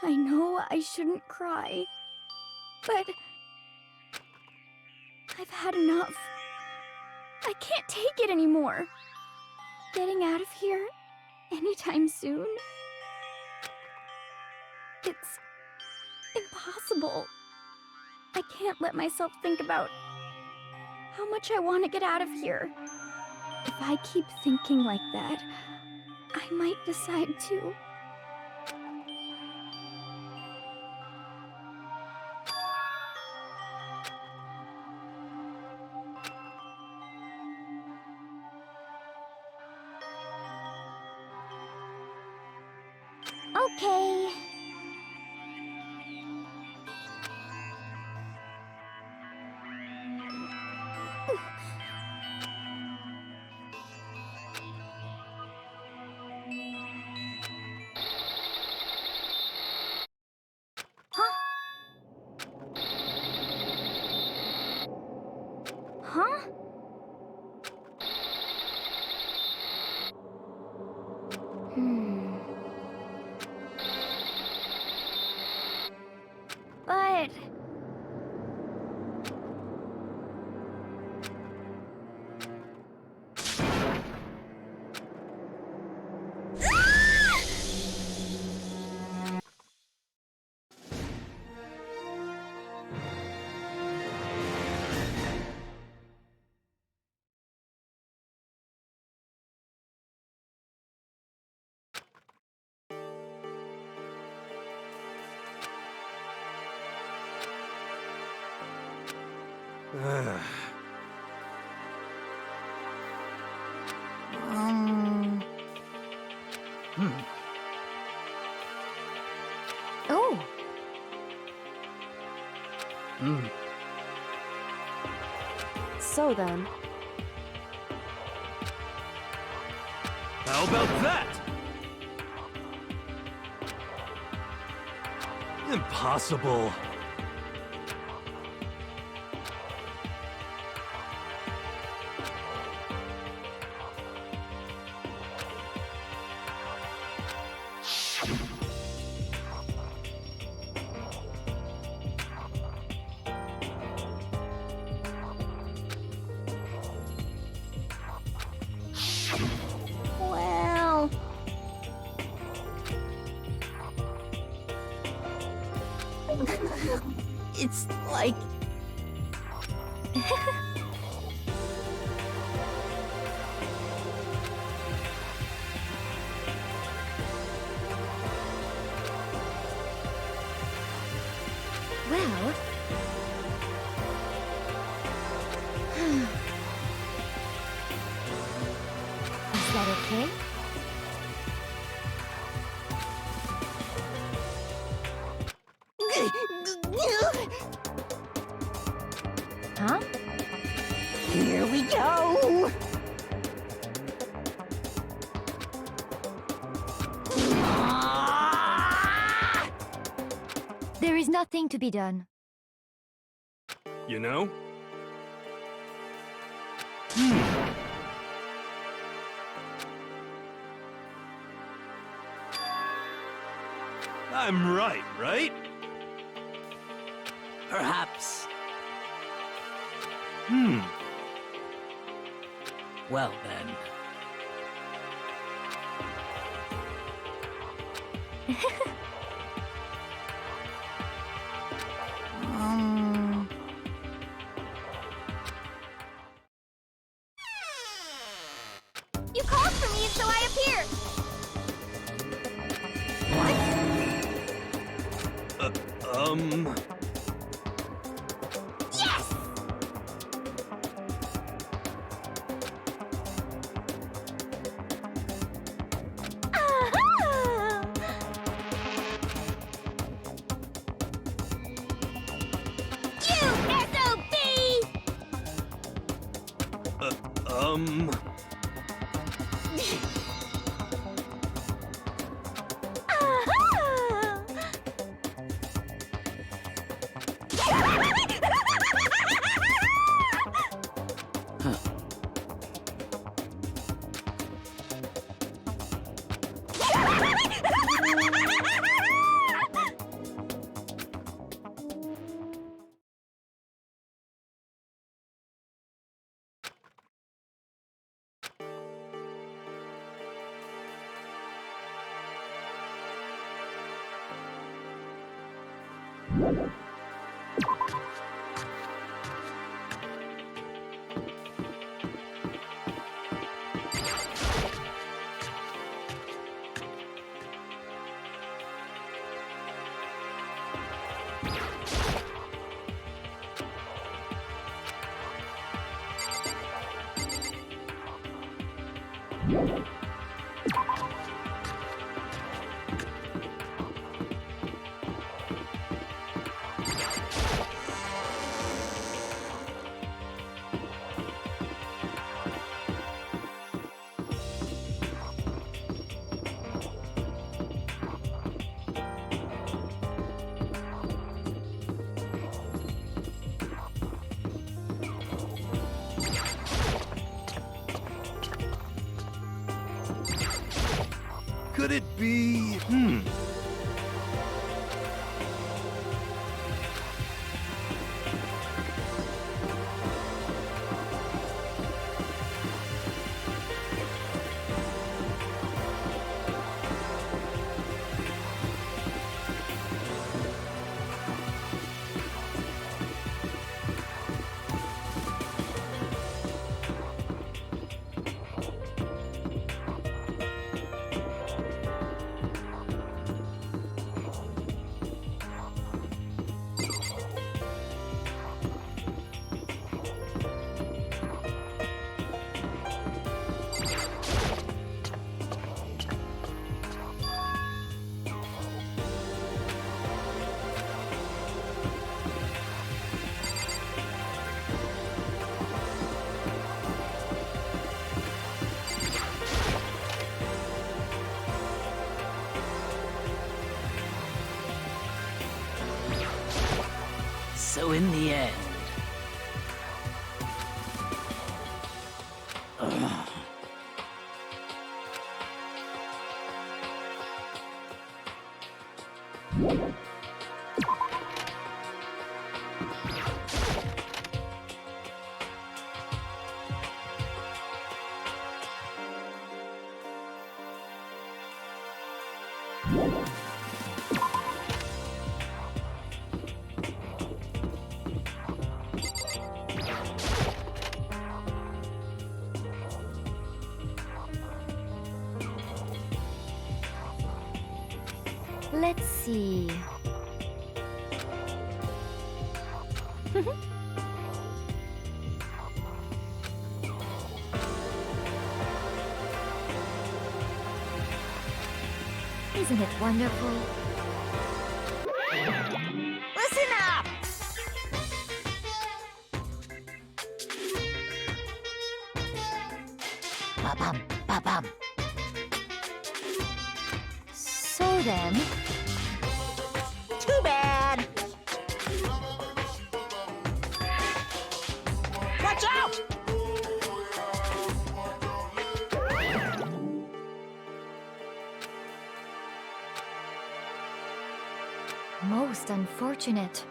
I know I shouldn't cry, but I've had enough. I can't take it anymore. Getting out of here anytime soon, it's impossible. I can't let myself think about how much I want to get out of here. If I keep thinking like that, I might decide to. Okay. Huh? Huh? But... Oh. So then. How about that? Impossible. Well... It's like... Well... Is that okay? Huh? Here we go! There is nothing to be done. You know? I'm right, right? Perhaps. Well then. You called for me and so I appeared! Yes! Aha! You SOB! Could it be... So in the end... Ugh. Let's see. Isn't it wonderful? Listen up! Ba-bum, ba-bum. So then... Too bad! Watch out! Most unfortunate.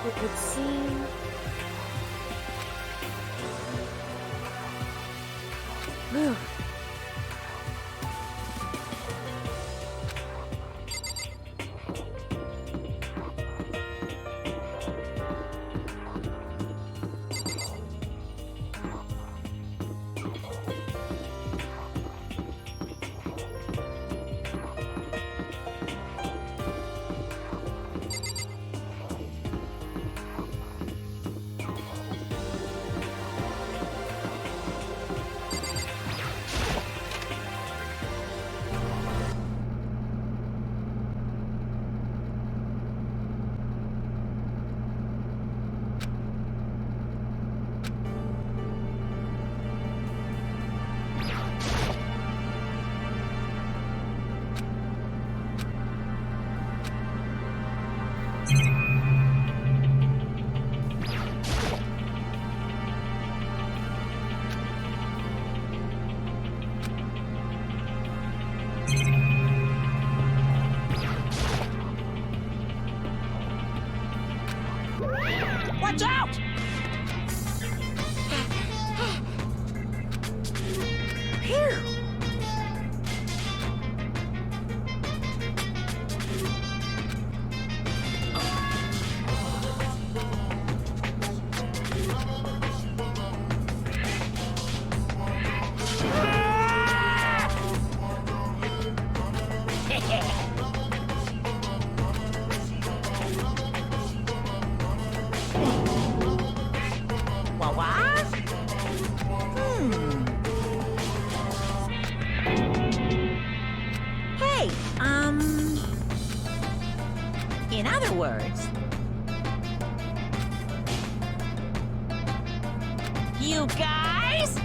It would seem... Ugh. Watch out! What? Hey, in other words, you guys?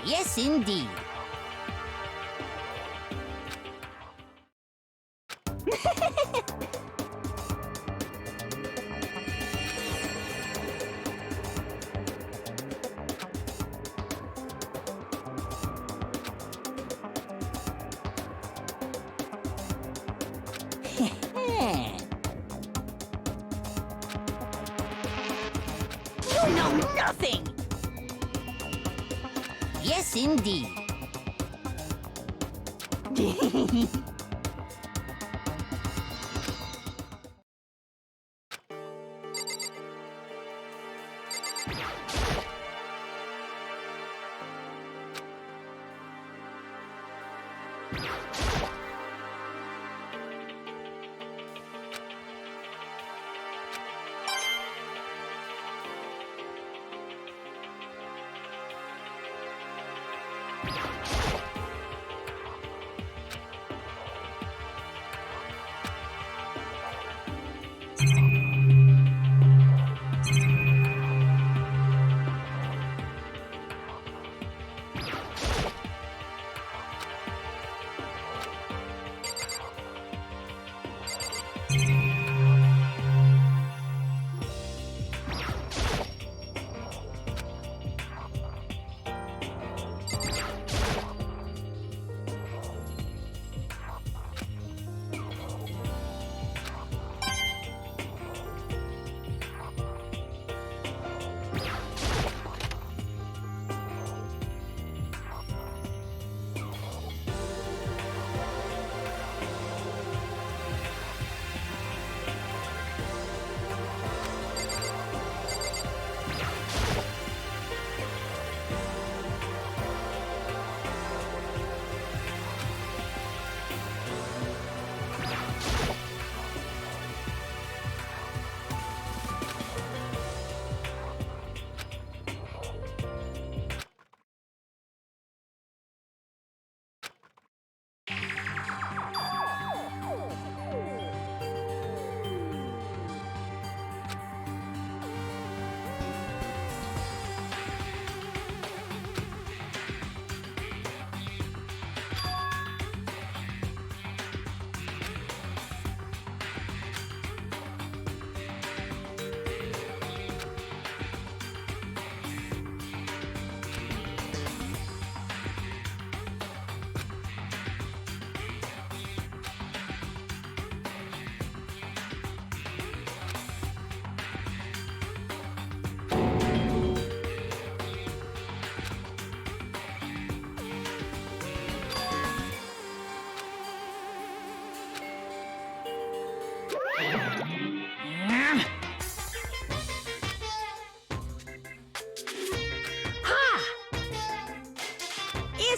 Yes, indeed. You know nothing! Yes, indeed.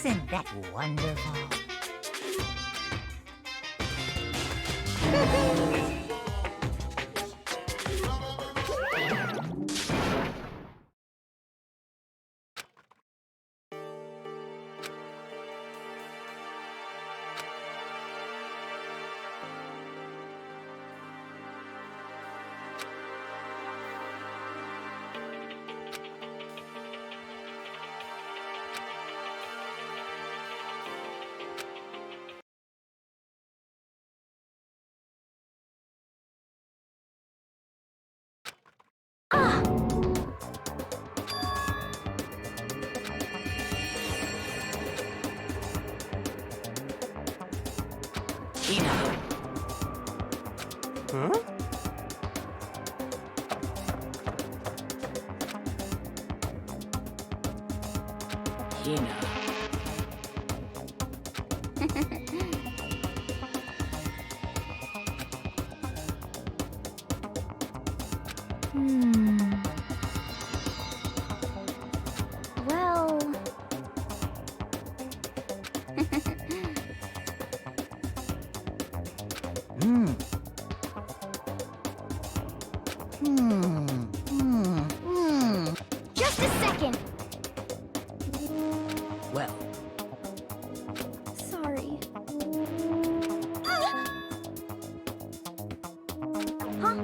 Isn't that wonderful? Huh? Hina. Well... Just a second! Well, Sorry. Huh?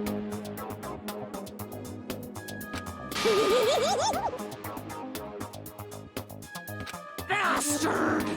bastard!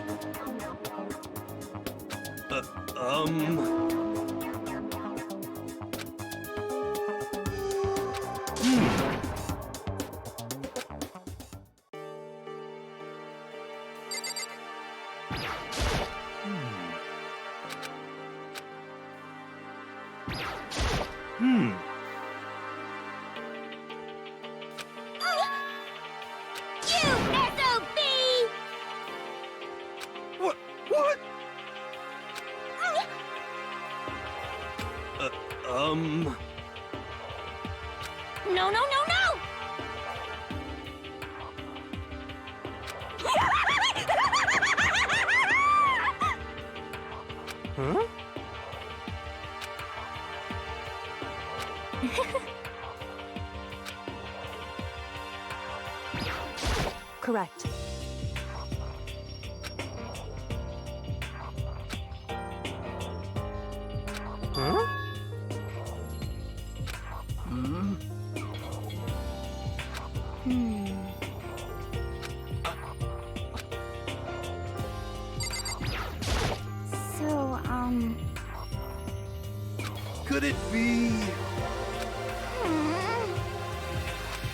You SOB! What? What? No, no, no, no! Huh? Correct. Huh? Hmm? So, Could it be?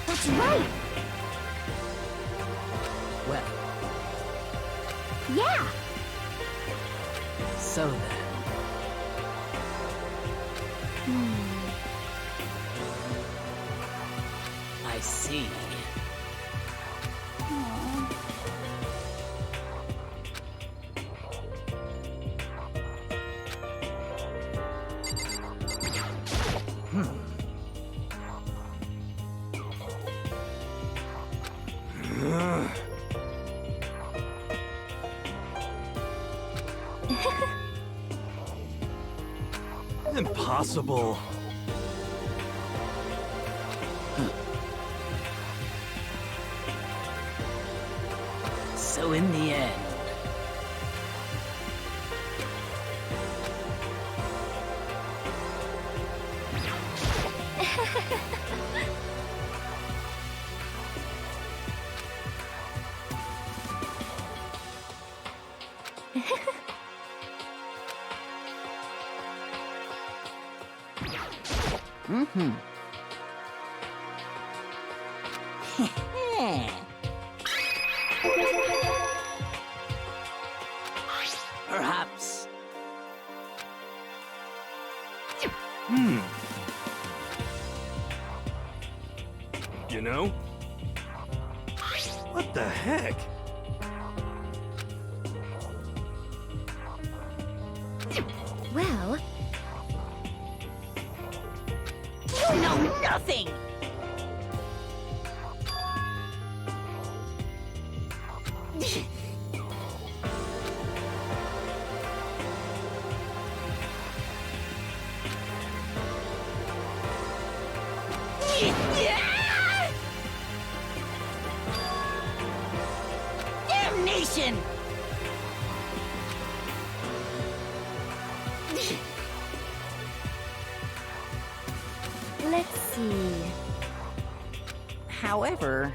That's right! Well, Yeah! so then. I see. Impossible. So in the end, perhaps. You know? What the heck? Well, You know nothing! Damnation! let's see. However...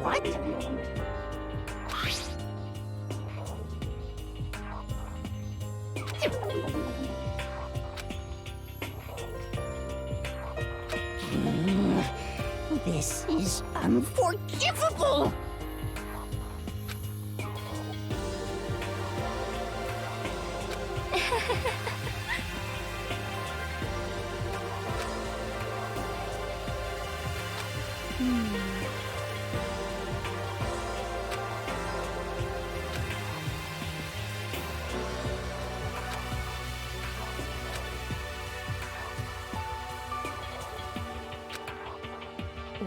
What? This is unforgivable!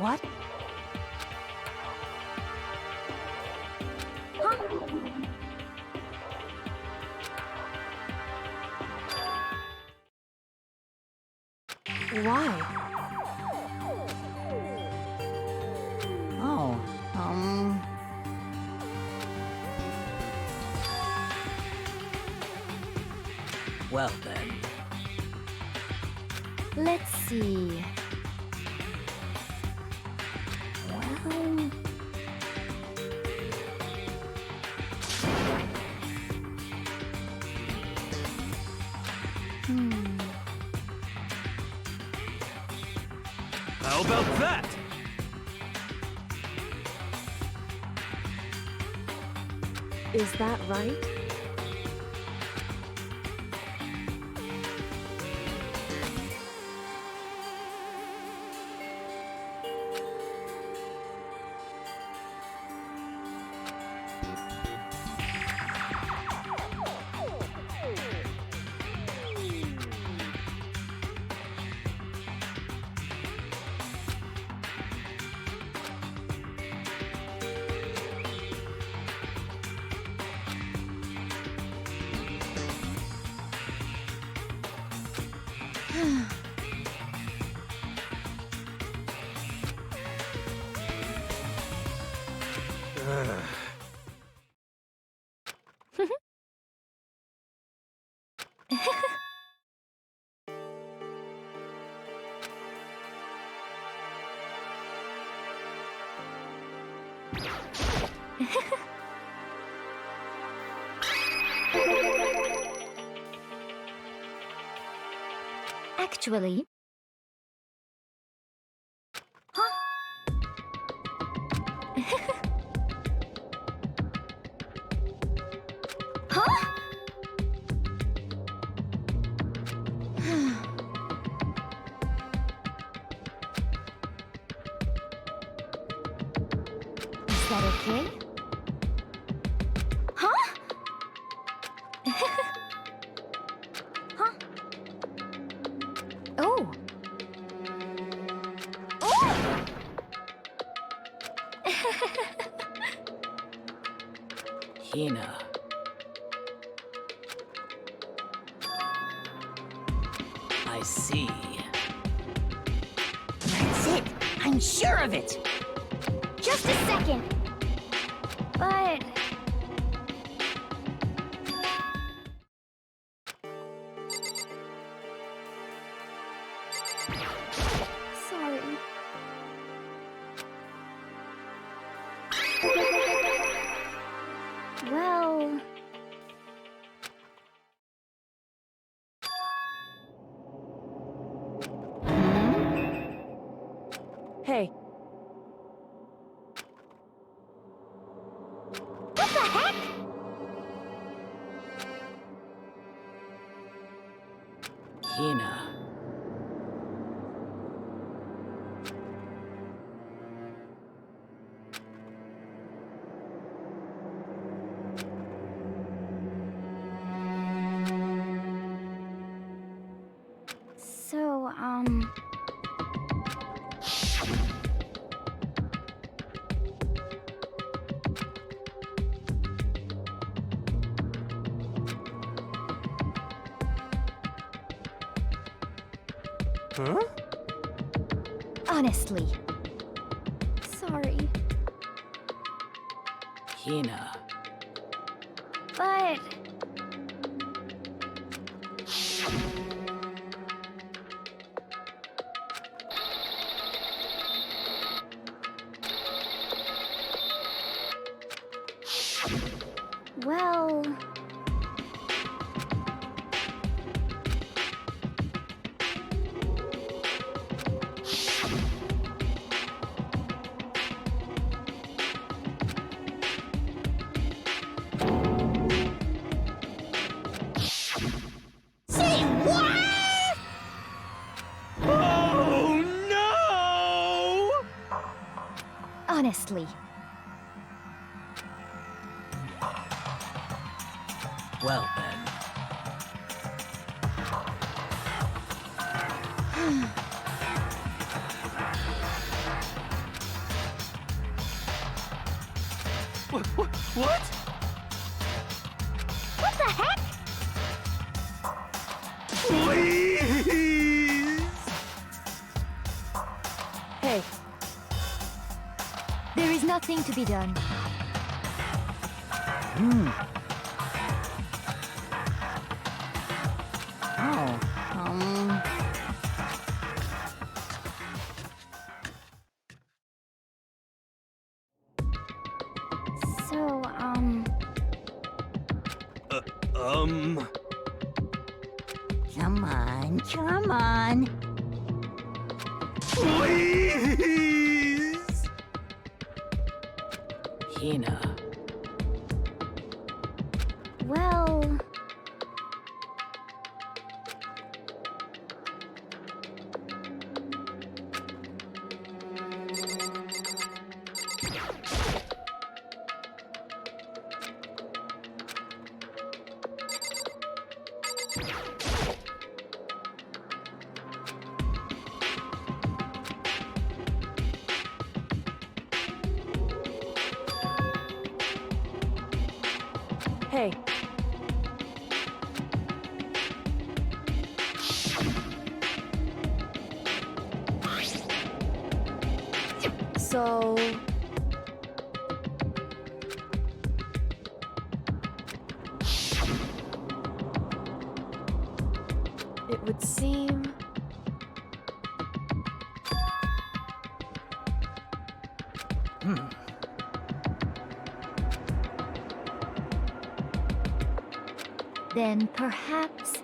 What? Why? Oh, Well then. Let's see. Well... How about that? Is that right? Actually... Huh? Huh? Is that okay? Huh? Huh? Oh. Oh! Hina. I see. that's it. I'm sure of it. Just a second. But... Sorry. Well... Hey, What the heck? Hina. So, Huh? honestly. Sorry. Hina. But... Well... Say what? Oh no! Honestly. Well then. What? What the heck? Please! Hey, There is nothing to be done. Oh, So, come on, come on. Please! Hina. well, hey. So... It would seem... then perhaps.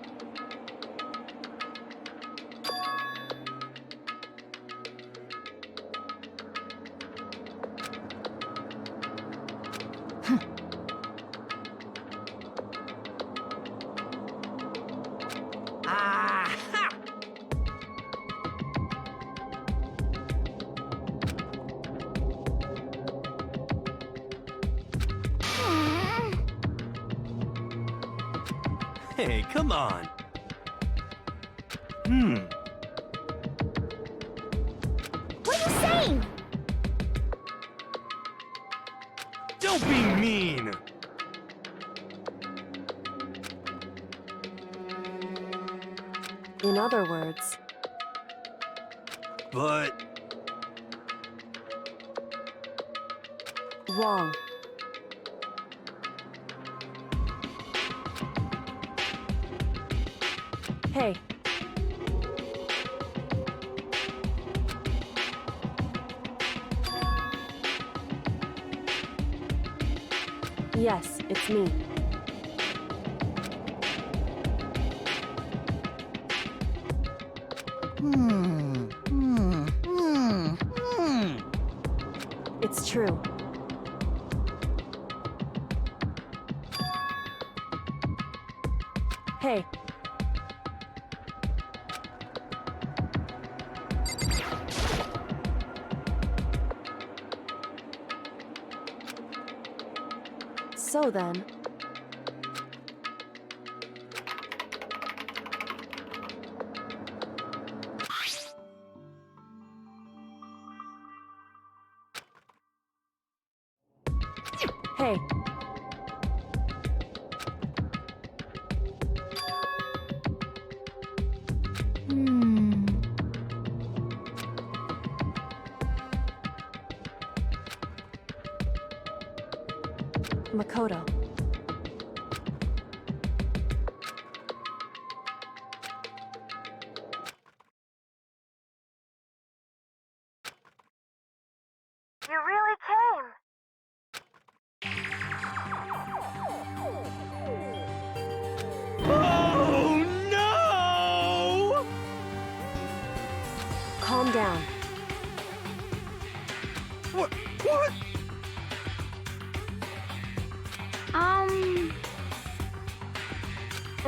Aha! Hey, come on. What are you saying? Don't be mean! In other words, But... wrong. Hey. Yes, it's me. It's true. Hey. So then... Hey. Makoto. You really came. Oh, no! Calm down. What? What?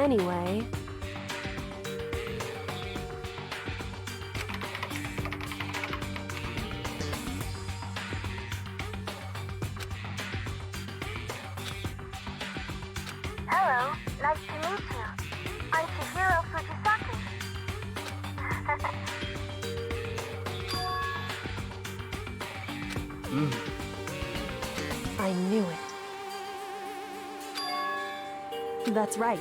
Anyway... Hello, nice to meet you. I'm Chihiro Fujisaki. I knew it. That's right.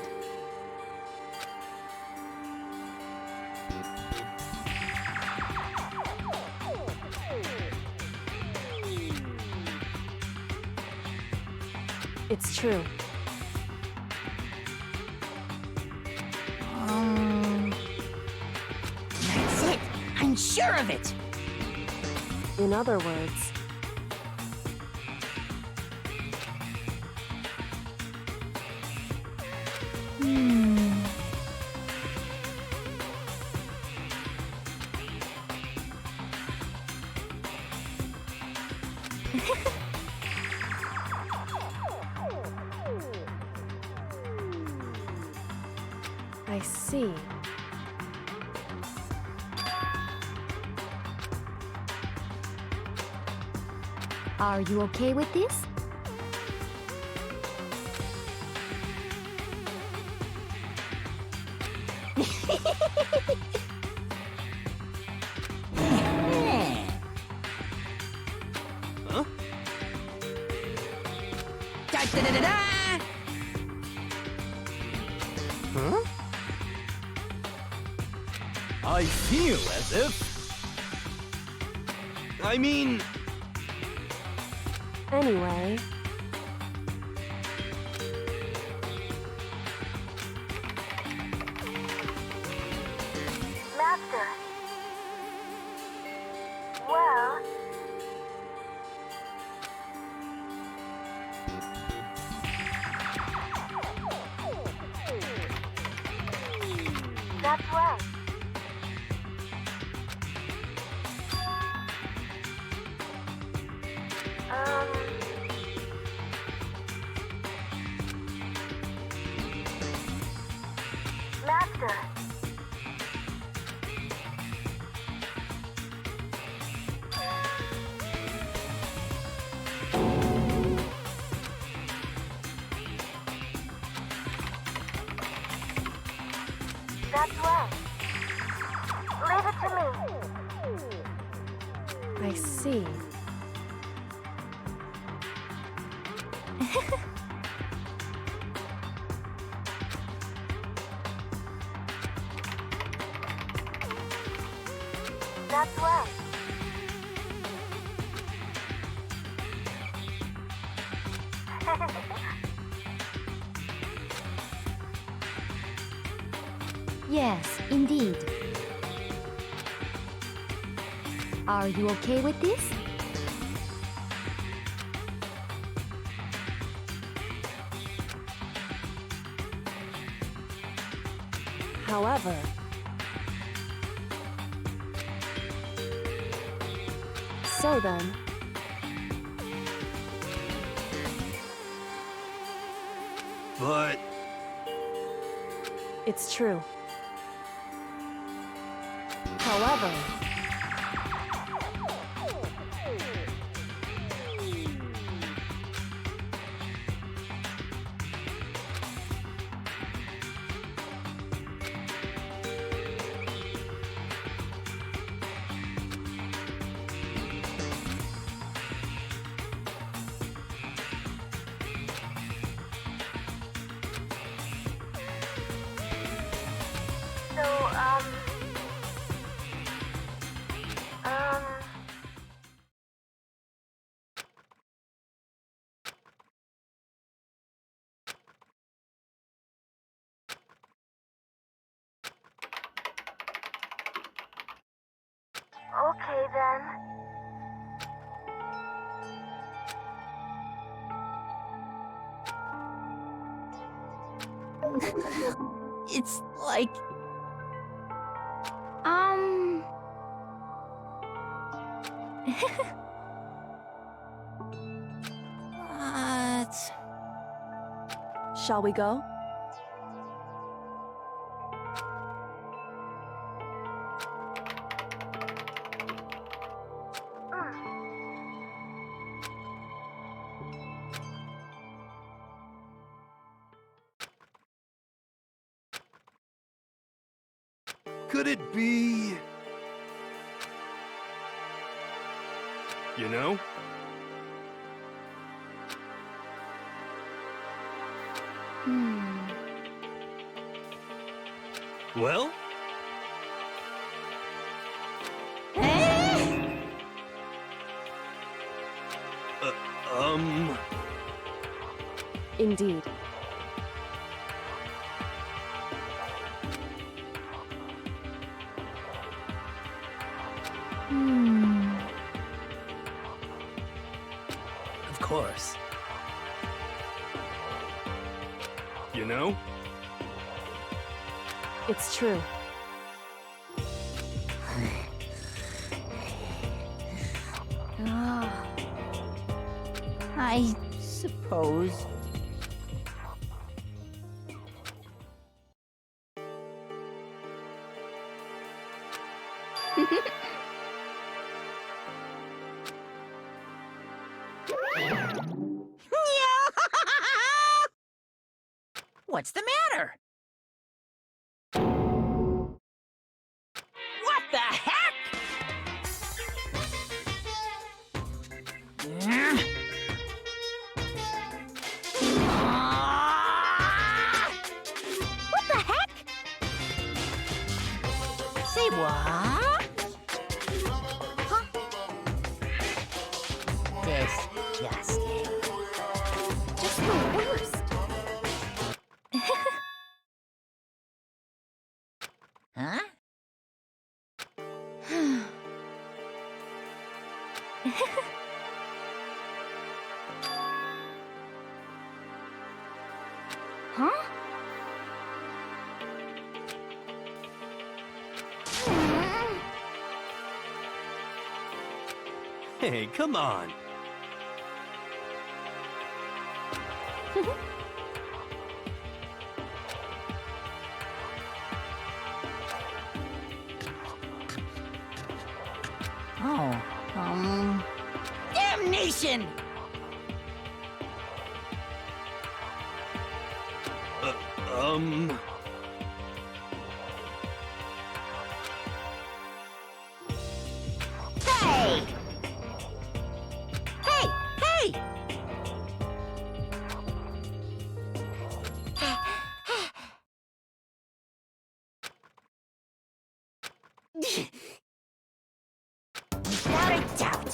It's true. That's it. I'm sure of it. In other words, I see. Are you okay with this? Huh? Da-da-da-da-da! Huh? I feel as if... I mean... Anyway, Master. Well, that's right. Master. That's right. Leave it to me. I see. That's right. Yes, indeed. Are you okay with this? However, so then, But... it's true. However, So, okay then. It's like what? shall we go? Could it be... You know? Hmm. Well, Eh? Indeed. Of course. you know? It's true. Ah, I suppose. What's the matter? What the heck? What the heck? Say what? Huh? Disgusting. Just the worst. Huh? Huh? Hey, come on. Oh, damnation! Uh, um... Hey! Hey! Hey! Without a doubt.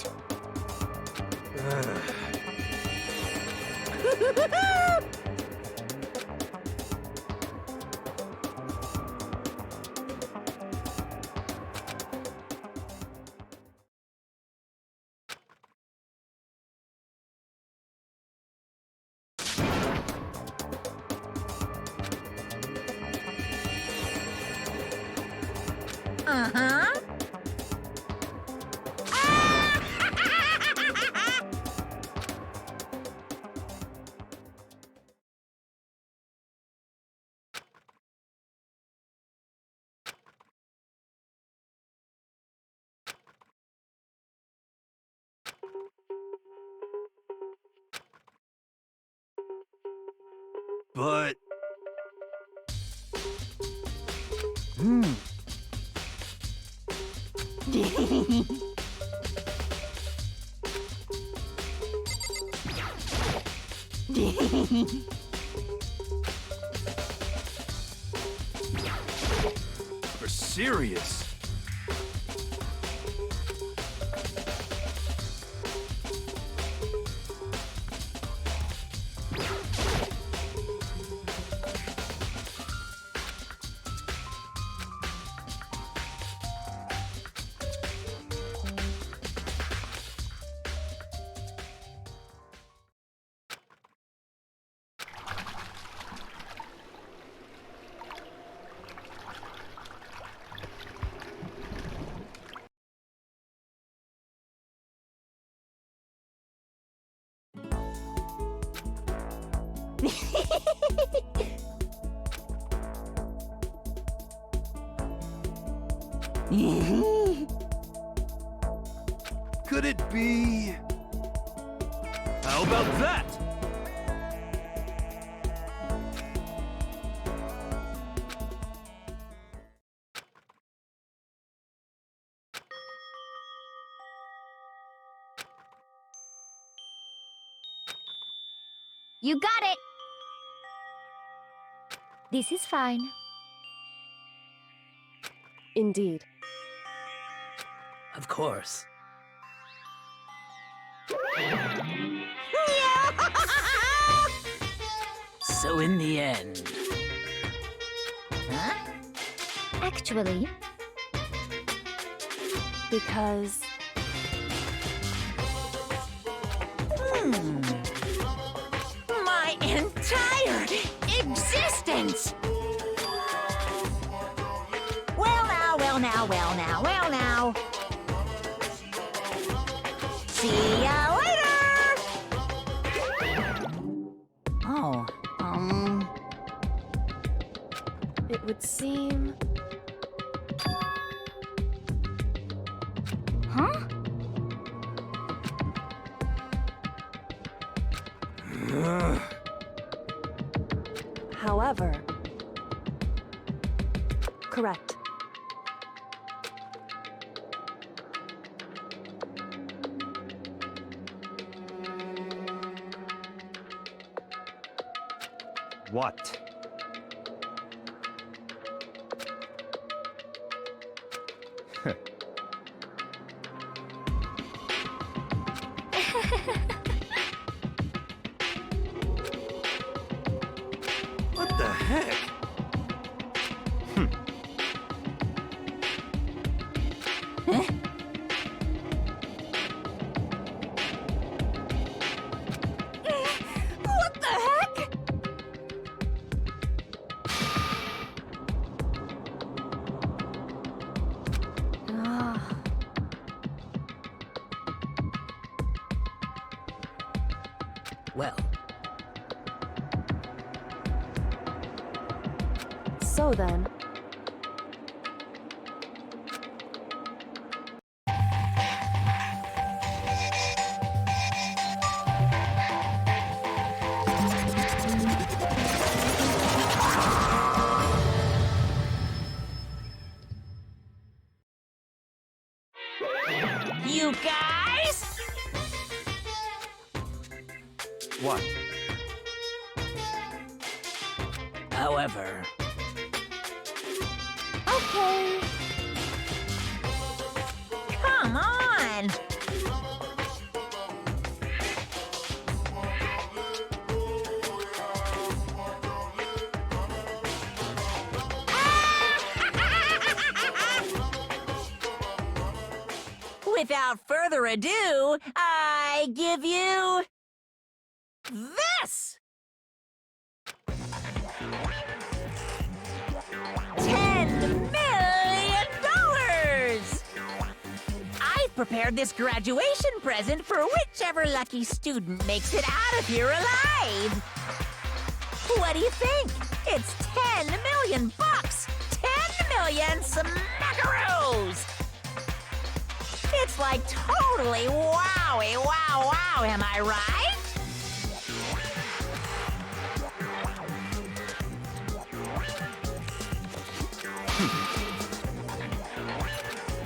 Uh-huh. But... For serious. Could it be... How about that? You got it. This is fine. Indeed. Of course. So in the end, Huh? Actually, Because My entire existence! Well now. See ya later! Oh, it would seem huh? however. Correct. What? What the heck? What the heck? Ah. well, So then, you guys? What? however, Okay. Come on! Without further ado, I give you this! $10 million! I've prepared this graduation present for whichever lucky student makes it out of here alive. What do you think? It's 10 million bucks! 10 million smackaroos! It's like totally wowie, wow, am I right?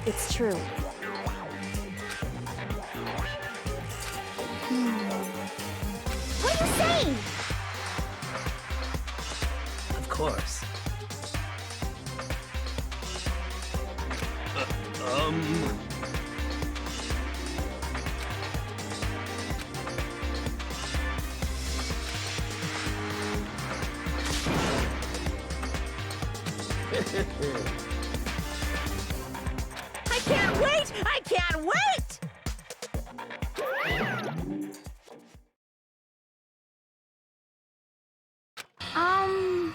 it's true. What do you say? of course. I can't wait! I can't wait! Um...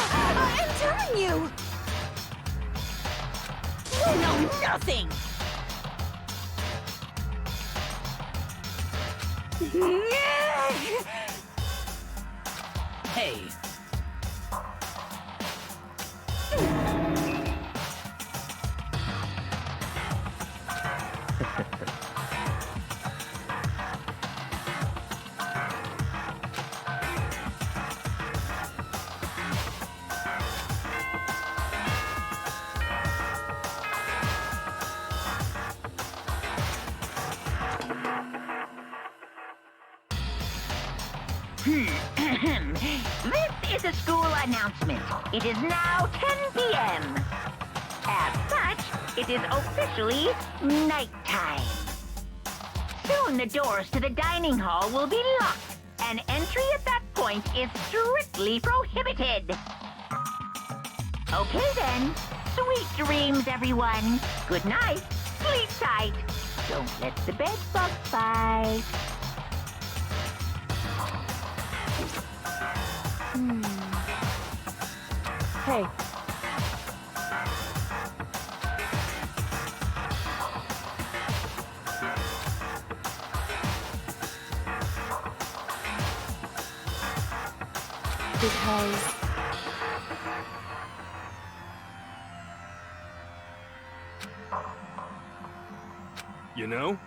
I'm telling you! You know nothing! Hey, This is a school announcement. It is now 10 p.m. As such, it is officially nighttime. Soon the doors to the dining hall will be locked, and entry at that point is strictly prohibited. Okay then. Sweet dreams, everyone. Good night. Sleep tight. Don't let the bed bug bite. Hey. Because You know?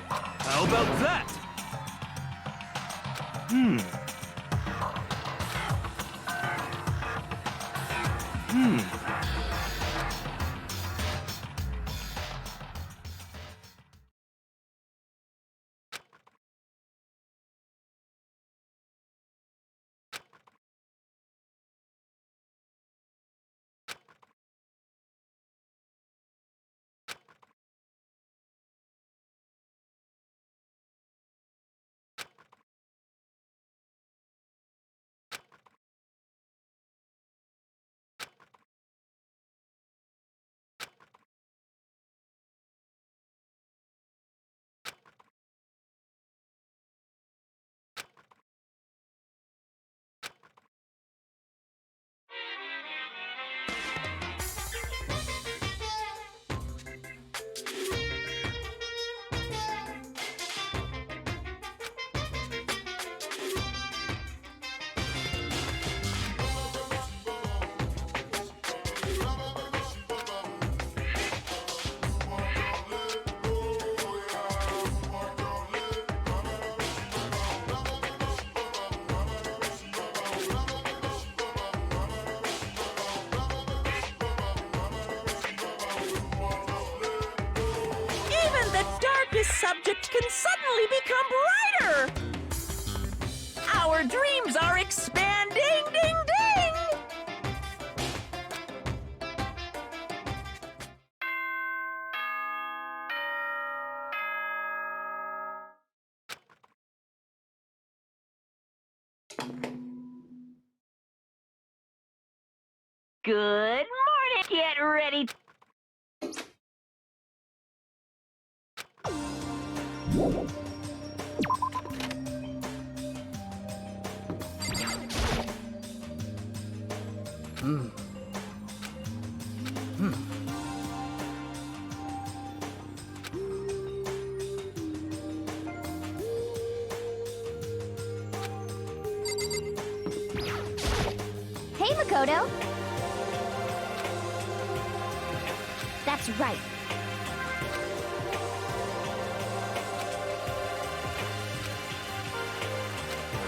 How about that? Even the darkest subject can suddenly become brighter! Our dreams are expanding! Ding ding! Good morning! Get ready. Hey, Makoto! That's right.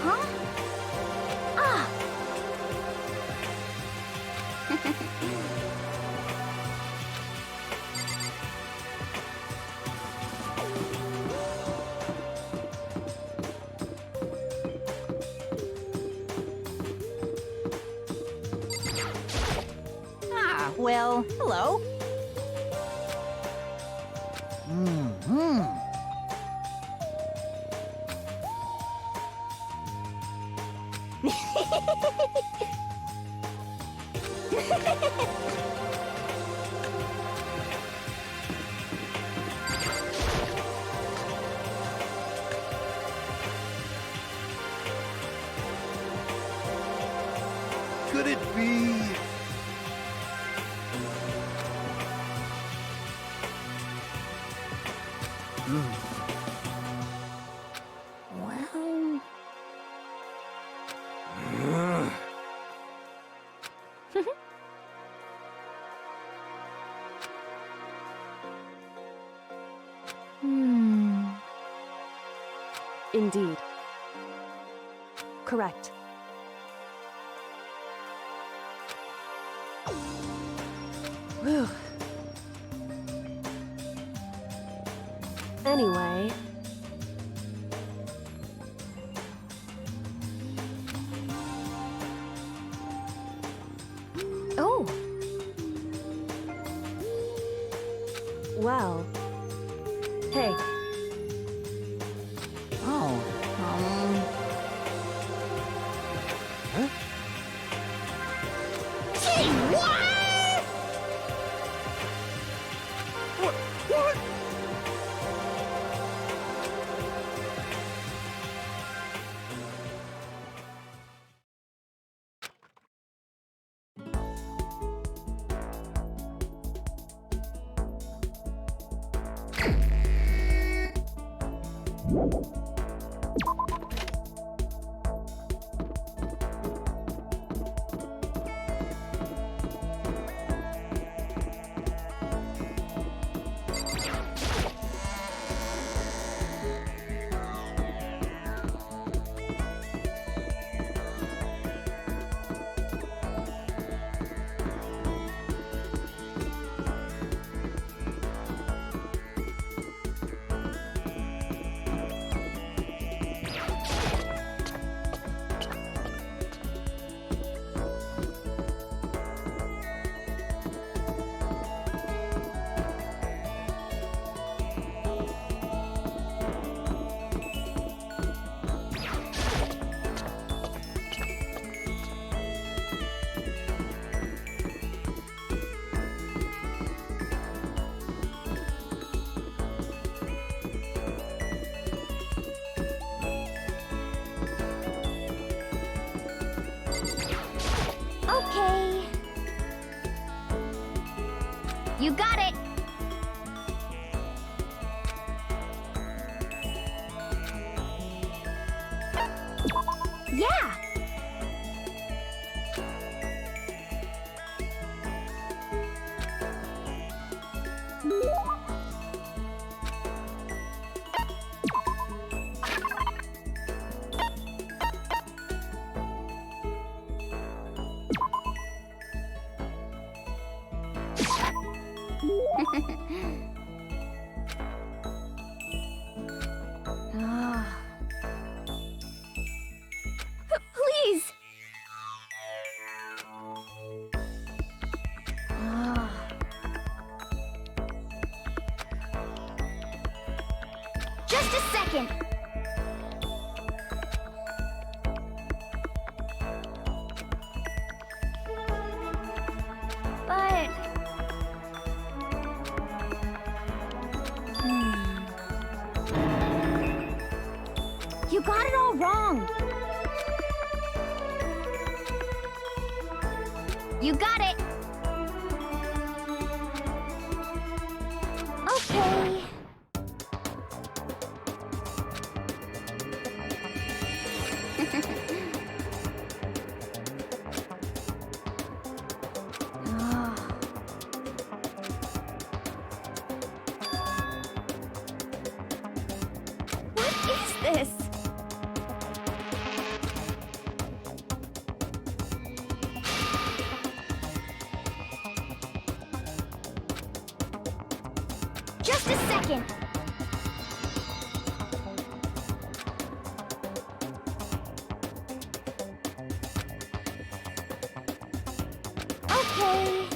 Huh? Ah! Well, hello. Could it be? Well... indeed. Correct. Whew. Anyway... Well. Hey. Oh, Huh? Gee, what? What? Okay. You got it. Yeah. Ah. Please. Ah. Just a second. But you got it all wrong. You got it. Okay. Ah. What is this? Just a second. Okay.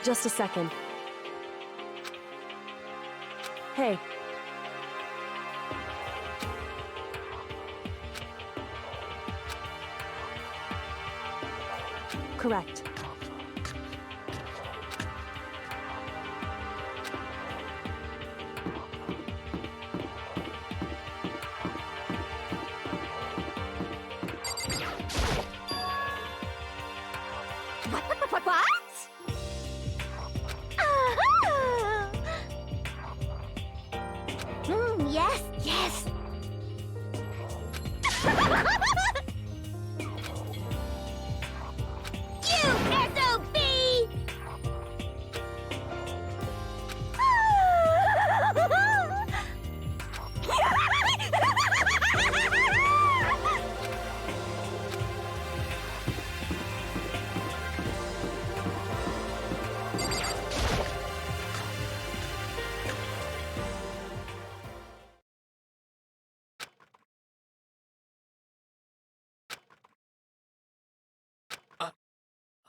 Just a second. Hey. Correct. What? Yes, yes. You SOB!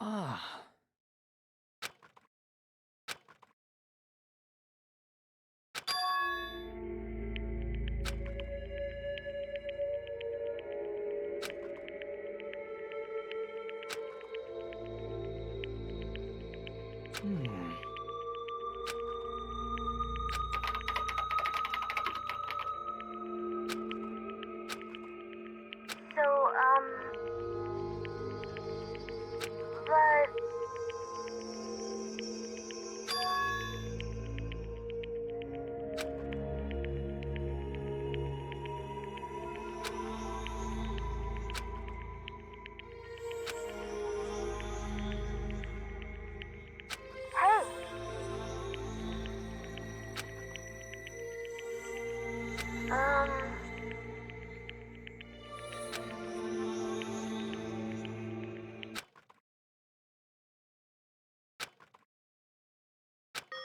Ah. Hmm. So, but... Hey!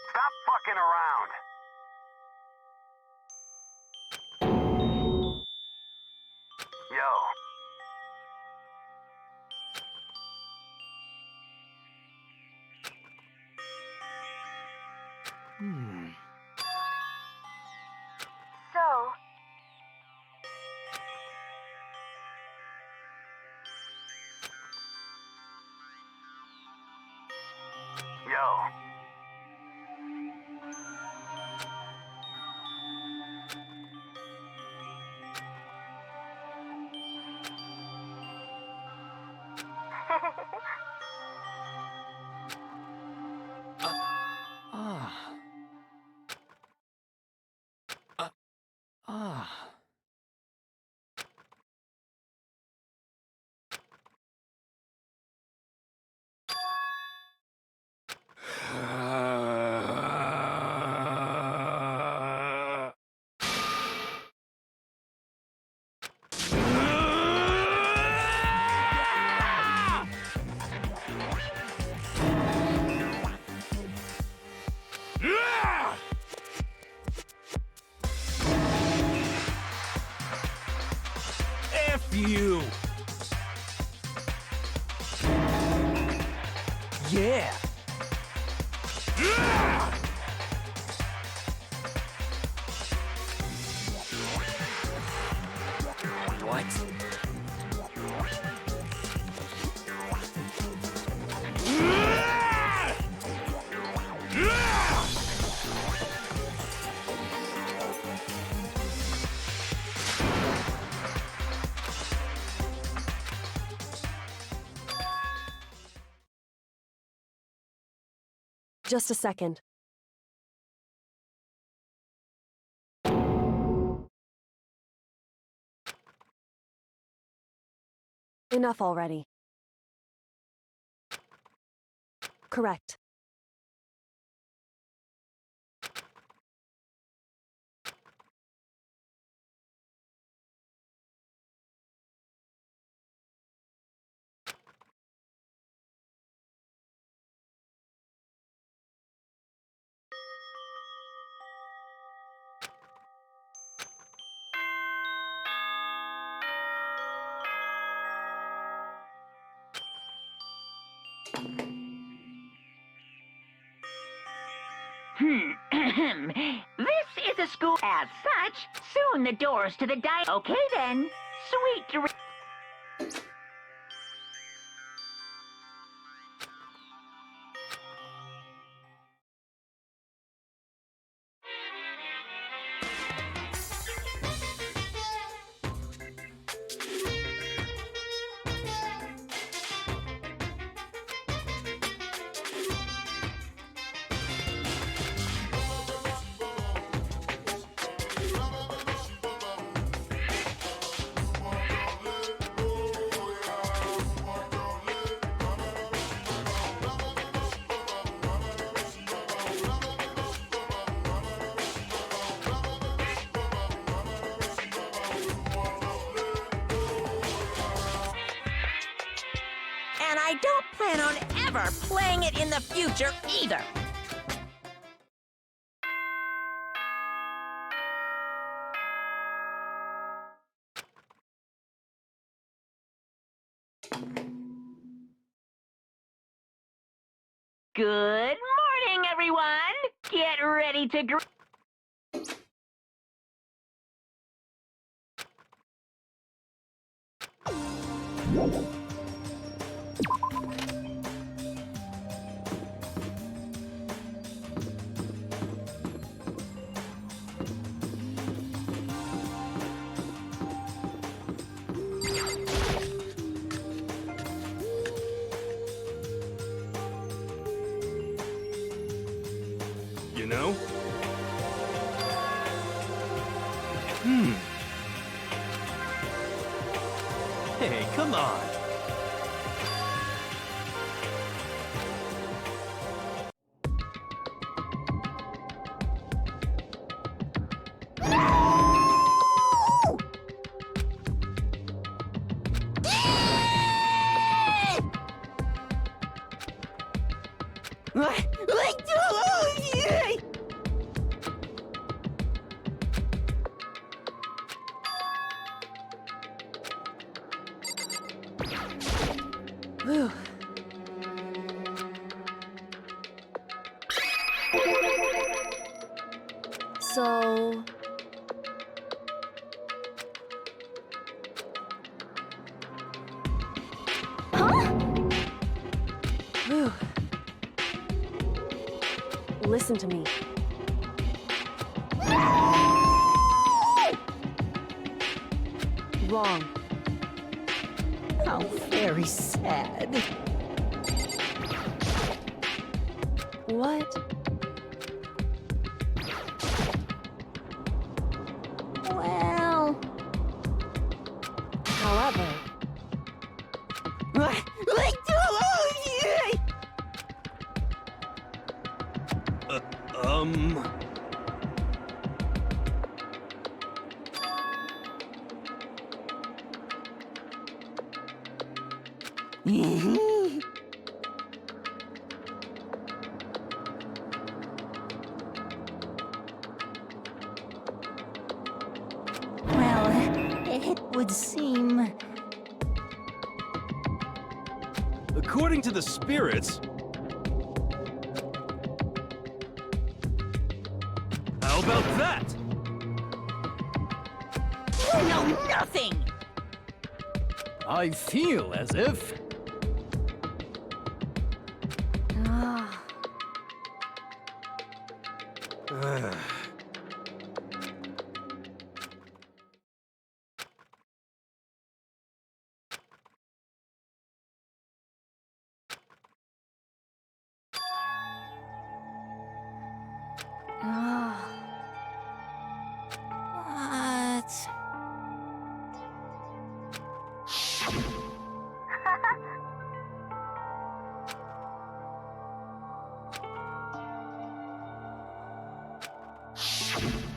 Stop fucking around. Yo. Hmm. So... Yo. Ah. Ah. F you! Yeah! What? Just a second. Enough already. Correct. This is a school. As such, soon the doors to the Okay then. Sweet dreams. And I don't plan on ever playing it in the future either. Good morning, everyone. Get ready to You know? Hey, come on. Whew. So... Whew. Listen to me. Wrong. How very sad. What? Well... However... Well, it would seem... According to the spirits... How about that? You know nothing! I feel as if... Ah, ah. What?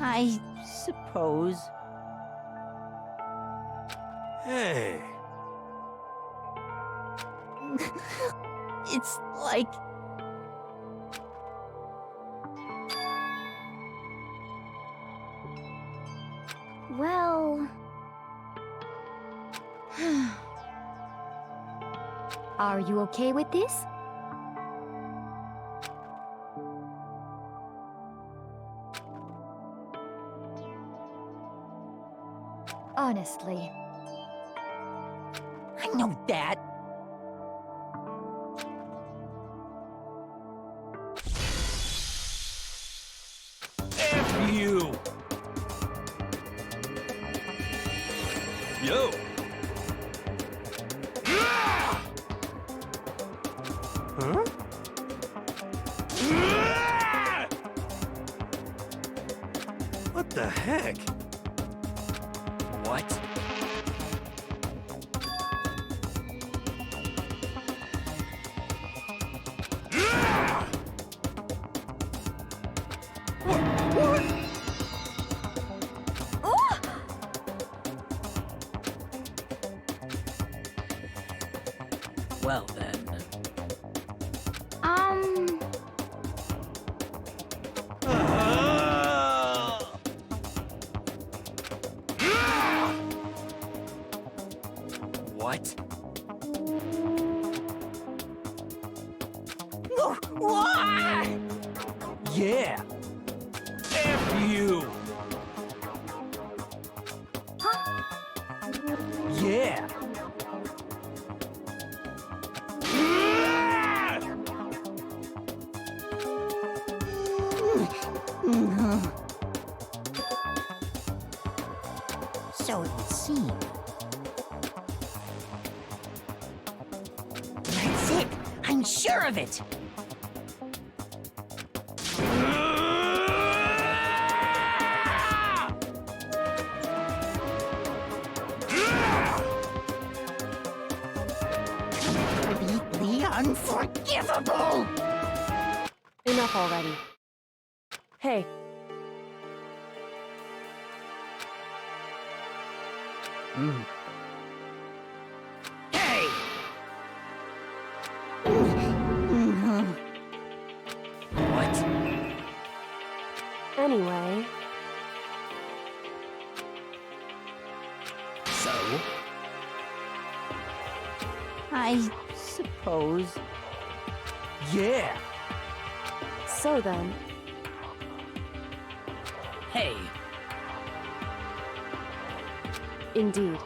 I suppose. Hey... It's like... Well... Are you okay with this? Honestly. I know that. F you! Yo! Ah! Huh? Ah! What the heck? What? Ah! What? Well then. Ah! Ah! What? Yeah! F you! Yeah! Ah! So it would seem. That's it! I'm sure of it! Ah! Ah! Completely unforgivable! Enough already. Hey, Hey! What? anyway, So? I suppose. Yeah! so then, Hey, indeed.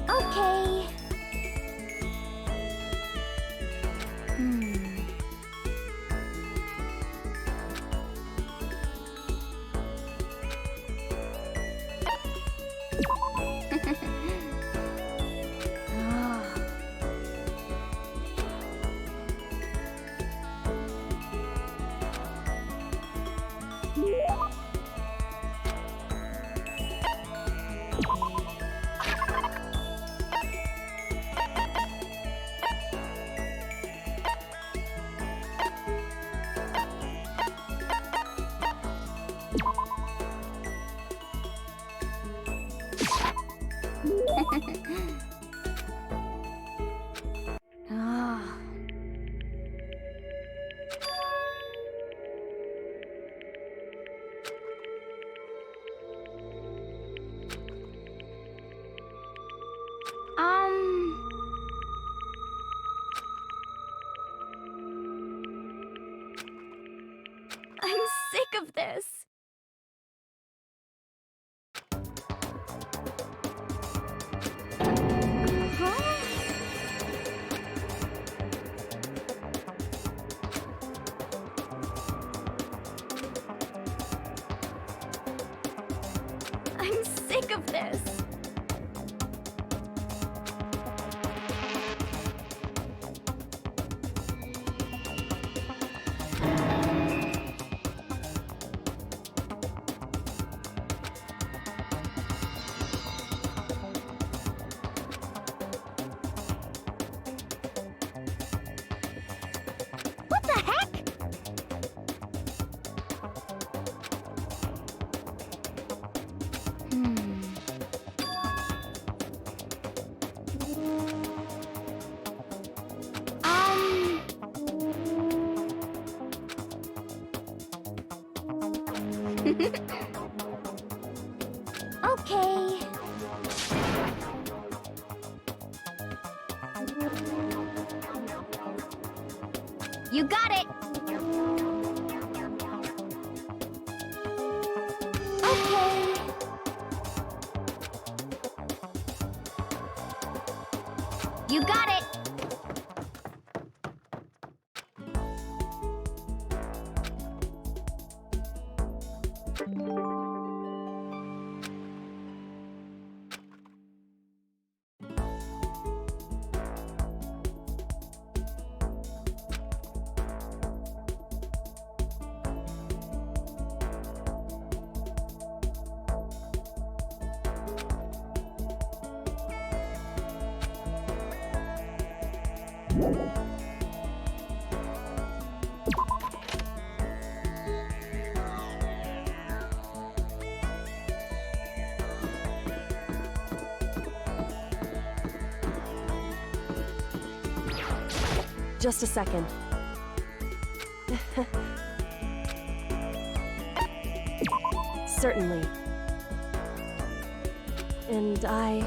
Okay. Ah. Ah. I'm sick of this. Huh? of this? What the heck? Okay. You got it. Okay. You got it. Just a second. Certainly. And I...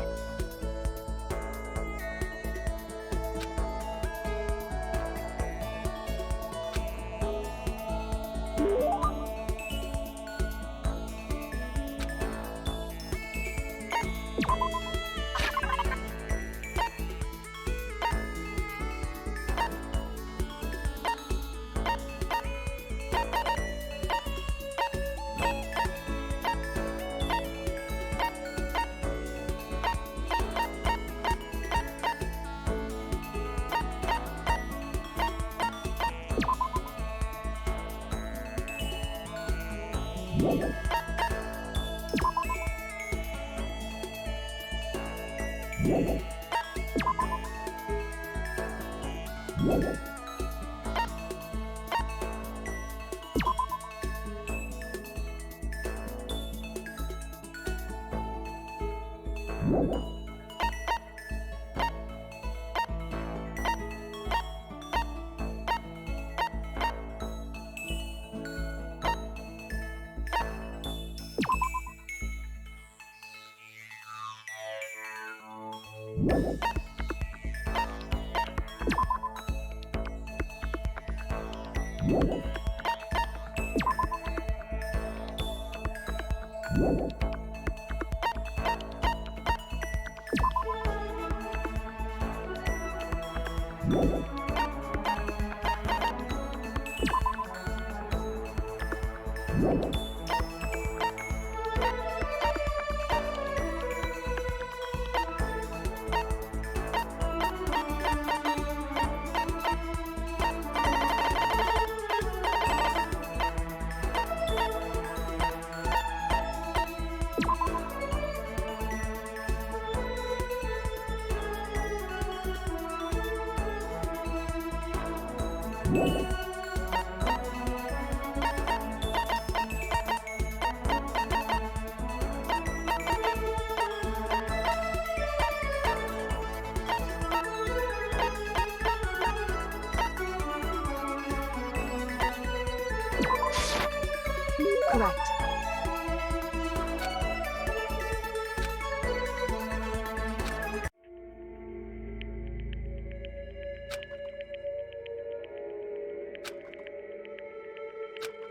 Correct.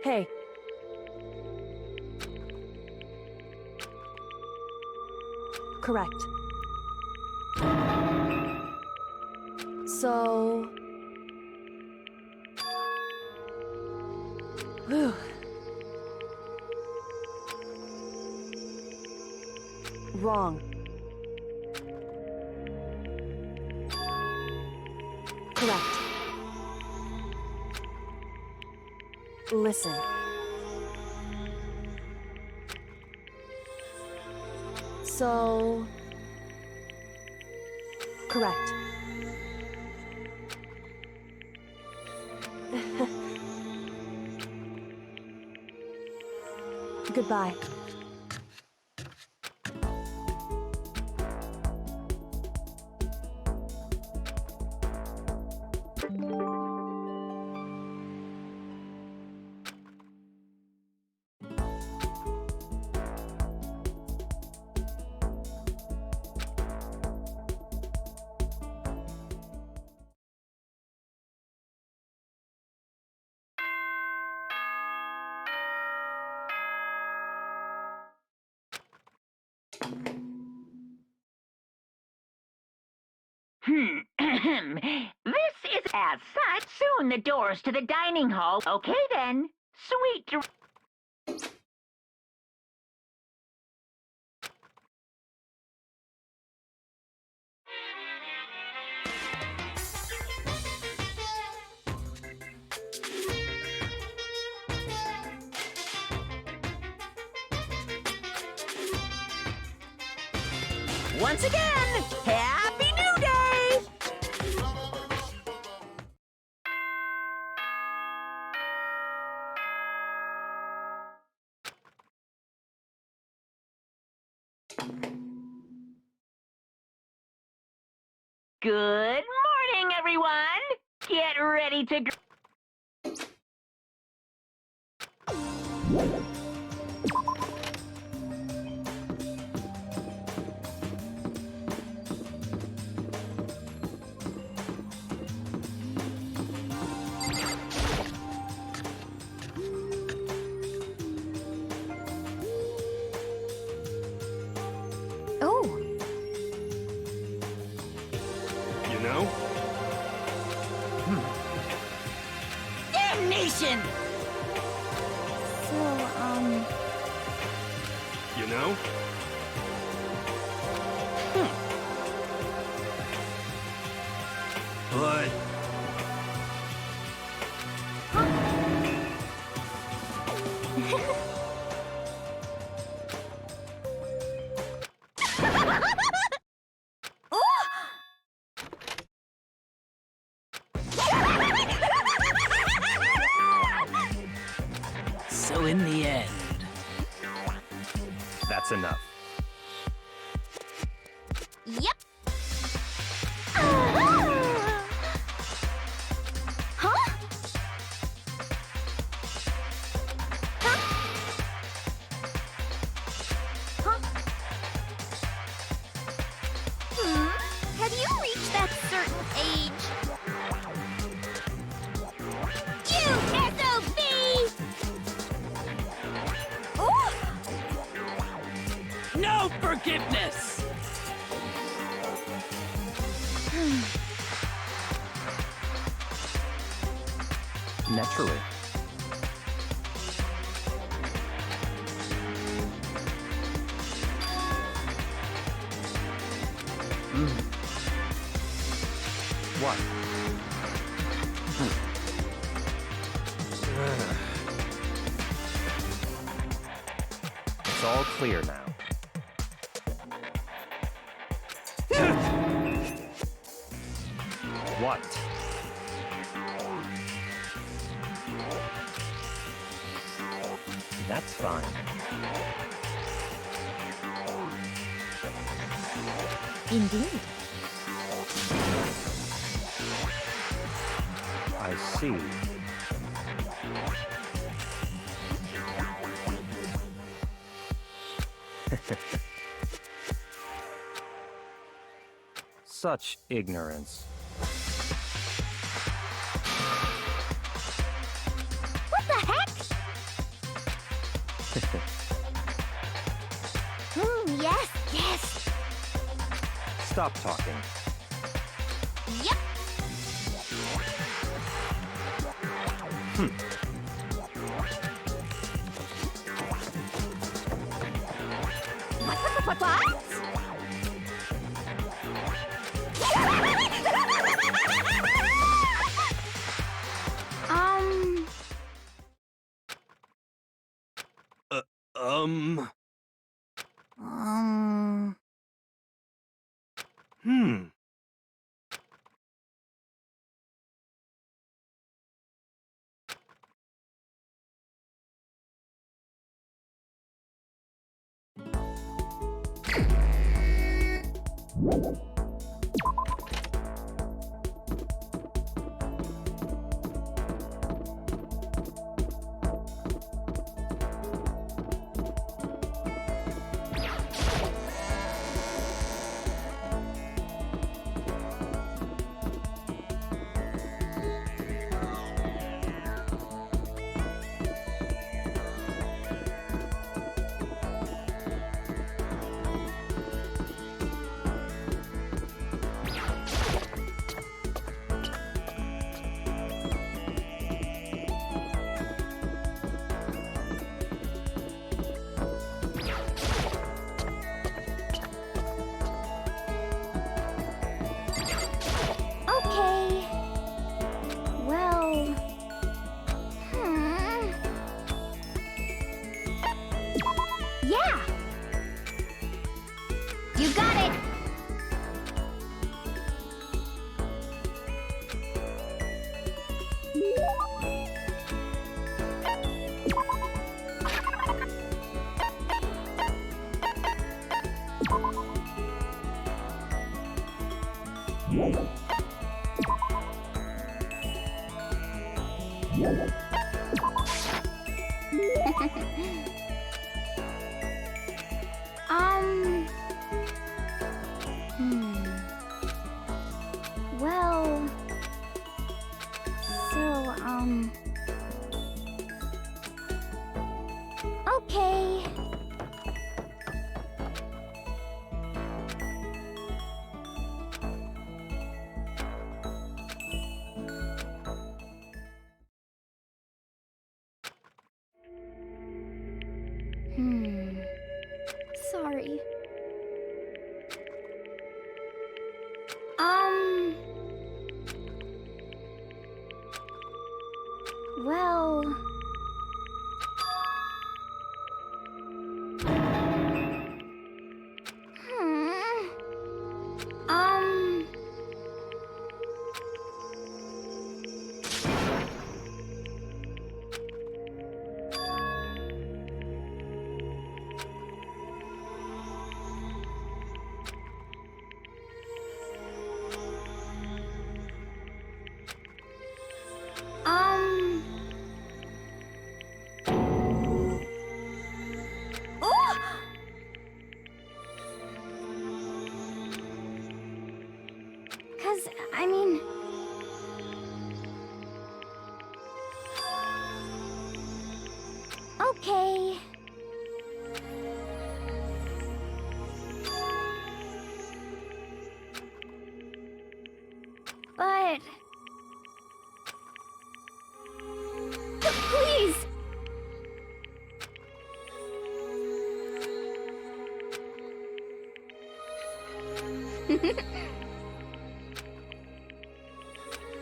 Hey. Correct. So... Whew. wrong. Correct. Listen. So... Correct. Goodbye. This is as such. Soon the doors to the dining hall. Okay then. Sweet dr- Once again, Happy New Day! Good morning, everyone! Get ready to... Oh, You know? Damnation! so, You know? But... So in the end, That's enough. yep. Huh? Huh? Huh? Have you reached that certain age? You SOB! Ooh! no forgiveness! Naturally. What? It's all clear now. What? That's fine. Indeed. I see. Such ignorance. What the heck? Yes, yes. Stop talking. Yep. What? Um. Um... Hmm. Okay. Well. Hmm. Yeah. You got it. um. Hmm. Well. So, okay. Hmm. Sorry. Um. Well. Hmm. Um. Um. Oh! 'Cause, I mean... Okay. But... Please!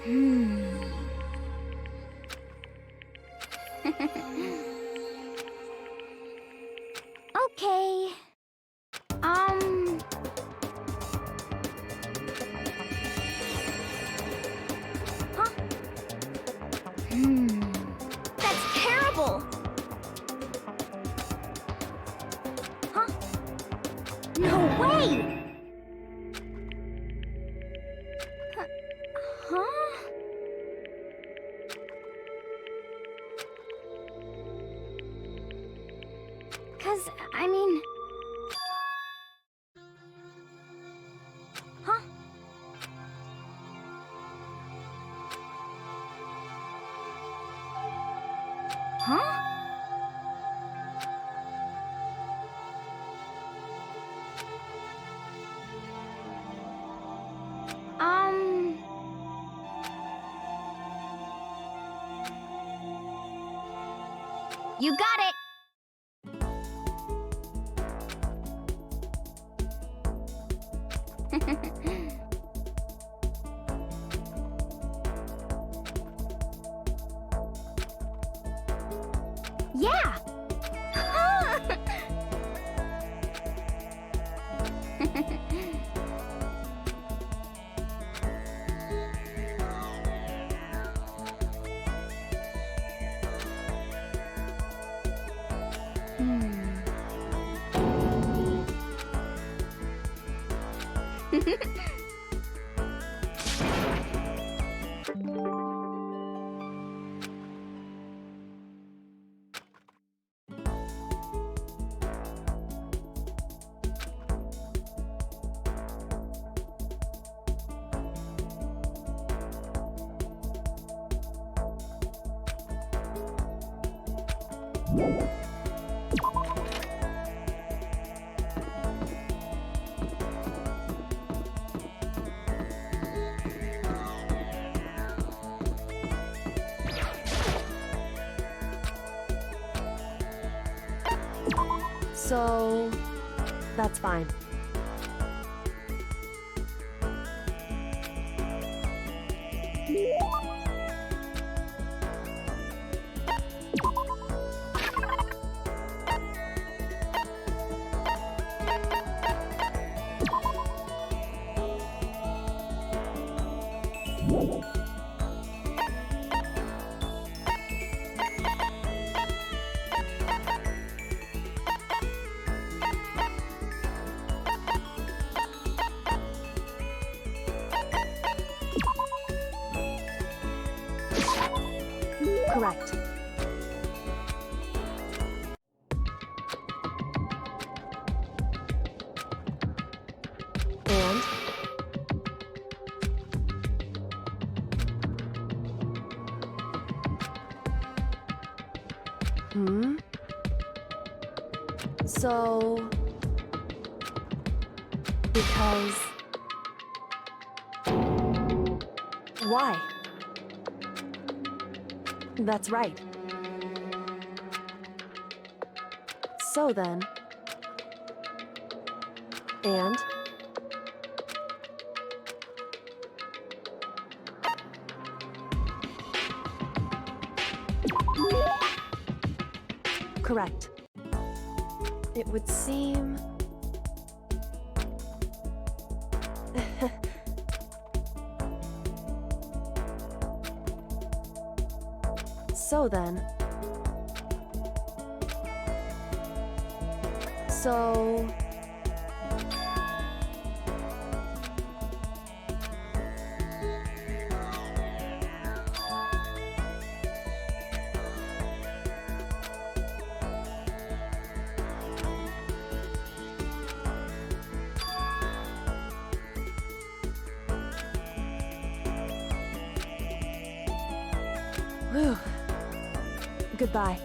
Hmm. Okay. Huh? Hmm. That's terrible! Huh? No way! Huh? 'Cause, I mean... Huh? Huh? Um... You got it! Yeah! So, that's fine. Correct. And? Hmm? So... Because... Why? That's right. So then... And? Correct. It would seem... So then... So... Whew. Goodbye.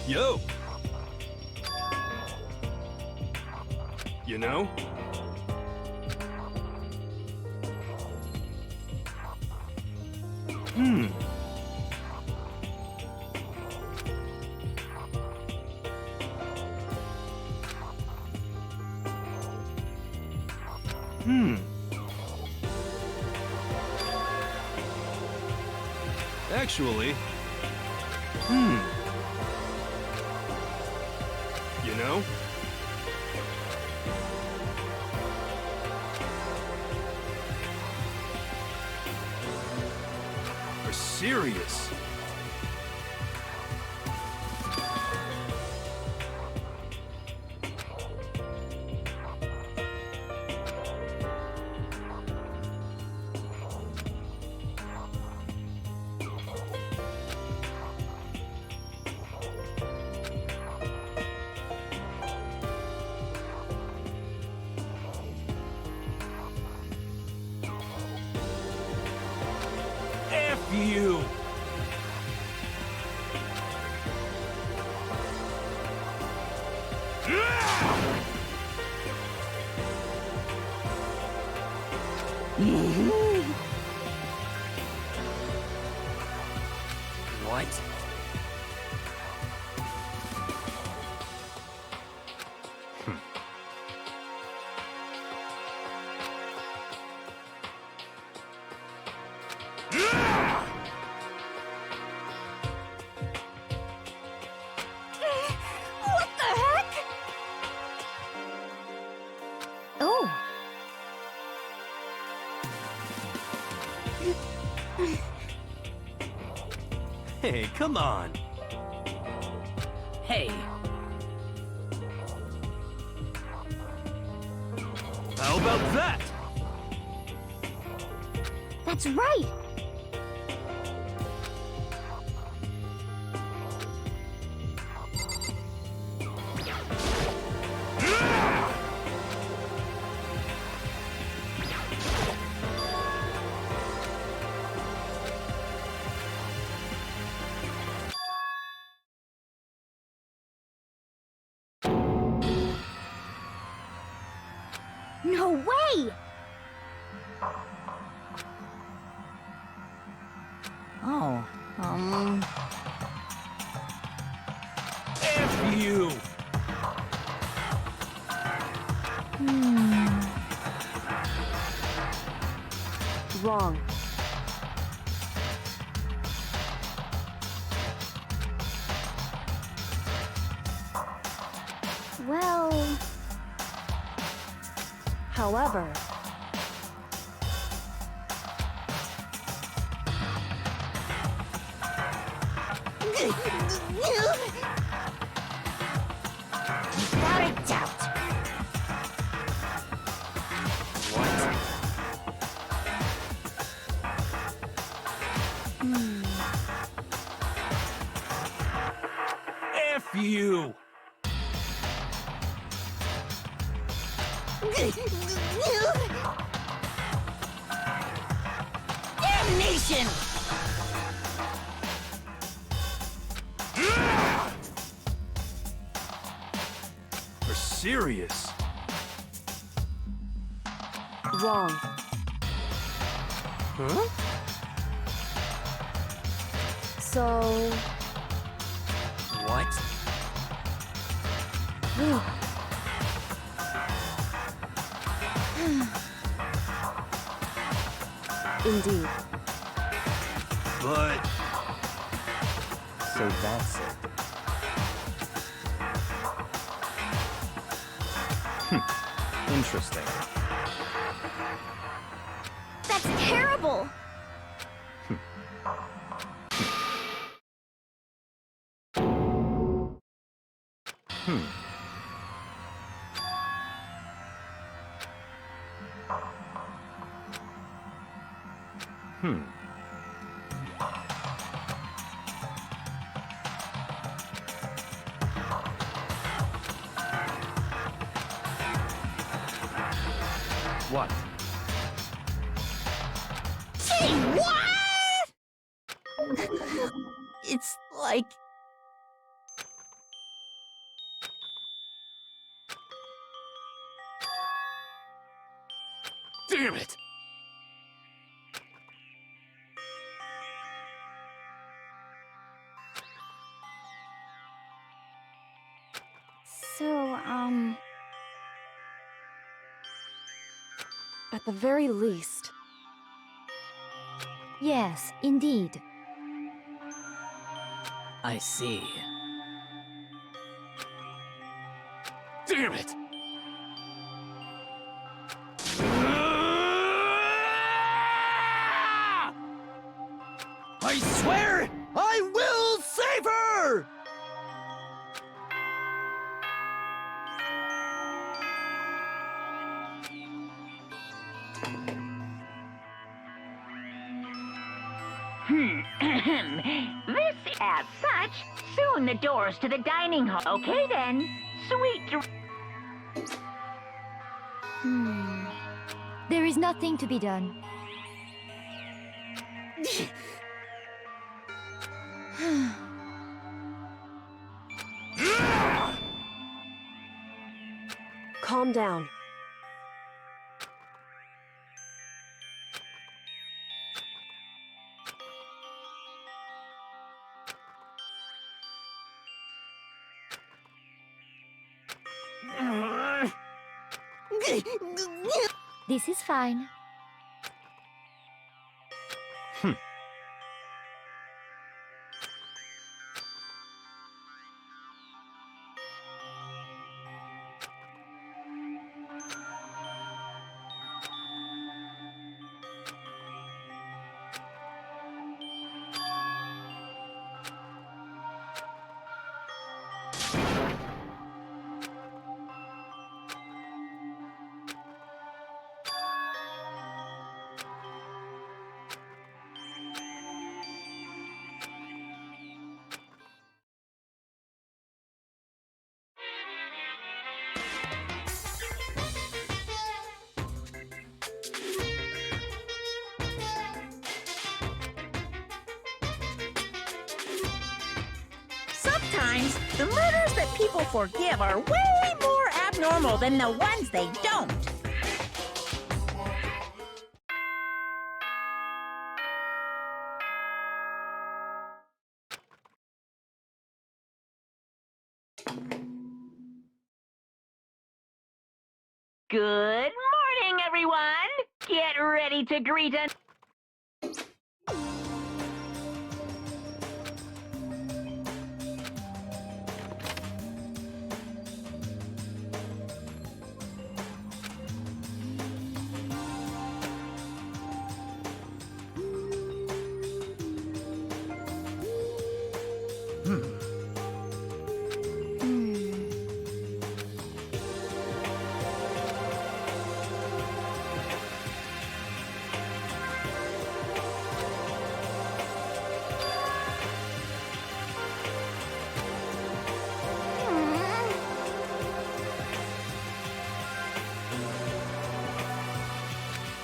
Yo! You know? Hmm. Actually, you know? Are serious. What? What the heck? Oh. Hey, come on. Hey, How about that? That's right. No way! Oh, F you! Wrong. Well, However, without a doubt. F you! Damnation! You're serious? wrong. Huh? So, what? indeed. But... So that's it. Interesting. that's terrible. What? Gee, what? It's like... Damn it! So, At the very least, yes, indeed. I see. Damn it! I swear I will save her! This, as such, soon the doors to the dining hall. Okay then, sweet There is nothing to be done. calm down. This is fine. Sometimes, the murders that people forgive are way more abnormal than the ones they don't. Good morning, everyone! Get ready to greet an...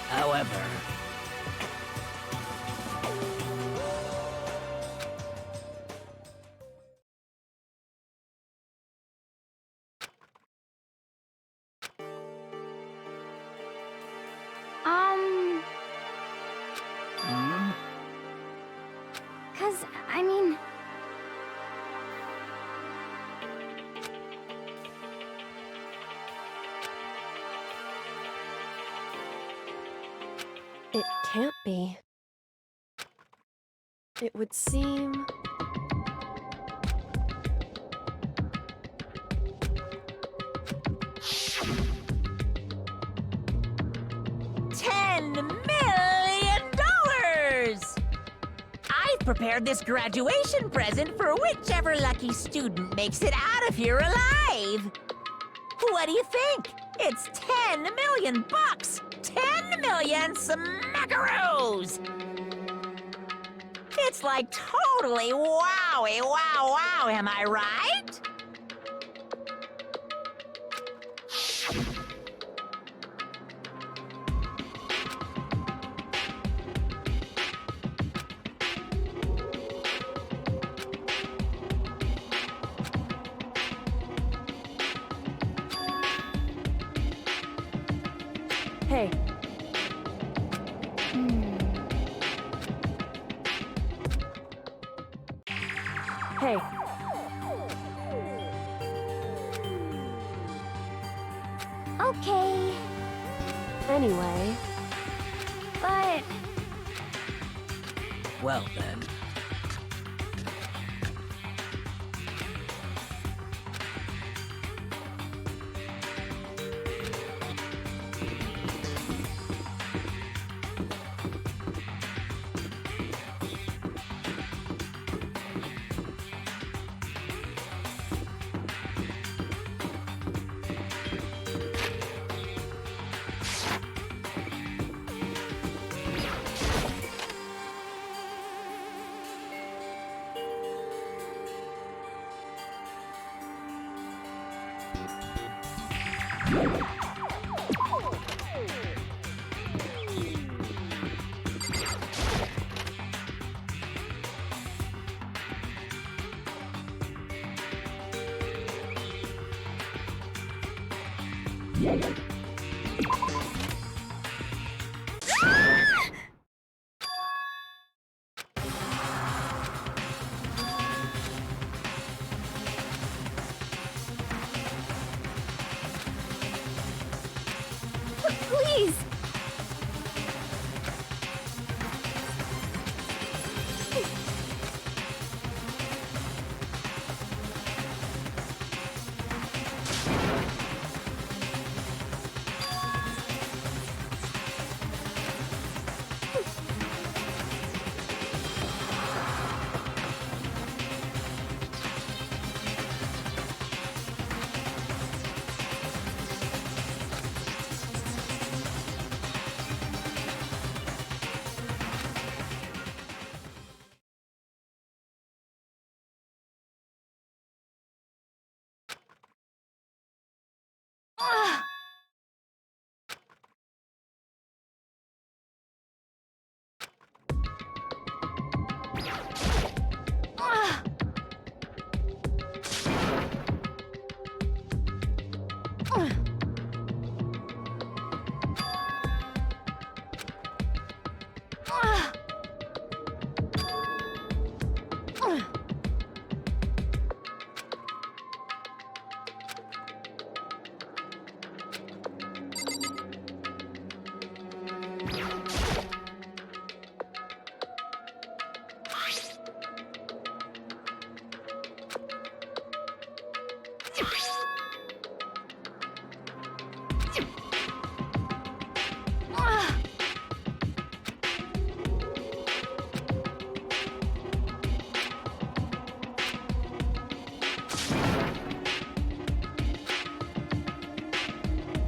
However, I mean... It can't be. It would seem... $10 million! I've prepared this graduation present for whichever lucky student makes it out of here alive. What do you think? It's 10 million bucks! 10 million smackaroos! It's like totally wowie wow, am I right? Hey. Hey. Okay, Anyway, but... well then.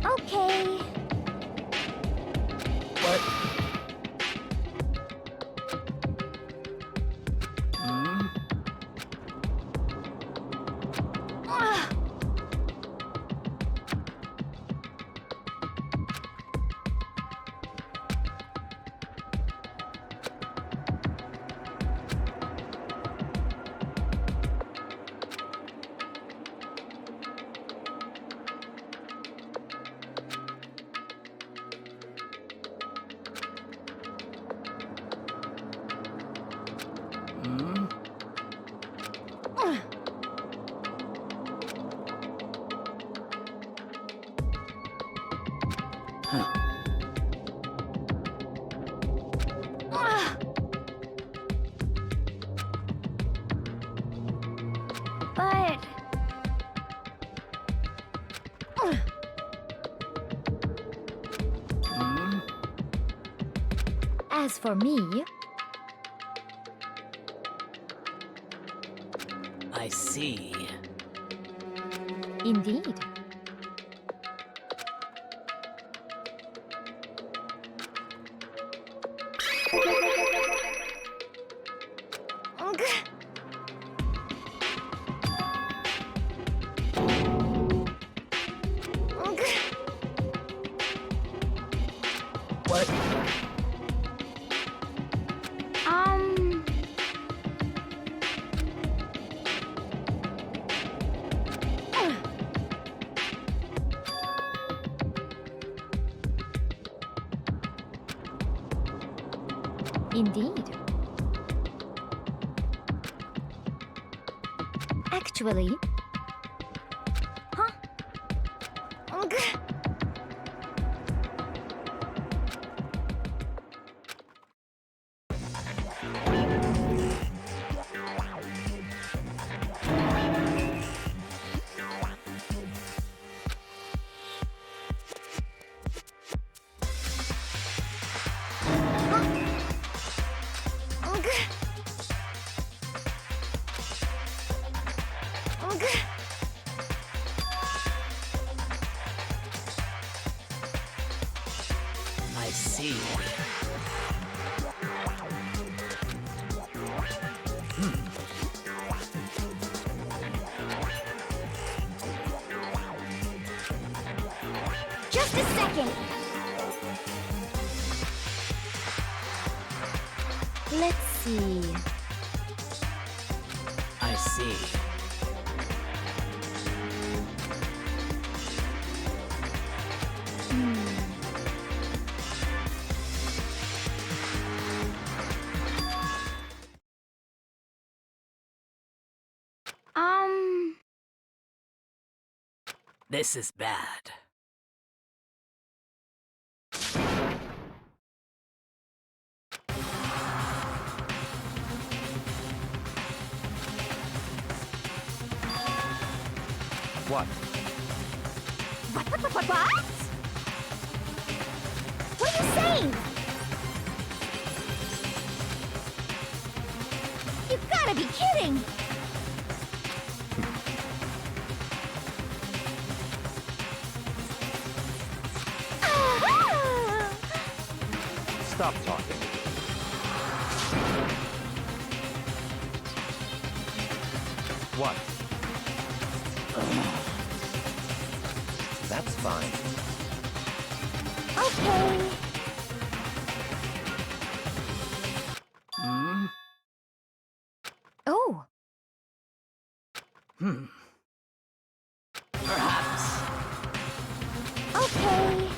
Okay. What? Hmm? Hmm? But Hmm? as for me, I see. indeed. What? Um, indeed. Actually, huh? I see. Just a second. Let's see. I see. Um, This is bad. What? what? What are you saying? You've gotta be kidding! Ah! Stop talking. What? That's fine. Okay. Hmm? Oh, Perhaps. okay.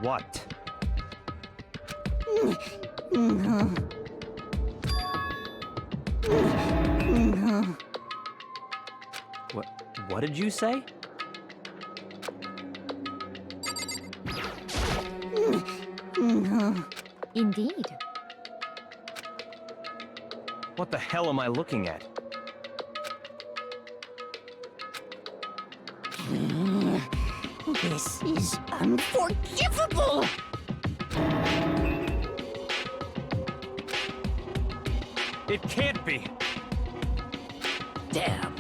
What? What did you say? Indeed. What the hell am I looking at? This is unforgivable! It can't be! Damn.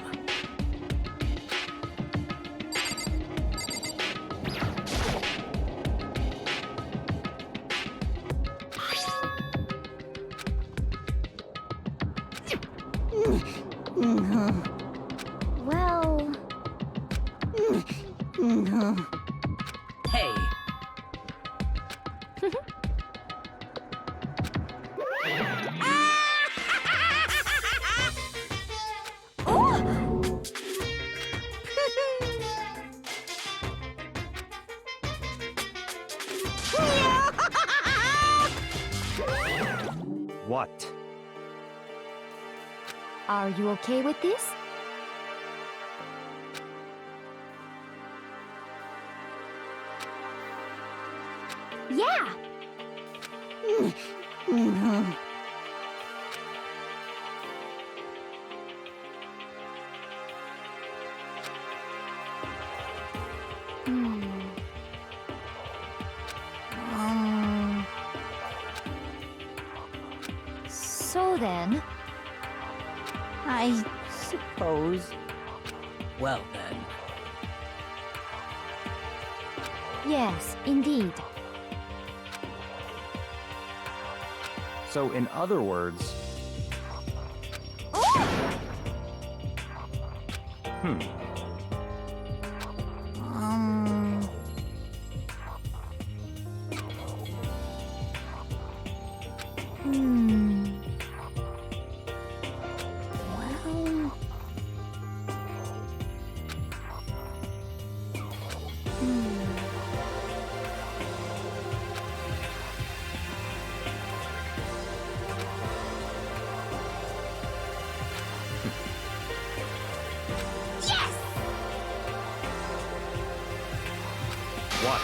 Well, Hey, What? are you okay with this? Yeah. So then, I suppose. well then. yes, indeed. So in other words... Hmm. Well, What?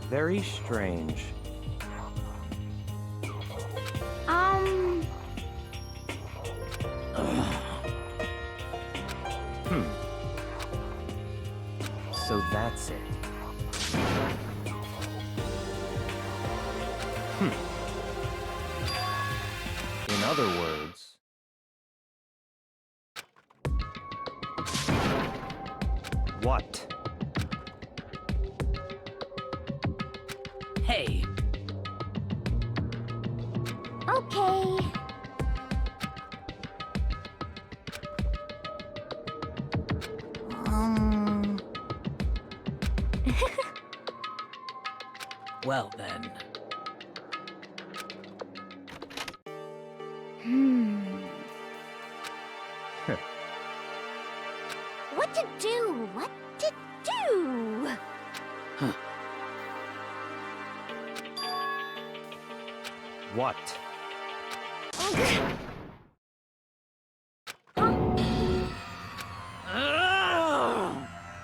Very strange. So that's it. In other words... What? Hey, okay. well then. What to do? What to do? What?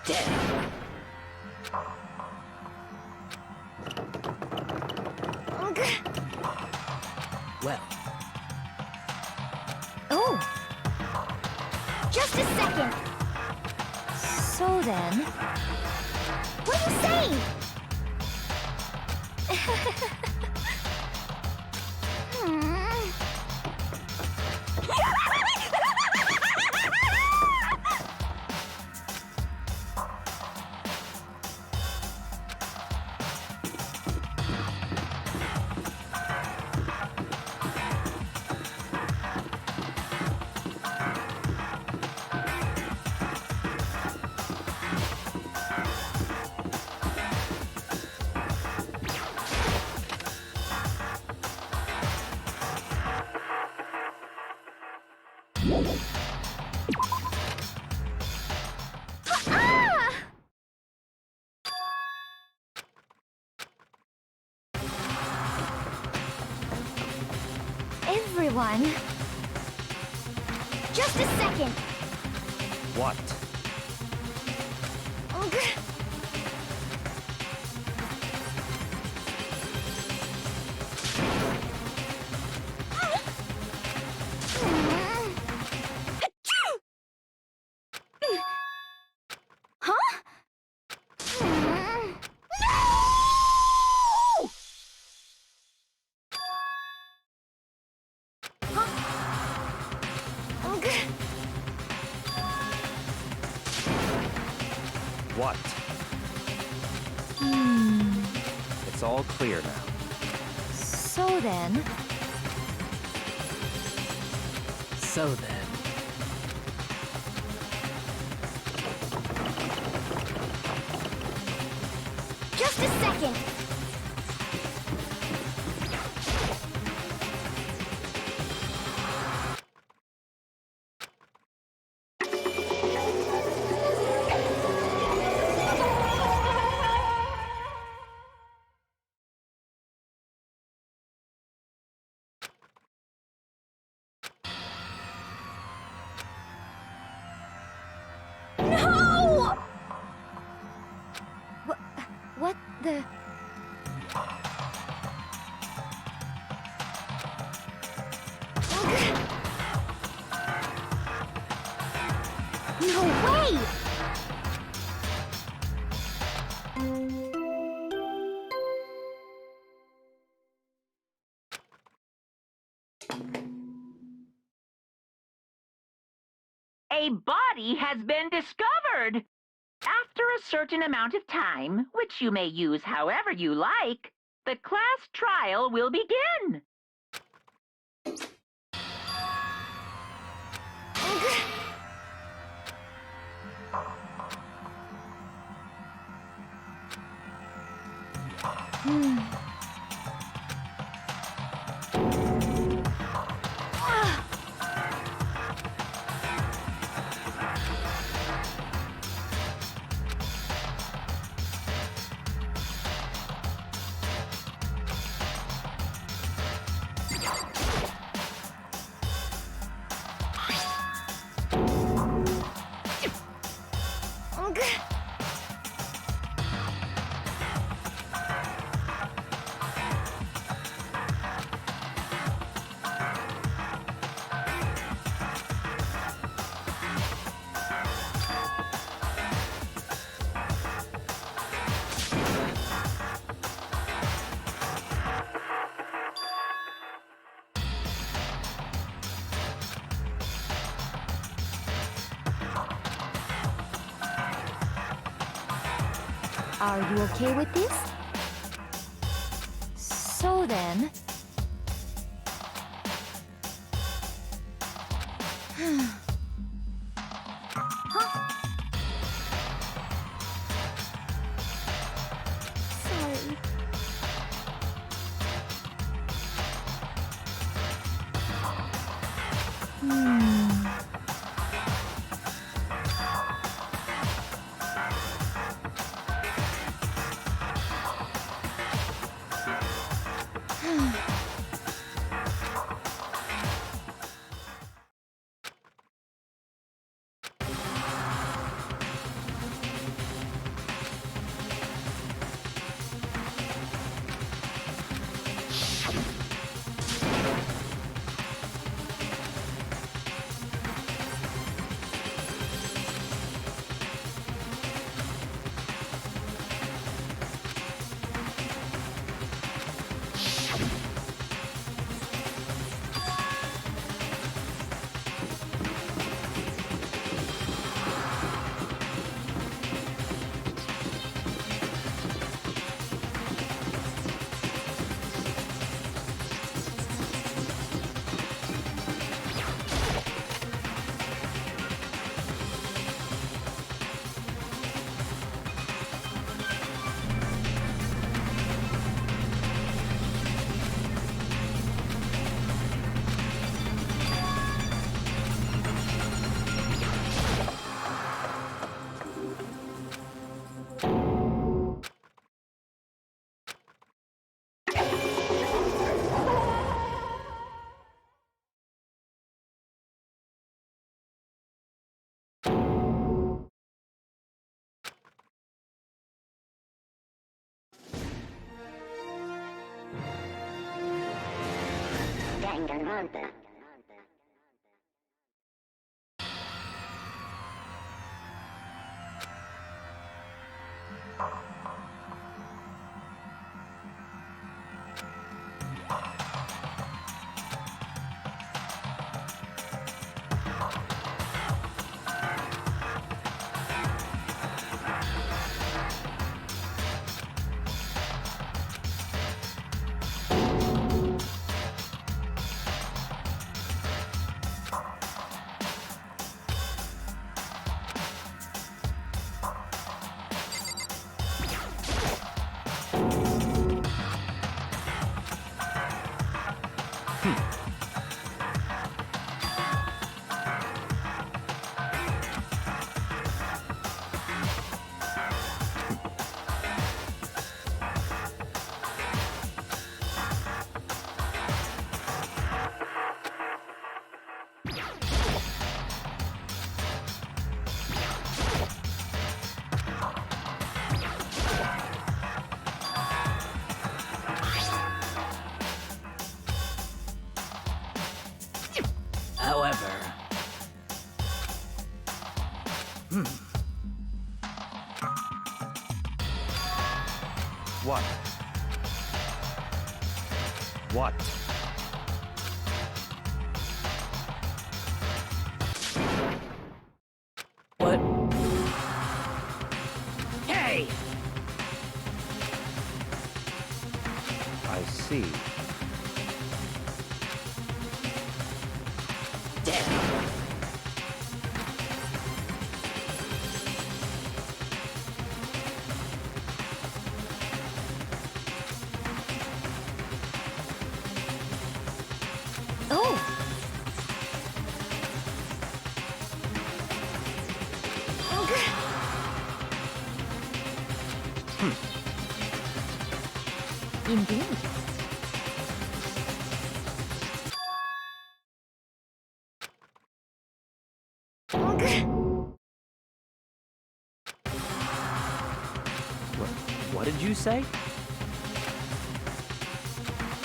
Damn. Well, Oh. Just a second. So then, what do you say? Ah! Everyone. Just a second. What? Ugh. Huh? No! Huh? Ugh. What? It's all clear now. So then, So then. just a second. No! What the? No way! A body has been discovered. After a certain amount of time, which you may use however you like, the class trial will begin. Are you okay with this? So then... Huh? Sorry. Danganronpa. However... What? What? What? Hey! I see. Damn! Oh! Indeed. What did you say?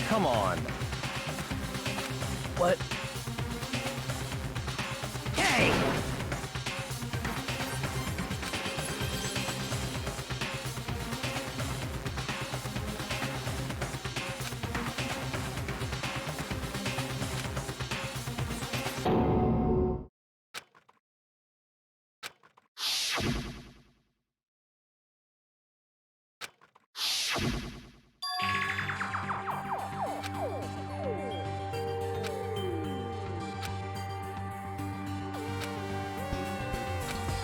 Come on. What? Hey!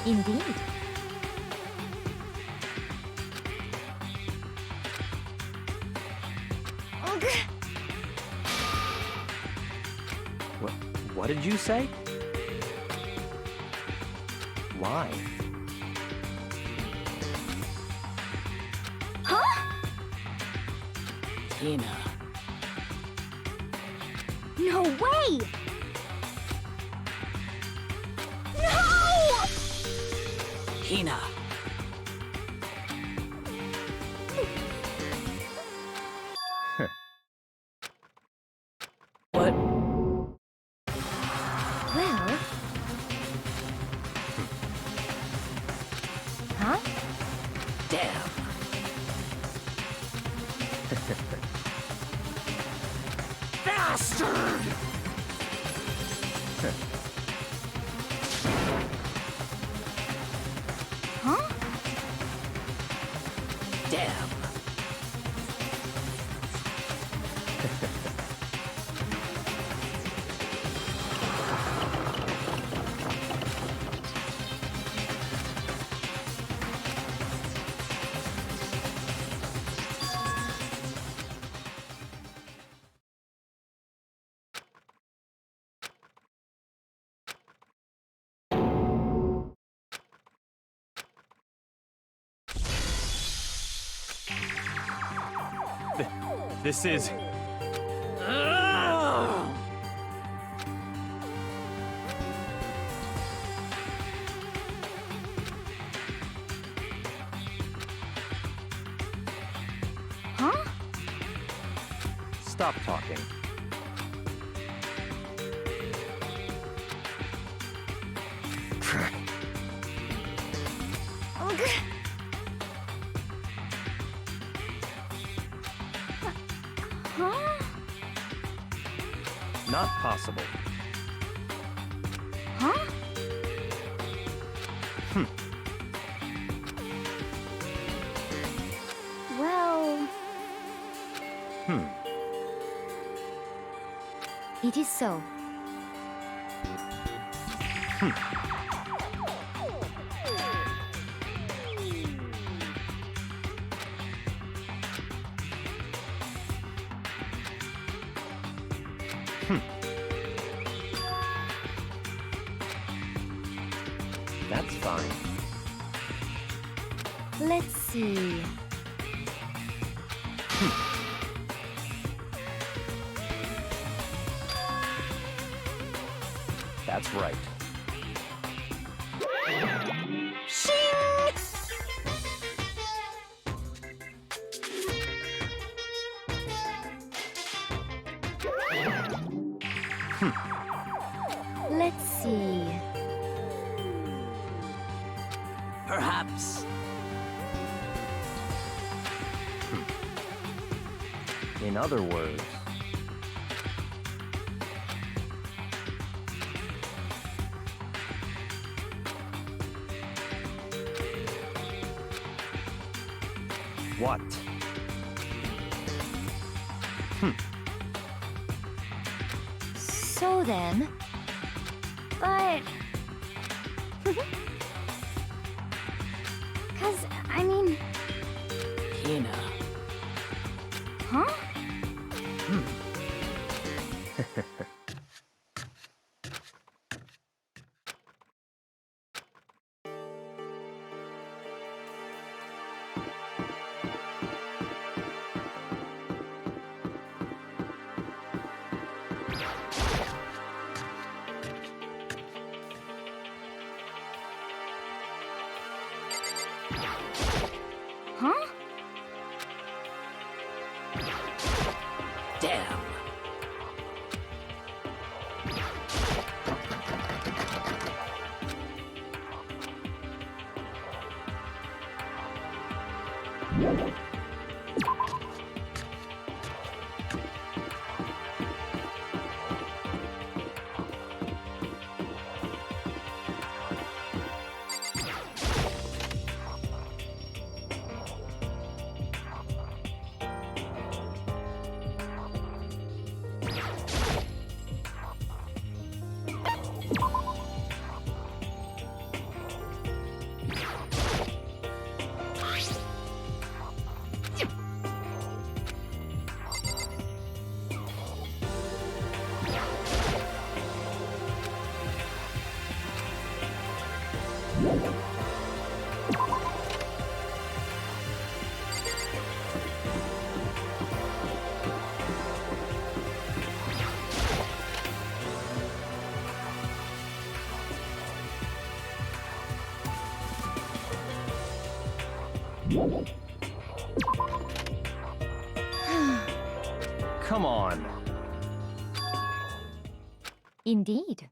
Indeed. What did you say? Why? Huh? Tina. No way! No! Tina. What? Well... Huh? Damn. Bastard! Huh? Damn. This is... Huh? Stop talking. Not possible. Huh? Well, it is so. That's fine. Let's see. That's right. Let's see. Perhaps. In other words, what? So then. But. Cause, I mean. Hina. Huh? Huh? Damn. Come on. Indeed.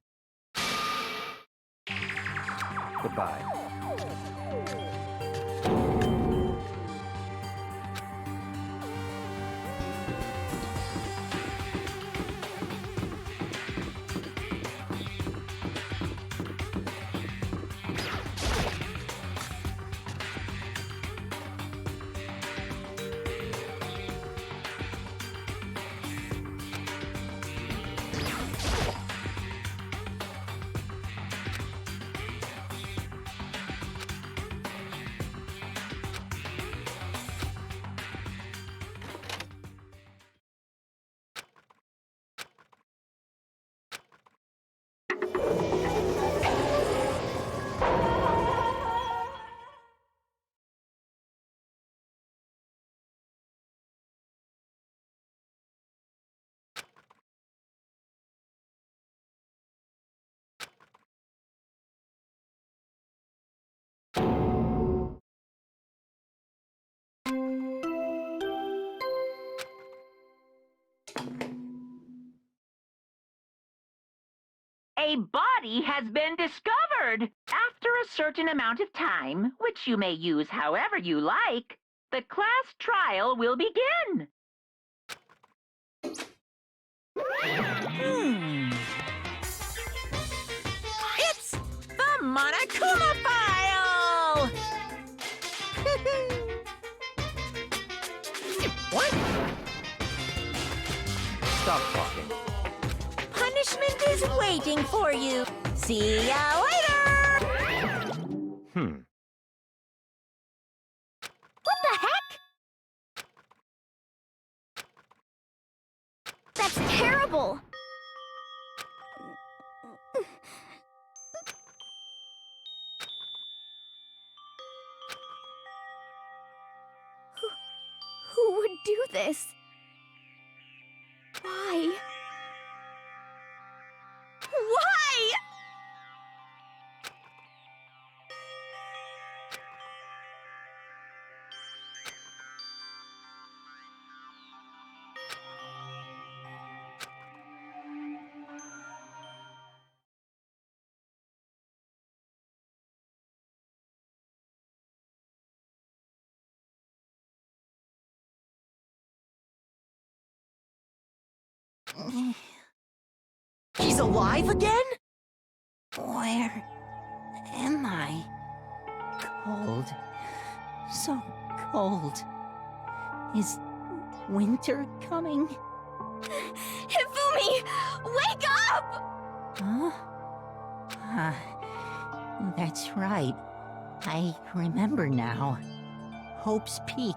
Goodbye. A body has been discovered. After a certain amount of time, which you may use however you like, the class trial will begin. Monokuma file! What? Stop talking. Punishment is waiting for you. See ya later! What the heck? That's terrible! Who would do this? Why? Why? He's alive again? Where am I? Cold. So cold. Is winter coming? Hifumi! Wake up! Huh? That's right. I remember now. Hope's Peak.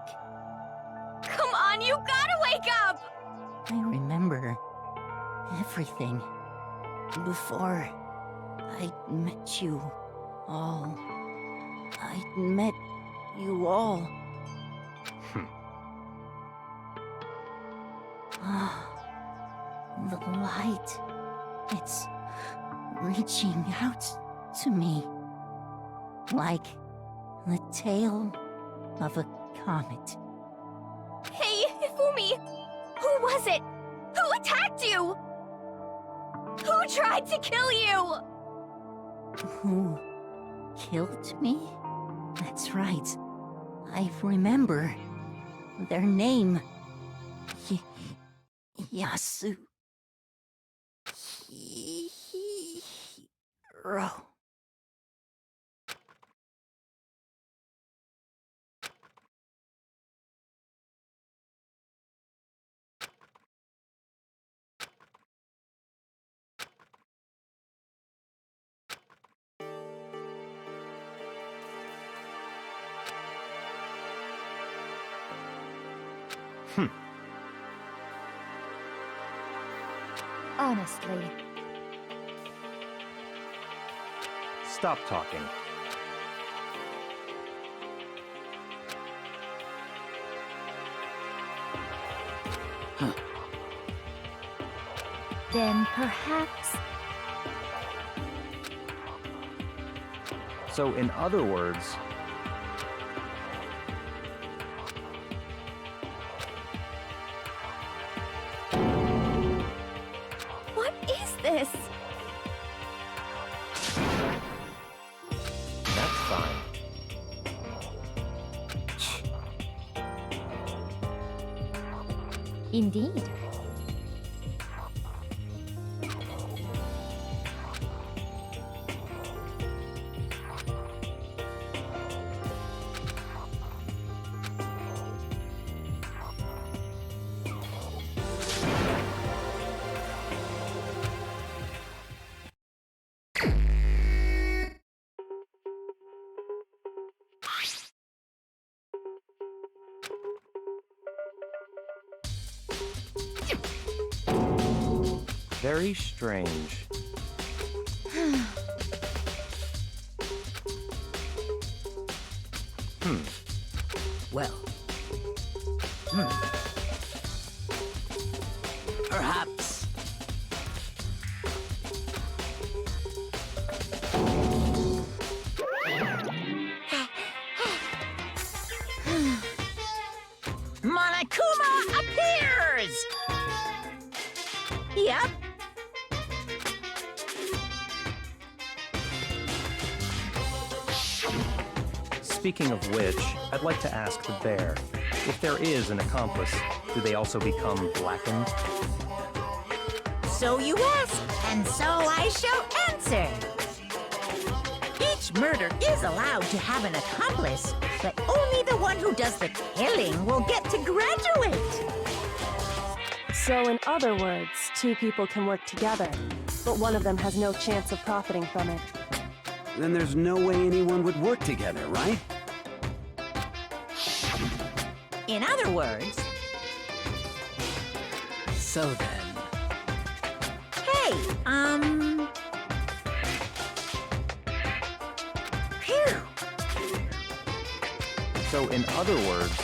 Come on, you gotta wake up! I remember everything. Before I met you all. I met you all. The light. It's reaching out to me. Like the tail of a comet. Hey, Hifumi! Who was it? Who attacked you? Who tried to kill you? Who killed me? That's right. I remember. Their name. Yasu. Hiro. Honestly. Stop talking. Then perhaps... So, in other words, What is this? that's fine. Indeed. Very strange. Well. Perhaps. Monokuma appears! Yep. Speaking of which, I'd like to ask the bear, if there is an accomplice, do they also become blackened? So you ask, and so I shall answer. Each which murder is allowed to have an accomplice, but only the one who does the killing will get to graduate. So, in other words, two people can work together, but one of them has no chance of profiting from it. Then there's no way anyone would work together, right? In other words, So then. hey, phew. So, in other words,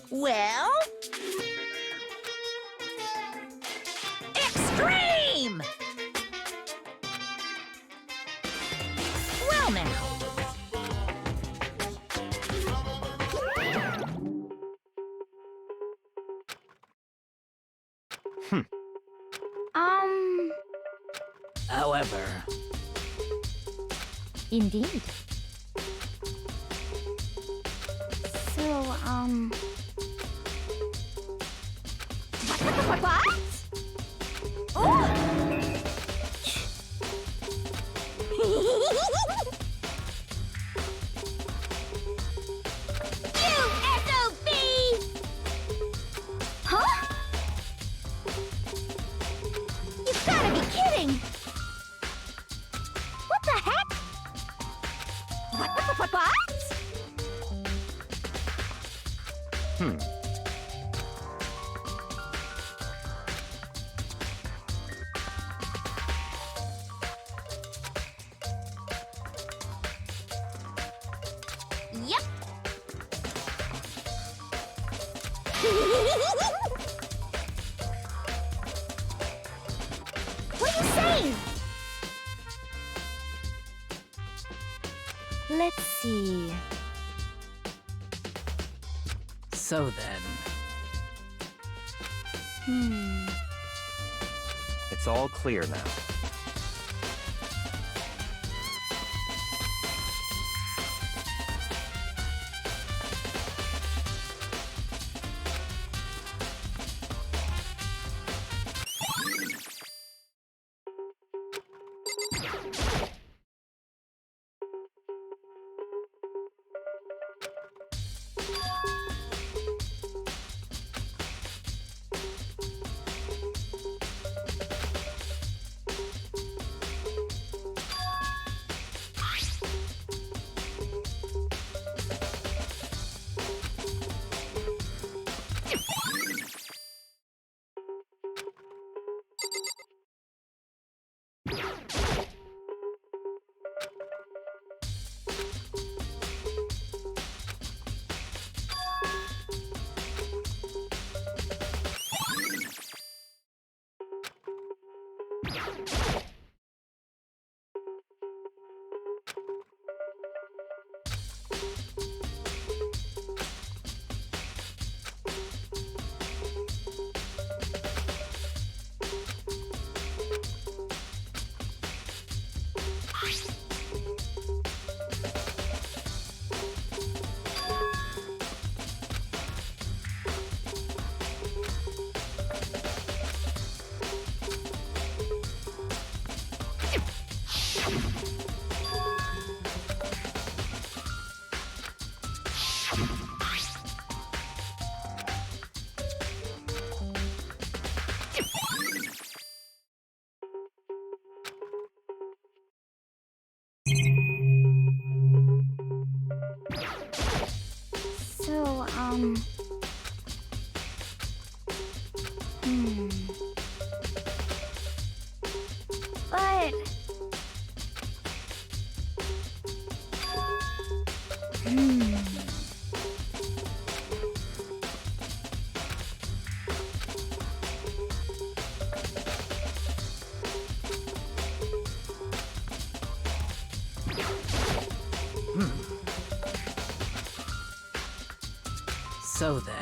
Well, extreme! Well now. However, Indeed. So, what? Oh! You SOB! Huh? You've gotta be kidding! What the heck? What? Yep. What are you saying? Let's see. so then. it's all clear now. So, But... So then.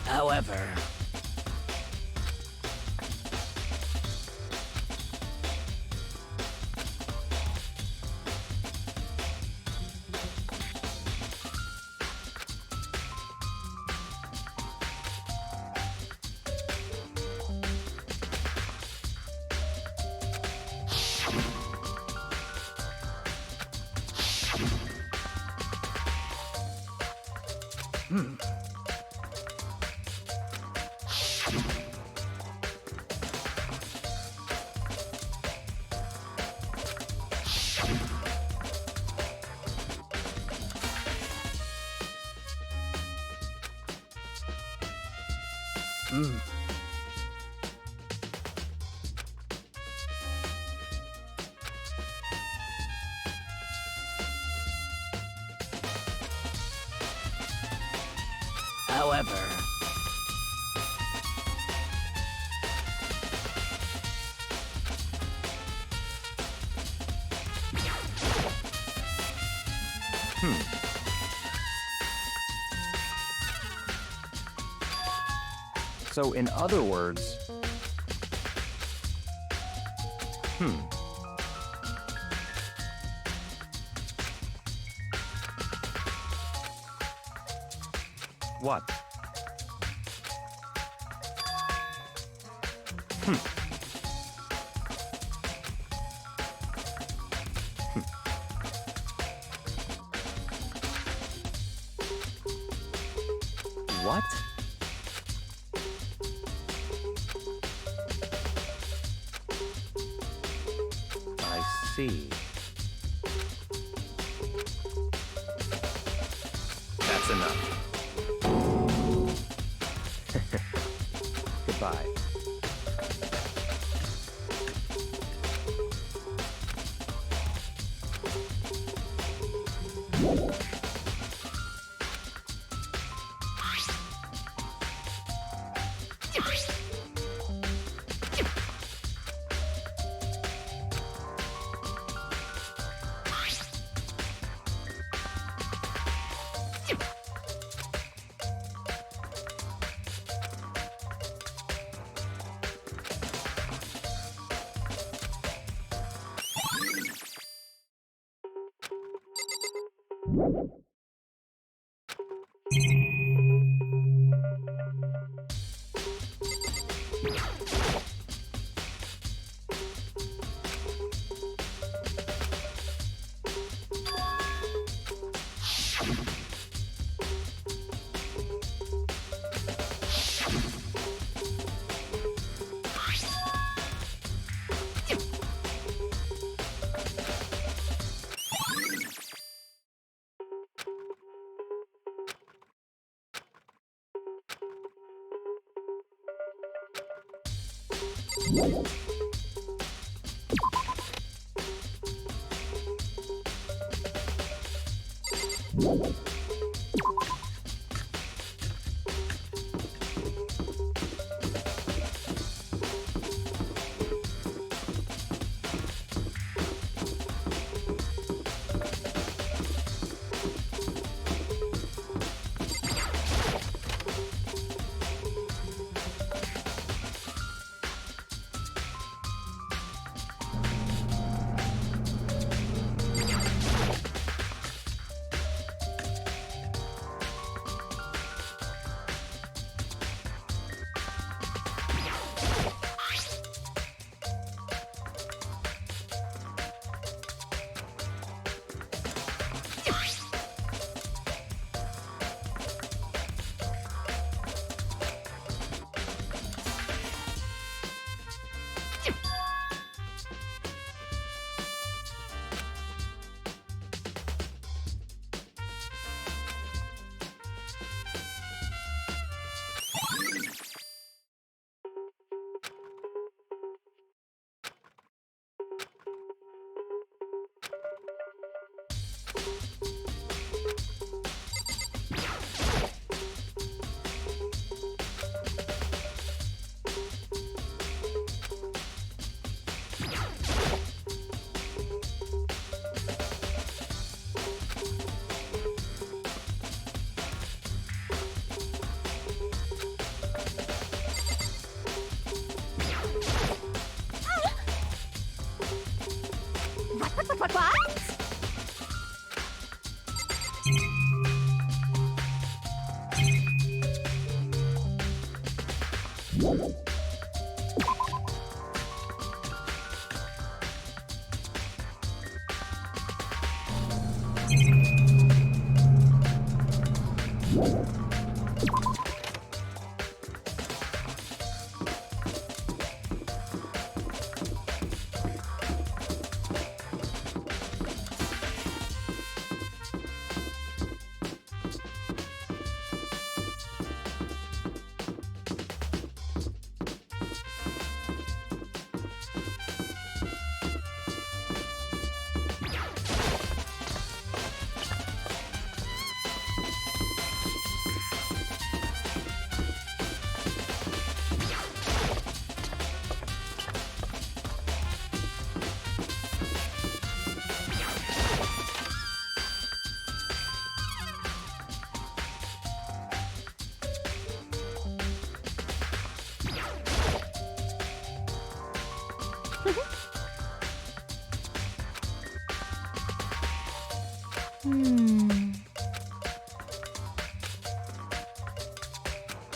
However, however, So, in other words, What? What? I see. That's enough. Goodbye. What?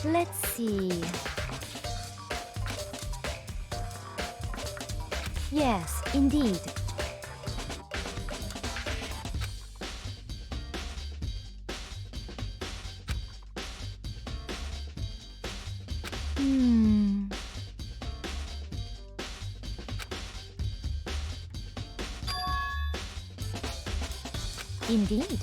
Let's see. Yes, indeed. Indeed.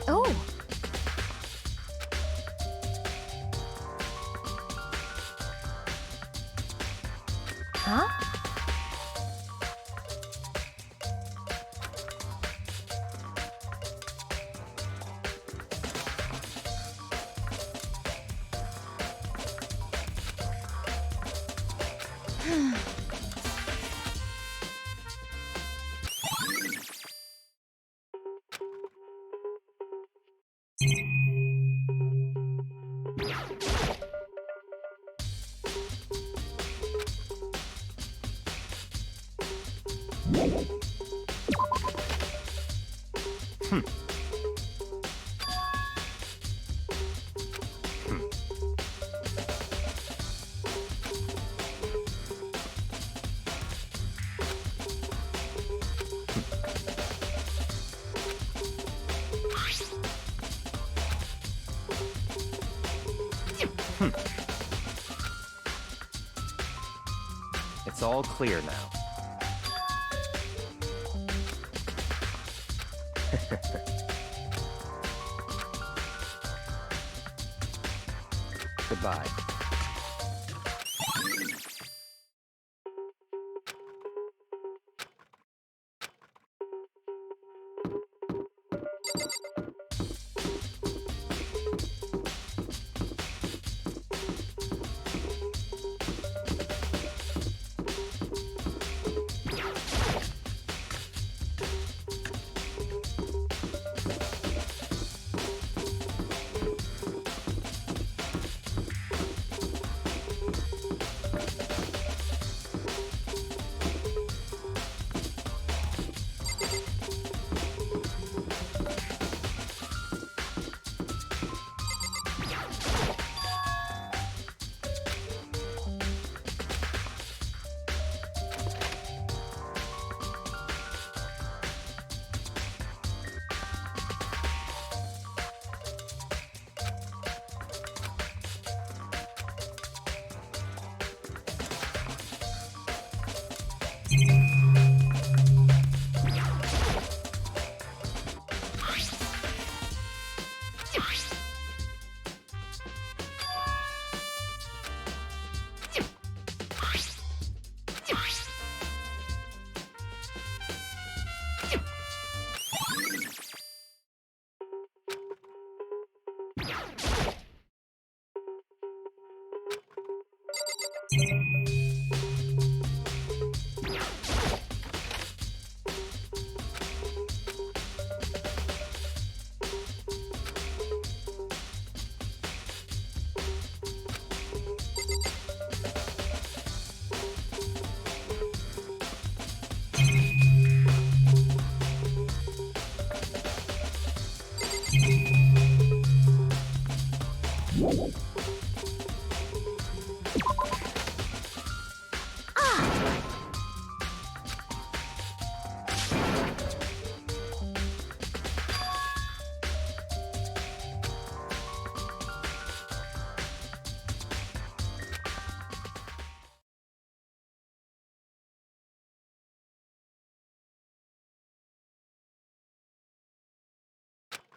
Oh! Huh? It's all clear now. Goodbye.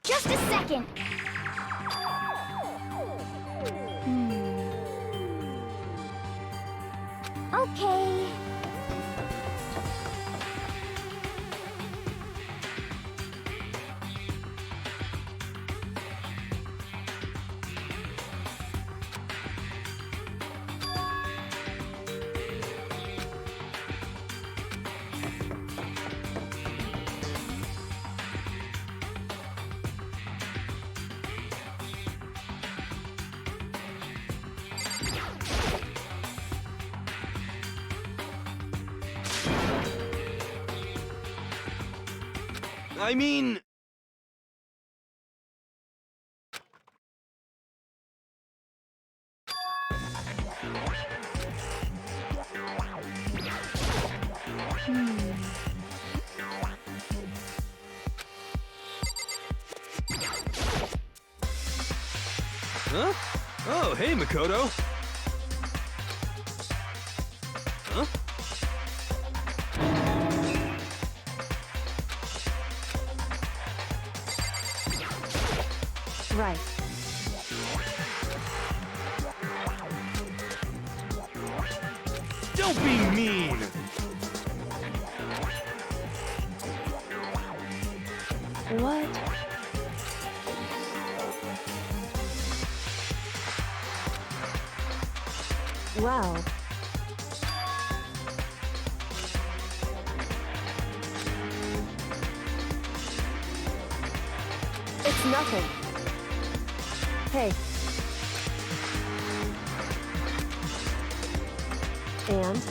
Just a second. Okay. I mean... Huh? Oh, hey, Makoto. Huh? Right. Don't be mean! What? Well... It's nothing. Hey. And?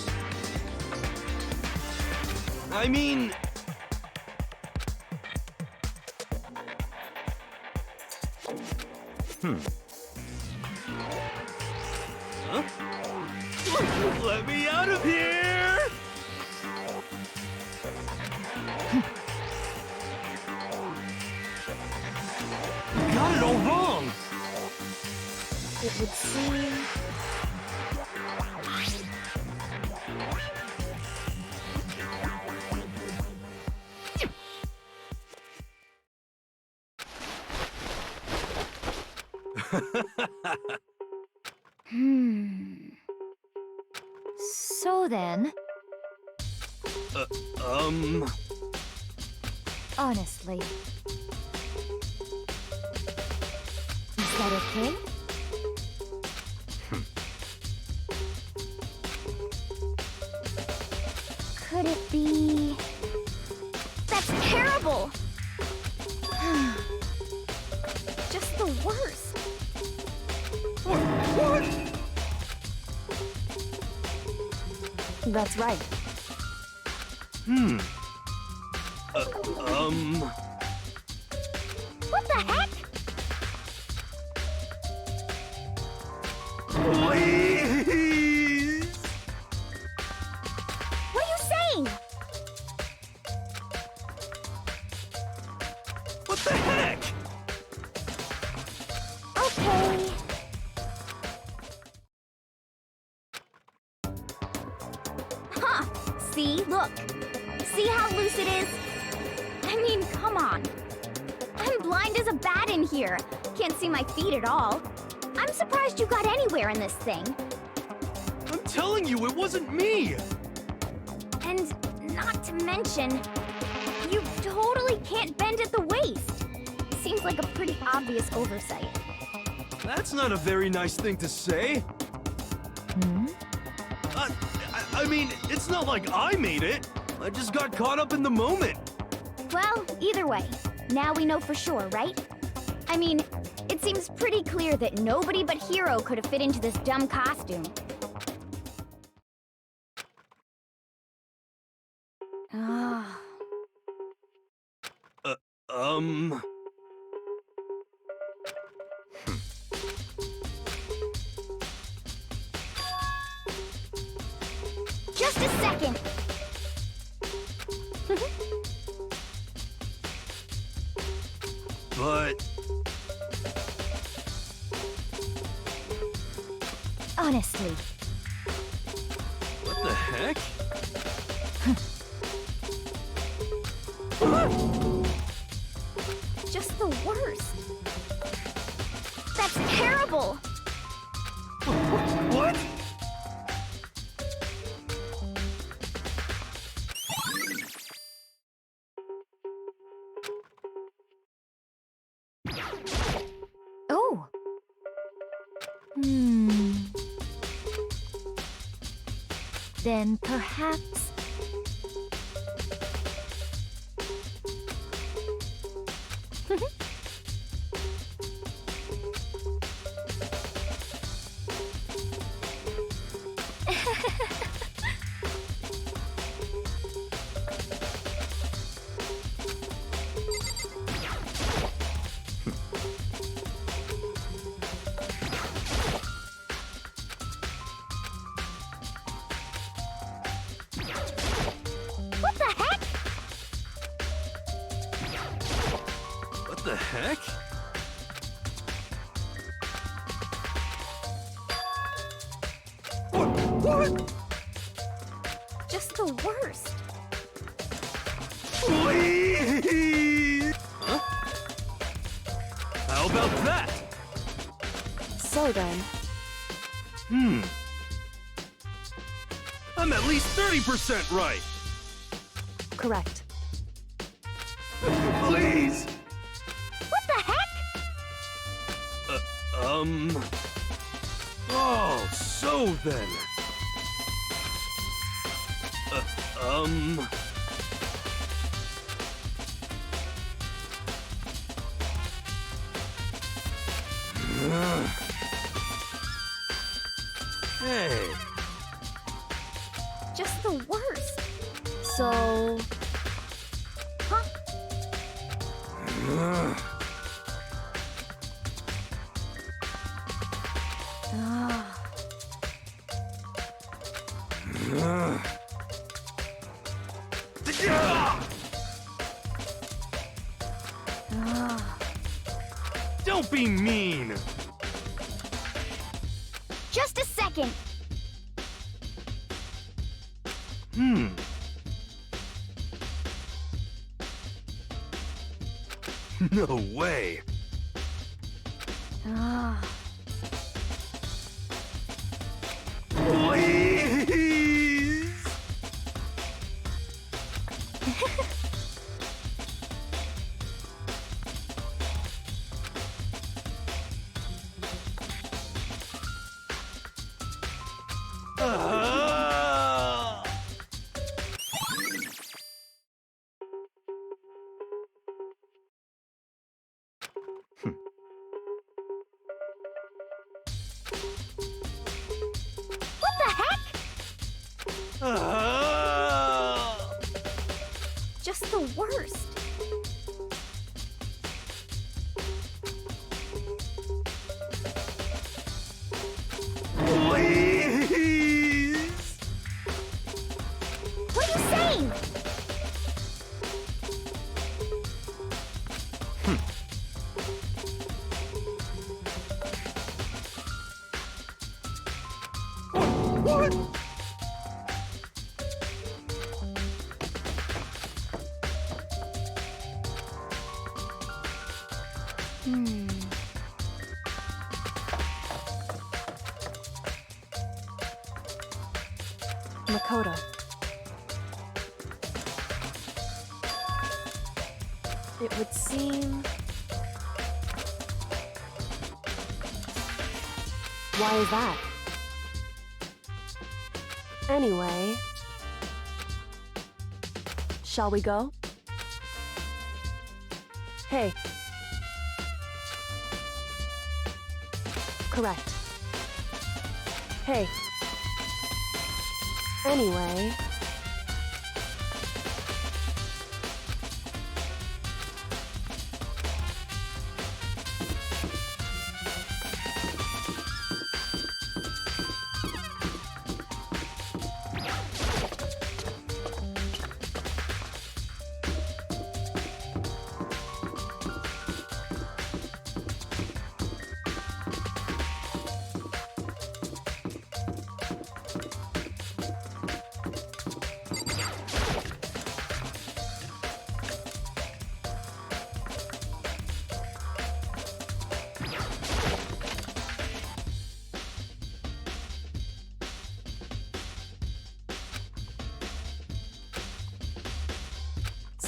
I mean... Huh? Let me out of here! You got it all wrong! It would seem... So then, honestly, is that okay? Could it be... That's terrible! Just the worst. What? That's right. What the heck? Please! What are you saying? What the heck? Okay. Huh. See? Look. See how loose it is? I mean, come on. I'm blind as a bat in here. Can't see my feet at all. I'm surprised you got anywhere in this thing. I'm telling you, it wasn't me! And not to mention, you totally can't bend at the waist. Seems like a pretty obvious oversight. That's not a very nice thing to say. I mean, it's not like I made it. I just got caught up in the moment. Well, either way, now we know for sure, right? I mean, it seems pretty clear that nobody but Hiro could have fit into this dumb costume. Ah. Just a second. But Honestly. what the heck? Just the worst. That's terrible. What? Oh. Then perhaps... What the heck? What the heck? What? Just the worst. Please! Huh? How about that? So then, I'm at least 30% right. correct. Please! What the heck? Oh, so then. Hey. Just the worst. So, Huh? Ah. Ah. Don't be mean. Just a second. No way. Ah. Please. Ah. What the heck? Ah. Just the worst. Please. What are you saying? What? Makoto. It would seem... Why is that? Anyway... Shall we go? Hey. Correct. Hey. Anyway...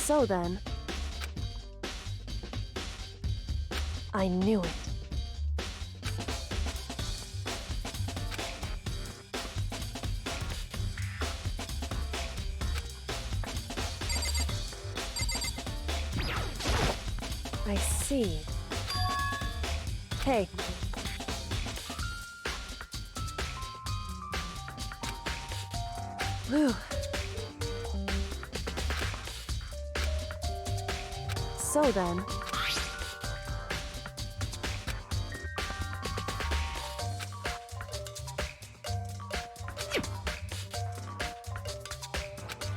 So then... I knew it. I see. Hey. Whew. So then...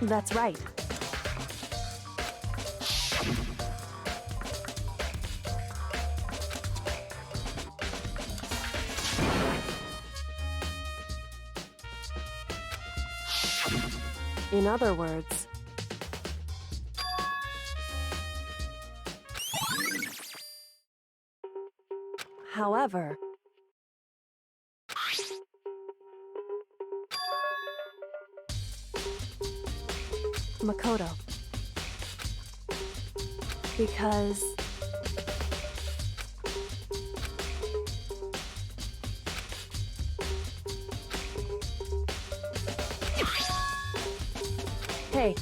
That's right. In other words... However... Makoto. Because... Hey.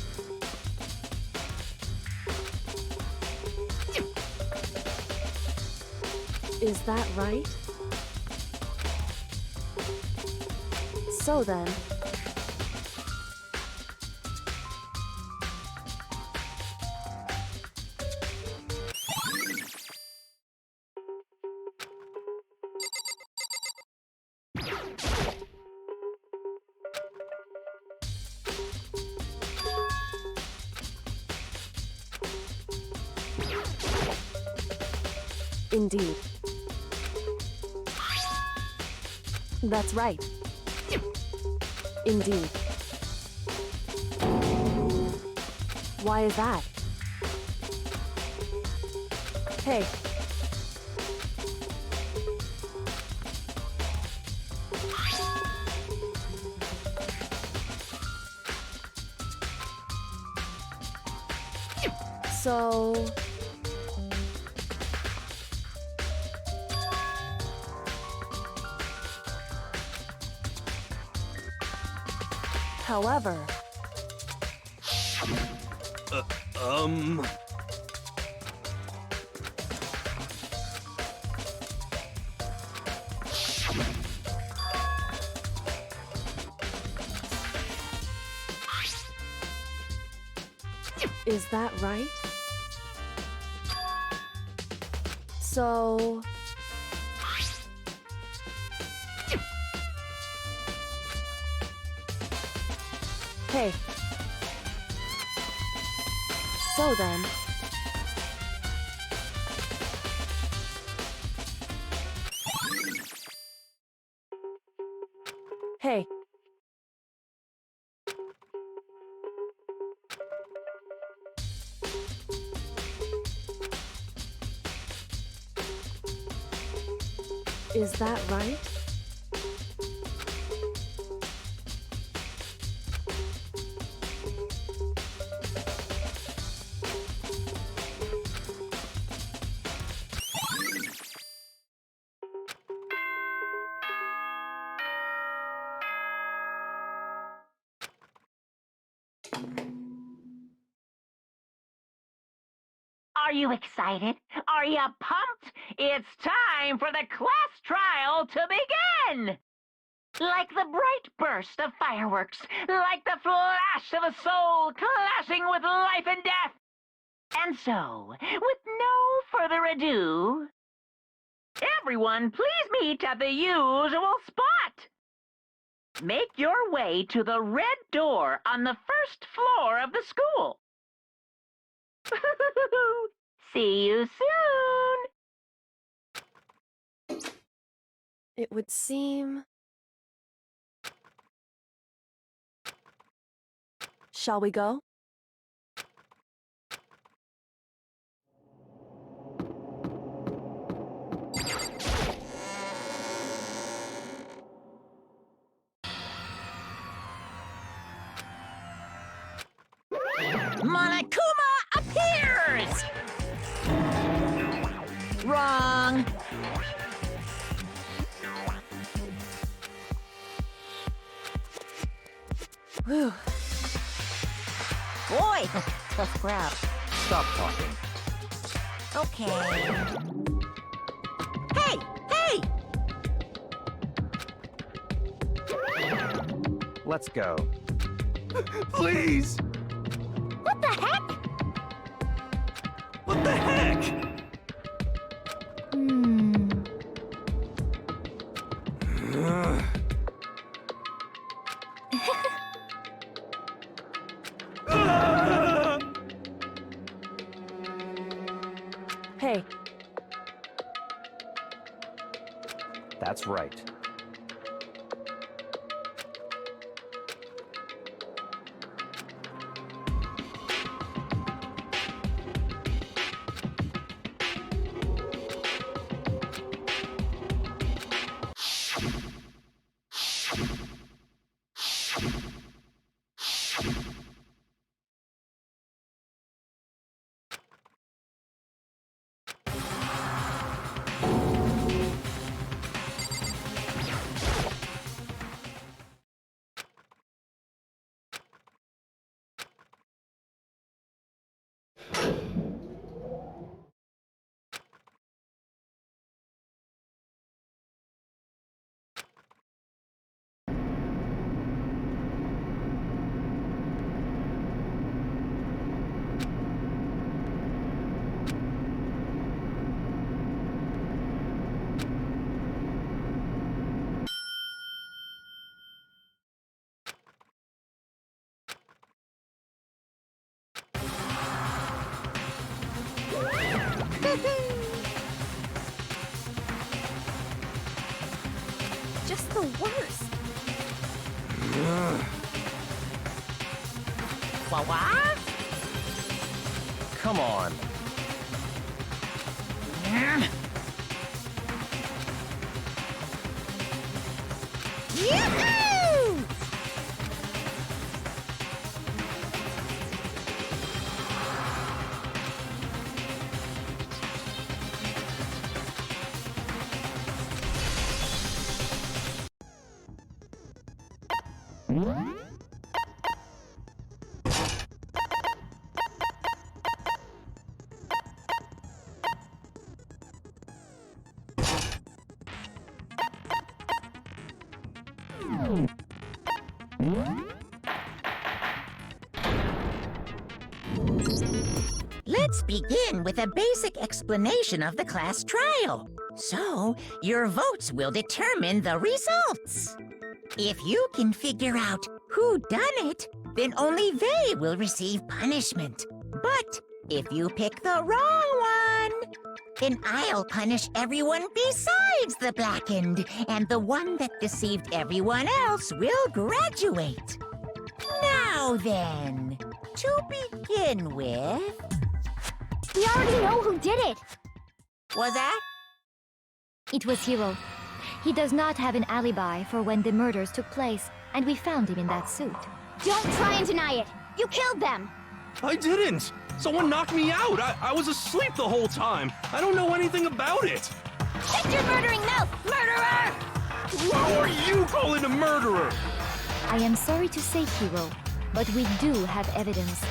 Is that right? So then... Indeed. That's right. Indeed. Why is that? Hey. So... However... Is that right? So... Hey. So then... Hey. Is that right? Are you excited? Are you pumped? It's time for the class trial to begin! Like the bright burst of fireworks, like the flash of a soul clashing with life and death. And so, with no further ado, everyone please meet at the usual spot. Make your way to the red door on the first floor of the school. See you soon! It would seem... Shall we go? Monokuma appears! Wrong! Whew. Boy, tough crowd. Stop talking. Okay. Hey! Hey! Let's go. Please! What the heck? What the heck? Hey, That's right. Just the worst. What? Come on. Yahoo! Let's begin with a basic explanation of the class trial. So, your votes will determine the results. If you can figure out who done it, then only they will receive punishment. But if you pick the wrong one, then I'll punish everyone besides the blackened, and the one that deceived everyone else will graduate. Now then, to begin with... We already know who did it. Was that? It was Hiro. He does not have an alibi for when the murders took place, and we found him in that suit. Don't try and deny it. You killed them. I didn't! Someone knocked me out! I was asleep the whole time! I don't know anything about it! Shut your murdering mouth, murderer! Who are you calling a murderer? I am sorry to say, Hiro, but we do have evidence.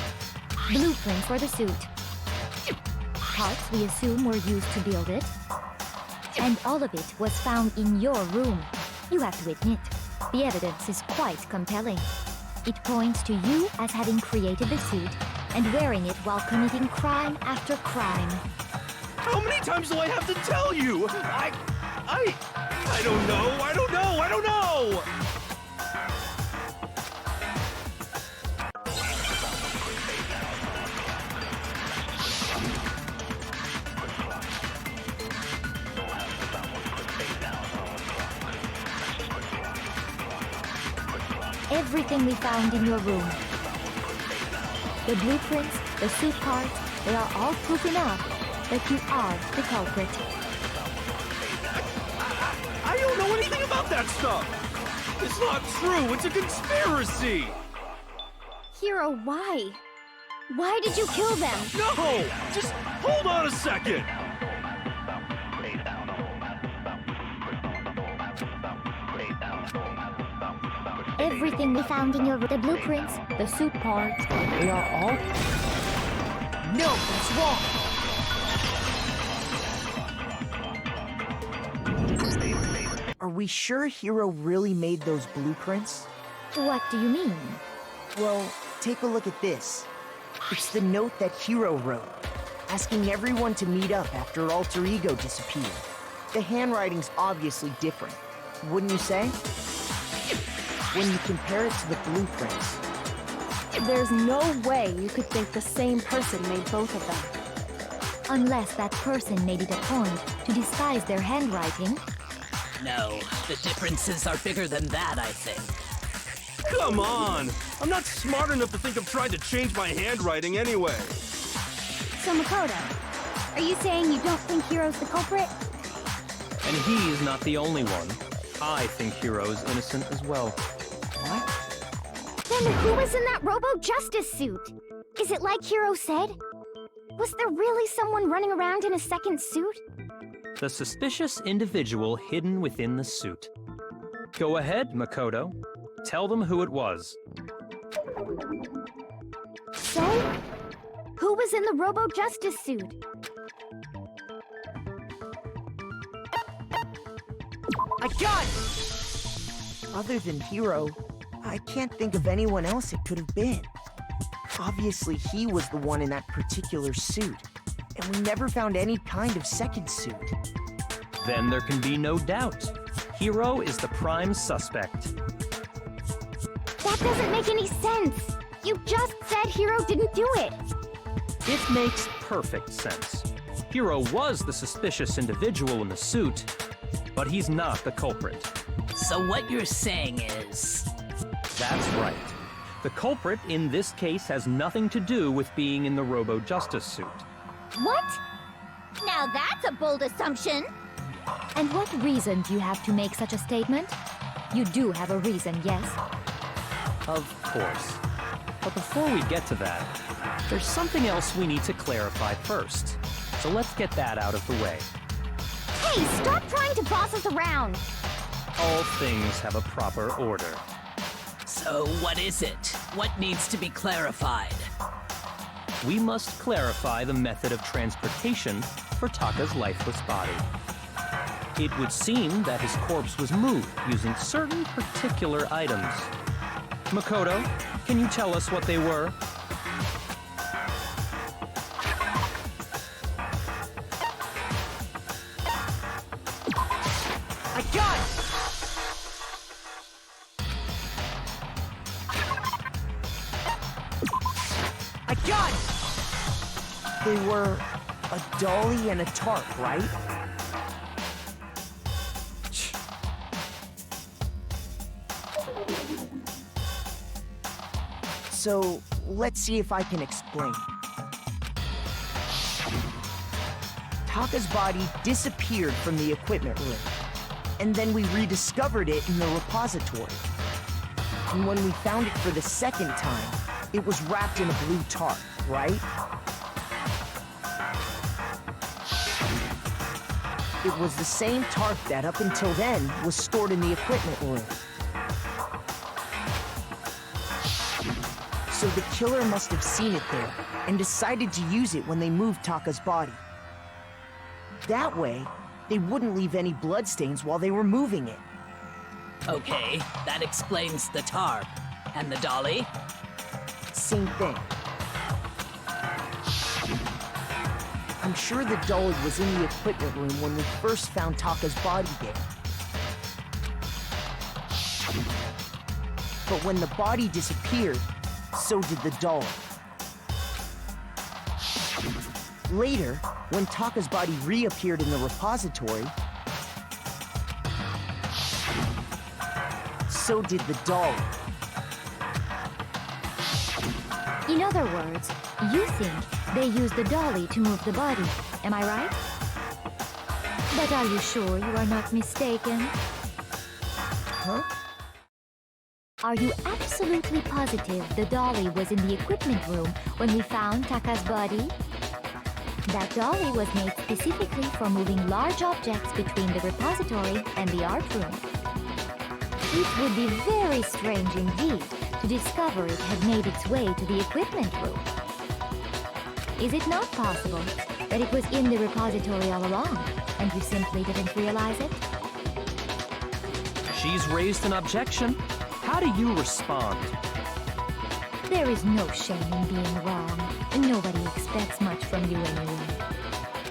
Blueprints for the suit. Parts we assume were used to build it. And all of it was found in your room. You have to admit, the evidence is quite compelling. It points to you as having created the suit and wearing it while committing crime after crime. How many times do I have to tell you? I don't know. I don't know. I don't know. Everything we found in your room. The blueprints, the suit parts, they are all proof enough that you are the culprit. I don't know anything about that stuff. It's not true. It's a conspiracy. Hiro, why? Why did you kill them? No! Just hold on a second. Everything we found in your room, the blueprints, the suit parts, they are all... No, that's wrong! Are we sure Hiro really made those blueprints? What do you mean? Well, take a look at this. It's the note that Hiro wrote, asking everyone to meet up after Alter Ego disappeared. The handwriting's obviously different, wouldn't you say? When you compare it to the blueprints. There's no way you could think the same person made both of them. Unless that person made it a point to disguise their handwriting. No, the differences are bigger than that, I think. Come on! I'm not smart enough to think of trying to change my handwriting anyway. So Makoto, are you saying you don't think Hiro's the culprit? And he's not the only one. I think Hiro's innocent as well. What? Then who was in that Robo-Justice suit? Is it like Hiro said? Was there really someone running around in a second suit? The suspicious individual hidden within the suit. Go ahead, Makoto. Tell them who it was. So, who was in the Robo-Justice suit? I got it! Other than Hiro, I can't think of anyone else it could have been. Obviously, he was the one in that particular suit, and we never found any kind of second suit. Then there can be no doubt. Hiro is the prime suspect. That doesn't make any sense! You just said Hiro didn't do it! It makes perfect sense. Hiro was the suspicious individual in the suit, but he's not the culprit. So what you're saying is... That's right. The culprit in this case has nothing to do with being in the Robo-Justice suit. What? Now that's a bold assumption! And what reason do you have to make such a statement? You do have a reason, yes? Of course. But before we get to that, there's something else we need to clarify first. So let's get that out of the way. Hey, stop trying to boss us around! All things have a proper order. So what is it? What needs to be clarified? We must clarify the method of transportation for Taka's lifeless body. It would seem that his corpse was moved using certain particular items. Makoto, can you tell us what they were? I got it! I got it! They were a dolly and a tarp, right? So, let's see if I can explain. Taka's body disappeared from the equipment room, and then we rediscovered it in the repository. And when we found it for the second time, it was wrapped in a blue tarp, right? It was the same tarp that, up until then, was stored in the equipment room. So the killer must have seen it there and decided to use it when they moved Taka's body. That way, they wouldn't leave any bloodstains while they were moving it. Okay, that explains the tarp. And the dolly? Same thing. I'm sure the dolly was in the equipment room when we first found Taka's body there. But when the body disappeared, so did the dolly. Later, when Taka's body reappeared in the repository, so did the dolly. In other words, you think they used the dolly to move the body, am I right? But are you sure you are not mistaken? Huh? Are you absolutely positive the dolly was in the equipment room when we found Taka's body? That dolly was made specifically for moving large objects between the repository and the art room. It would be very strange indeed to discover it had made its way to the equipment room. Is it not possible that it was in the repository all along, and you simply didn't realize it? She's raised an objection. How do you respond? There is no shame in being wrong. Nobody expects much from you anyway.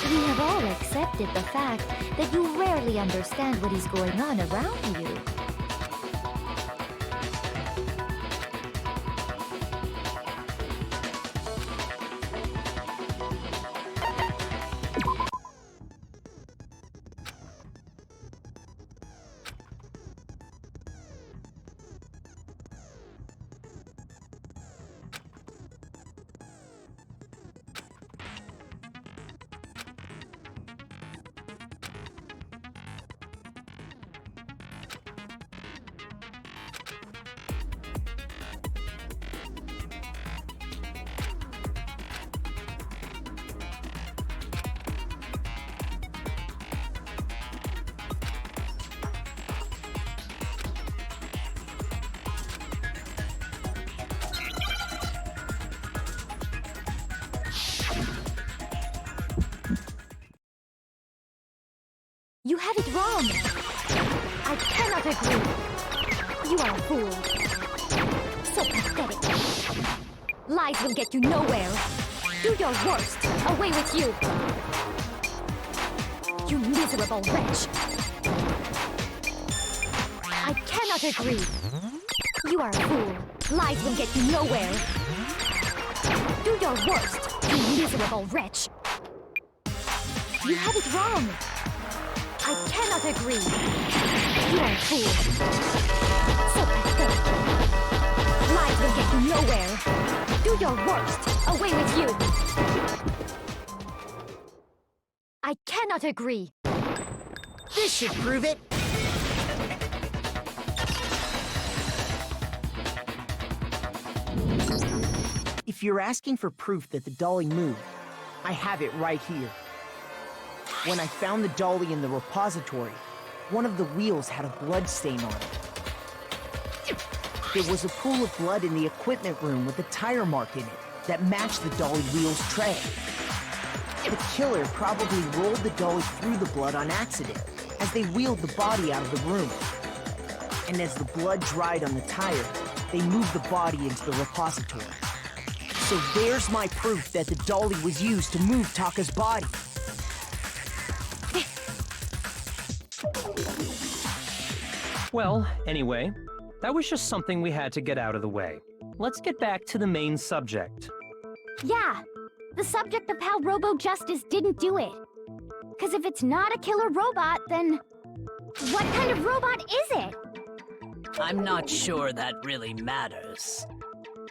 We have all accepted the fact that you rarely understand what is going on around you. You have it wrong. I cannot agree. You are a fool. So pathetic. Lies will get you nowhere. Do your worst. Away with you. You miserable wretch. I cannot agree. You are a fool. Lies will get you nowhere. Do your worst, you miserable wretch. You have it wrong. I cannot agree. You are a fool. So pathetic. Lies will get you nowhere. Do your worst. Away with you. I cannot agree. This should prove it. If you're asking for proof that the dolly moved, I have it right here. When I found the dolly in the repository, one of the wheels had a blood stain on it. There was a pool of blood in the equipment room with a tire mark in it that matched the dolly wheel's tread. The killer probably rolled the dolly through the blood on accident as they wheeled the body out of the room. And as the blood dried on the tire, they moved the body into the repository. So there's my proof that the dolly was used to move Taka's body. Well, anyway, that was just something we had to get out of the way. Let's get back to the main subject. Yeah, the subject of how Robo-Justice didn't do it. Because if it's not a killer robot, then what kind of robot is it? I'm not sure that really matters.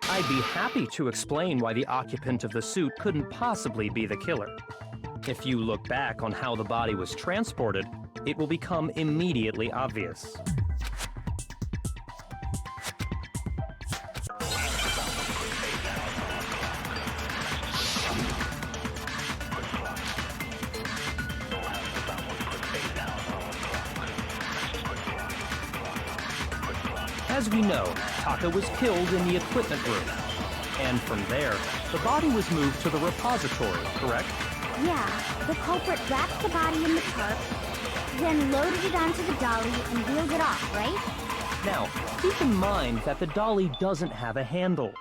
I'd be happy to explain why the occupant of the suit couldn't possibly be the killer. If you look back on how the body was transported, it will become immediately obvious. As we know, Taka was killed in the equipment room. And from there, the body was moved to the repository, correct? Yeah, the culprit wrapped the body in the tarp, then loaded it onto the dolly and wheeled it off, right? Now, keep in mind that the dolly doesn't have a handle.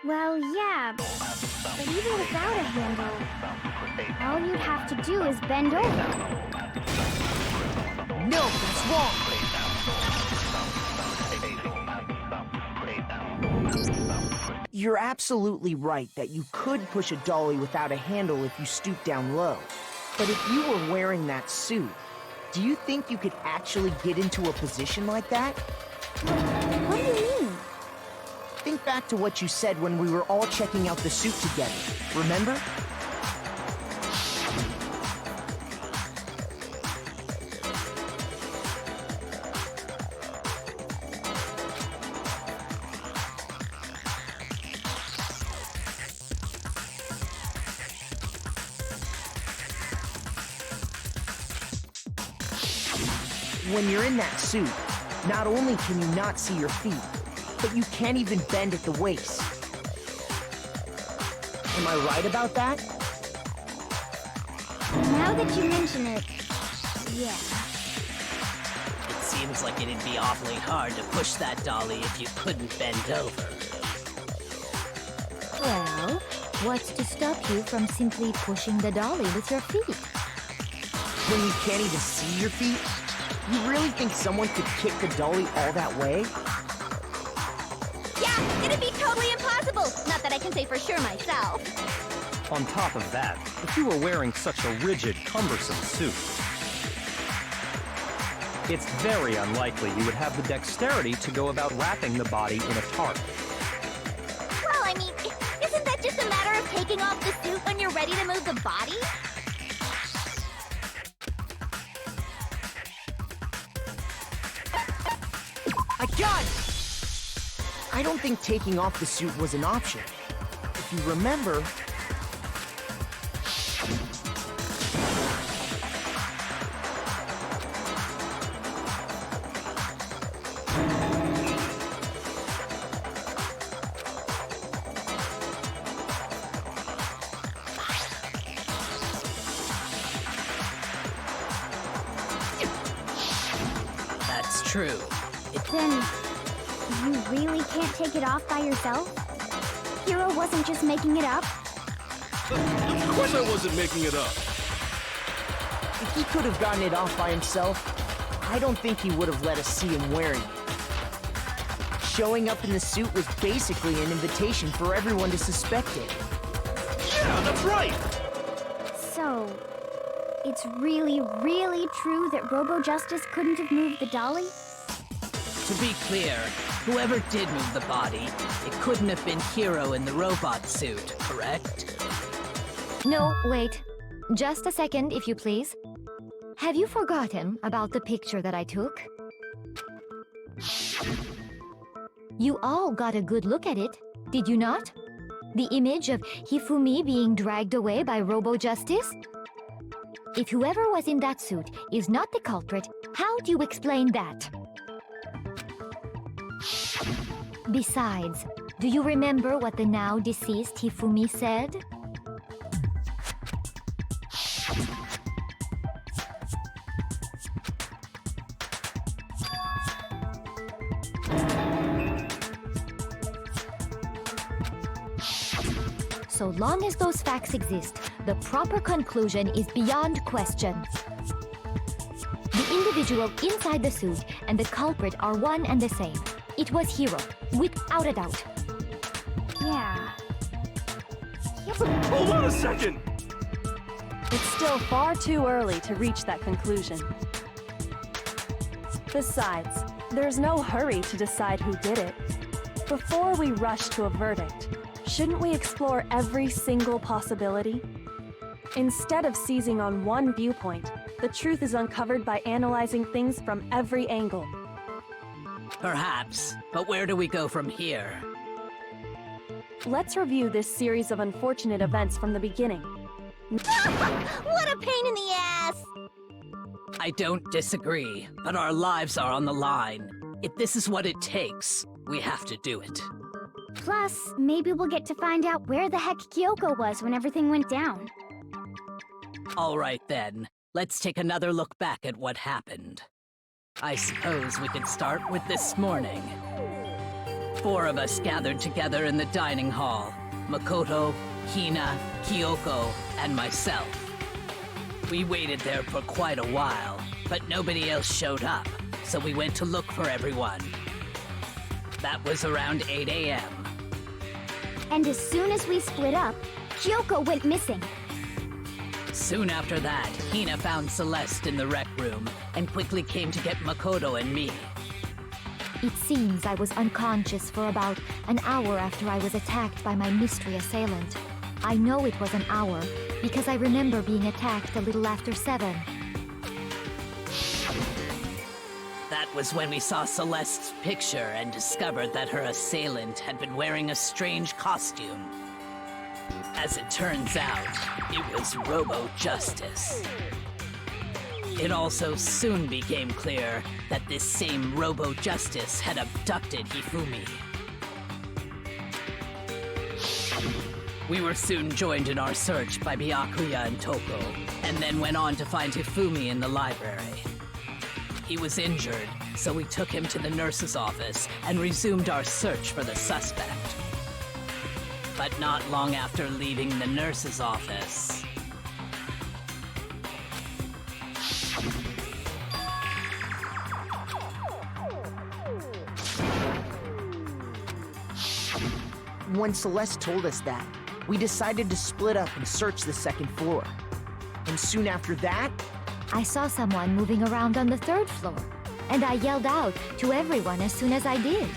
Well, yeah, but even without a handle, all you'd have to do is bend over. No, that's wrong! You're absolutely right that you could push a dolly without a handle if you stoop down low. But if you were wearing that suit, do you think you could actually get into a position like that? What do you mean? Think back to what you said when we were all checking out the suit together, remember? When you're in that suit, not only can you not see your feet, but you can't even bend at the waist. Am I right about that? Now that you mention it, yeah. It seems like it'd be awfully hard to push that dolly if you couldn't bend over. Well, what's to stop you from simply pushing the dolly with your feet? When you can't even see your feet? You really think someone could kick the dolly all that way? Yeah, it'd be totally impossible. Not that I can say for sure myself. On top of that, if you were wearing such a rigid, cumbersome suit, it's very unlikely you would have the dexterity to go about wrapping the body in a tarp. Well, I mean, isn't that just a matter of taking off the suit when you're ready to move the body? I got it! I don't think taking off the suit was an option. If you remember... That's true. Then, you really can't take it off by yourself? Hero wasn't just making it up? Of course I wasn't making it up. If he could have gotten it off by himself, I don't think he would have let us see him wearing it. Showing up in the suit was basically an invitation for everyone to suspect it. Yeah, that's right! So, it's really, really true that Robo-Justice couldn't have moved the dolly? To be clear, whoever did move the body, it couldn't have been Hero in the robot suit, correct? No, wait. Just a second, if you please. Have you forgotten about the picture that I took? You all got a good look at it, did you not? The image of Hifumi being dragged away by Robo-Justice? If whoever was in that suit is not the culprit, how do you explain that? Besides, do you remember what the now deceased Hifumi said? So long as those facts exist, the proper conclusion is beyond question. The individual inside the suit and the culprit are one and the same. It was Hero, without a doubt. Yeah. Hold on a second! It's still far too early to reach that conclusion. Besides, there's no hurry to decide who did it. Before we rush to a verdict, shouldn't we explore every single possibility? Instead of seizing on one viewpoint, the truth is uncovered by analyzing things from every angle. Perhaps, but where do we go from here? Let's review this series of unfortunate events from the beginning. What a pain in the ass! I don't disagree, but our lives are on the line. If this is what it takes, we have to do it. Plus, maybe we'll get to find out where the heck Kyoko was when everything went down. All right then, let's take another look back at what happened. I suppose we could start with this morning. 4 of us gathered together in the dining hall. Makoto, Hina, Kyoko, and myself. We waited there for quite a while, but nobody else showed up, so we went to look for everyone. That was around 8 a.m. And as soon as we split up, Kyoko went missing. Soon after that, Hina found Celeste in the rec room and quickly came to get Makoto and me. It seems I was unconscious for about an hour after I was attacked by my mystery assailant. I know it was an hour because I remember being attacked a little after 7. That was when we saw Celeste's picture and discovered that her assailant had been wearing a strange costume. As it turns out, it was Robo-Justice. It also soon became clear that this same Robo-Justice had abducted Hifumi. We were soon joined in our search by Byakuya and Toko, and then went on to find Hifumi in the library. He was injured, so we took him to the nurse's office and resumed our search for the suspect. But not long after leaving the nurse's office, When Celeste told us that, we decided to split up and search the second floor. And soon after that, I saw someone moving around on the 3rd floor, and I yelled out to everyone as soon as I did.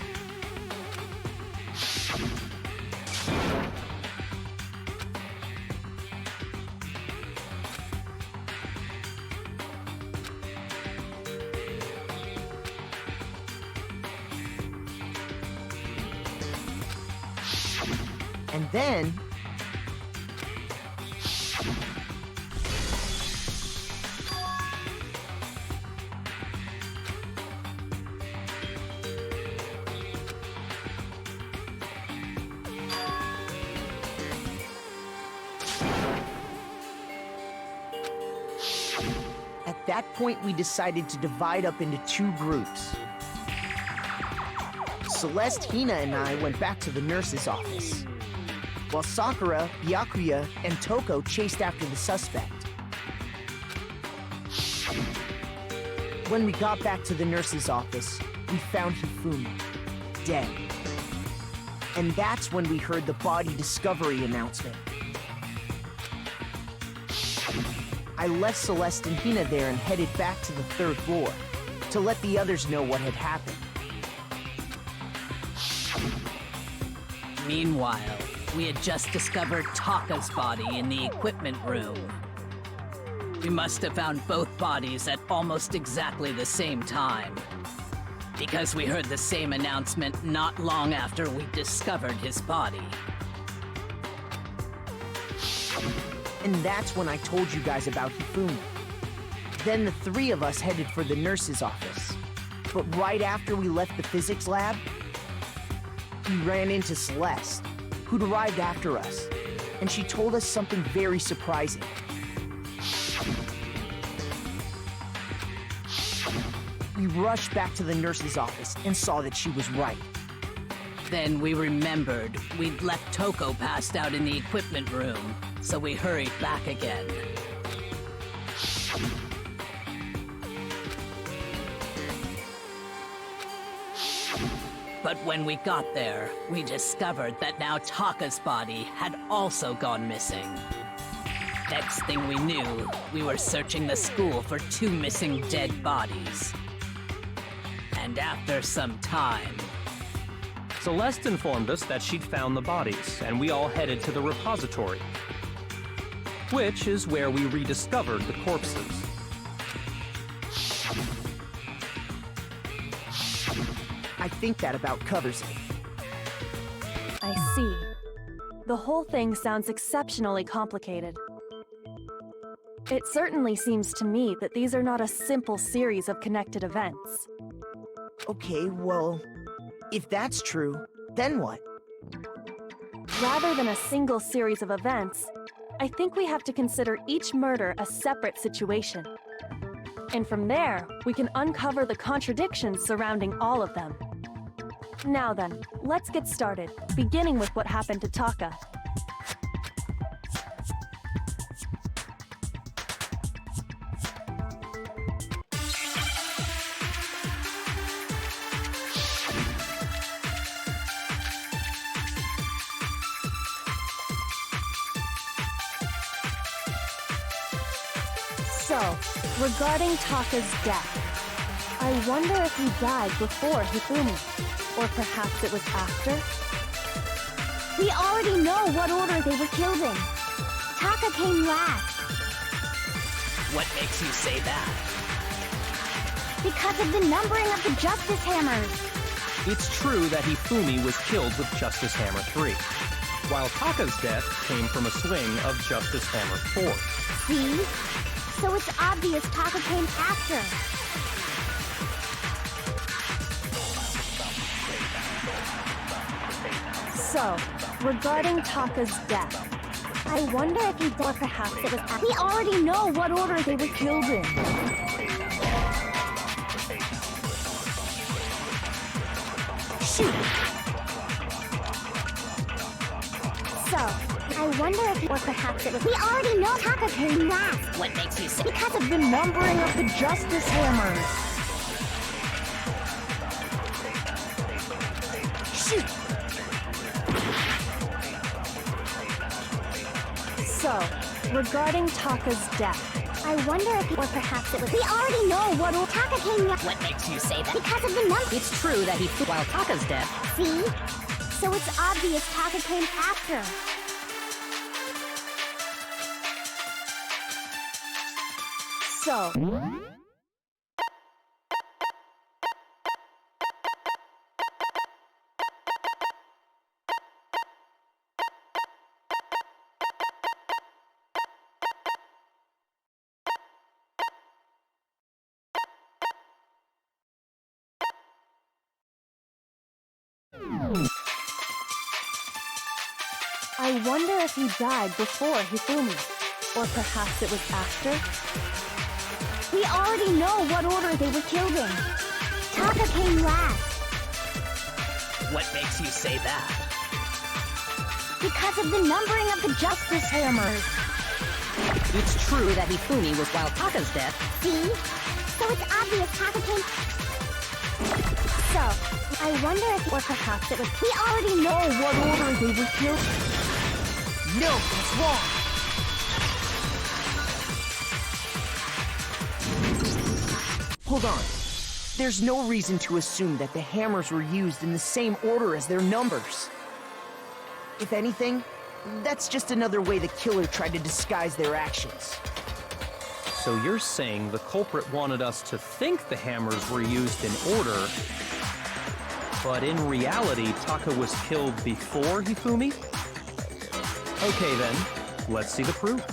and then... At that point, we decided to divide up into 2 groups. Celeste, Hina, and I went back to the nurse's office, while Sakura, Byakuya, and Toko chased after the suspect. When we got back to the nurse's office, we found Hifumi, dead. And that's when we heard the body discovery announcement. I left Celeste and Hina there and headed back to the 3rd floor to let the others know what had happened. Meanwhile, we had just discovered Taka's body in the equipment room. We must have found both bodies at almost exactly the same time, because we heard the same announcement not long after we discovered his body. And that's when I told you guys about Hifumi. Then the 3 of us headed for the nurse's office. But right after we left the physics lab, we ran into Celeste, who'd arrived after us, and she told us something very surprising. We rushed back to the nurse's office and saw that she was right. Then we remembered we'd left Toko passed out in the equipment room, so we hurried back again. But when we got there, we discovered that now Taka's body had also gone missing. Next thing we knew, we were searching the school for 2 missing dead bodies. And after some time, Celeste informed us that she'd found the bodies, and we all headed to the repository, which is where we rediscovered the corpses. I think that about covers it. I see. The whole thing sounds exceptionally complicated. It certainly seems to me that these are not a simple series of connected events. Okay, well, if that's true, then what? Rather than a single series of events, I think we have to consider each murder a separate situation. And from there, we can uncover the contradictions surrounding all of them. Now then, let's get started, beginning with what happened to Taka. So, regarding Taka's death, I wonder if he died before Hifumi, or perhaps it was after? We already know what order they were killed in. Taka came last. What makes you say that? Because of the numbering of the Justice Hammers. It's true that Hifumi was killed with Justice Hammer 3, while Taka's death came from a swing of Justice Hammer 4. See? So it's obvious Taka came after. So, regarding Taka's death, I wonder if he died, perhaps it was after. We already know what order they were killed in. shoot! So, I wonder if, or perhaps it was. We already know Taka came last. What makes you say? Because of the numbering of the Justice Hammers. Shoot! So, regarding Taka's death, I wonder if, or perhaps it was. We already know what order Taka came last. What makes you say that? Because of the number. It's true that he while Taka's death. See? So it's obvious Taka came after. so... I wonder if he died before Hifumi, or perhaps it was after? We already know what order they were killed in. Taka came last. What makes you say that? Because of the numbering of the Justice Hammers. It's true that Hifumi was while Taka's death. See? So it's obvious Taka came... So, I wonder if, or perhaps it was... We already know what order they were killed. No, that's wrong. Hold on. There's no reason to assume that the hammers were used in the same order as their numbers. If anything, that's just another way the killer tried to disguise their actions. So you're saying the culprit wanted us to think the hammers were used in order, but in reality, Taka was killed before Hifumi? Okay then, let's see the proof.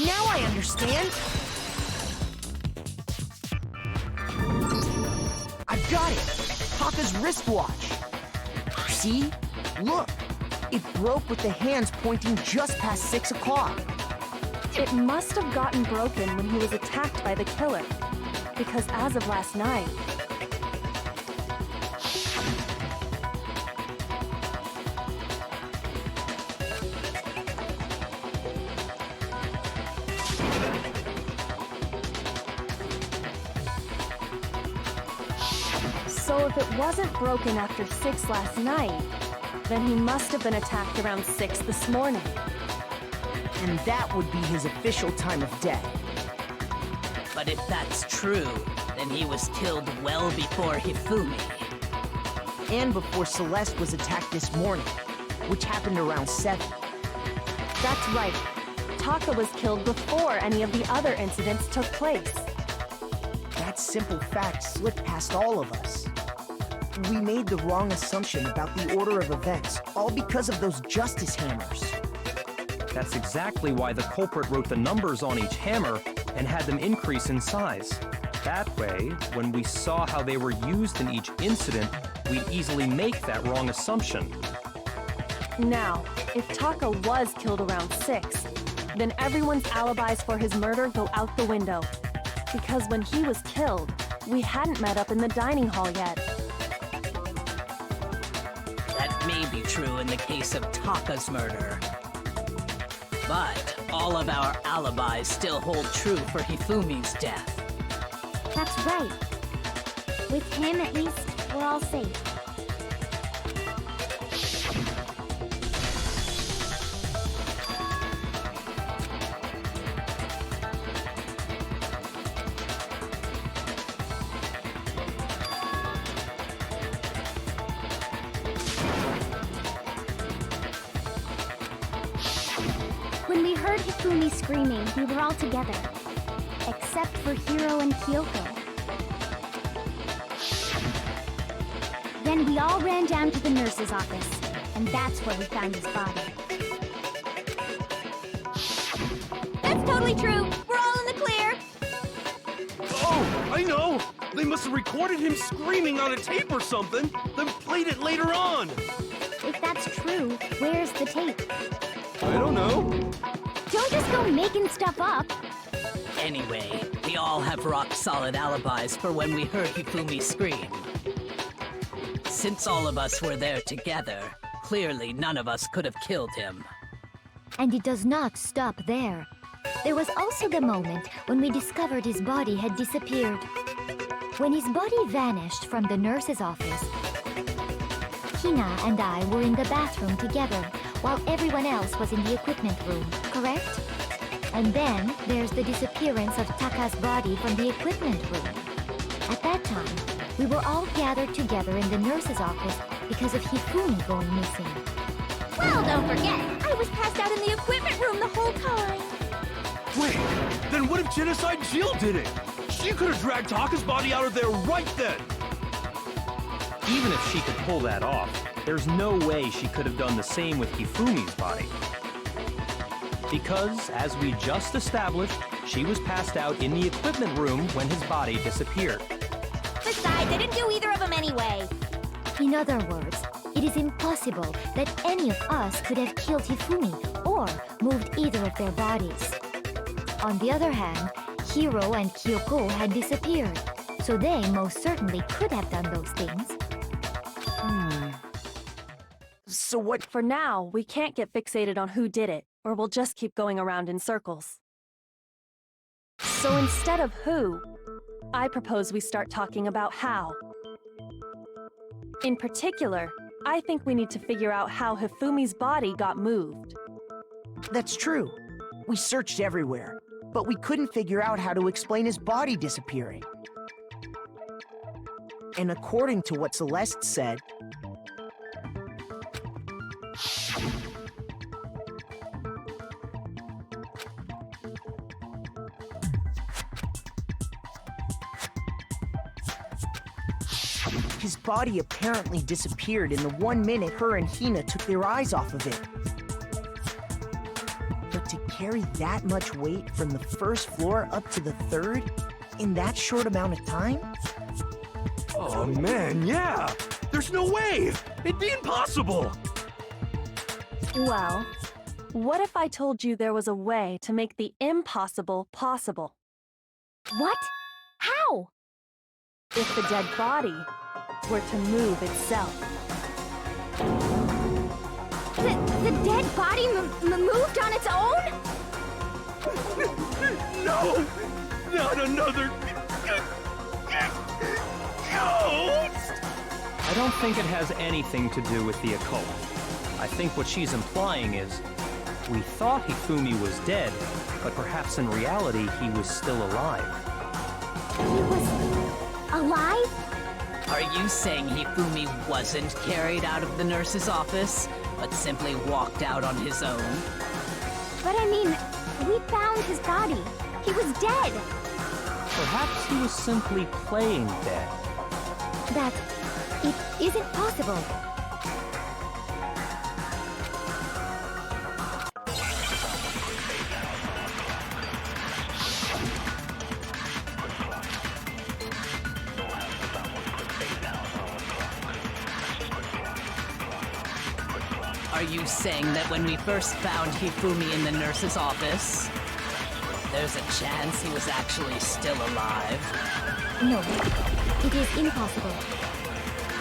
Now I understand! I've got it! Taka's wristwatch! See? Look! It broke with the hands pointing just past 6 o'clock. It must have gotten broken when he was attacked by the killer, because as of last night... So if it wasn't broken after 6 last night, then he must have been attacked around 6 this morning. And that would be his official time of death. But if that's true, then he was killed well before Hifumi. And before Celeste was attacked this morning, which happened around 7. That's right. Taka was killed before any of the other incidents took place. That simple fact slipped past all of us. We made the wrong assumption about the order of events, all because of those justice hammers. That's exactly why the culprit wrote the numbers on each hammer and had them increase in size. That way, when we saw how they were used in each incident, we'd easily make that wrong assumption. Now, if Taka was killed around 6, then everyone's alibis for his murder go out the window. Because when he was killed, we hadn't met up in the dining hall yet. That may be true in the case of Taka's murder. But all of our alibis still hold true for Hifumi's death. That's right. With him, at least, we're all safe. When we heard Hifumi screaming, we were all together. Except for Hiro and Kyoko. Then we all ran down to the nurse's office, and that's where we found his body. That's totally true. We're all in the clear. Oh, I know! They must have recorded him screaming on a tape or something, then played it later on! If that's true, where's the tape? I don't know. Don't just go making stuff up. Anyway, we all have rock-solid alibis for when we heard Hifumi scream. Since all of us were there together, clearly none of us could have killed him. And it does not stop there. There was also the moment when we discovered his body had disappeared. When his body vanished from the nurse's office, Hina and I were in the bathroom together, while everyone else was in the equipment room, correct? And then there's the disappearance of Taka's body from the equipment room. At that time, we were all gathered together in the nurse's office because of Hifumi going missing. Well, don't forget, I was passed out in the equipment room the whole time. Wait, then what if Genocide Jill did it? She could have dragged Taka's body out of there right then! Even if she could pull that off, there's no way she could have done the same with Hifumi's body. Because, as we just established, she was passed out in the equipment room when his body disappeared. Besides, I didn't do either of them anyway. In other words, it is impossible that any of us could have killed Hifumi or moved either of their bodies. On the other hand, Hiro and Kyoko had disappeared, so they most certainly could have done those things. So what? For now, we can't get fixated on who did it, or we'll just keep going around in circles. So instead of who, I propose we start talking about how. In particular, I think we need to figure out how Hifumi's body got moved. That's true. We searched everywhere, but we couldn't figure out how to explain his body disappearing. And according to what Celeste said, his body apparently disappeared in the 1 minute her and Hina took their eyes off of it. But to carry that much weight from the first floor up to the 3rd in that short amount of time? Oh man, yeah! There's no way! It'd be impossible! Well, what if I told you there was a way to make the impossible possible? What? How? If the dead body were to move itself. The dead body moved on its own? No! Not another... ghost! I don't think it has anything to do with the occult. I think what she's implying is We thought Hifumi was dead, but perhaps in reality he was still alive. He was alive? Are you saying Hifumi wasn't carried out of the nurse's office, but simply walked out on his own? But I mean, we found his body. He was dead. Perhaps he was simply playing dead. That it isn't possible. Are you saying that when we first found Hifumi in the nurse's office, there's a chance he was actually still alive? No, it is impossible.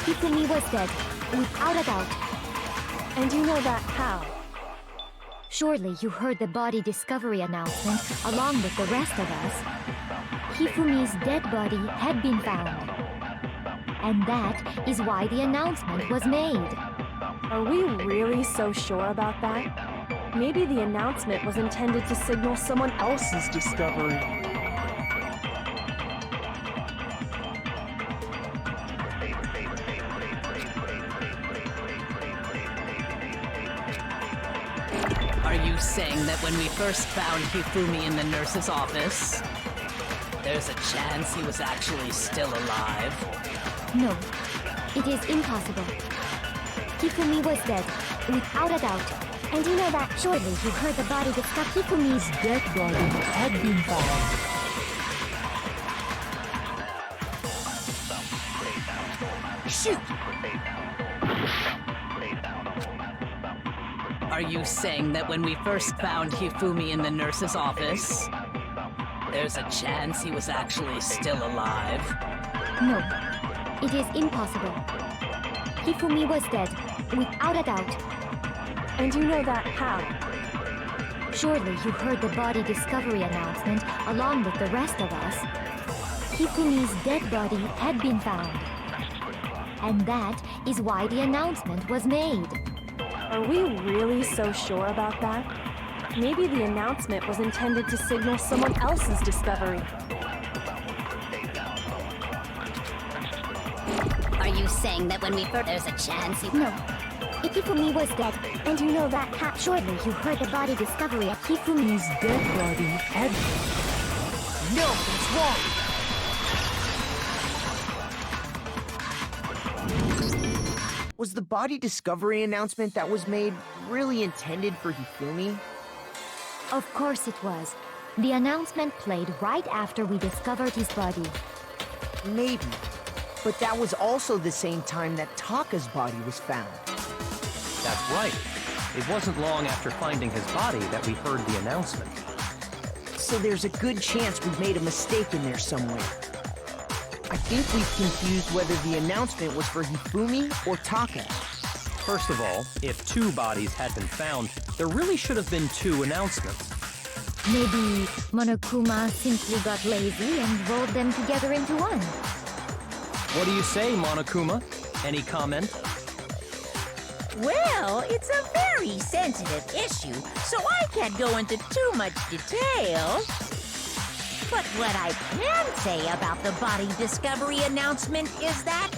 Hifumi was dead, without a doubt. And you know that how? Surely you heard the body discovery announcement along with the rest of us. Hifumi's dead body had been found. And that is why the announcement was made. Are we really so sure about that? Maybe the announcement was intended to signal someone else's discovery. Are you saying that when we first found Hifumi in the nurse's office, there's a chance he was actually still alive? No, it is impossible. Hifumi was dead, without a doubt. And you know that surely you heard the body discovered. Hifumi's dead body had been found. Shoot! Are you saying that when we first found Hifumi in the nurse's office, there's a chance he was actually still alive? No, it is impossible. Hifumi was dead, without a doubt. And you know that how? Surely you heard the body discovery announcement along with the rest of us. Hifumi's dead body had been found. And that is why the announcement was made. Are we really so sure about that? Maybe the announcement was intended to signal someone else's discovery. Are you saying that when we first there's a chance he... No. If Hifumi was dead, And you know that surely you heard the body discovery of Hifumi's dead body had... No, that's wrong! Was the body discovery announcement that was made really intended for Hifumi? Of course it was. The announcement played right after we discovered his body. Maybe. But that was also the same time that Taka's body was found. That's right. It wasn't long after finding his body that we heard the announcement. So there's a good chance we've made a mistake in there somewhere. I think we've confused whether the announcement was for Hifumi or Taka. First of all, if two bodies had been found, there really should have been two announcements. Maybe Monokuma simply got lazy and rolled them together into one. What do you say, Monokuma? Any comment? Well, it's a very sensitive issue, so I can't go into too much detail. But what I can say about the body discovery announcement is that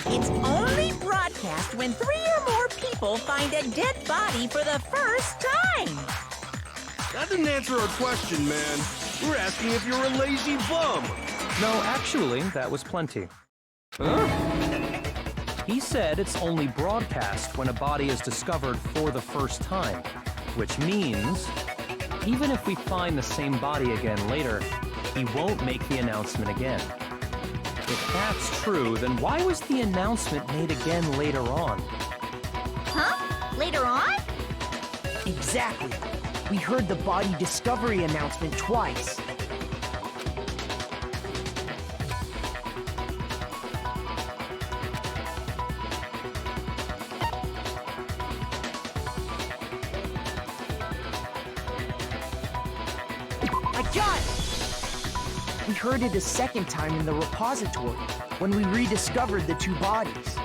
it's only broadcast when 3 or more people find a dead body for the first time. That didn't answer our question, man. We're asking if you're a lazy bum. No, actually, that was plenty. Huh? He said it's only broadcast when a body is discovered for the first time, which means even if we find the same body again later, he won't make the announcement again. If that's true, then why was the announcement made again later on? Huh? Later on? Exactly. We heard the body discovery announcement twice. I got it! We heard it a second time in the repository, when we rediscovered the two bodies.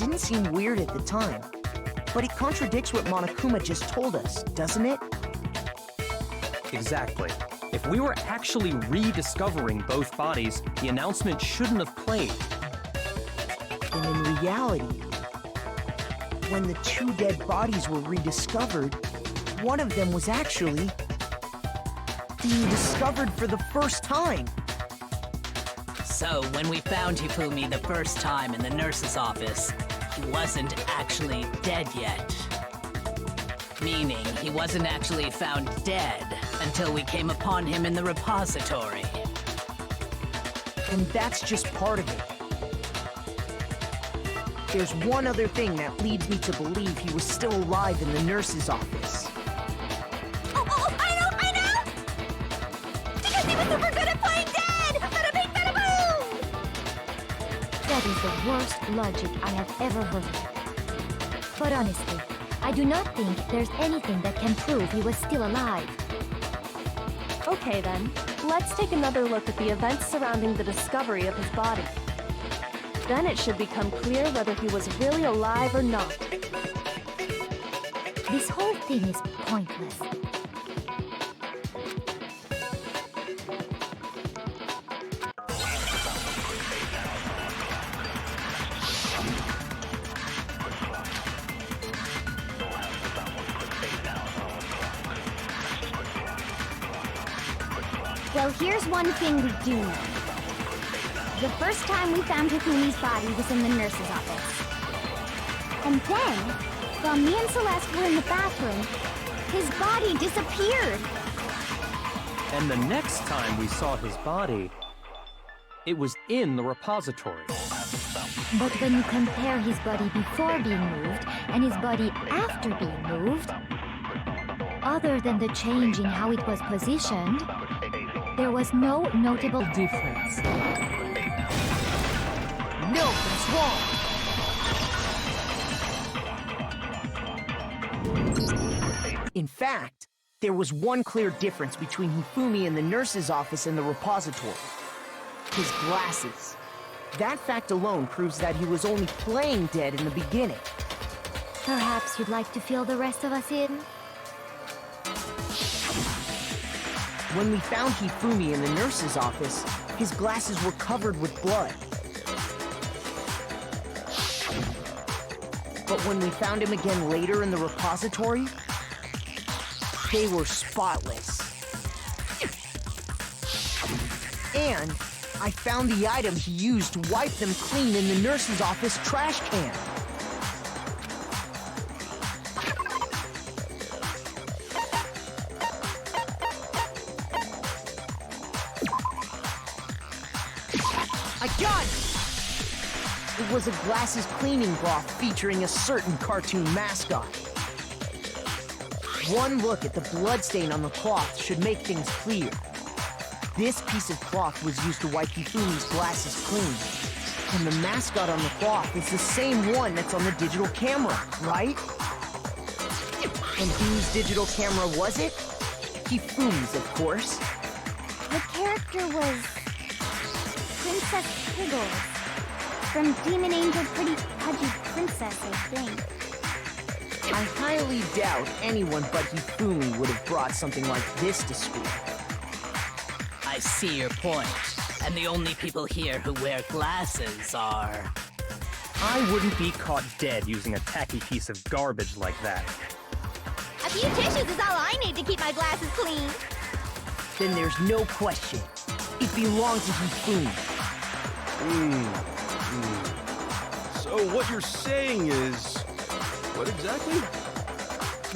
didn't seem weird at the time, but it contradicts what Monokuma just told us, doesn't it? Exactly. If we were actually rediscovering both bodies, the announcement shouldn't have played. And in reality, when the two dead bodies were rediscovered, one of them was actually being discovered for the first time. So, when we found Hifumi the first time in the nurse's office, he wasn't actually dead yet. Meaning, he wasn't actually found dead until we came upon him in the repository. And that's just part of it. There's one other thing that leads me to believe he was still alive in the nurse's office. Oh, I know! Because he was super good at playing dead! Bada bing, bada boom! That is the worst logic I have ever heard. But honestly, I do not think there's anything that can prove he was still alive. Okay then, let's take another look at the events surrounding the discovery of his body. Then it should become clear whether he was really alive or not. This whole thing is pointless. Well, here's one thing we do know. The first time we found Hifumi's body was in the nurse's office. And then, while me and Celeste were in the bathroom, his body disappeared. And the next time we saw his body, it was in the repository. But when you compare his body before being moved and his body after being moved, other than the change in how it was positioned, there was no notable difference. No, that's wrong! In fact, there was one clear difference between Hifumi in the nurse's office and the repository. His glasses. That fact alone proves that he was only playing dead in the beginning. Perhaps you'd like to fill the rest of us in? When we found Hifumi in the nurse's office, his glasses were covered with blood. But when we found him again later in the repository, they were spotless. And I found the item he used to wipe them clean in the nurse's office trash can. I got it! It was a glasses cleaning cloth featuring a certain cartoon mascot. One look at the bloodstain on the cloth should make things clear. This piece of cloth was used to wipe Hifumi's glasses clean. And the mascot on the cloth is the same one that's on the digital camera, right? And whose digital camera was it? Hifumi's, of course. The character was Princess Piggles. From Demon Angel Pretty Pudgy Princess, I think. I highly doubt anyone but Hifumi would have brought something like this to school. I see your point. And the only people here who wear glasses are... I wouldn't be caught dead using a tacky piece of garbage like that. A few tissues is all I need to keep my glasses clean. Then there's no question. It belonged to Hifumi. So what you're saying is... what exactly?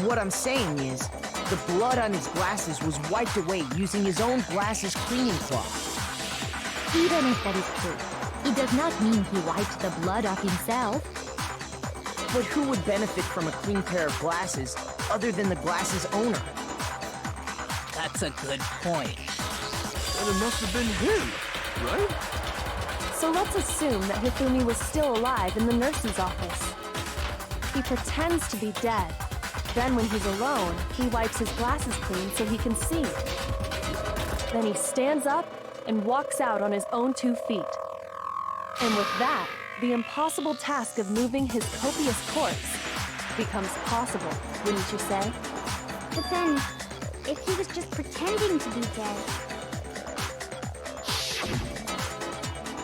What I'm saying is, the blood on his glasses was wiped away using his own glasses cleaning cloth. Even if that is true, it does not mean he wiped the blood off himself. But who would benefit from a clean pair of glasses other than the glasses owner? That's a good point. And it must have been him, right? So let's assume that Hifumi was still alive in the nurse's office. He pretends to be dead. Then when he's alone, he wipes his glasses clean so he can see. Then he stands up and walks out on his own 2 feet. And with that, the impossible task of moving his copious corpse becomes possible, wouldn't you say? But then, if he was just pretending to be dead,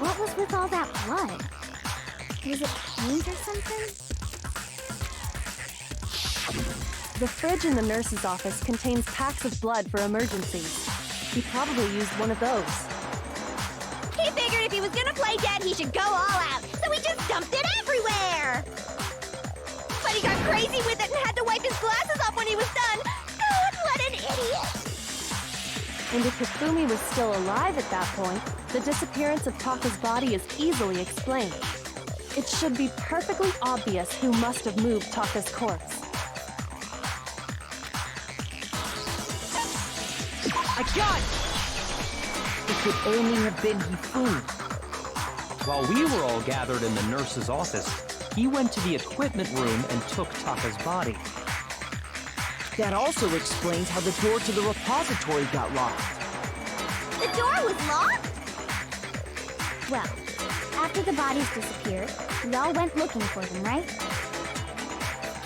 what was with all that blood? Was it paint or something? The fridge in the nurse's office contains packs of blood for emergencies. He probably used one of those. He figured if he was gonna play dead, he should go all out, so he just dumped it everywhere! But he got crazy with it and had to wipe his glasses off when he was done! God, what an idiot! And if Hifumi was still alive at that point, the disappearance of Taka's body is easily explained. It should be perfectly obvious who must have moved Taka's corpse. I got it! It could only have been Hifumi. While we were all gathered in the nurse's office, he went to the equipment room and took Taka's body. That also explains how the door to the repository got locked. The door was locked? Well, after the bodies disappeared, we all went looking for them, right?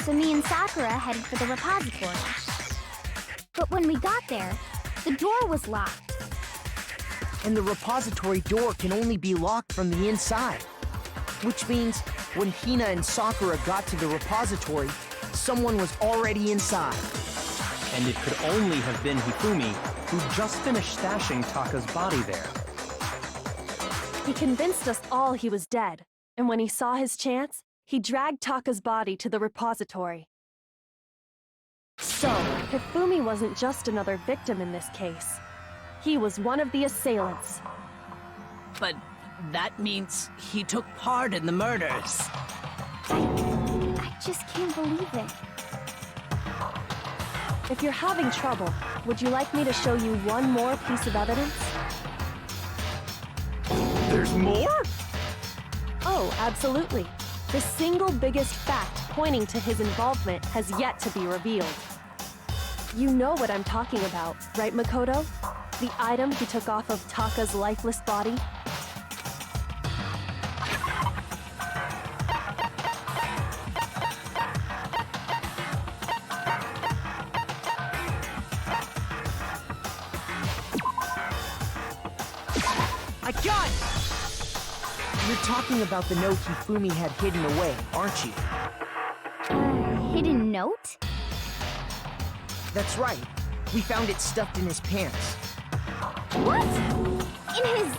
So me and Sakura headed for the repository. But when we got there, the door was locked. And the repository door can only be locked from the inside. Which means when Hina and Sakura got to the repository, someone was already inside. And it could only have been Hifumi, who just finished stashing Taka's body there. He convinced us all he was dead, and when he saw his chance, he dragged Taka's body to the repository. So, Hifumi wasn't just another victim in this case. He was one of the assailants. But that means he took part in the murders. I just can't believe it. If you're having trouble, would you like me to show you one more piece of evidence? There's more? Oh, absolutely. The single biggest fact pointing to his involvement has yet to be revealed. You know what I'm talking about, right, Makoto? The item he took off of Taka's lifeless body? I got it! You're talking about the note Hifumi had hidden away, aren't you? Hidden note? That's right. We found it stuffed in his pants. What? In his...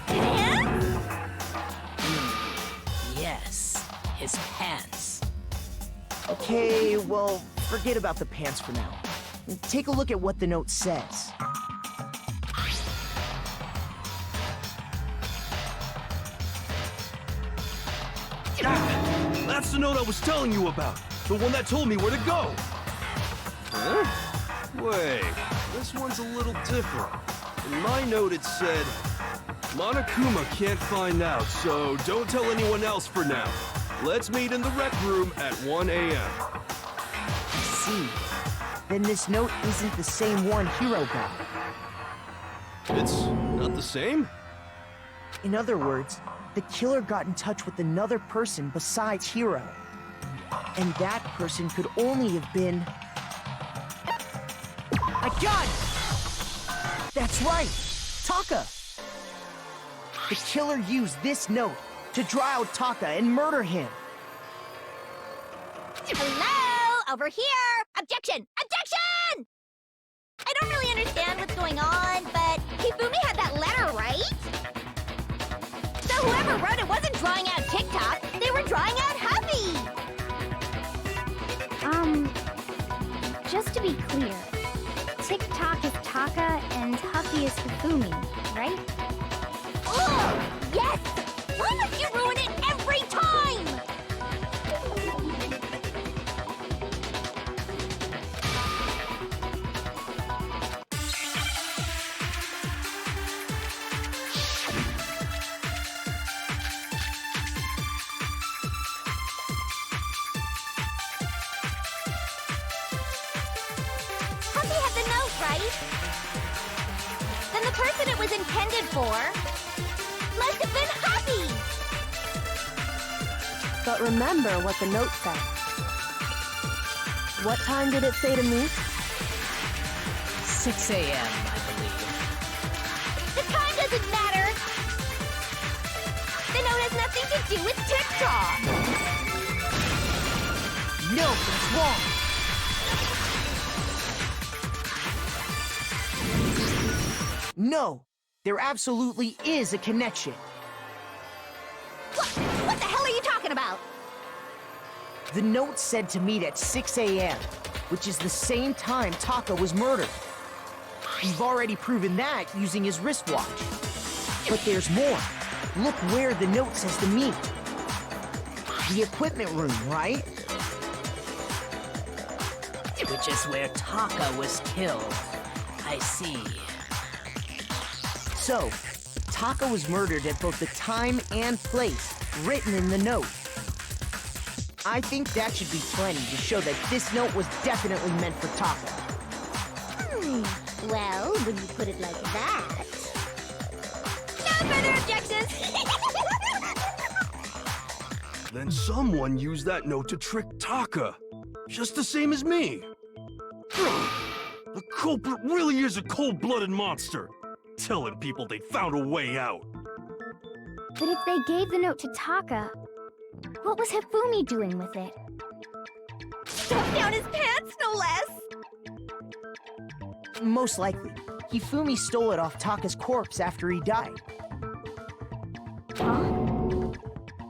pants? Yes, his pants. Okay, well, forget about the pants for now. Take a look at what the note says. That's the note I was telling you about. The one that told me where to go. Huh? Wait, this one's a little different. In my note it said, Monokuma can't find out, so don't tell anyone else for now. Let's meet in the rec room at 1 a.m. I see. Then this note isn't the same one Hiro got. It's not the same? In other words, the killer got in touch with another person besides Hiro. And that person could only have been... I got it! That's right! Taka! The killer used this note to draw out Taka and murder him. Hello? Over here! Objection! Objection! I don't really understand what's going on, but Hifumi had that letter, right? So whoever wrote it wasn't drawing out TikTok, they were drawing out Huffy! Just to be clear, TikTok is Taka and Huffy is Hifumi, right? Oh, yes! Why must you ruin it every time? Huffy had the note, right? Then the person it was intended for must have been Huffy! But remember what the note said. What time did it say to meet? 6 a.m., I believe. The time doesn't matter! The note has nothing to do with TikTok! No, that's wrong! No, there absolutely is a connection. What the hell are you talking about? The note said to meet at 6 a.m., which is the same time Taka was murdered. We've already proven that using his wristwatch. But there's more. Look where the note says to meet. The equipment room, right? Which is where Taka was killed. I see. So, Taka was murdered at both the time and place written in the note. I think that should be plenty to show that this note was definitely meant for Taka. Well, when you put it like that... No further objections! Then someone used that note to trick Taka. Just the same as me. The culprit really is a cold-blooded monster. Telling people they found a way out. But if they gave the note to Taka, what was Hifumi doing with it? Stuffed down his pants, no less! Most likely, Hifumi stole it off Taka's corpse after he died. Huh?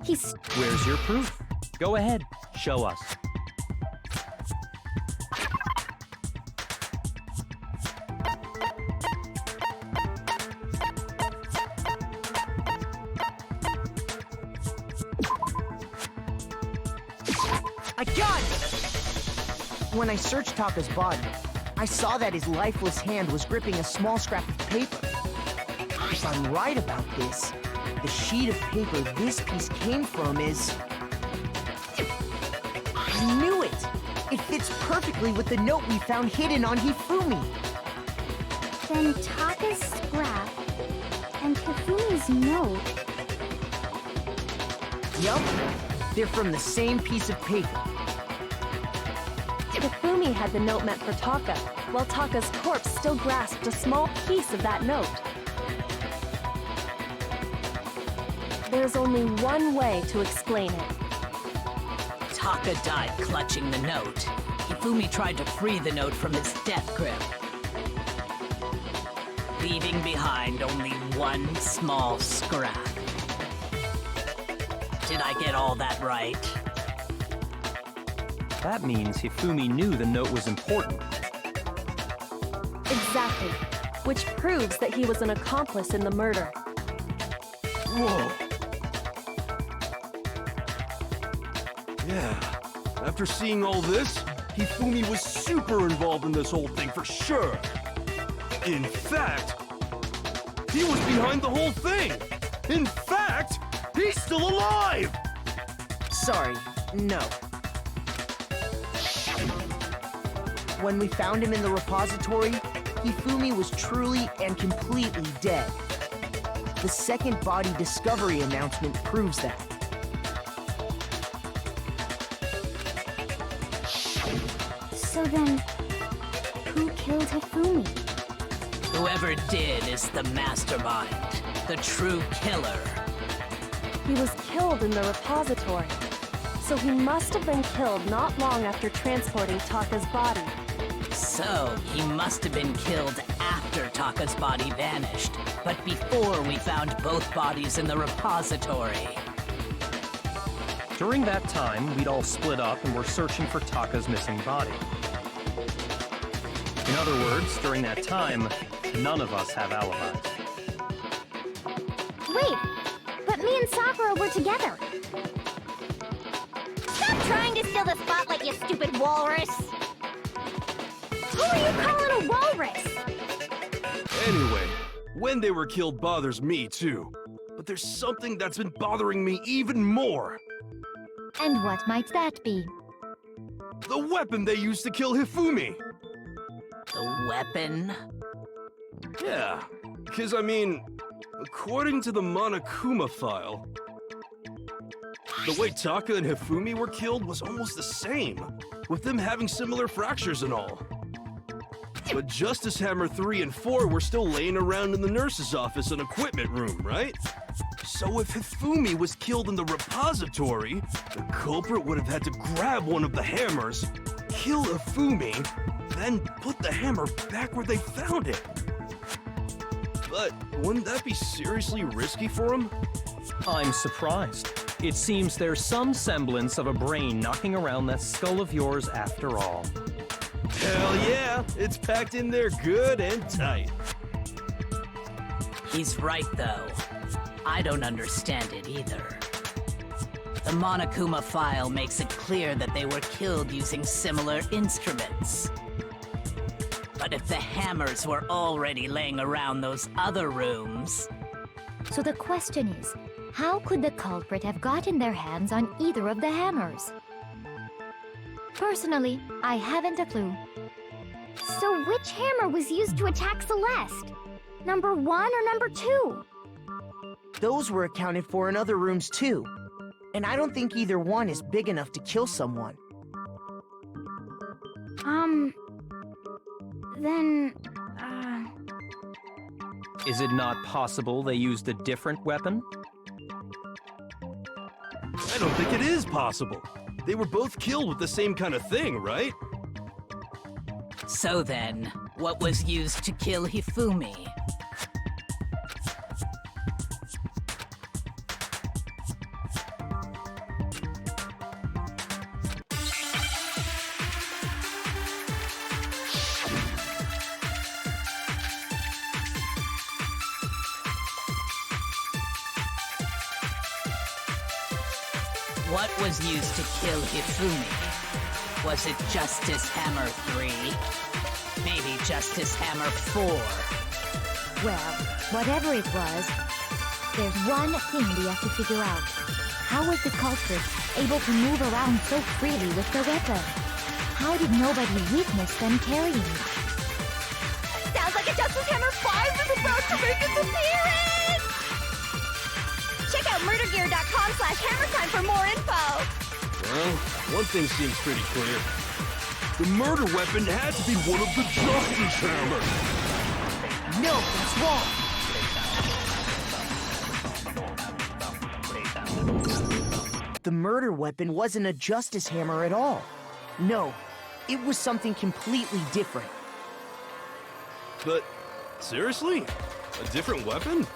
He's... Where's your proof? Go ahead, show us. I got it! When I searched Taka's body, I saw that his lifeless hand was gripping a small scrap of paper. If I'm right about this, the sheet of paper this piece came from is... I knew it! It fits perfectly with the note we found hidden on Hifumi. Then Taka's scrap and Hifumi's note... Yup, they're from the same piece of paper. Hifumi had the note meant for Taka, while Taka's corpse still grasped a small piece of that note. There's only one way to explain it. Taka died clutching the note. Hifumi tried to free the note from his death grip, leaving behind only one small scrap. Did I get all that right? That means Hifumi knew the note was important. Exactly, which proves that he was an accomplice in the murder. Whoa. Yeah. After seeing all this, Hifumi was super involved in this whole thing for sure. In fact, he was behind the whole thing. In fact, he's still alive! Sorry, no. When we found him in the repository, Hifumi was truly and completely dead. The second body discovery announcement proves that. So then, who killed Hifumi? Whoever did is the mastermind, the true killer. He was killed in the repository, so he must have been killed not long after transporting Taka's body. So, he must have been killed after Taka's body vanished, but before we found both bodies in the repository. During that time, we'd all split up and were searching for Taka's missing body. In other words, during that time, none of us have alibis. Wait, but me and Sakura were together. Stop trying to steal the spotlight, you stupid walrus! Who are you calling a walrus? Anyway, when they were killed bothers me too. But there's something that's been bothering me even more. And what might that be? The weapon they used to kill Hifumi. The weapon? Yeah, because I mean, according to the Monokuma file, The way Taka and Hifumi were killed was almost the same, with them having similar fractures and all. But Justice Hammer 3 and 4 were still laying around in the nurse's office and equipment room, right? So if Hifumi was killed in the repository, the culprit would have had to grab one of the hammers, kill Hifumi, then put the hammer back where they found it. But wouldn't that be seriously risky for him? I'm surprised. It seems there's some semblance of a brain knocking around that skull of yours after all. Hell yeah, it's packed in there good and tight. He's right, though. I don't understand it either. The Monokuma file makes it clear that they were killed using similar instruments. But if the hammers were already laying around those other rooms... So the question is, how could the culprit have gotten their hands on either of the hammers? Personally, I haven't a clue. So which hammer was used to attack Celeste? Number 1 or number 2? Those were accounted for in other rooms too. And I don't think either one is big enough to kill someone. Then, Is it not possible they used a different weapon? I don't think it is possible. They were both killed with the same kind of thing, right? So then, what was used to kill Hifumi? What was used to kill Hifumi? Was it Justice Hammer 3? Maybe Justice Hammer 4? Well, whatever it was, there's one thing we have to figure out. How was the culprit able to move around so freely with the weapon? How did nobody witness them carrying it? Sounds like a Justice Hammer 5 is about to make its appearance! Check out murdergear.com/hammertime for more info! Well, one thing seems pretty clear. The murder weapon had to be one of the Justice Hammers! No, that's wrong! The murder weapon wasn't a Justice Hammer at all. No, it was something completely different. But, seriously? A different weapon?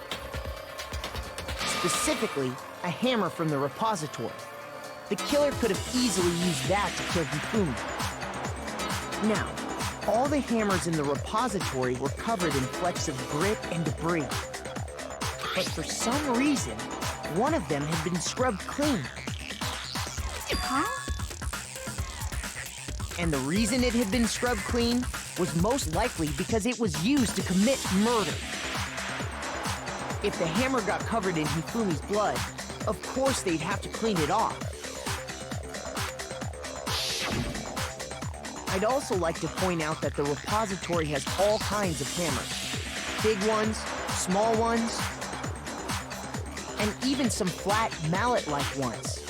Specifically, a hammer from the repository. The killer could have easily used that to kill Hifumi. Now, all the hammers in the repository were covered in flecks of grit and debris. But for some reason, one of them had been scrubbed clean. Huh? And the reason it had been scrubbed clean was most likely because it was used to commit murder. If the hammer got covered in Hifumi's blood, of course they'd have to clean it off. I'd also like to point out that the repository has all kinds of hammers. Big ones, small ones, and even some flat mallet-like ones.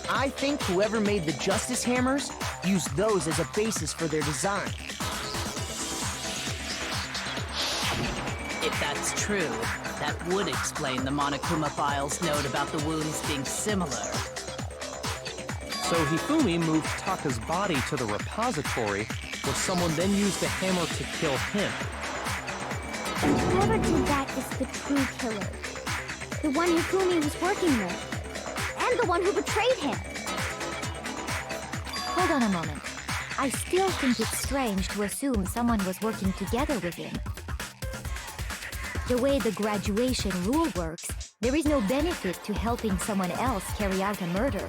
I think whoever made the Justice Hammers used those as a basis for their design. If that's true, that would explain the Monokuma file's note about the wounds being similar. So Hifumi moved Taka's body to the repository, where someone then used the hammer to kill him. Whoever did that is the true killer. The one Hifumi was working with. And the one who betrayed him. Hold on a moment. I still think it's strange to assume someone was working together with him. The way the graduation rule works, there is no benefit to helping someone else carry out a murder.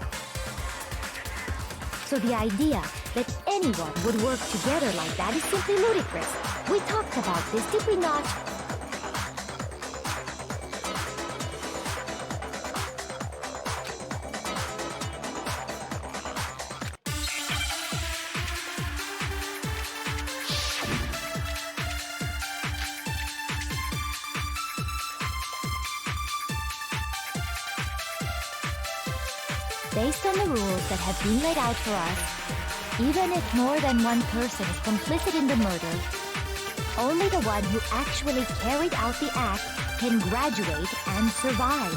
So the idea that anyone would work together like that is simply ludicrous. We talked about this, did we not? Based on the rules that have been laid out for us, even if more than one person is complicit in the murder, only the one who actually carried out the act can graduate and survive.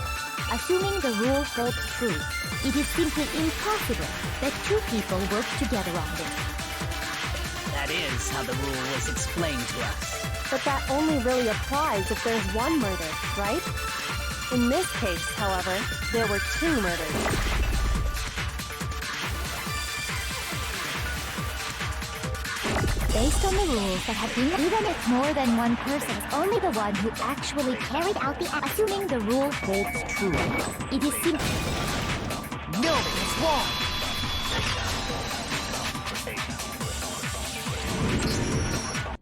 Assuming the rule holds true, it is simply impossible that two people work together on this. That is how the rule was explained to us. But that only really applies if there's one murder, right? In this case, however, there were two murders. Based on the rules that have been, even if more than one person is only the one who actually carried out the act, assuming the rule holds true, it is simply... No, it's wrong!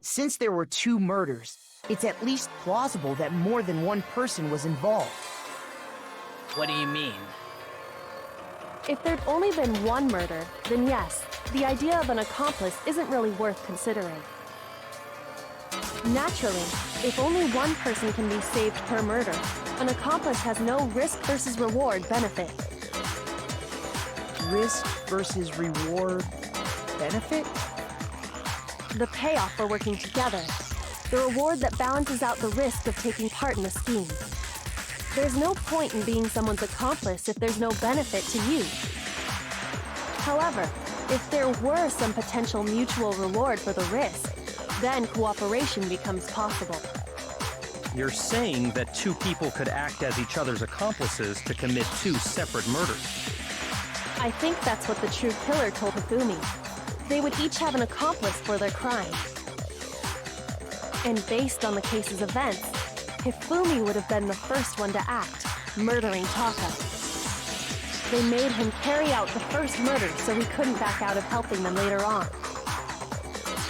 Since there were two murders, it's at least plausible that more than one person was involved. What do you mean? If there'd only been one murder, then yes, the idea of an accomplice isn't really worth considering. Naturally, if only one person can be saved per murder, an accomplice has no risk versus reward benefit. Risk versus reward benefit? The payoff for working together. The reward that balances out the risk of taking part in the scheme. There's no point in being someone's accomplice if there's no benefit to you. However, if there were some potential mutual reward for the risk, then cooperation becomes possible. You're saying that two people could act as each other's accomplices to commit two separate murders. I think that's what the true killer told Hifumi. They would each have an accomplice for their crime. And based on the case's events, Hifumi would have been the first one to act, murdering Taka. They made him carry out the first murder so he couldn't back out of helping them later on.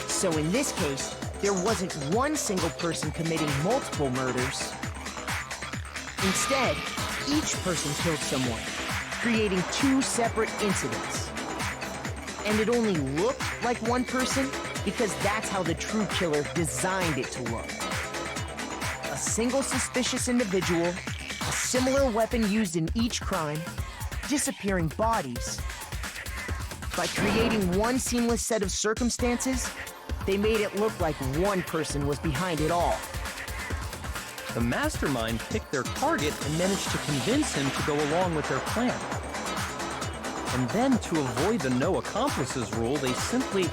So in this case, there wasn't one single person committing multiple murders. Instead, each person killed someone, creating two separate incidents. And it only looked like one person because that's how the true killer designed it to look. A single suspicious individual, a similar weapon used in each crime, disappearing bodies. By creating one seamless set of circumstances, they made it look like one person was behind it all. The mastermind picked their target and managed to convince him to go along with their plan. And then, to avoid the no accomplices rule, they simply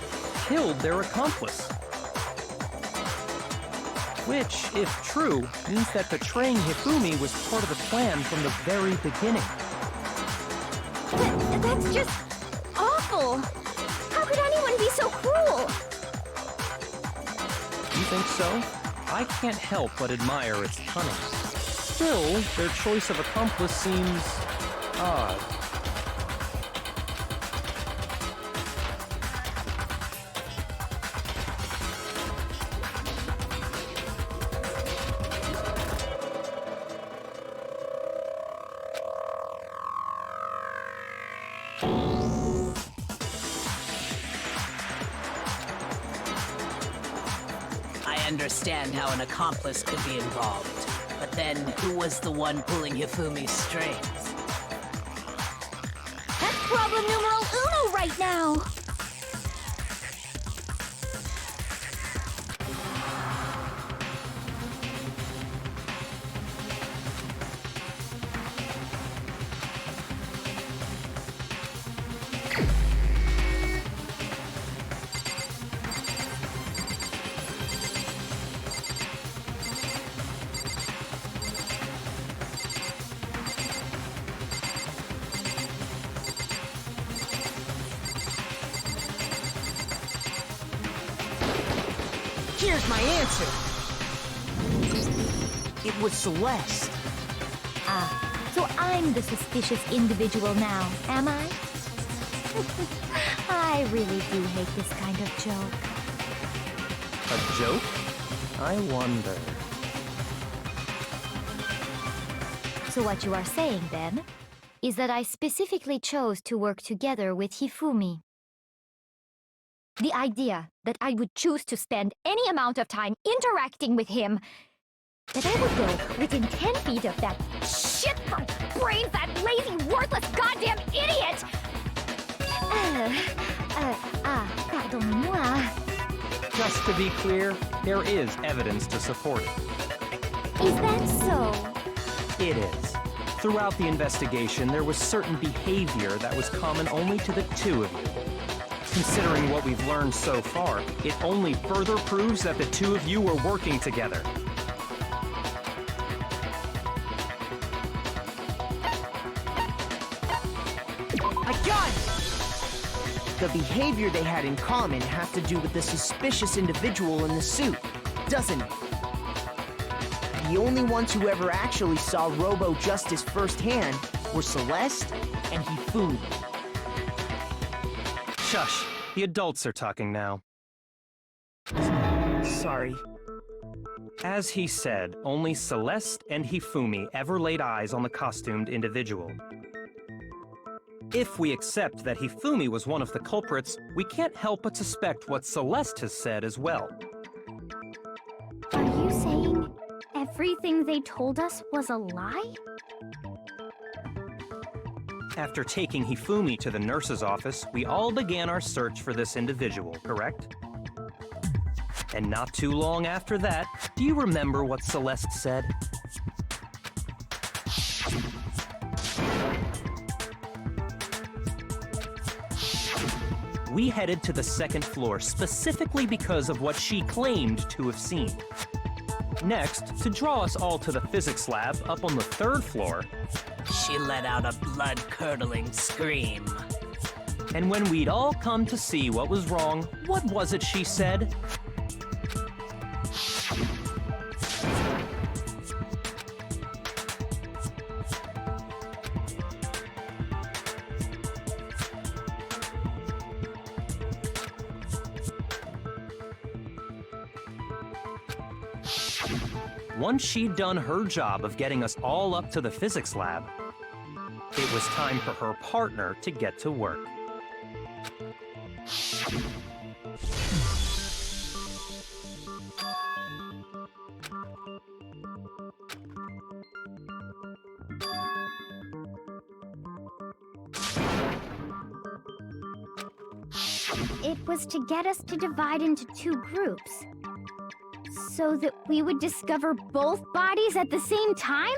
killed their accomplice. Which, if true, means that betraying Hifumi was part of the plan from the very beginning. That's just awful! How could anyone be so cruel? You think so? I can't help but admire its cunning. Still, their choice of accomplice seems odd. I understand how an accomplice could be involved, but then who was the one pulling Hifumi's strings? That's problem numero uno right now! Here's my answer. It was Celeste. Ah, so I'm the suspicious individual now, am I? I really do hate this kind of joke. A joke? I wonder. So what you are saying, then, is that I specifically chose to work together with Hifumi. The idea that I would choose to spend any amount of time interacting with him, that I would go within 10 feet of that shit brains, that lazy, worthless, goddamn idiot! Pardonnez-moi. Just to be clear, there is evidence to support it. Is that so? It is. Throughout the investigation, there was certain behavior that was common only to the two of you. Considering what we've learned so far, it only further proves that the two of you were working together. I got it! The behavior they had in common have to do with the suspicious individual in the suit, doesn't it? The only ones who ever actually saw Robo-Justice firsthand were Celeste and Hifumi. Shush. The adults are talking now. Sorry. As he said, only Celeste and Hifumi ever laid eyes on the costumed individual. If we accept that Hifumi was one of the culprits, we can't help but suspect what Celeste has said as well. Are you saying everything they told us was a lie? After taking Hifumi to the nurse's office, we all began our search for this individual, correct? And not too long after that, do you remember what Celeste said? We headed to the second floor specifically because of what she claimed to have seen. Next, to draw us all to the physics lab up on the third floor, She let out a blood-curdling scream. and when we'd all come to see what was wrong, what was it she said? Once she'd done her job of getting us all up to the physics lab, it was time for her partner to get to work. It was to get us to divide into two groups. So that we would discover both bodies at the same time?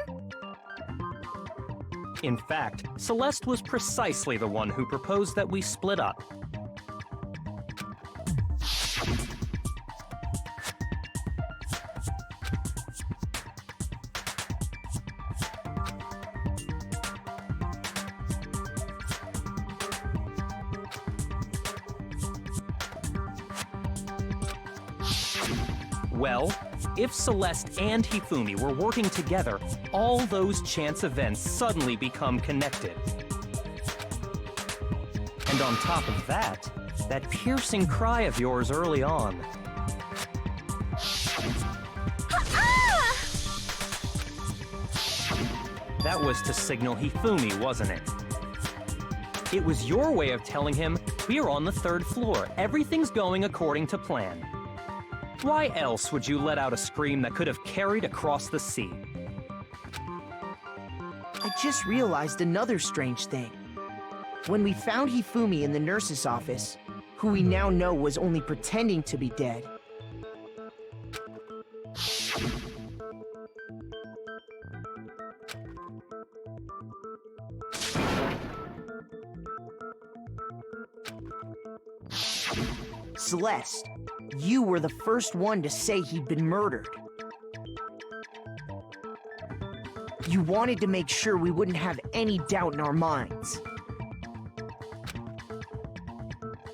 In fact, Celeste was precisely the one who proposed that we split up. Well, if Celeste and Hifumi were working together, all those chance events suddenly become connected. And on top of that, that piercing cry of yours early on. That was to signal Hifumi, wasn't it? It was your way of telling him, we're on the third floor, everything's going according to plan. Why else would you let out a scream that could have carried across the sea? I just realized another strange thing. When we found Hifumi in the nurse's office, who we now know was only pretending to be dead, Celeste, you were the first one to say he'd been murdered. You wanted to make sure we wouldn't have any doubt in our minds.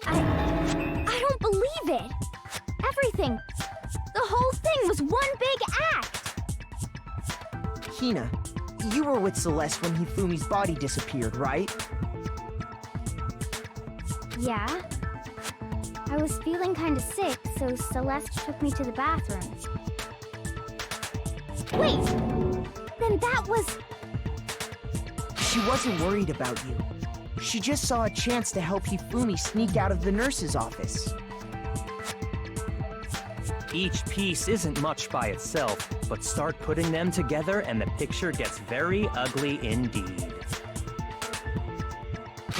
I don't believe it! Everything, the whole thing was one big act! Hina, you were with Celeste when Hifumi's body disappeared, right? Yeah. I was feeling kinda sick, so Celeste took me to the bathroom. Wait! Then that was... She wasn't worried about you. She just saw a chance to help Hifumi sneak out of the nurse's office. Each piece isn't much by itself, but start putting them together and the picture gets very ugly indeed.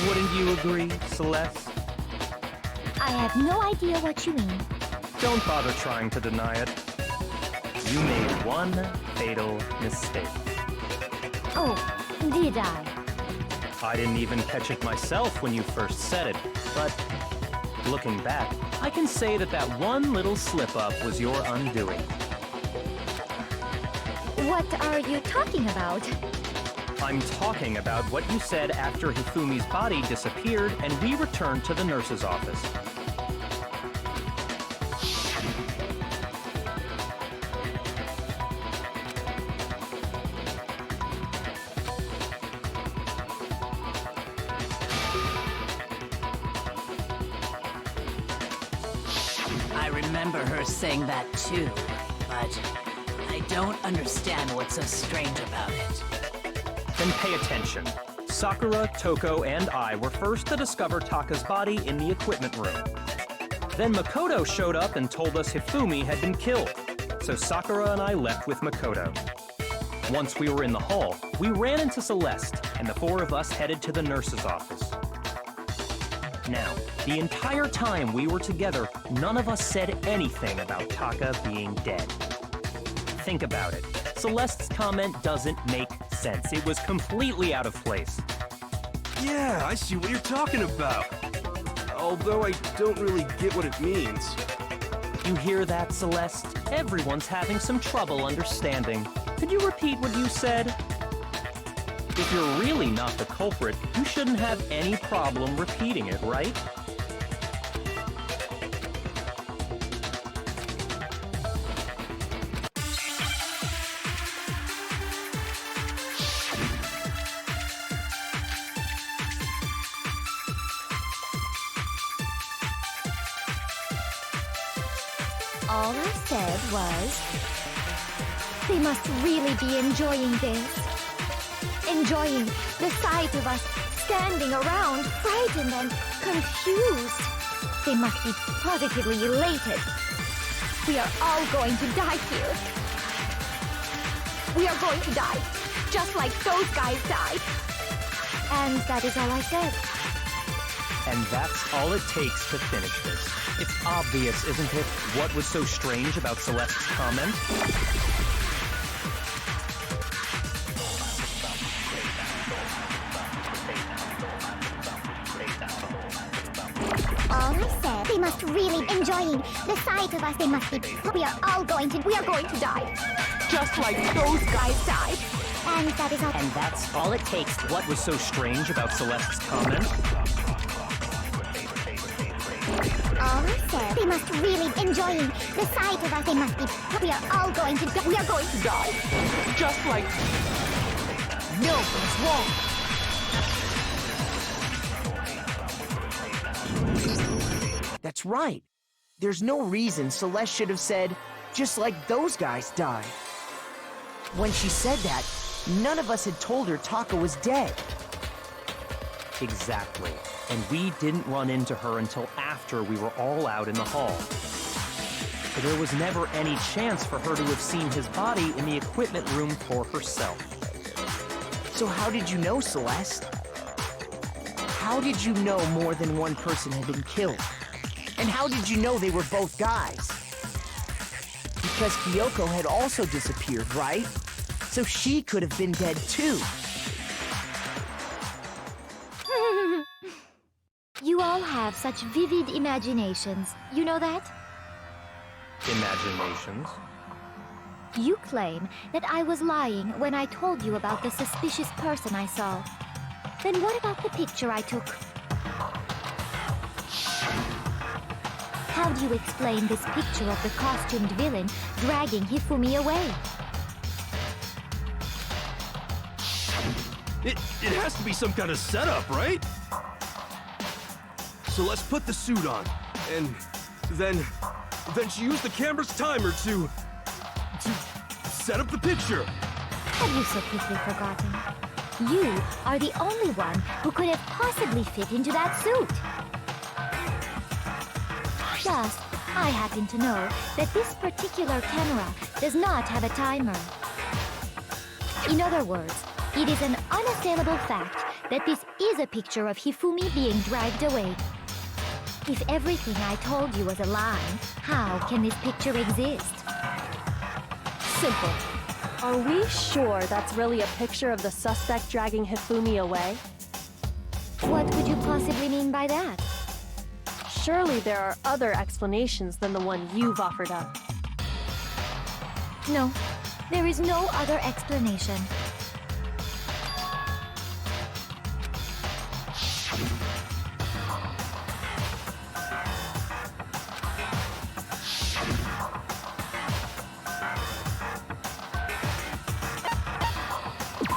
Wouldn't you agree, Celeste? I have no idea what you mean. Don't bother trying to deny it. You made one fatal mistake. Oh, did I? I didn't even catch it myself when you first said it, but looking back, I can say that that one little slip-up was your undoing. What are you talking about? I'm talking about what you said after Hifumi's body disappeared and we returned to the nurse's office. I remember her saying that too, but I don't understand what's so strange about it. Then pay attention. Sakura, Toko, and I were first to discover Taka's body in the equipment room. Then Makoto showed up and told us Hifumi had been killed, so Sakura and I left with Makoto. Once we were in the hall, we ran into Celeste, and the four of us headed to the nurse's office. Now, the entire time we were together, none of us said anything about Taka being dead. Think about it. Celeste's comment doesn't make sense. It was completely out of place. Yeah, I see what you're talking about. Although I don't really get what it means. You hear that, Celeste? Everyone's having some trouble understanding. Could you repeat what you said? If you're really not the culprit, you shouldn't have any problem repeating it, right? All I said was, they must really be enjoying this. Enjoying the sight of us standing around, frightened and confused. They must be positively elated. We are all going to die here. We are going to die, just like those guys died. And that is all I said. And that's all it takes to finish this. It's obvious, isn't it, what was so strange about Celeste's comment? All I said, they must really enjoying the sight of us. They must be. We are going to die. Just like those guys died. And that is all. And that's all it takes. What was so strange about Celeste's comment? All I said, they must really enjoying the sight of us. They must be. We are going to die. Just like. No, it's wrong. That's right. There's no reason Celeste should have said, just like those guys died. When she said that, none of us had told her Taka was dead. Exactly. And we didn't run into her until after we were all out in the hall. There was never any chance for her to have seen his body in the equipment room for herself. So how did you know, Celeste? How did you know more than one person had been killed? And how did you know they were both guys? Because Kyoko had also disappeared, right? So she could have been dead too. You all have such vivid imaginations. You know that? Imaginations? You claim that I was lying when I told you about the suspicious person I saw. Then what about the picture I took? How do you explain this picture of the costumed villain dragging Hifumi away? It has to be some kind of setup, right? So let's put the suit on, and then she used the camera's timer to set up the picture. Have you so quickly forgotten? You are the only one who could have possibly fit into that suit. Just I happen to know that this particular camera does not have a timer. In other words, it is an unassailable fact that this is a picture of Hifumi being dragged away. If everything I told you was a lie, how can this picture exist? Simple. Are we sure that's really a picture of the suspect dragging Hifumi away? What could you possibly mean by that? Surely there are other explanations than the one you've offered up. No, there is no other explanation.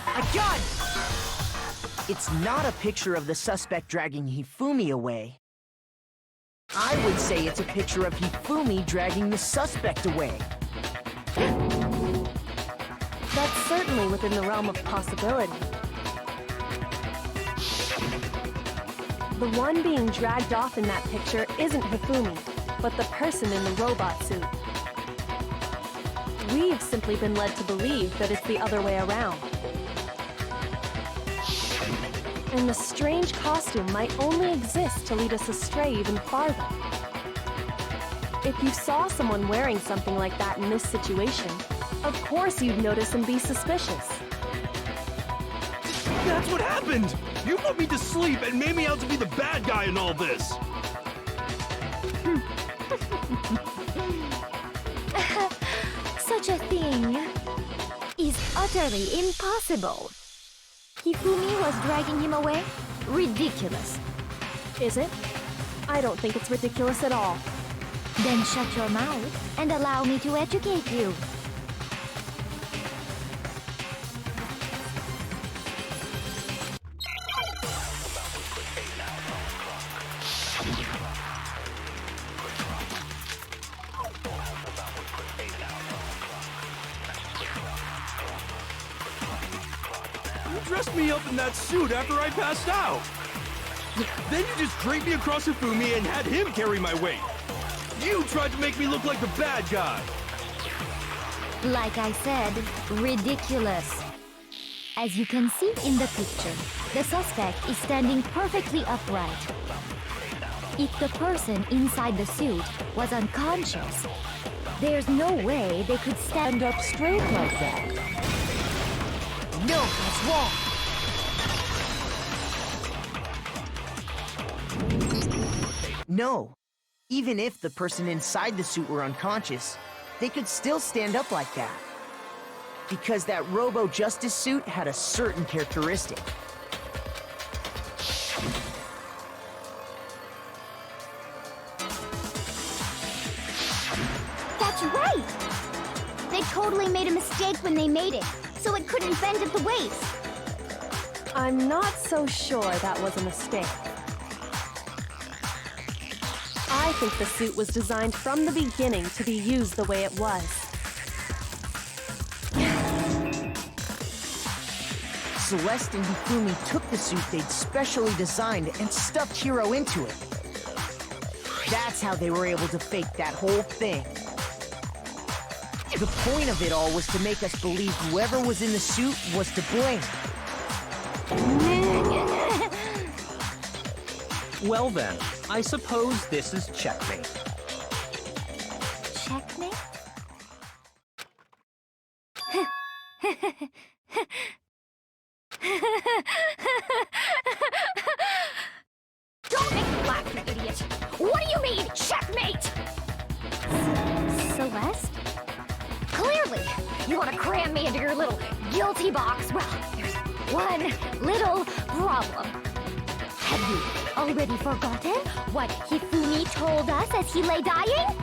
I got it! It's not a picture of the suspect dragging Hifumi away. I would say it's a picture of Hifumi dragging the suspect away. That's certainly within the realm of possibility. The one being dragged off in that picture isn't Hifumi, but the person in the robot suit. We've simply been led to believe that it's the other way around. And the strange costume might only exist to lead us astray even farther. If you saw someone wearing something like that in this situation, of course you'd notice and be suspicious. That's what happened! You put me to sleep and made me out to be the bad guy in all this! Such a thing is utterly impossible. Hifumi was dragging him away? Ridiculous. Is it? I don't think it's ridiculous at all. Then shut your mouth and allow me to educate you. You dressed me up in that suit after I passed out! Then you just draped me across Hifumi and had him carry my weight! You tried to make me look like the bad guy! Like I said, ridiculous. As you can see in the picture, the suspect is standing perfectly upright. If the person inside the suit was unconscious, there's no way they could stand up straight like that. No, that's wrong. No. Even if the person inside the suit were unconscious, they could still stand up like that. Because that Robo-Justice suit had a certain characteristic. That's right! They totally made a mistake when they made it, so it couldn't bend at the waist. I'm not so sure that was a mistake. I think the suit was designed from the beginning to be used the way it was. Celeste and Hifumi took the suit they'd specially designed and stuffed Hiro into it. That's how they were able to fake that whole thing. The point of it all was to make us believe whoever was in the suit was to blame. Well then, I suppose this is checkmate. Checkmate? Don't make me laugh, you idiot! What do you mean, checkmate? Celeste? Clearly, you want to cram me into your little guilty box. Well, there's one little problem. Have you already forgotten what Hifumi told us as he lay dying?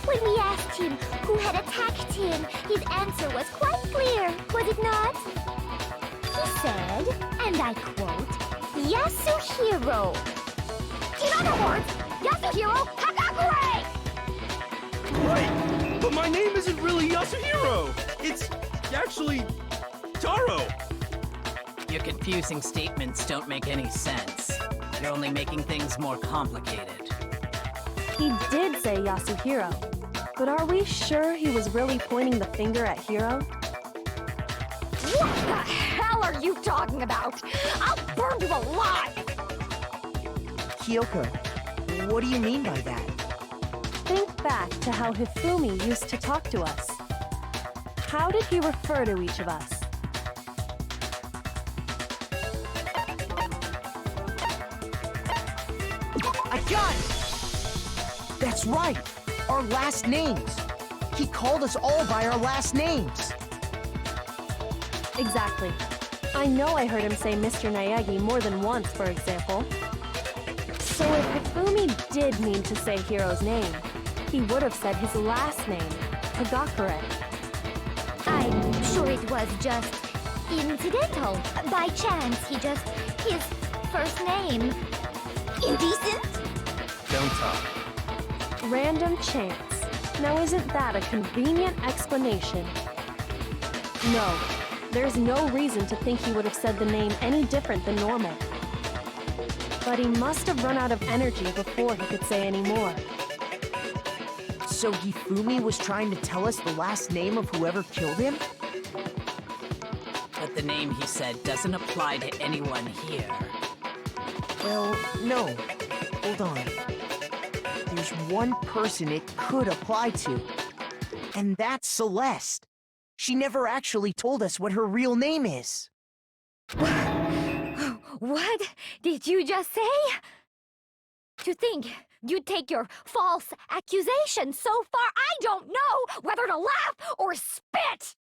When we asked him who had attacked him, his answer was quite clear, was it not? He said, and I quote, "Yasuhiro." In other words, Yasuhiro Hagakure! Right! But my name isn't really Yasuhiro! It's actually Taro! Your confusing statements don't make any sense. You're only making things more complicated. He did say Yasuhiro, but are we sure he was really pointing the finger at Hiro? What the hell are you talking about? I'll burn you alive! Kyoko, what do you mean by that? Think back to how Hifumi used to talk to us. How did he refer to each of us? I got it! That's right! Our last names! He called us all by our last names! Exactly. I know I heard him say Mr. Naegi more than once, for example. So if Hifumi did mean to say Hiro's name, he would have said his last name, Hagakure. I'm sure it was just incidental. By chance, his first name. Indecent? Don't talk. Random chance. Now isn't that a convenient explanation? No, there's no reason to think he would have said the name any different than normal. But he must have run out of energy before he could say any more. So Hifumi was trying to tell us the last name of whoever killed him? But the name he said doesn't apply to anyone here. Well, no. Hold on. There's one person it could apply to. And that's Celeste. She never actually told us what her real name is. What did you just say? To think you'd take your false accusation so far, I don't know whether to laugh or spit!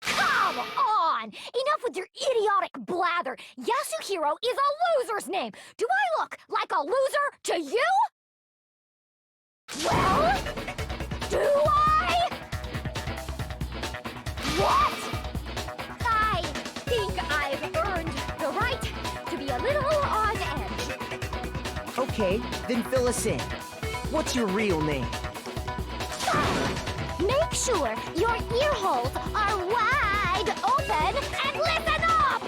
Come on! Enough with your idiotic blather! Yasuhiro is a loser's name! Do I look like a loser to you? Well, do I? What? I think I've earned the right to be a little on edge. Okay, then fill us in. What's your real name? Make sure your ear holes are wide open and listen up!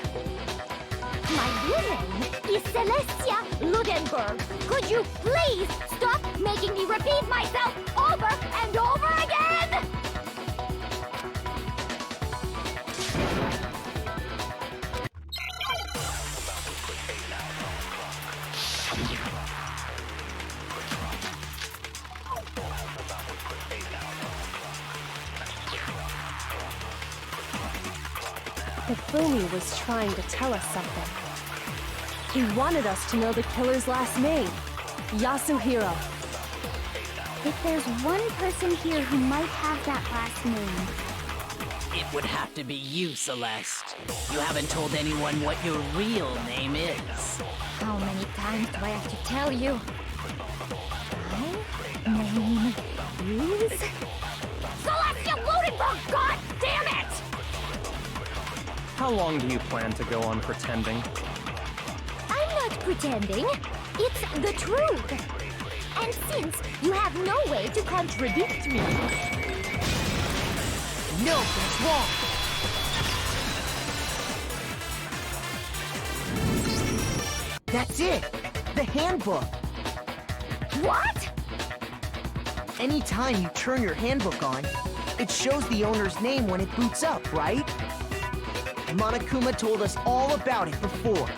My real name is Celestia Ludenberg. Could you please stop making me repeat myself over and over again? Hifumi was trying to tell us something. He wanted us to know the killer's last name, Yasuhiro. If there's one person here who might have that last name, It would have to be you, Celeste. You haven't told anyone what your real name is. How many times do I have to tell you? My name is... Celestia Ludenberg! God damn it! How long do you plan to go on pretending? I'm not pretending. It's the truth. And since you have no way to contradict me... No, that's wrong! That's it! The handbook! What? Anytime you turn your handbook on, it shows the owner's name when it boots up, right? Monokuma told us all about it before.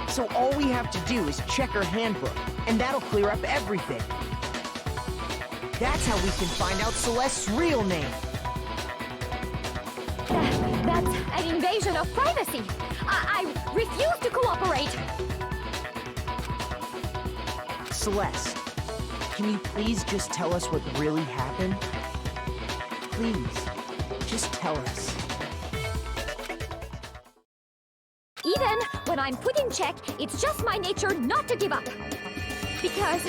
So all we have to do is check her handbook, and that'll clear up everything. That's how we can find out Celeste's real name. That's an invasion of privacy. I refuse to cooperate. Celeste, can you please just tell us what really happened? Please, just tell us. Even when I'm put in check, it's just my nature not to give up. Because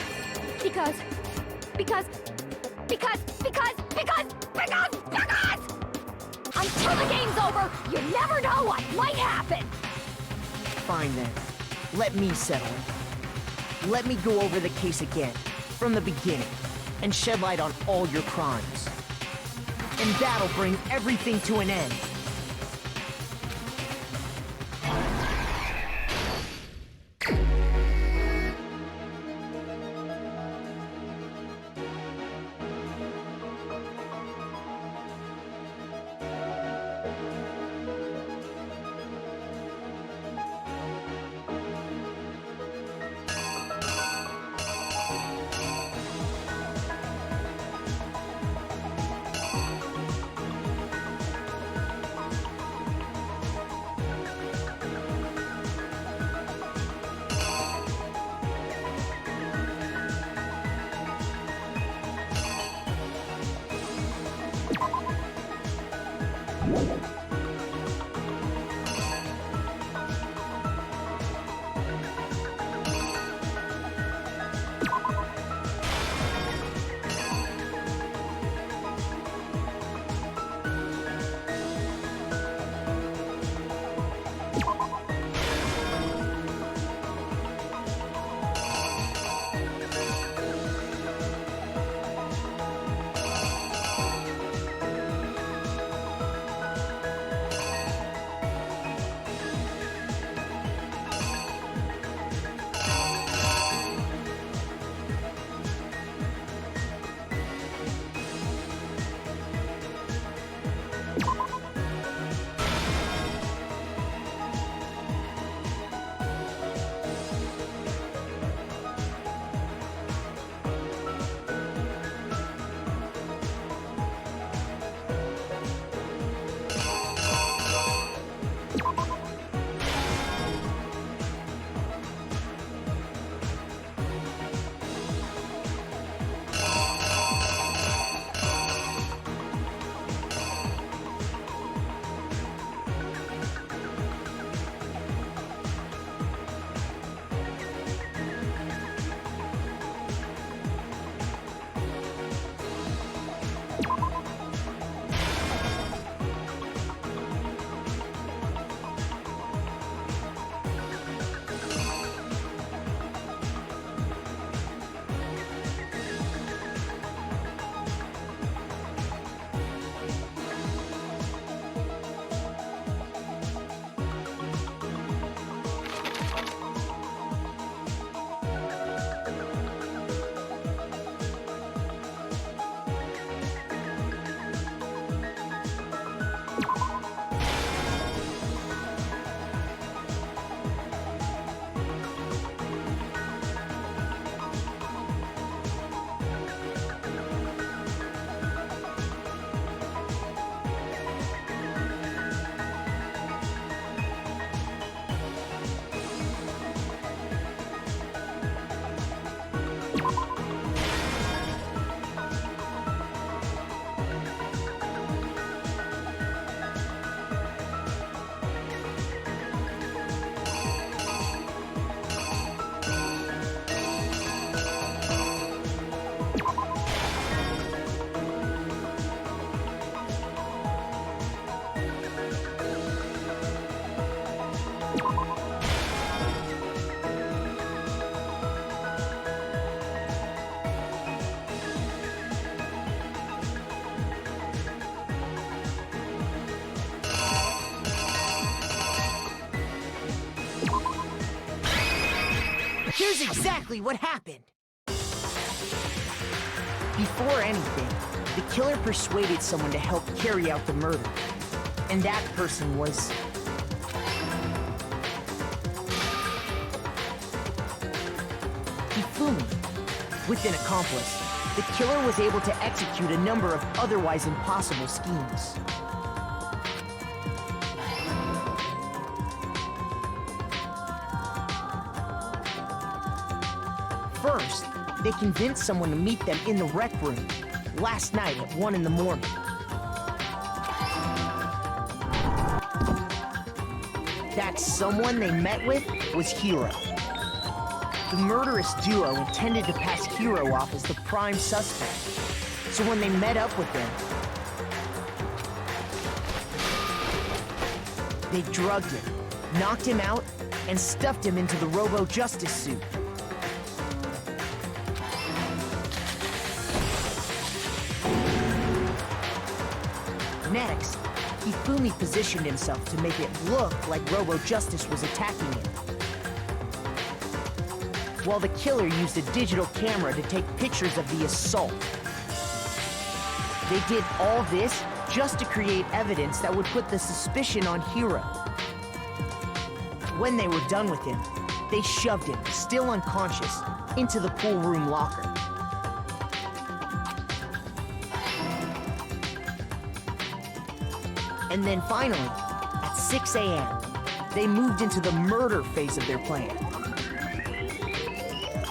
until the game's over, you never know what might happen. Fine then. Let me settle it. Let me go over the case again, from the beginning, and shed light on all your crimes. And that'll bring everything to an end. Here's exactly what happened. Before anything, the killer persuaded someone to help carry out the murder. And that person was... Hifumi. With an accomplice, the killer was able to execute a number of otherwise impossible schemes. First, they convinced someone to meet them in the rec room last night at 1 in the morning. That that someone they met with was Hiro. The murderous duo intended to pass Hiro off as the prime suspect. So when they met up with him, they drugged him, knocked him out, and stuffed him into the Robo-Justice suit. Next, Hifumi positioned himself to make it look like Robo-Justice was attacking him, while the killer used a digital camera to take pictures of the assault. They did all this just to create evidence that would put the suspicion on Hiro. When they were done with him, they shoved him, still unconscious, into the pool room locker. And then finally, at 6 a.m., they moved into the murder phase of their plan.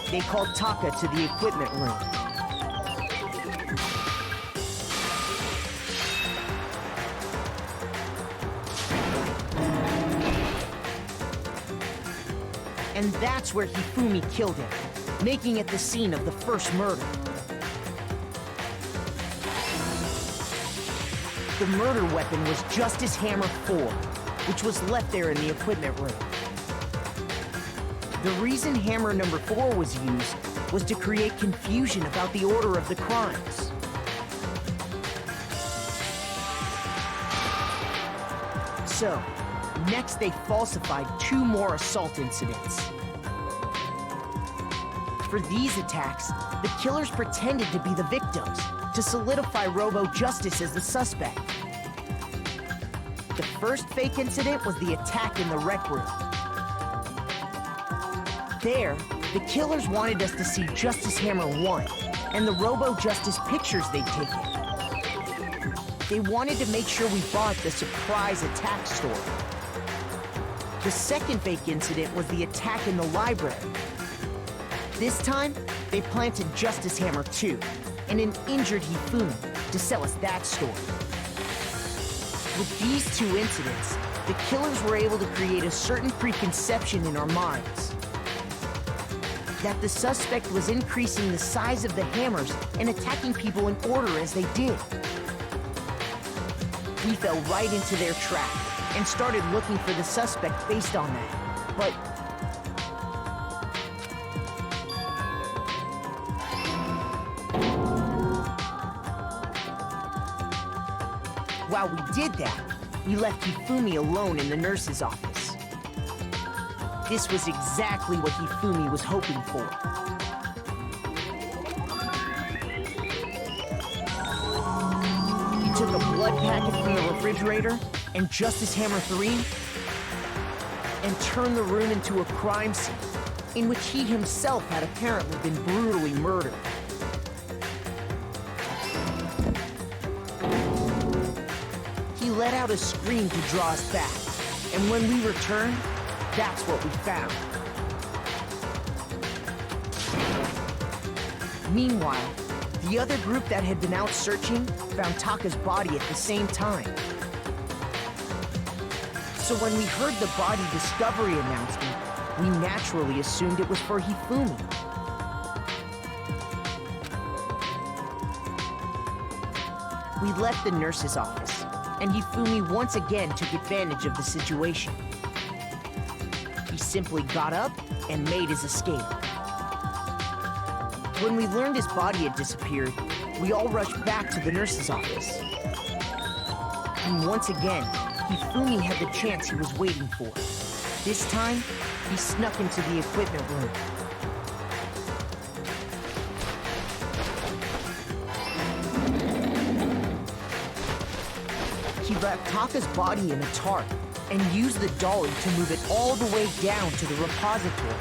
They called Taka to the equipment room. And that's where Hifumi killed him, making it the scene of the first murder. The murder weapon was Justice Hammer 4, which was left there in the equipment room. The reason Hammer number 4 was used was to create confusion about the order of the crimes. So, next they falsified 2 more assault incidents. For these attacks, the killers pretended to be the victims to solidify Robo-Justice as the suspect. The first fake incident was the attack in the rec room. There, the killers wanted us to see Justice Hammer 1 and the Robo-Justice pictures they'd taken. They wanted to make sure we bought the surprise attack story. The second fake incident was the attack in the library. This time, they planted Justice Hammer 2 and an injured Hifumi to sell us that story. With these 2 incidents, the killers were able to create a certain preconception in our minds. That the suspect was increasing the size of the hammers and attacking people in order as they did. We fell right into their trap and started looking for the suspect based on that. But while we did that, we left Hifumi alone in the nurse's office. This was exactly what Hifumi was hoping for. He took a blood packet from the refrigerator and Justice Hammer 3 and turned the room into a crime scene in which he himself had apparently been brutally murdered. He let out a scream to draw us back, and when we returned, that's what we found. Meanwhile, the other group that had been out searching found Taka's body at the same time. So when we heard the body discovery announcement, we naturally assumed it was for Hifumi. We left the nurse's office, and Hifumi once again took advantage of the situation. He simply got up and made his escape. When we learned his body had disappeared, we all rushed back to the nurse's office. And once again, Hifumi had the chance he was waiting for. This time, he snuck into the equipment room. He wrapped Taka's body in a tarp and used the dolly to move it all the way down to the repository.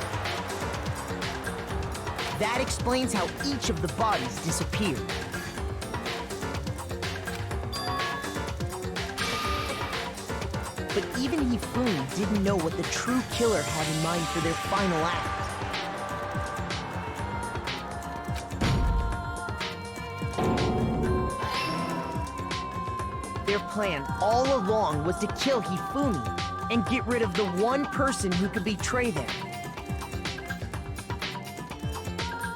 That explains how each of the bodies disappeared. But even Hifumi didn't know what the true killer had in mind for their final act. Their plan all along was to kill Hifumi and get rid of the one person who could betray them.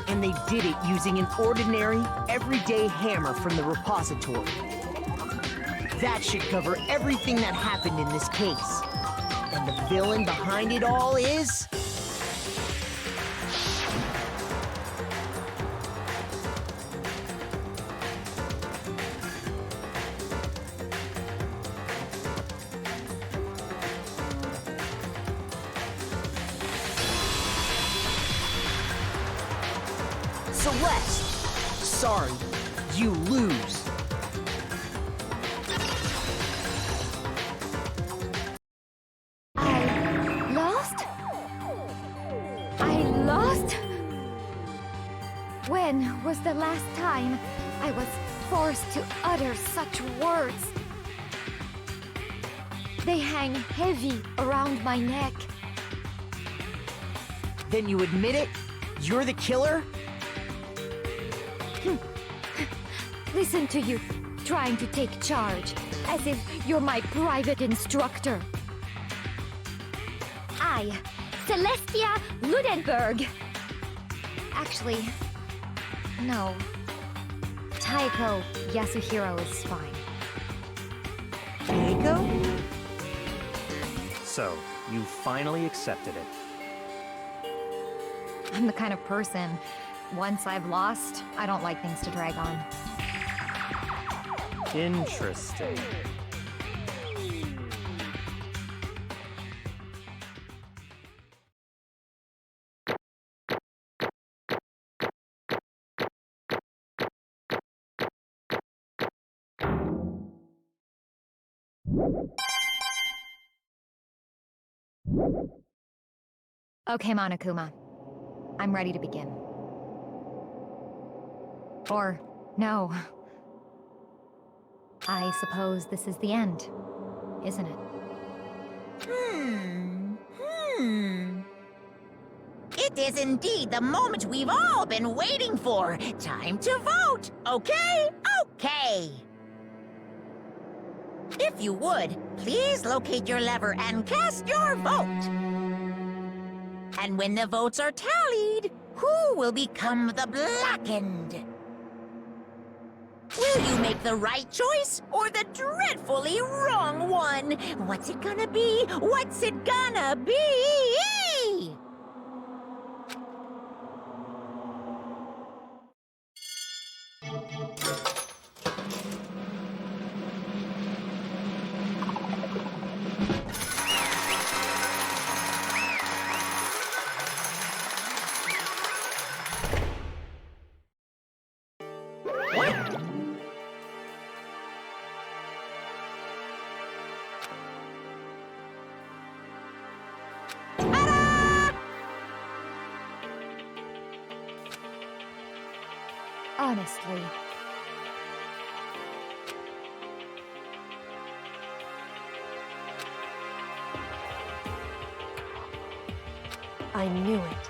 And they did it using an ordinary, everyday hammer from the repository. That should cover everything that happened in this case. And the villain behind it all is... Celeste! Sorry, you lose. I lost? When was the last time I was forced to utter such words? They hang heavy around my neck. Then you admit it? You're the killer? Listen to you, trying to take charge, as if you're my private instructor. I, Celestia Ludenberg. Actually, no. Taiko Yasuhiro is fine. Taiko? So, you finally accepted it. I'm the kind of person, once I've lost, I don't like things to drag on. Interesting. Okay, Monokuma. I'm ready to begin. Or, no. I suppose this is the end, isn't it? It is indeed the moment we've all been waiting for. Time to vote, okay? Okay. If you would, please locate your lever and cast your vote. And when the votes are tallied, who will become the blackened? Will you make the right choice or the dreadfully wrong one? What's it gonna be? What's it gonna be? Honestly. I knew it.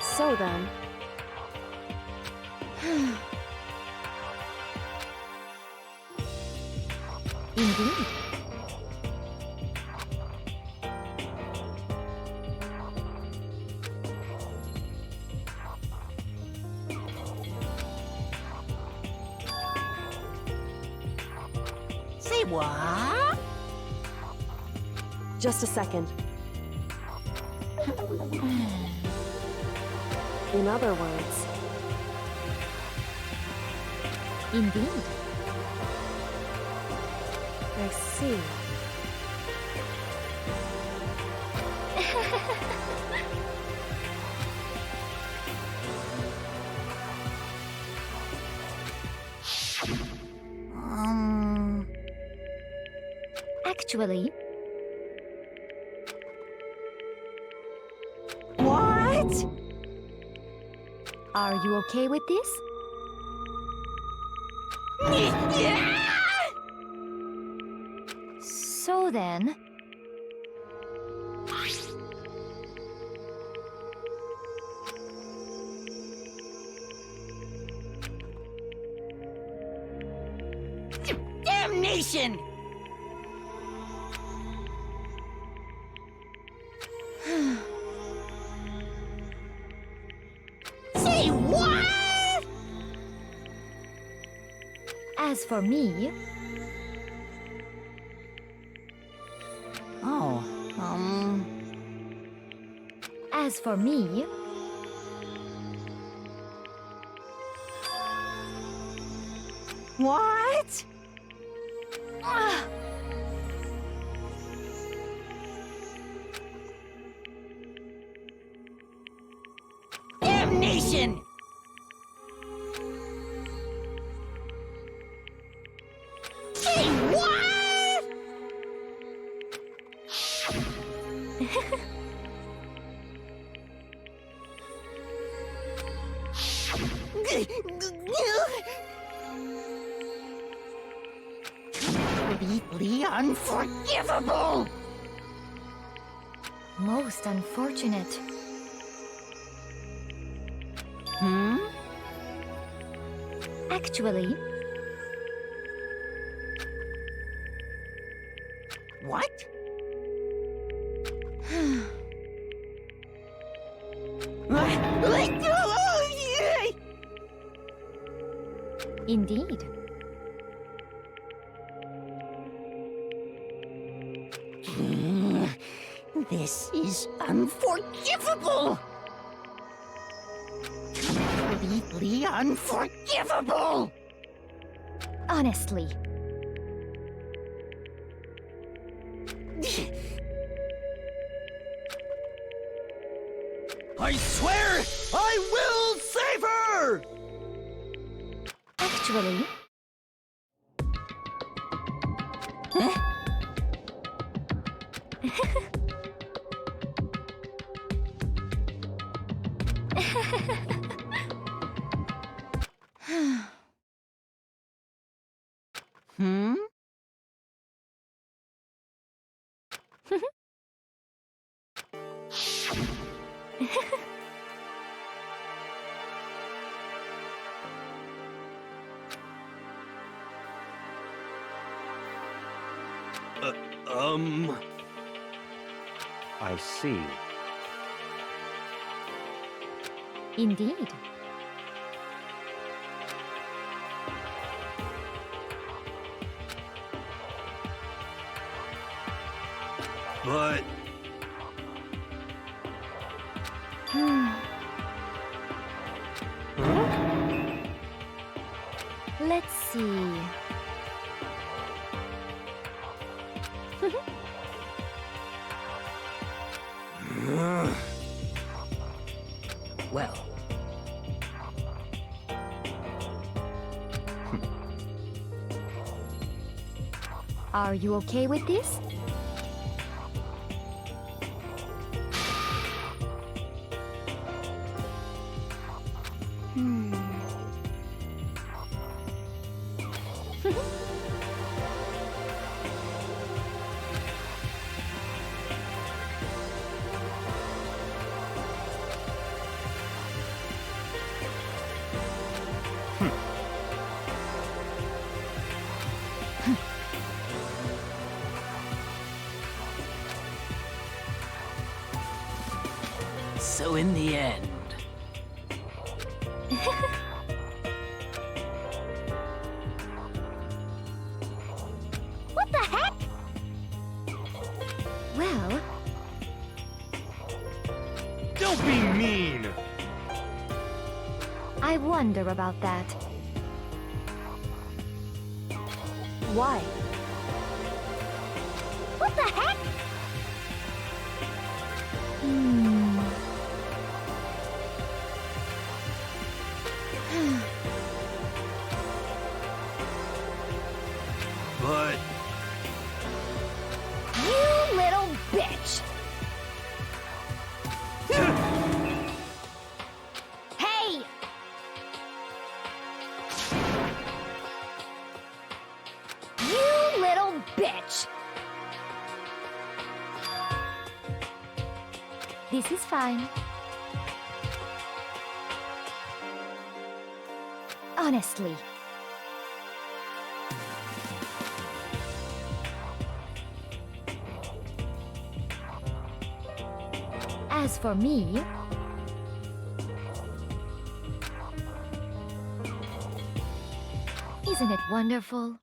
So then... Indeed. Say what? Just a second. In other words... Indeed. I see. Actually... What? Are you okay with this? So then... Damnation! Say what? As for me, Oh, as for me, What? ah, Damnation! Say what? Completely unforgivable! most unfortunate. Hmm? Actually, What? indeed. This is unforgivable! Completely unforgivable! Honestly, I swear I will save her! actually, Hmm? I see. indeed. But Let's see. Well, Are you okay with this? Hmm. so in the end, What the heck? Well, don't be mean! I wonder about that. Why? What the heck? Hmm. But You little bitch! Hey! You little bitch! This is fine. Honestly. As for me, isn't it wonderful?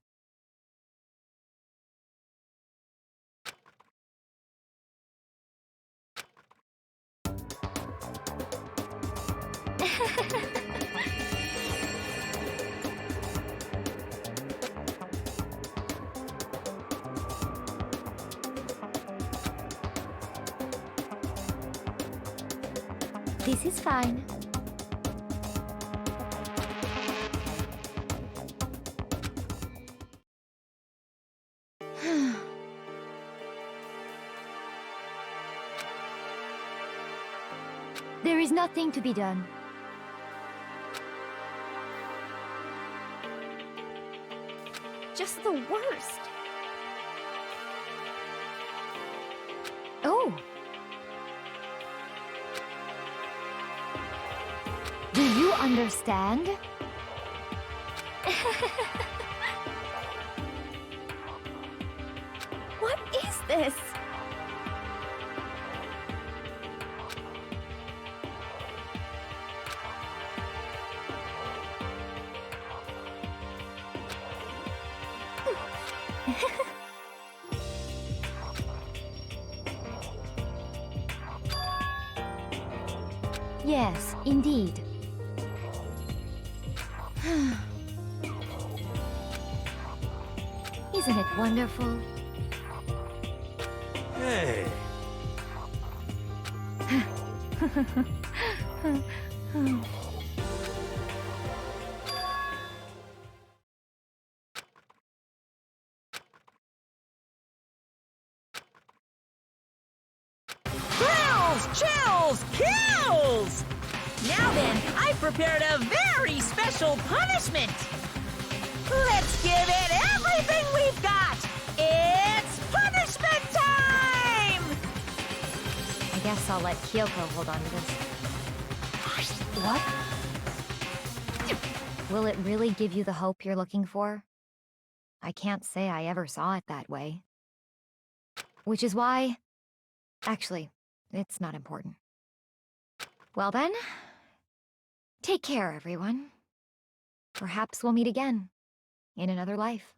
This is fine. There is nothing to be done. Just the worst. Oh. Do you understand? What is this? Yes, indeed. Isn't it wonderful? Hey. Chills! Kills! Now then, I've prepared a very special punishment. Let's give it everything we've got. It's punishment time! I guess I'll let Kyoko hold on to this. What? Will it really give you the hope you're looking for? I can't say I ever saw it that way. Which is why... Actually, it's not important. Well then, take care, everyone. Perhaps we'll meet again, in another life.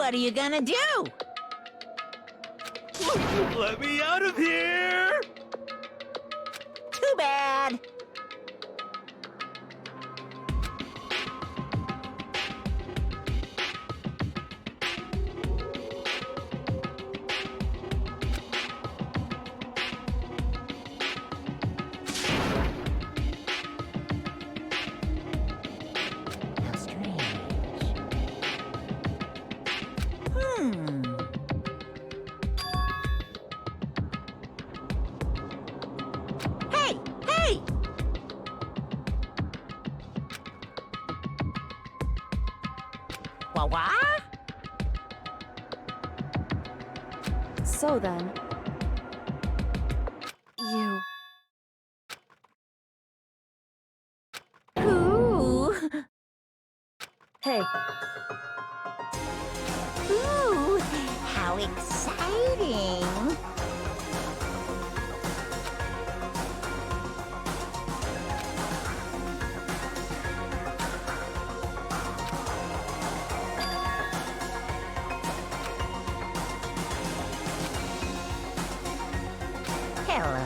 What are you gonna do? Let me out of here! Too bad. How strange. Hey! Hey! Wah? So then, you. Ooh! Hey, Ooh! How exciting! Hello.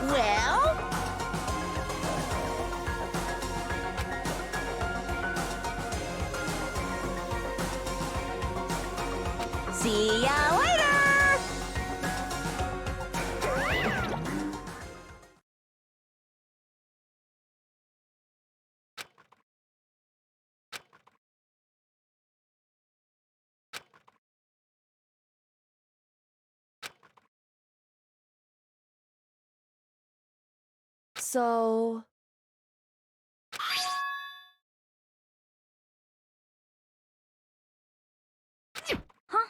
Well? See ya later! so. Huh?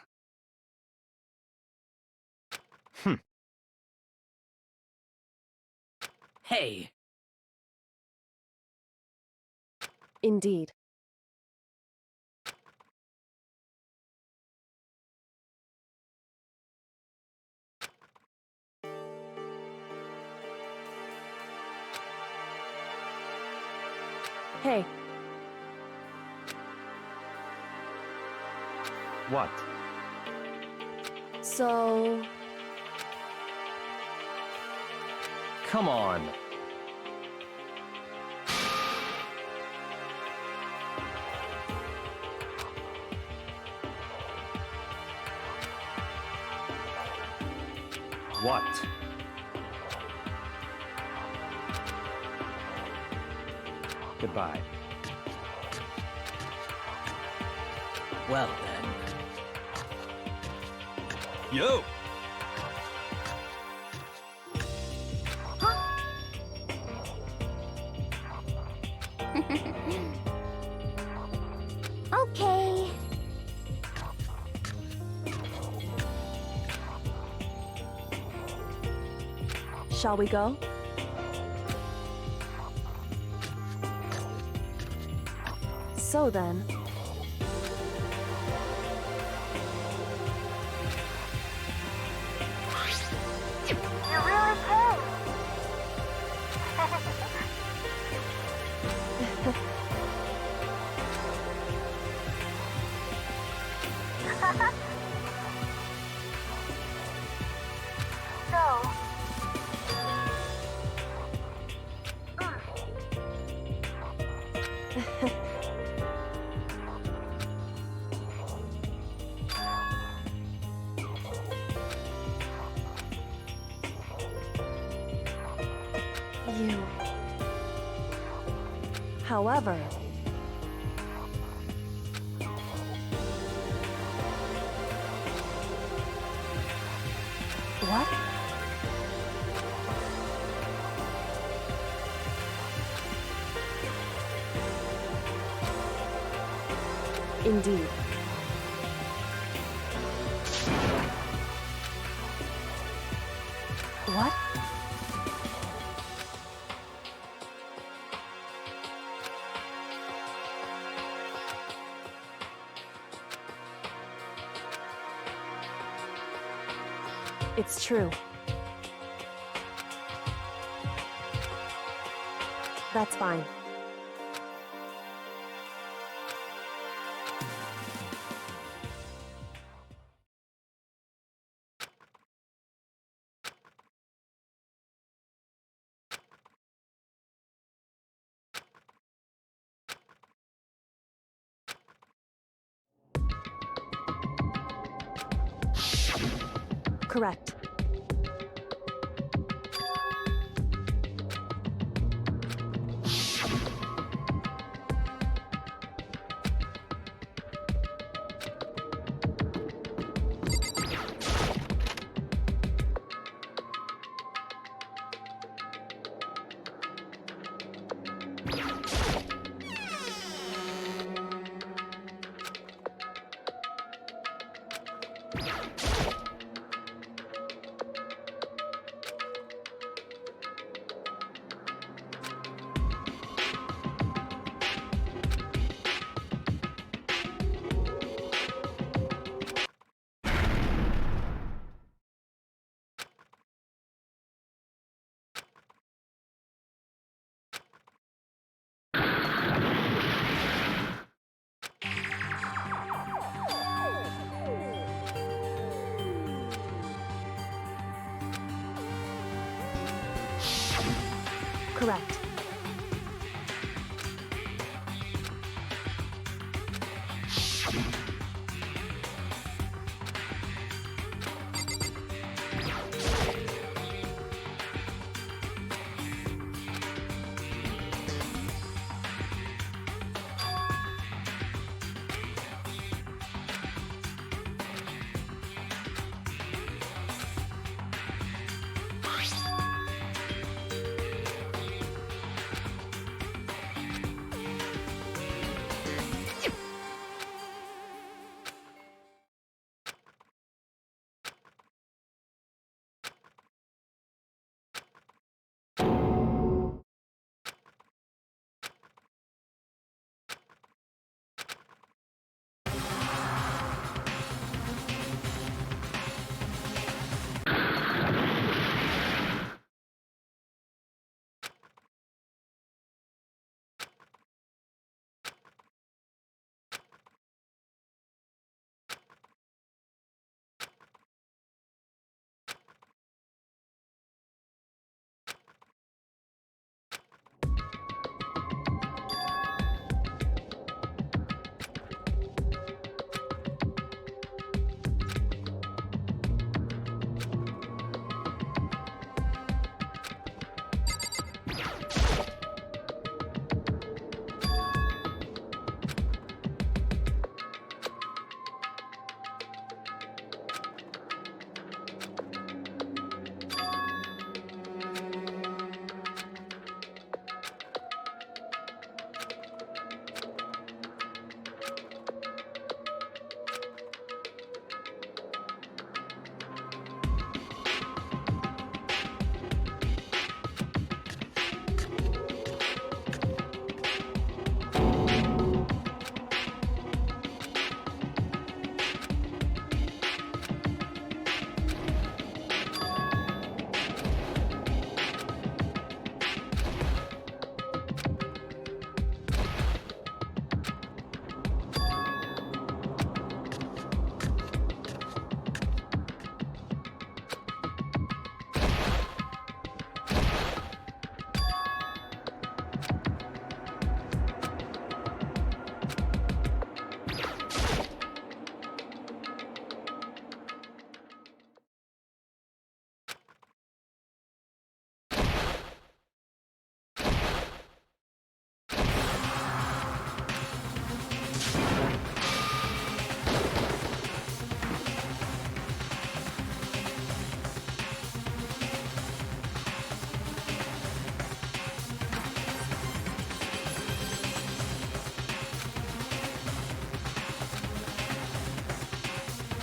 Hey, Indeed. Hey, What? so. Come on. What? Goodbye. well then. Yo! Okay. Shall we go? So then. You really came. So. You. However. What? Indeed. What? It's true. That's fine. Correct. Correct.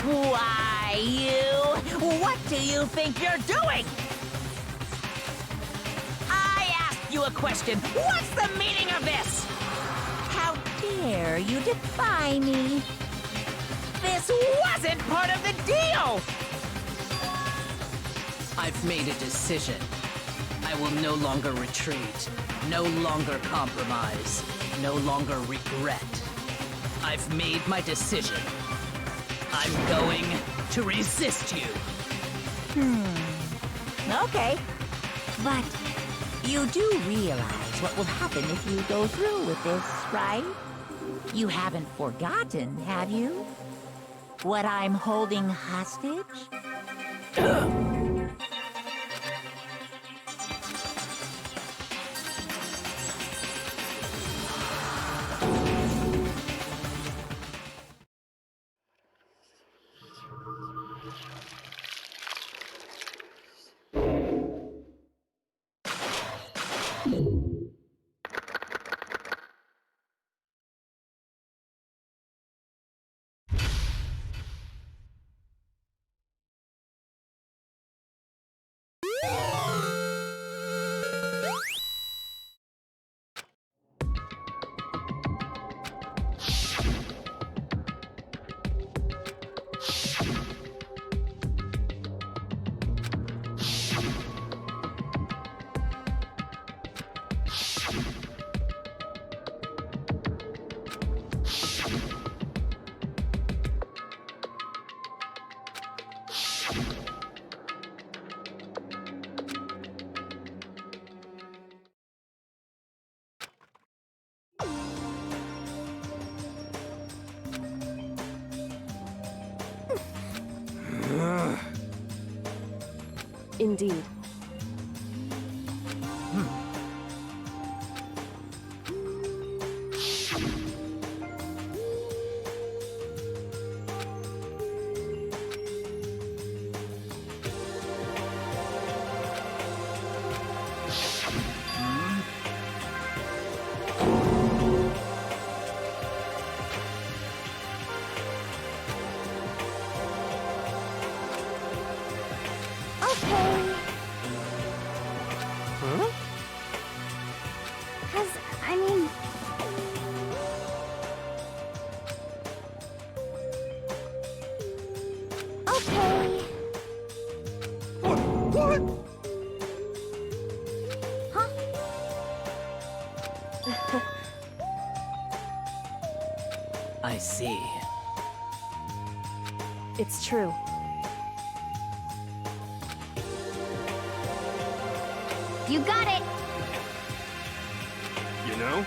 Why, you? What do you think you're doing? I asked you a question. What's the meaning of this? How dare you defy me? This wasn't part of the deal! I've made a decision. I will no longer retreat, no longer compromise, no longer regret. I've made my decision. I'm going to resist you. Okay. But you do realize what will happen if you go through with this, right? You haven't forgotten, have you? What I'm holding hostage? Indeed. Okay. Huh? 'Cause, I mean... Okay. What? Huh? I see. It's true. You got it. You know?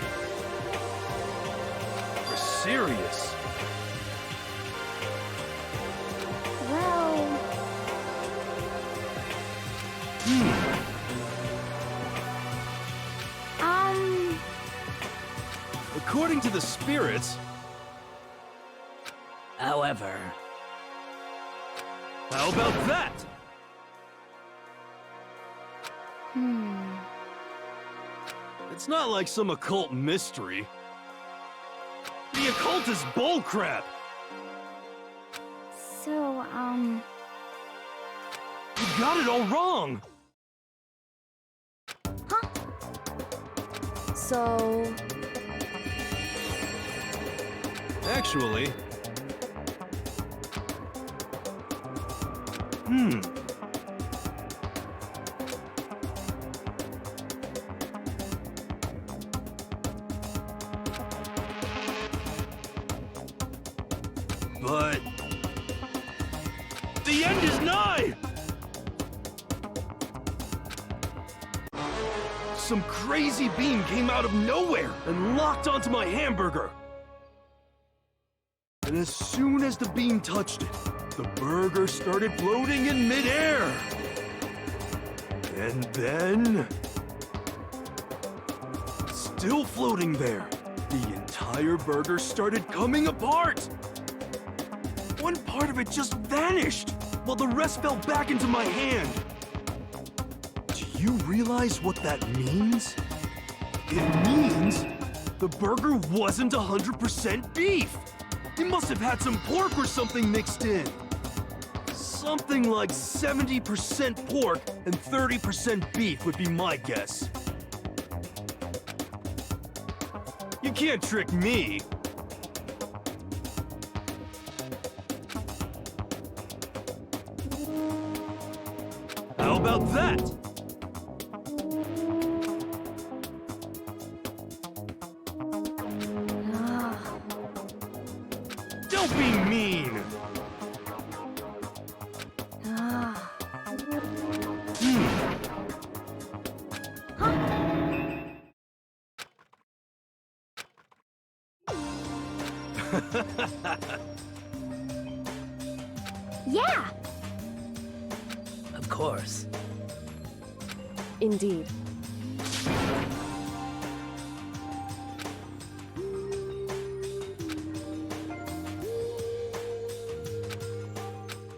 We're serious. Well... According to the spirits, However, how about that? It's not like some occult mystery. The occult is bullcrap! So, You got it all wrong! Huh? So, Actually... But... the end is nigh! Some crazy beam came out of nowhere and locked onto my hamburger. And as soon as the beam touched it, the burger started floating in midair. And then... still floating there, the entire burger started coming apart. One part of it just vanished, while the rest fell back into my hand. Do you realize what that means? It means the burger wasn't 100% beef. It must have had some pork or something mixed in. Something like 70% pork and 30% beef would be my guess. You can't trick me. How about that? Don't be mean. Yeah. Of course. Indeed.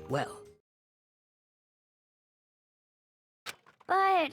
Well, But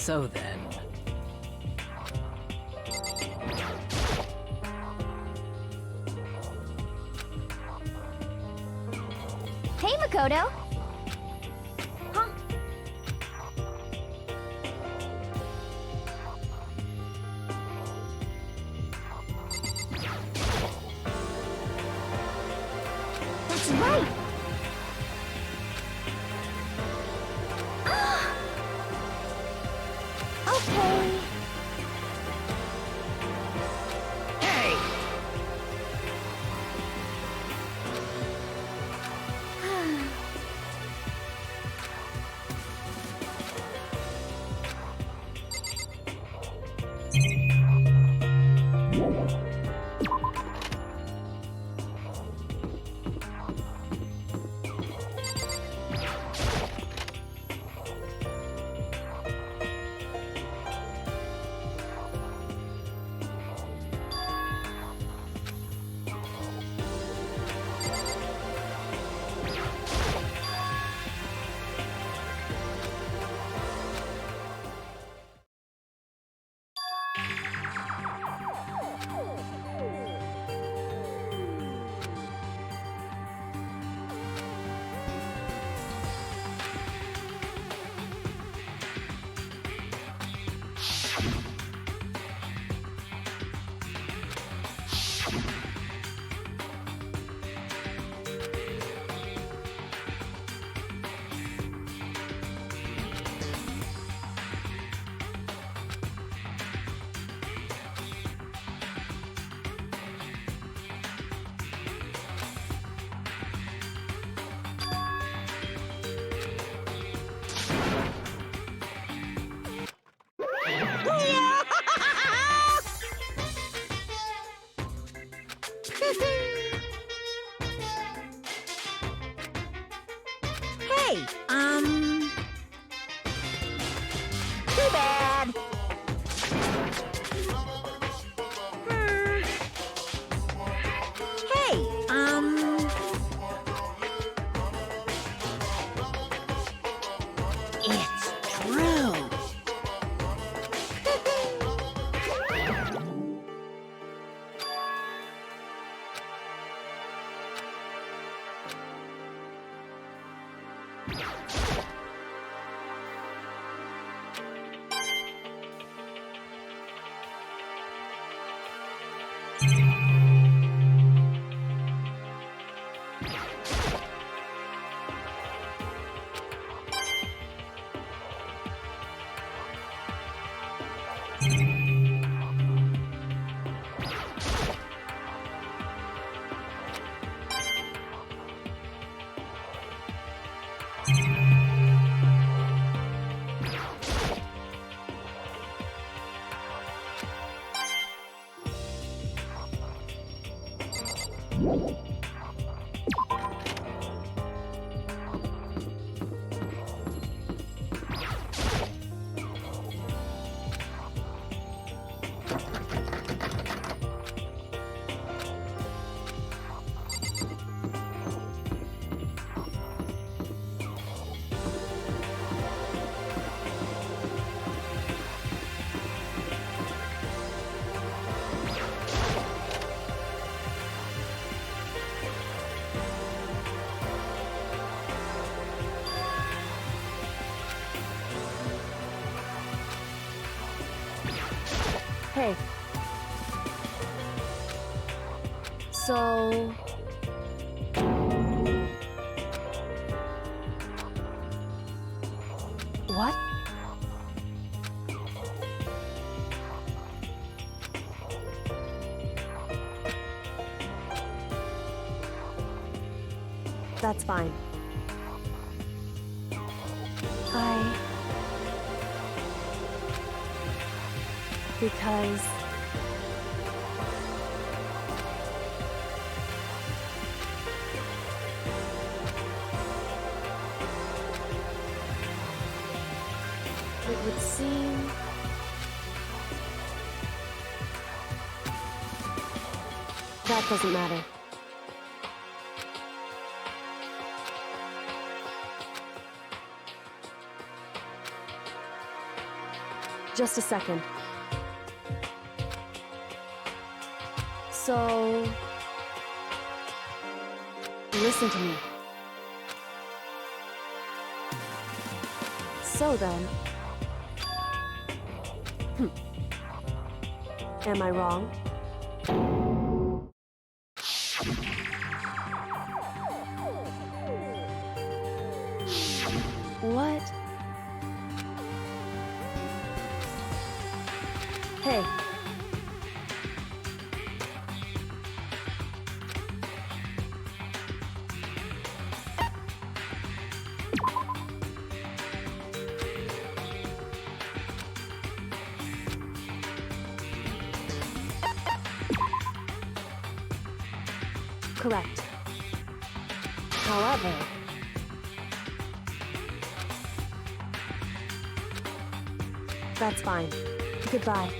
so then. Hey, Makoto. Huh? That's right. Okay. Hey! Hey, too bad. Hey, it's true. Hey. So... What? That's fine. Because... it would seem... that doesn't matter. Just a second. So... listen to me. So then... Am I wrong? What? Hey. Correct. However... that's fine. Goodbye.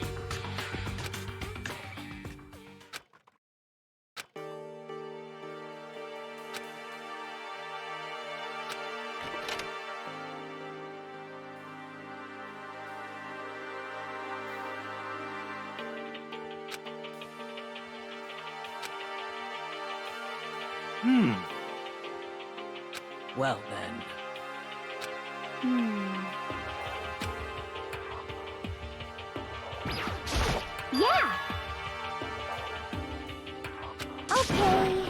Well then. Yeah! Okay.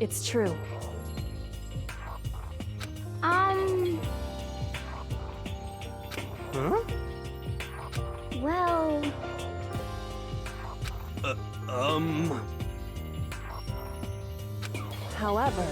It's true. Huh? Well, However,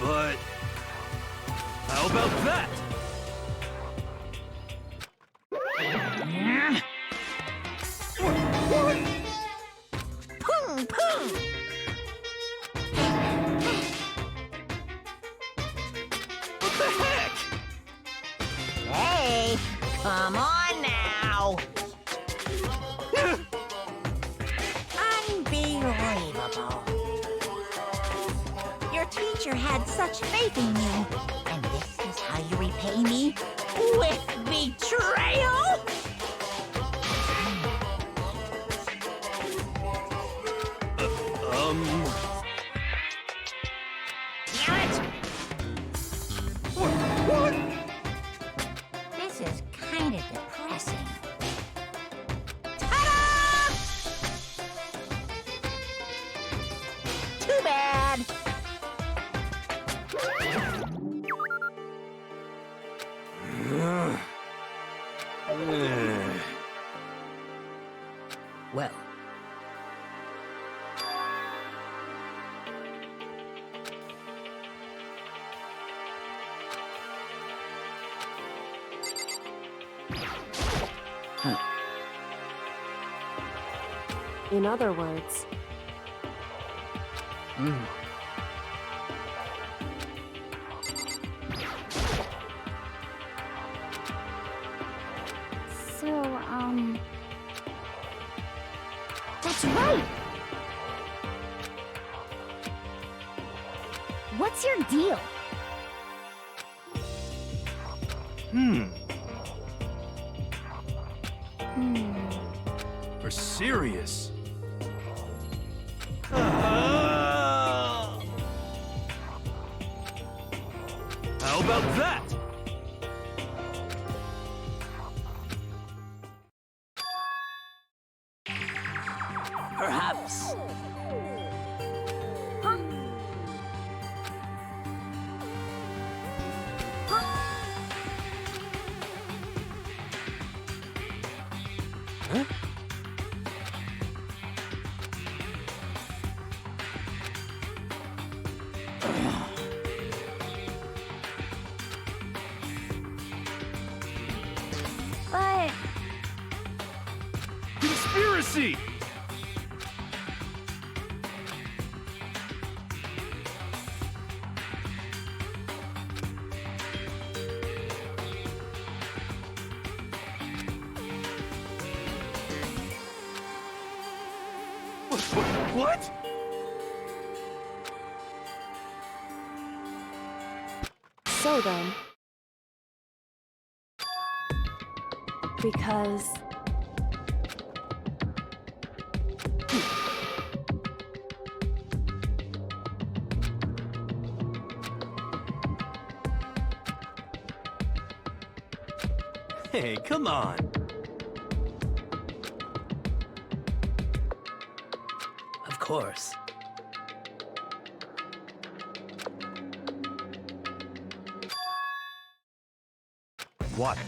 But how about that? Pung, pung. What the heck? Hey, come on now. Unbelievable. Your teacher had such faith in you, and this is how you repay me? With betrayal? Damn it! What? This is kind of depressing. Ta-da! Too bad. Well, in other words, so, that's right! What's your deal? For serious? How about that? perhaps. Huh? Huh? Huh? But Conspiracy! What? so then, because Hey, come on. Of course. What?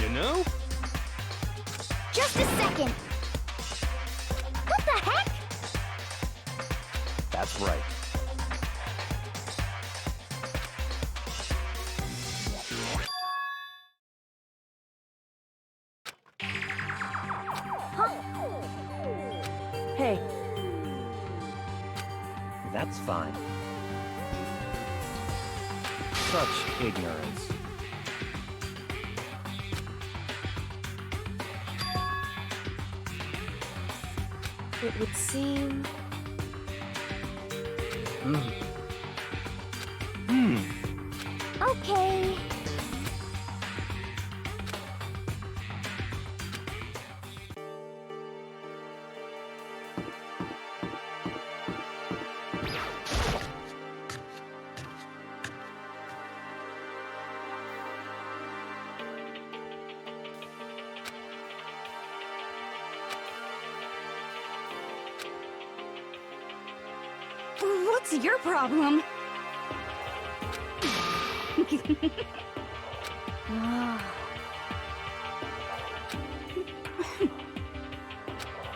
You know? just a second! What the heck? That's right. hey, That's fine. Such ignorance. it would seem Okay. Okay. What's your problem?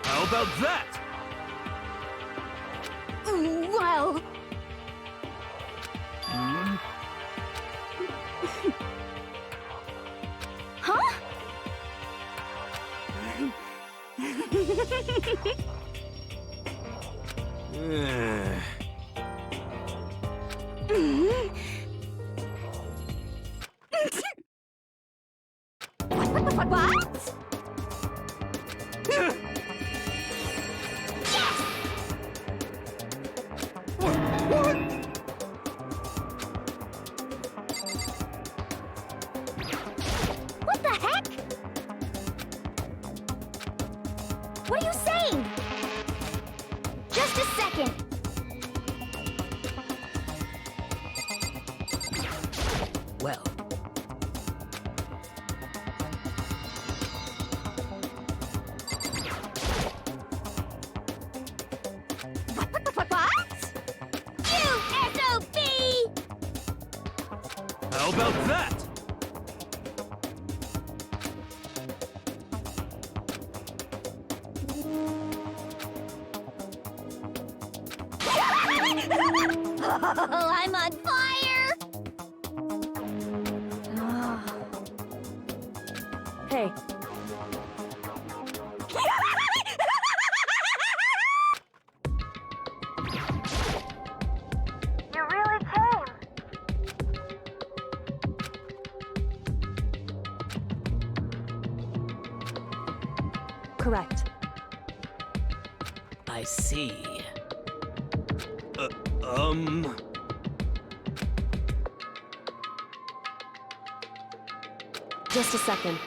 How about that? Well, huh? What? What the heck? What are you saying? Just a second. Well, What? You SOB! How about that? Oh, I'm on fire! Hey, You really came. correct. I see. Just a second.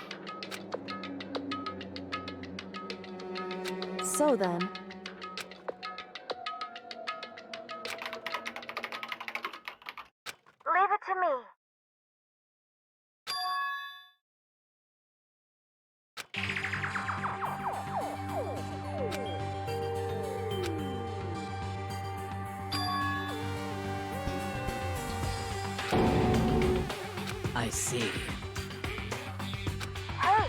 So then, Leave it to me. I see. Hey!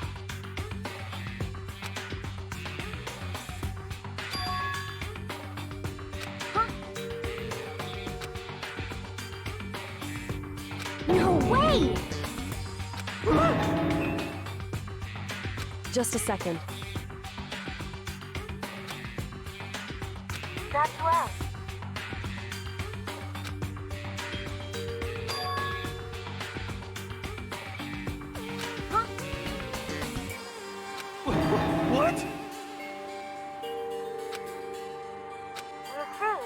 No way! just a second. That's right. What? You see?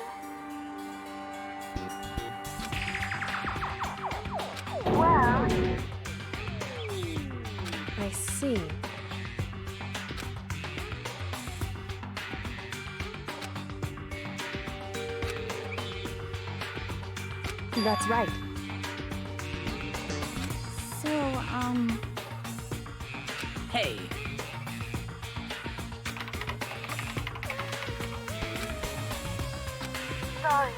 Well, I see. That's right. So, Hey, sorry.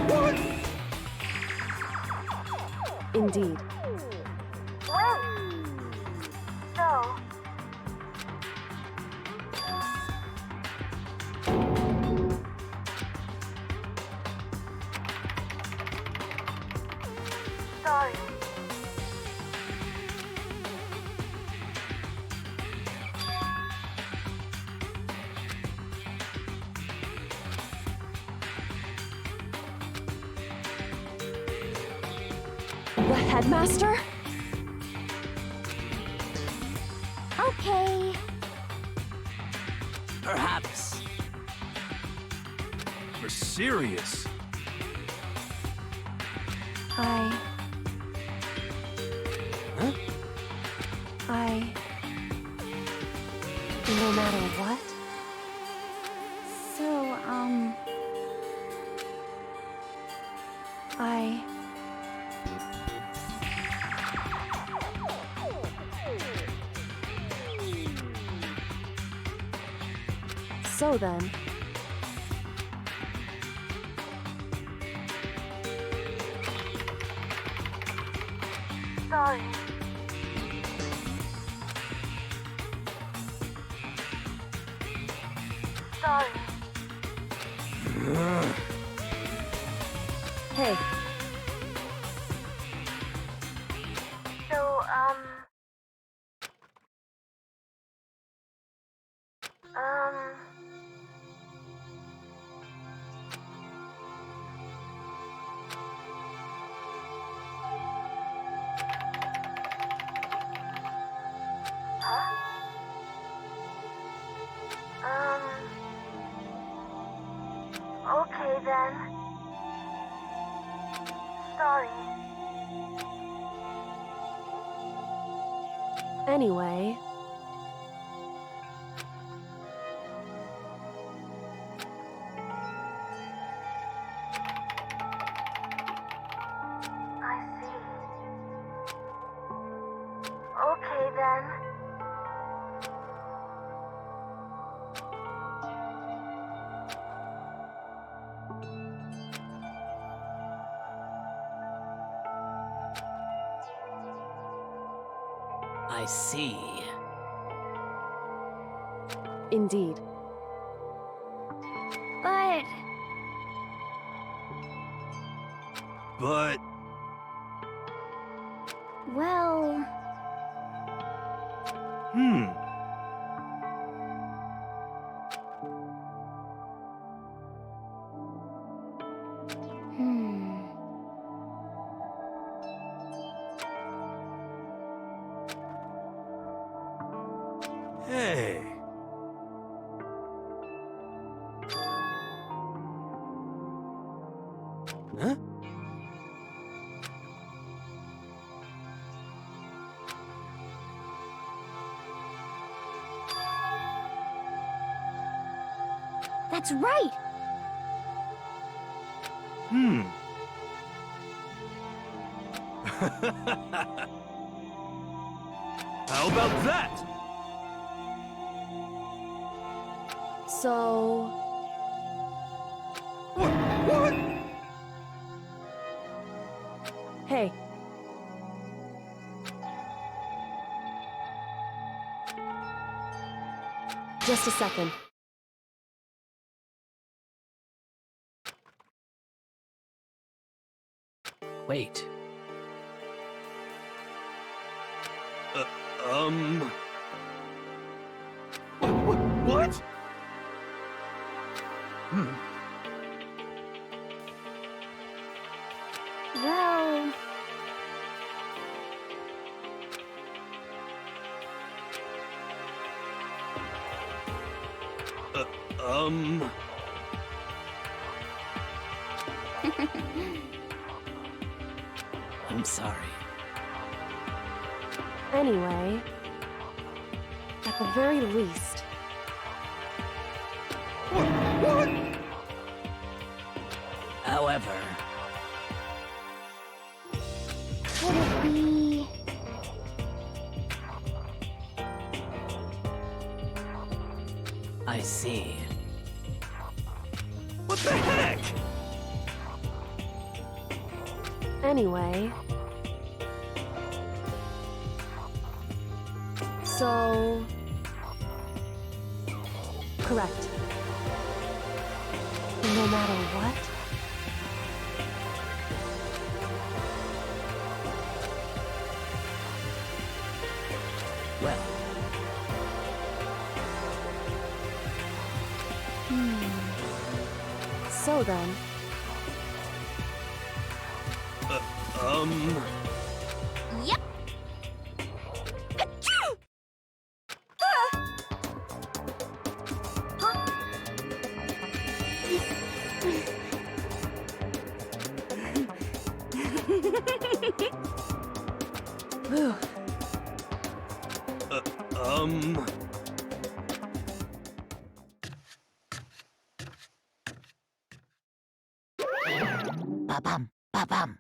What? Indeed. Wait. So, sorry. What, Headmaster? Okay. perhaps. for serious. Huh? No matter what? So, So then... Sorry. Sorry. Hey, So, okay then. Sorry. anyway... I see. Okay then. I see. Indeed. but But well, hmm. hmm. Hey. Huh? That's right. Hmm. How about that? So... What? Hey. Just a second. Wait. What? Well, I'm sorry. Anyway... At the very least... What? However, could it be? I see. What the heck? Anyway... So... Correct. No matter what? Well, So then... Yep. Ba-bum, ba-bum.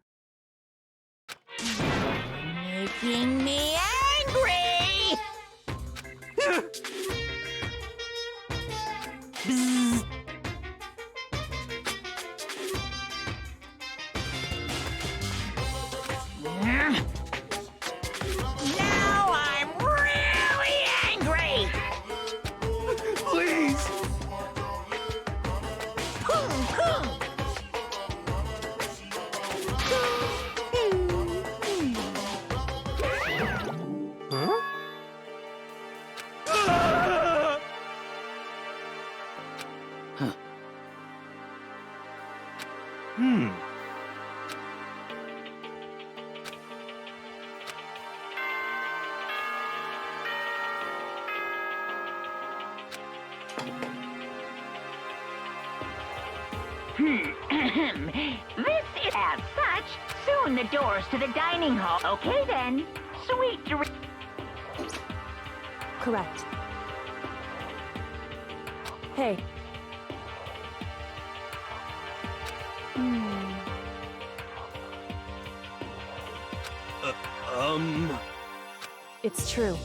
Making me angry! Bzzz. Now I'm really angry! Please! Huh? Ah! Hmm. This is as such. Soon the doors to the dining hall. Okay then. Sweet dreams. Correct. Hey. It's true.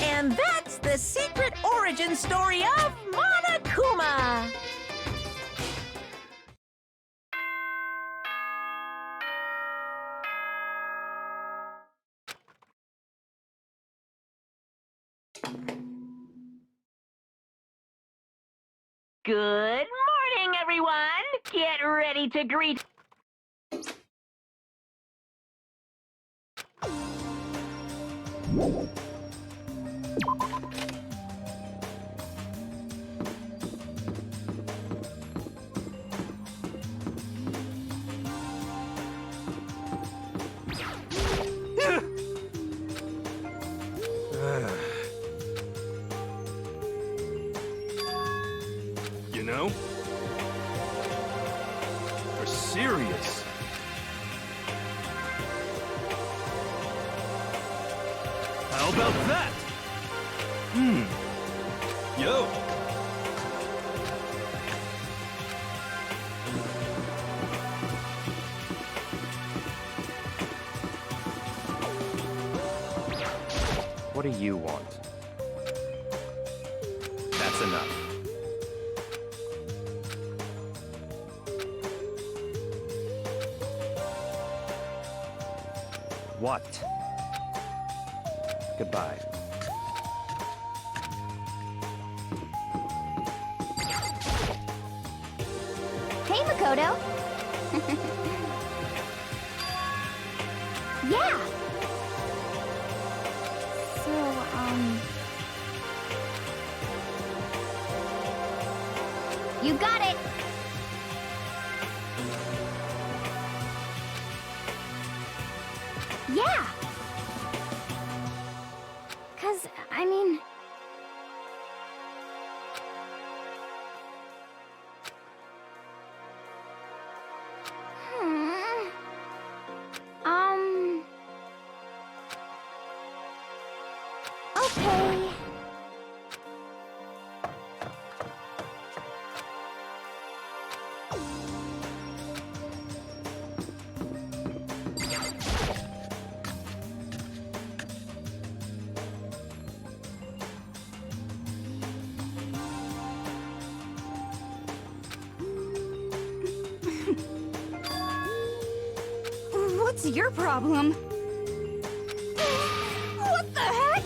And that's the secret origin story of Monokuma. Good morning, everyone. Get ready to greet. You know? They're serious. How about that? Yo! What do you want? That's enough. What? Goodbye. Hey, Makoto. Yeah. So, you got it. Yeah. 'Cause, I mean... What's your problem? What the heck?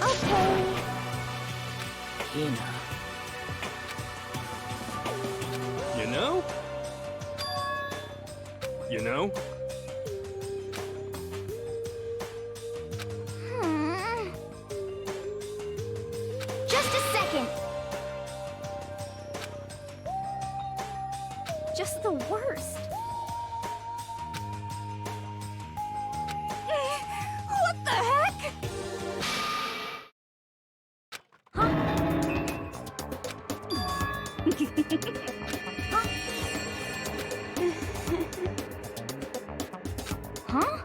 Okay. Hina. You know? You know? Just a second. Just the worst. What the heck? Huh?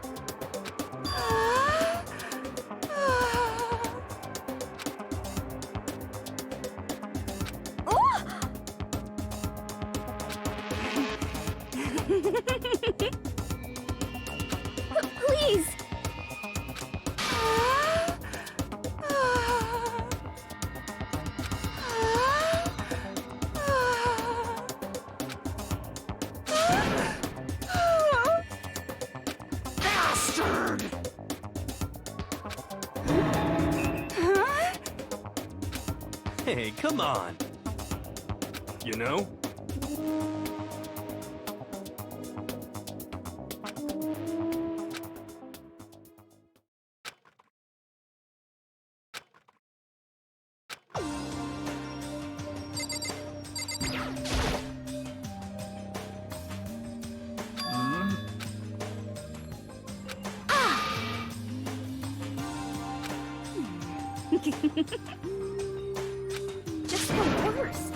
Please. Bastard! Huh? Hey, come on. You know? Just the worst.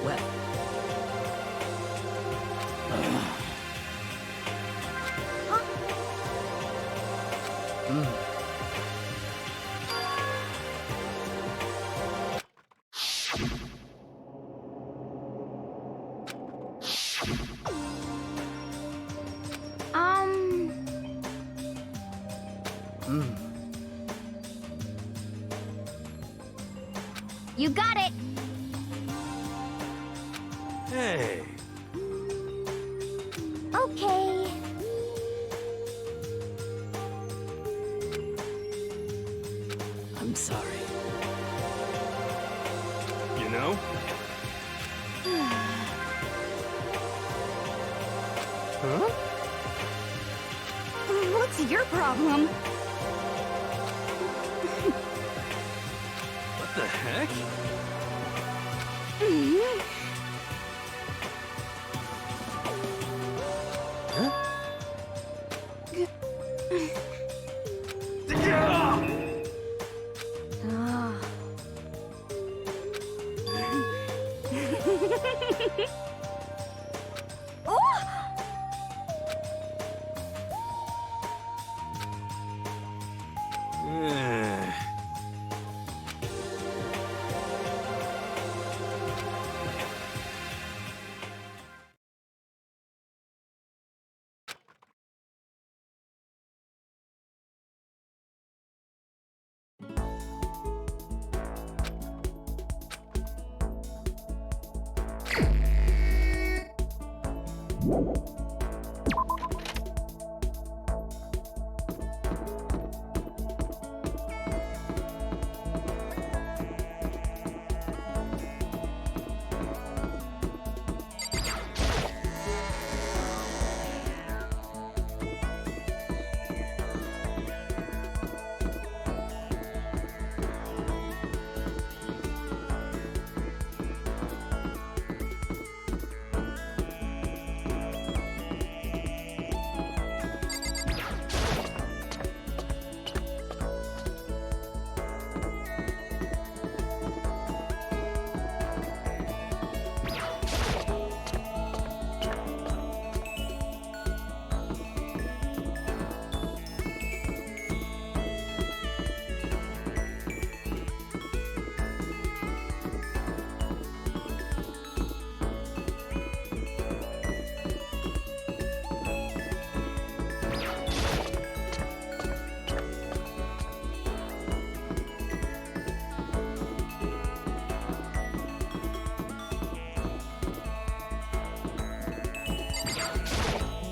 Well. You got it. Hey. Okay. I'm sorry. You know? Huh? What's your problem? What the heck? Huh? Ah. Eh.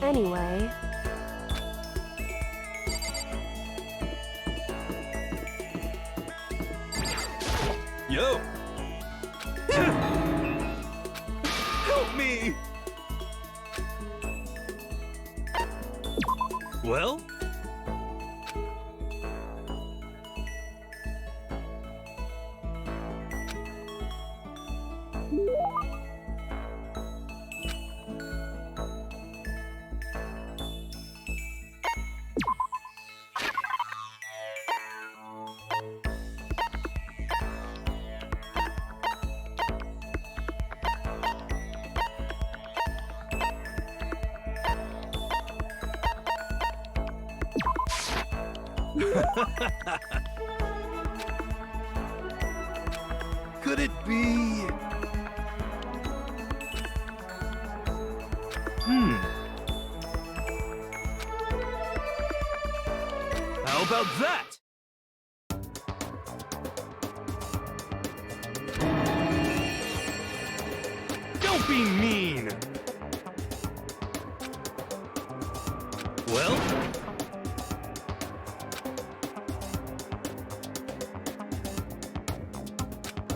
Anyway, Yo! Help me! Well? Could it be? How about that? Don't be mean! Well?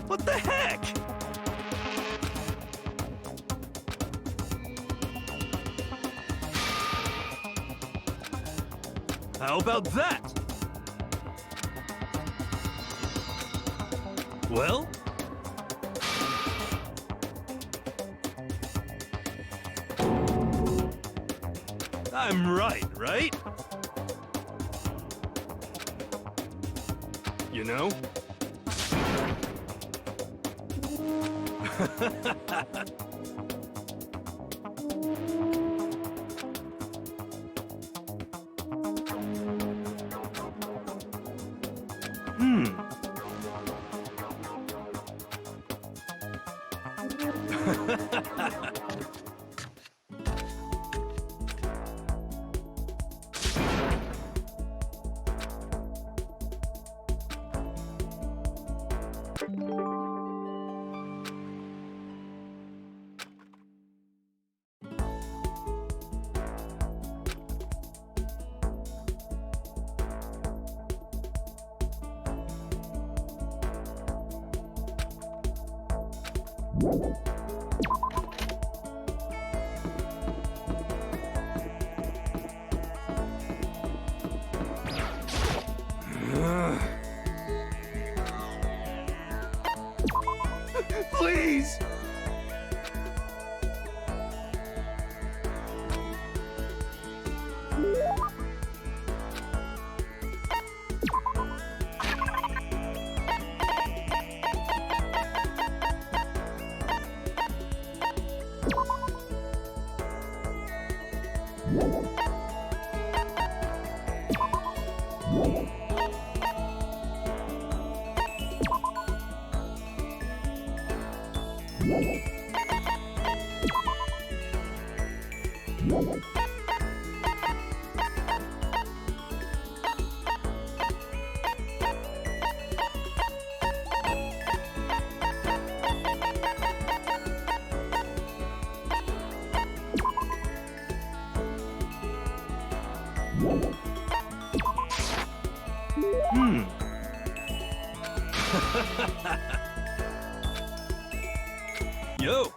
What the heck? How about that? Well? I'm right? You know? Please! Yo!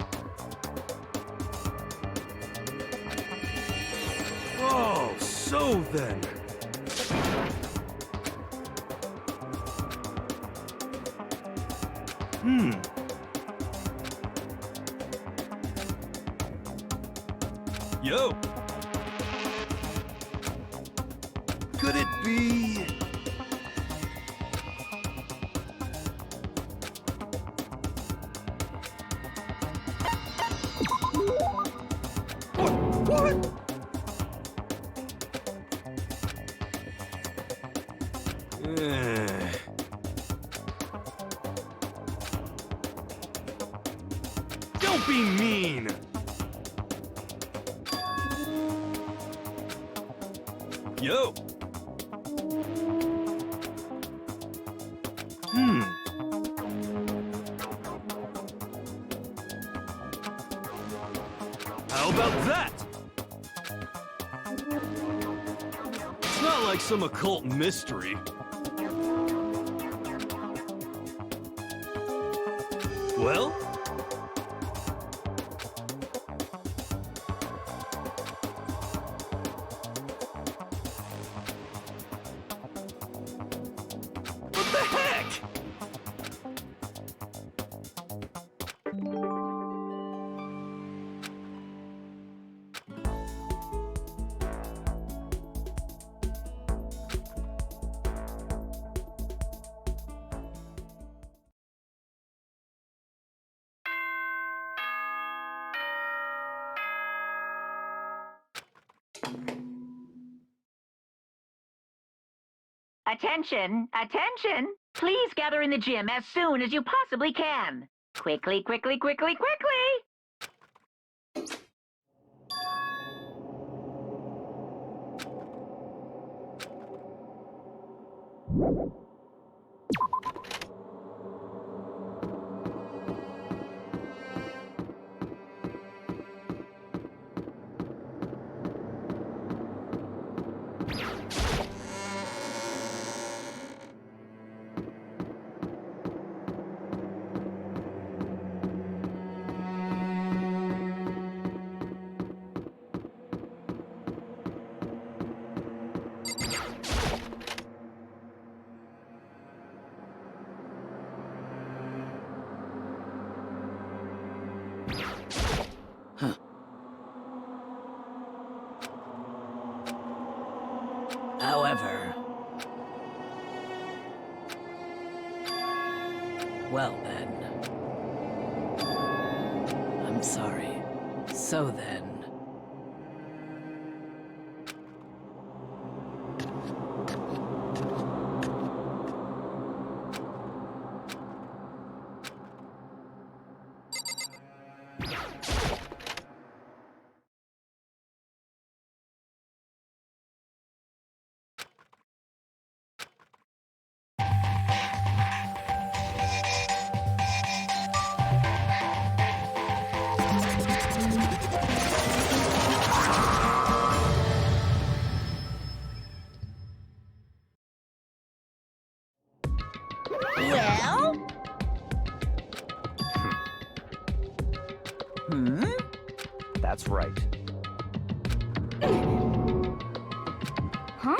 Oh, so then. Yo! Could it be? What? Don't be mean! Yo! How about that? Not like some occult mystery. Well? What the heck? Attention! Attention! Please gather in the gym as soon as you possibly can. Quickly, quickly, quickly, quickly! However... Well then... I'm sorry. So then... Well? That's right. Huh?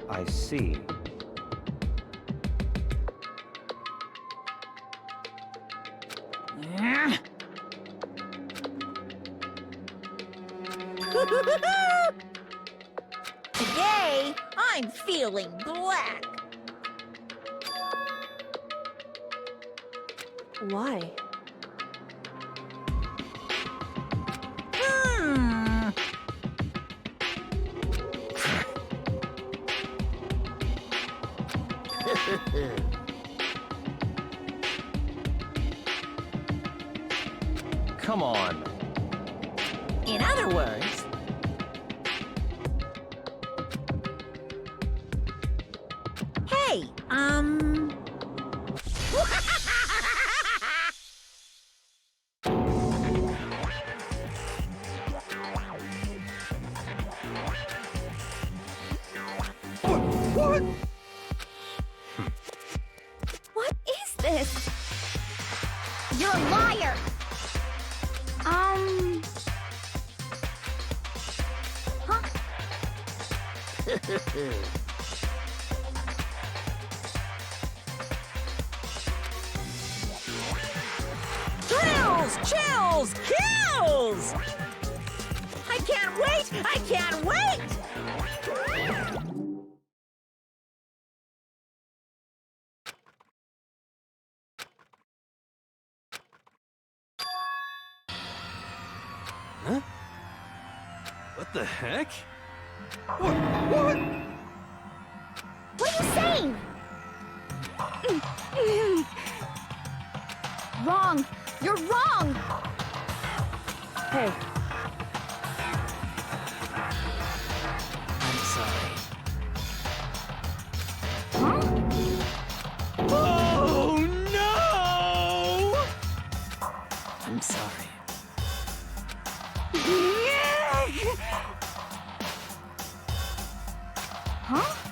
I see. Today, I'm feeling black. Why? Hmm. Come on. In other words... Hey, What? What is this? You're a liar! Huh? thrills, chills, kills! I can't wait! I can't wait! Huh? What the heck? What? What are you saying? Wrong! You're wrong! Hey, I'm sorry. Oh no! I'm sorry. Yeah! Huh?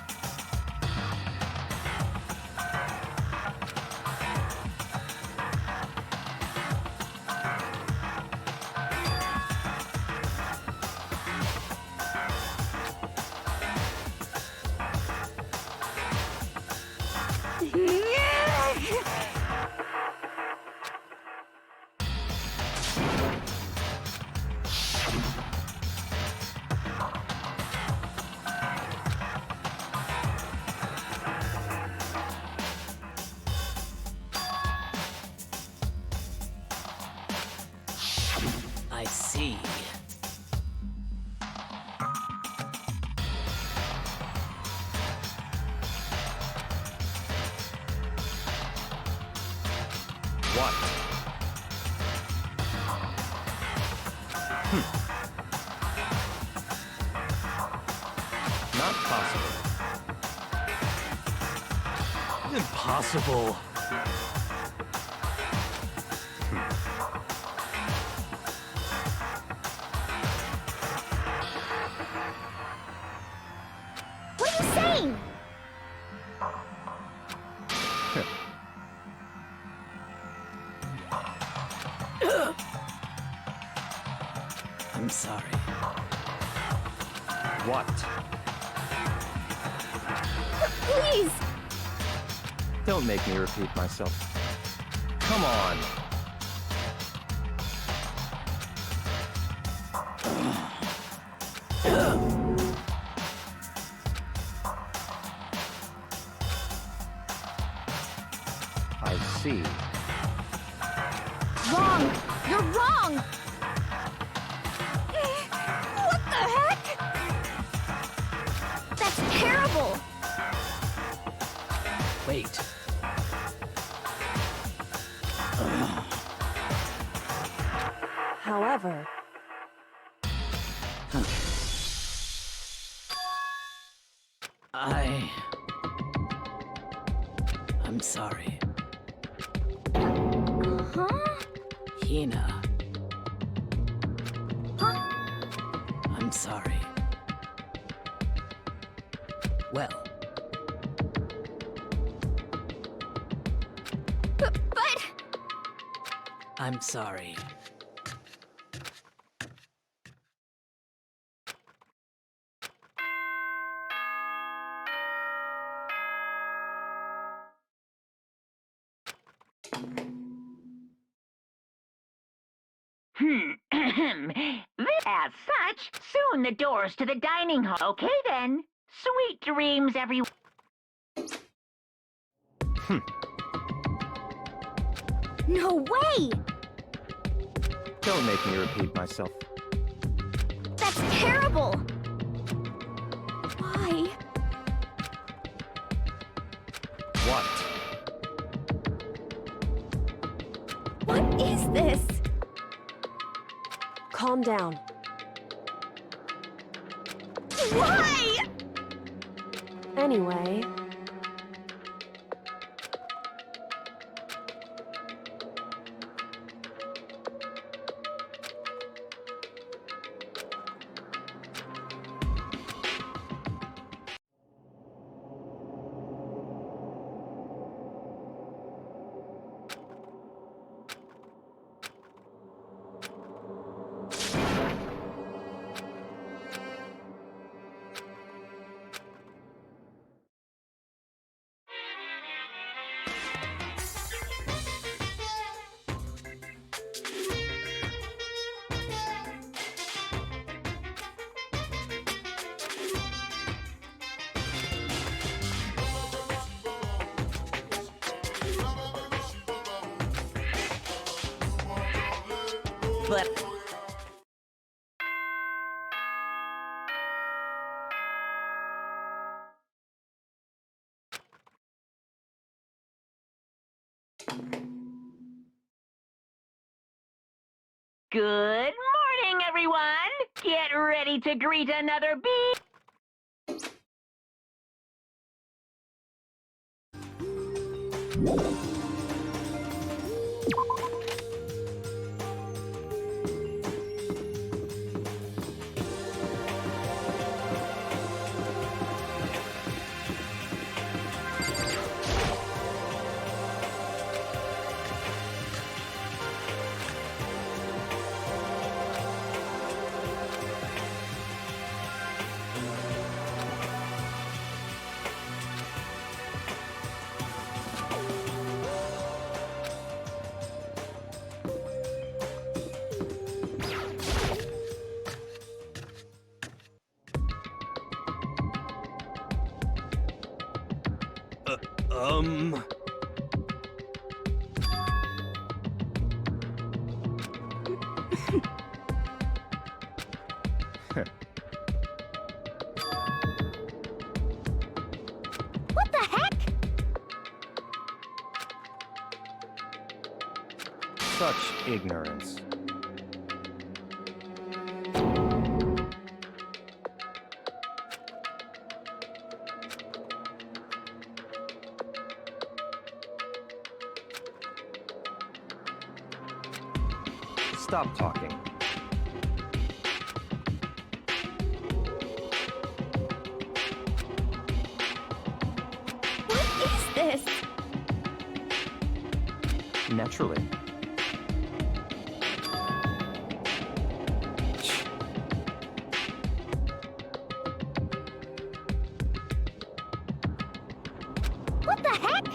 I see. What? Not possible. Impossible. What are you saying? I'm sorry. What? Please! Don't make me repeat myself. Come on. I see. Wrong! You're wrong! What the heck? That's terrible! Wait. However, I'm sorry. Huh? Hina. Huh? I'm sorry. Well, But... I'm sorry. As such, soon the doors to the dining hall. Okay then. Sweet dreams, everyone. No way! Don't make me repeat myself. That's terrible! Why? What? What is this? calm down. Why? Anyway, But good morning, everyone. Get ready to greet another bee. What the heck? Such ignorance. Stop talking. What is this? Naturally. What the heck?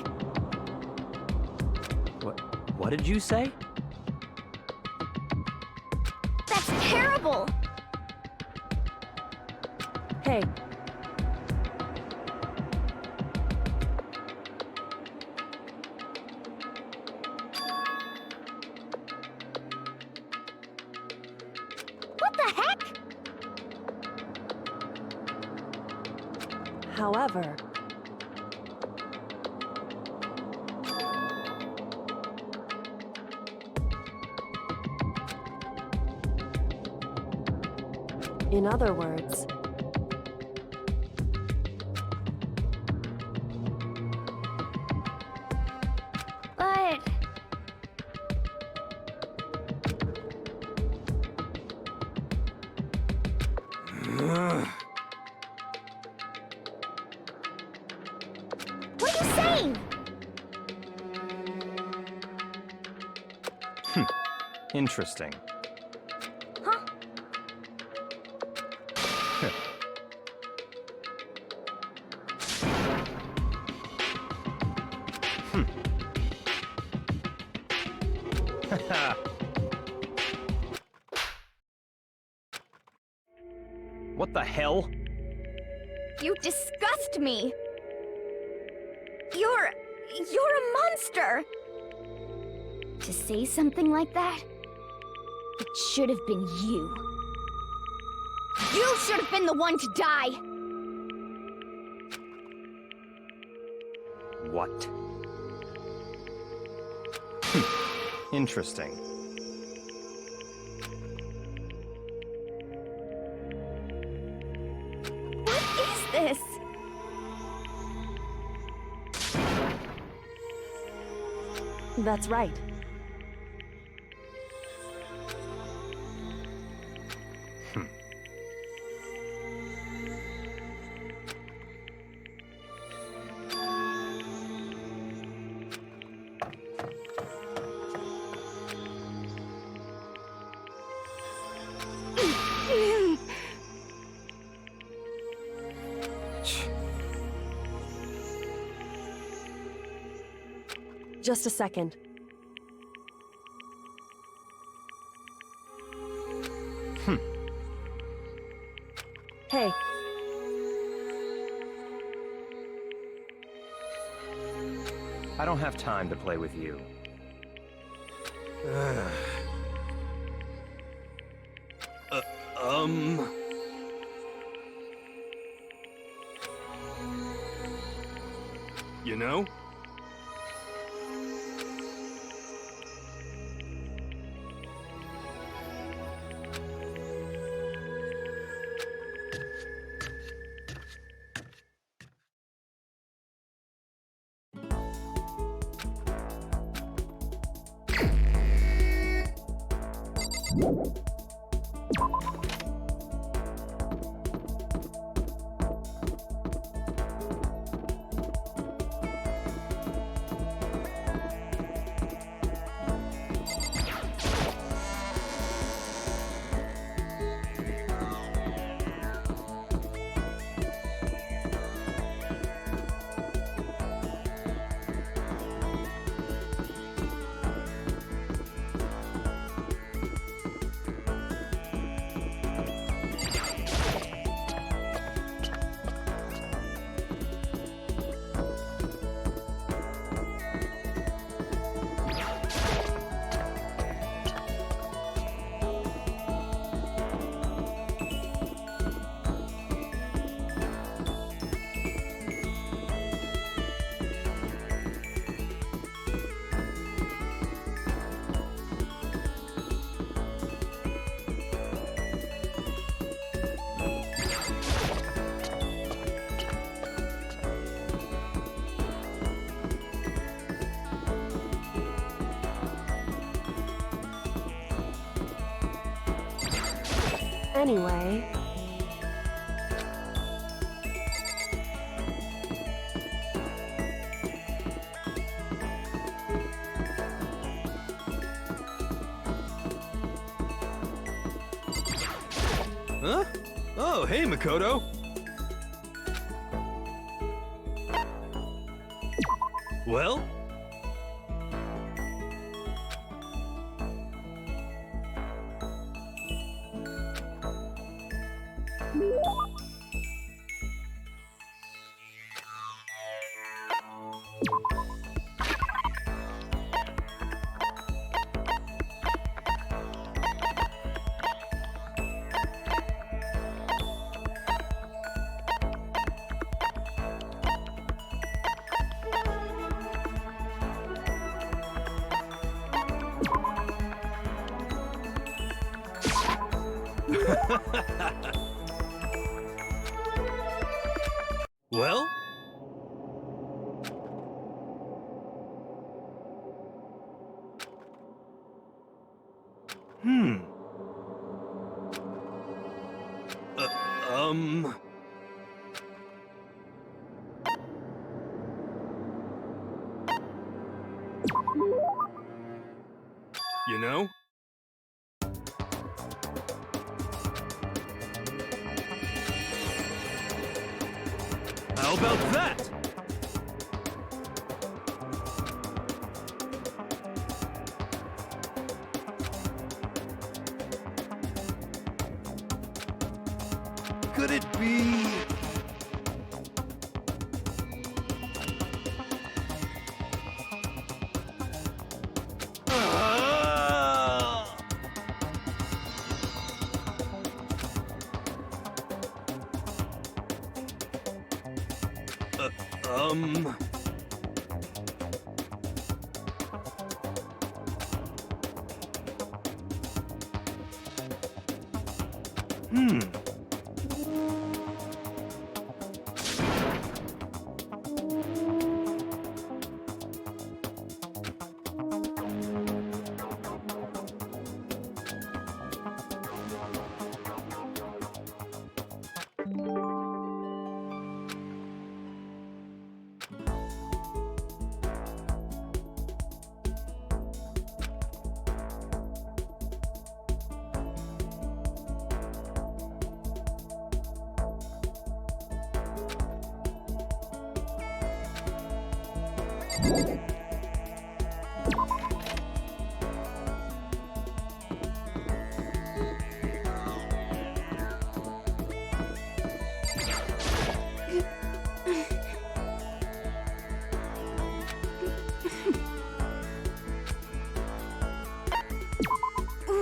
What did you say? That's terrible! Hey, What the heck? however, in other words, But... What are you saying? Interesting. Huh? What the hell? You disgust me! You're a monster! To say something like that, it should have been you. You should have been the one to die! What? Interesting. What is this? that's right. Just a second. Hey, I don't have time to play with you. You know? Anyway, Huh? Oh, hey, Makoto. Well? Well? Hmm. Um... You know? How about that? Could it be... Ah! Um... Hmm.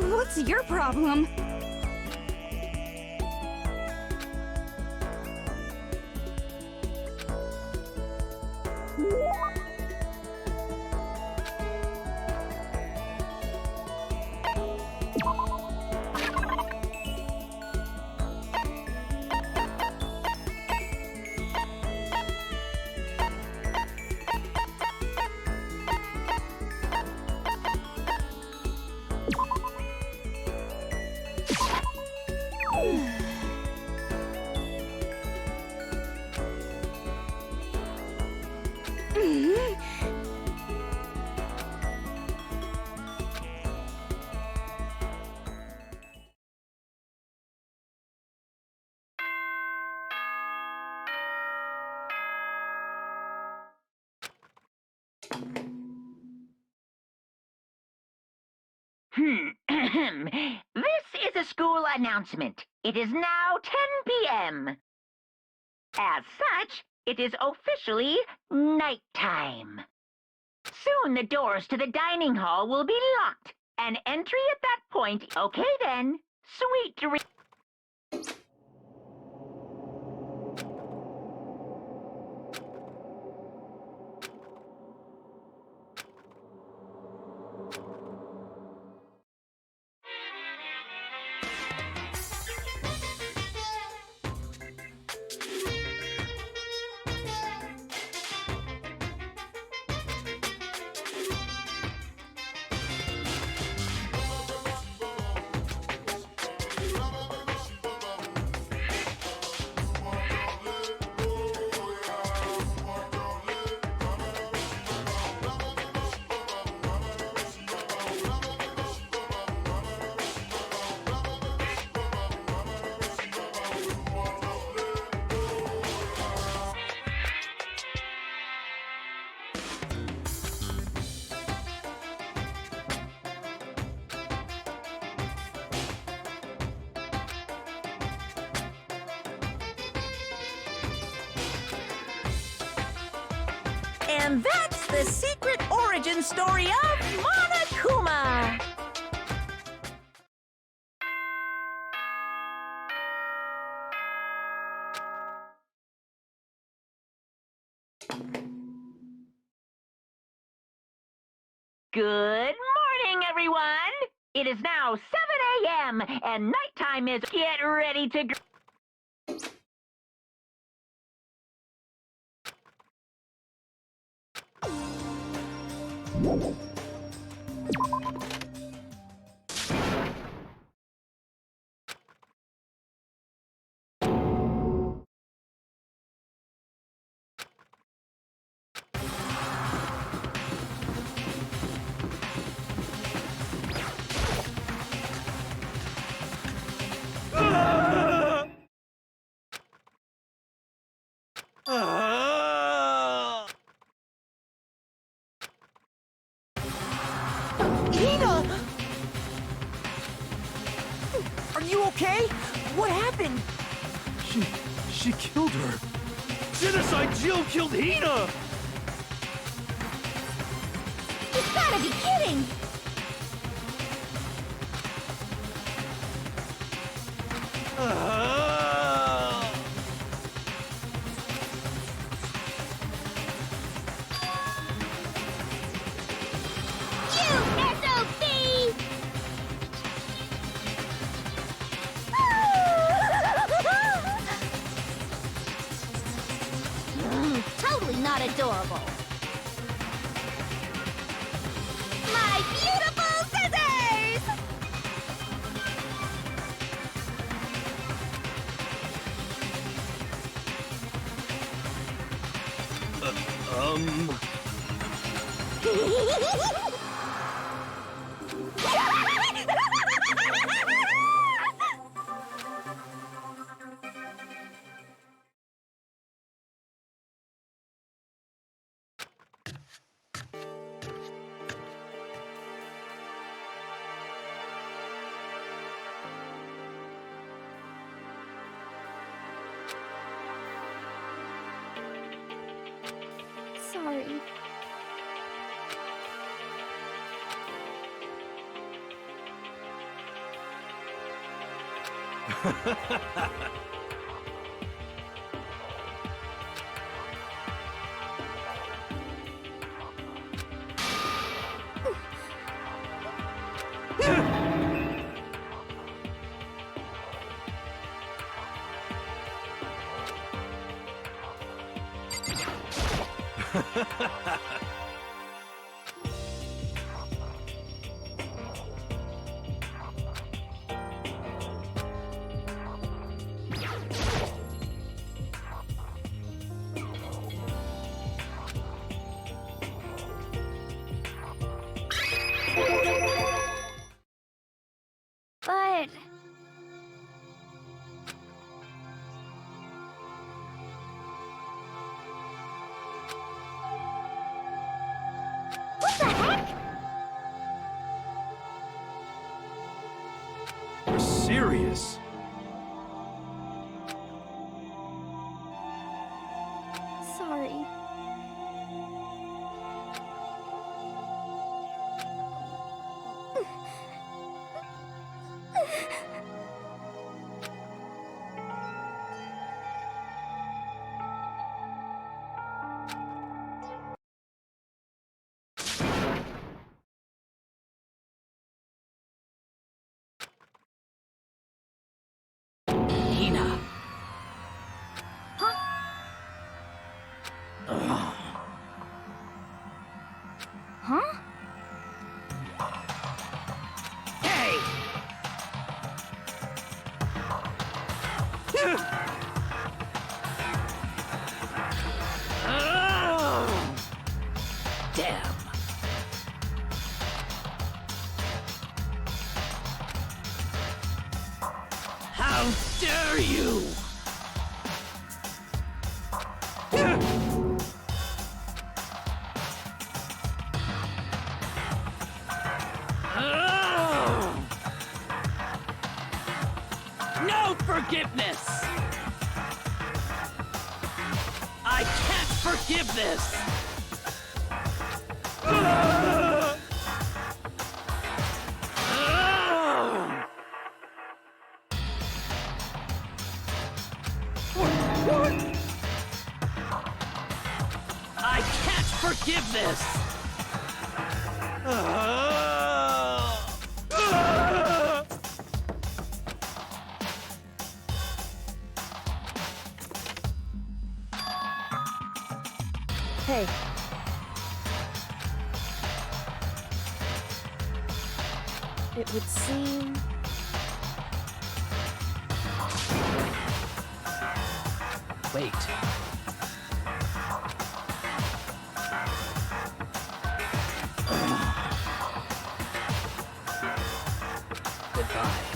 What's your problem? This is a school announcement. It is now 10 p.m. As such, it is officially nighttime. Soon the doors to the dining hall will be locked, and entry at that point. Okay then, sweet dreams. And that's the secret origin story of Monokuma. Good morning, everyone! It is now 7 a.m. and nighttime is... Get ready to... Hina! Are you okay? What happened? She killed her. Genocide Jill killed Hina! You've gotta be kidding! Totally not adorable. My beautiful scissors! Sorry. But... what the heck? You're serious? Sorry. Hina. Huh? Hey! Damn. How dare you! No forgiveness! I can't forgive this! I can't forgive this! Hey. It would seem... Wait. Goodbye.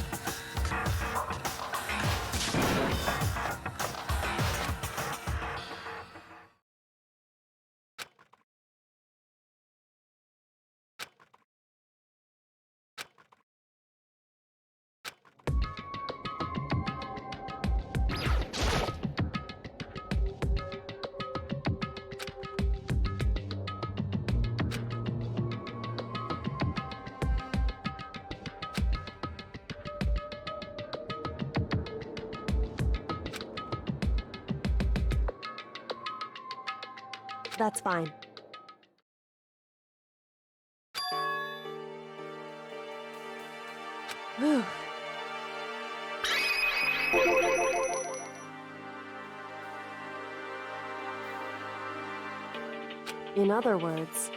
That's fine. Whew. In other words,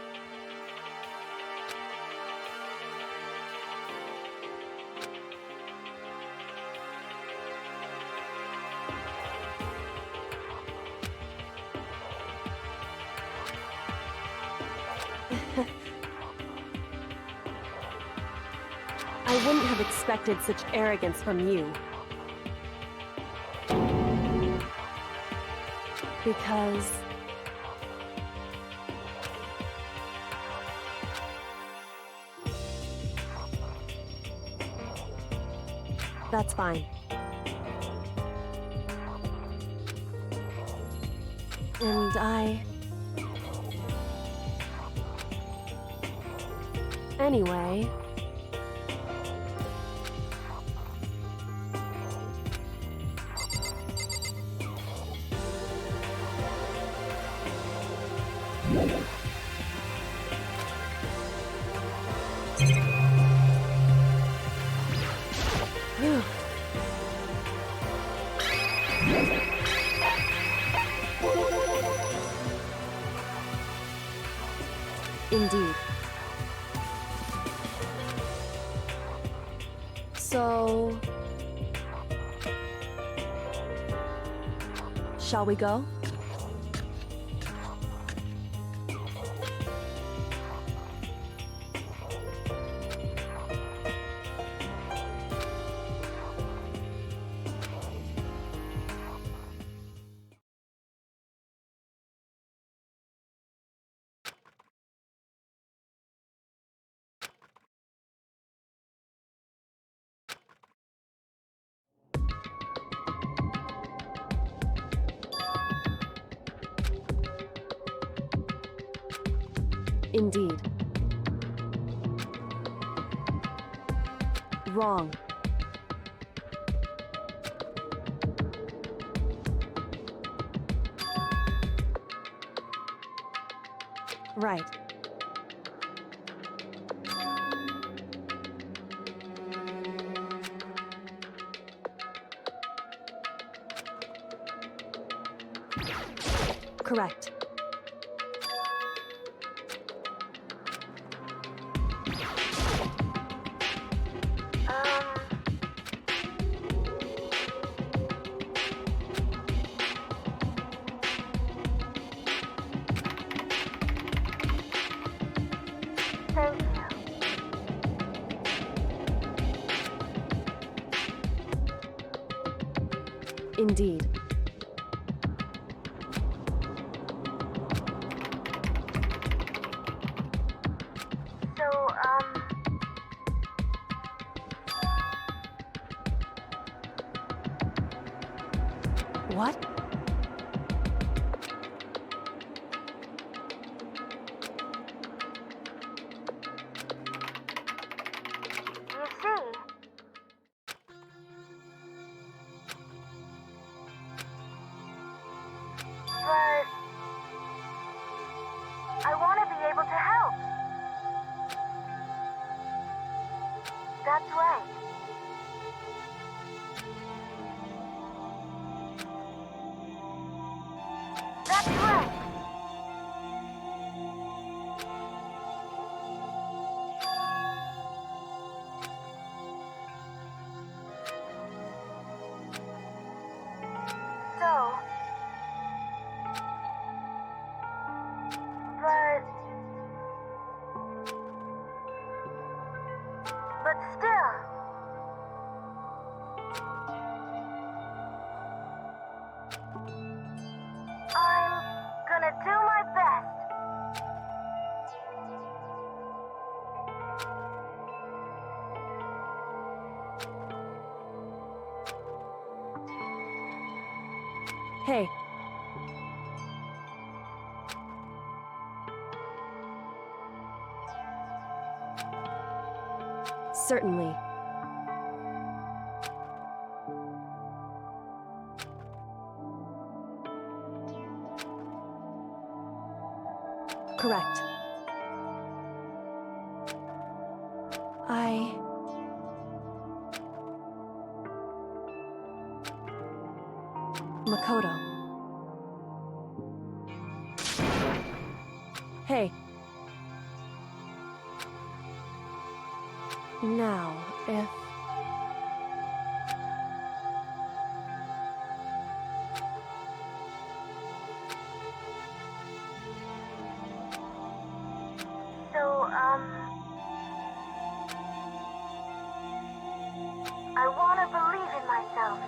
I wouldn't have expected such arrogance from you. Because... That's fine. And Anyway... Whew. Indeed. So... Shall we go? Indeed. Wrong. Right. Correct. Indeed. What? right. That's right. So... But still... I'm gonna do my best. Hey. Certainly. Correct. Makoto. Hey. Now, if... So, I want to believe in myself.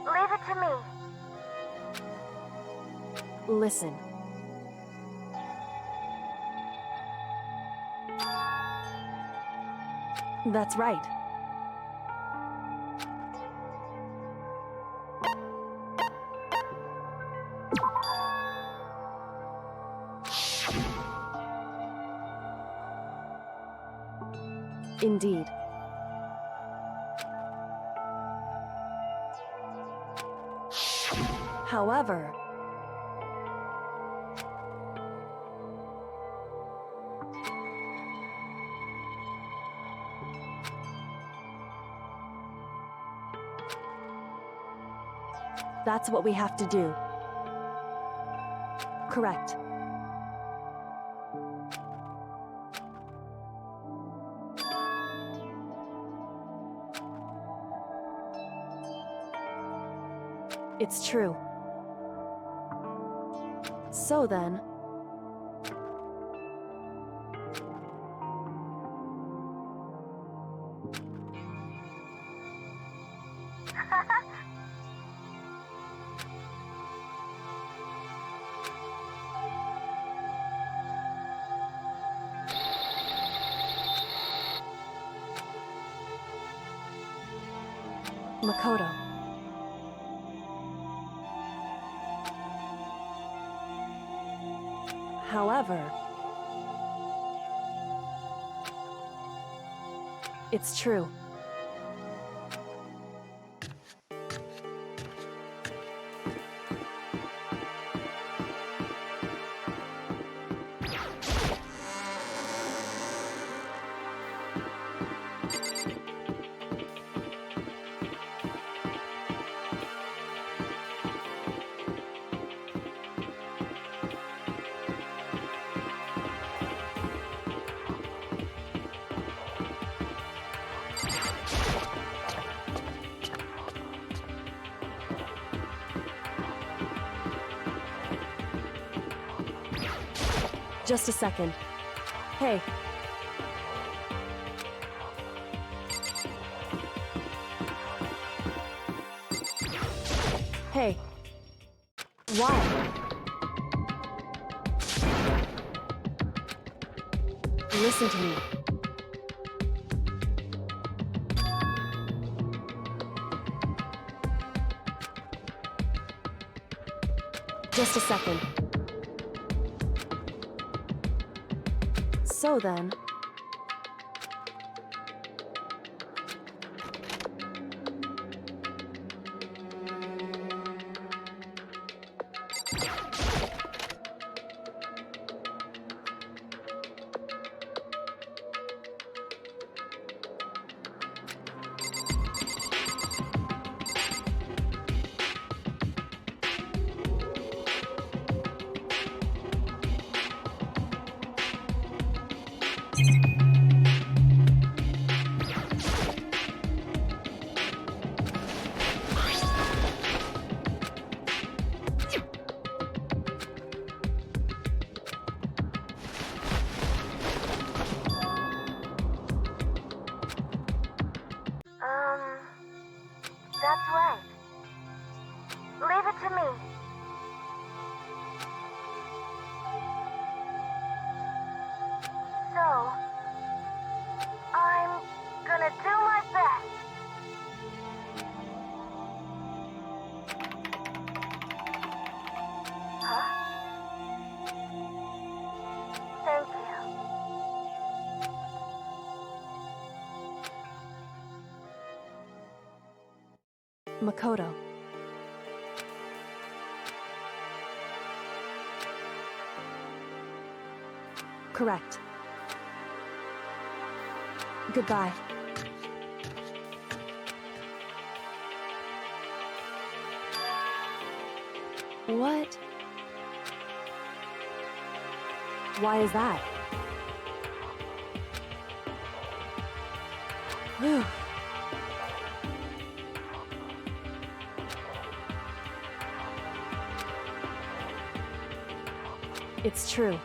Leave it to me. Listen. That's right. Indeed. However... That's what we have to do. Correct. It's true. So then... Makoto. However... It's true. Just a second. Hey. Hey. Why? Listen to me. Just a second. So then... That's right. Leave it to me. So, I'm gonna do my best. Huh? Thank you. Makoto. Correct. Goodbye. What? Why is that? Whew. It's true.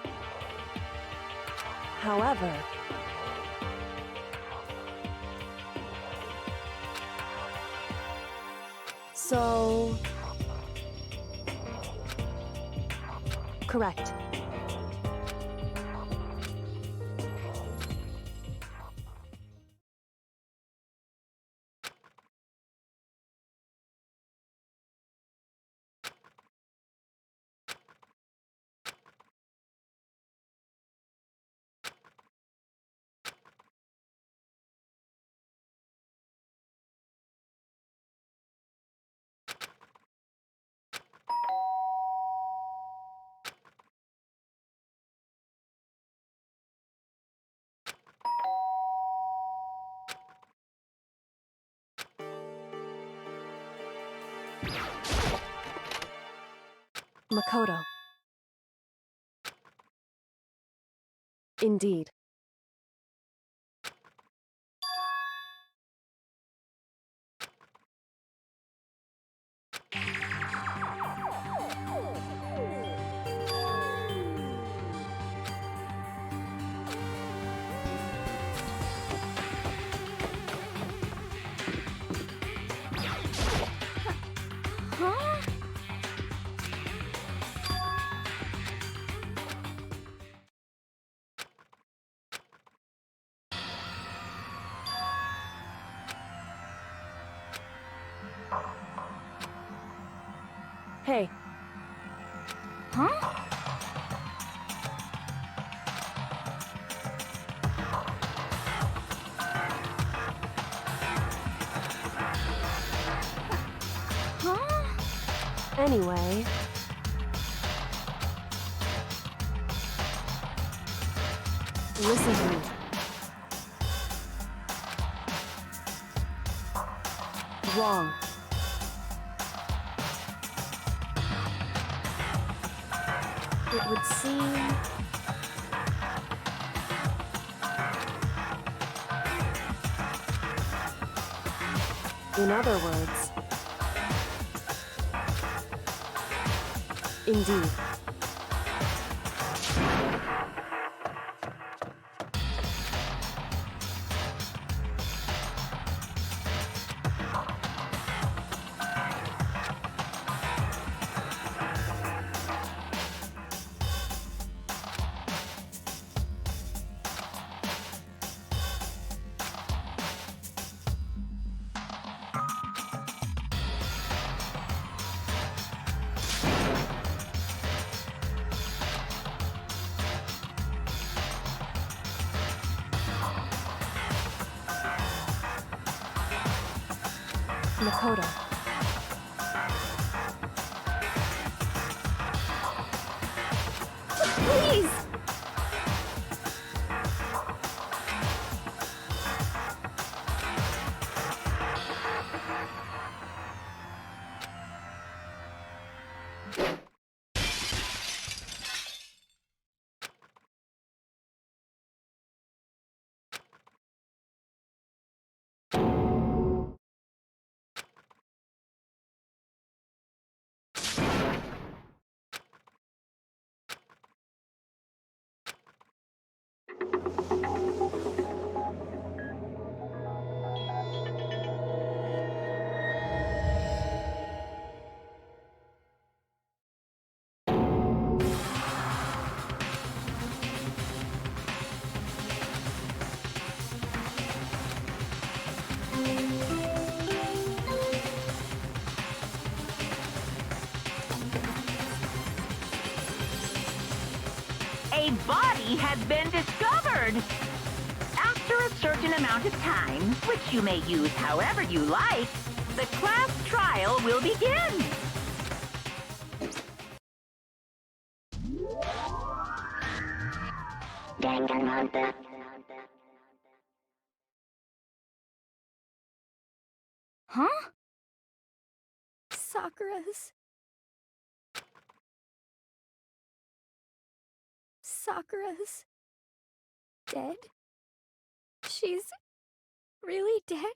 However, so... Correct. Makoto. Indeed. Huh? Hey, Huh? Huh? anyway... Listen to me. Wrong. It would seem... In other words... Indeed. Makoto. Please! A body has been discovered! After a certain amount of time, which you may use however you like, the class trial will begin. Danganronpa. Huh? Sakura's dead? She's really dead?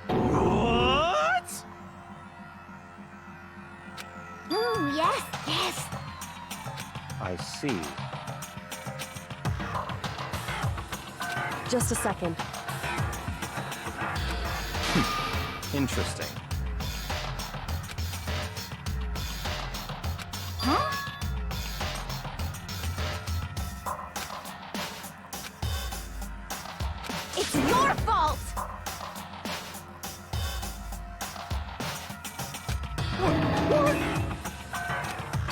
What? Yes, yes. I see. Just a second. Interesting. Huh? It's your fault!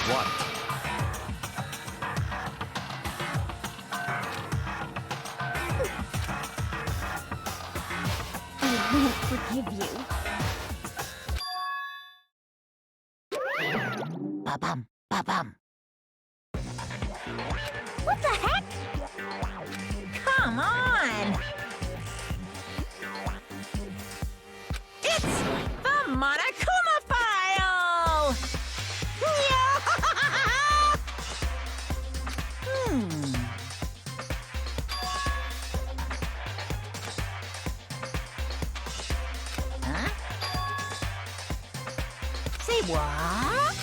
What? I won't forgive you. Ba-bum, ba-bum. What the heck? Come on! It's the Monokuma file! Huh? Say what?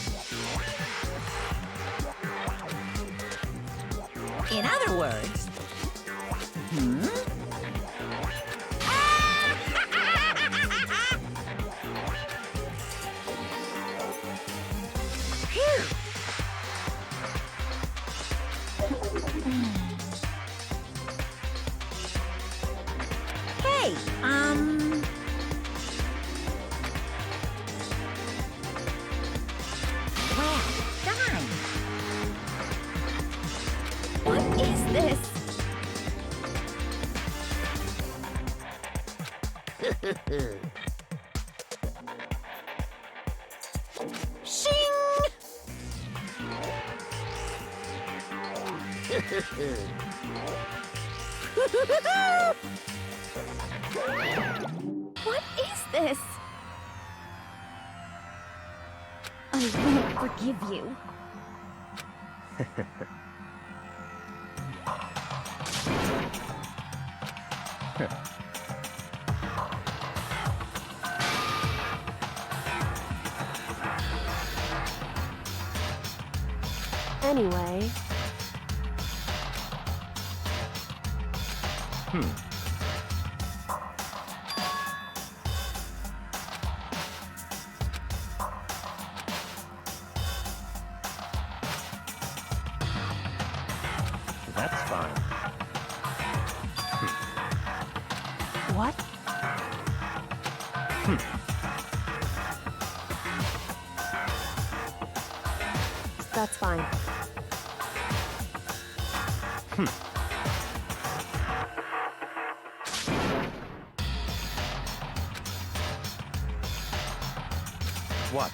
In other words, Phew. Hey, well done. What is this? Shing! What is this? I won't forgive you. Anyway, That's fine. what? That's fine. What?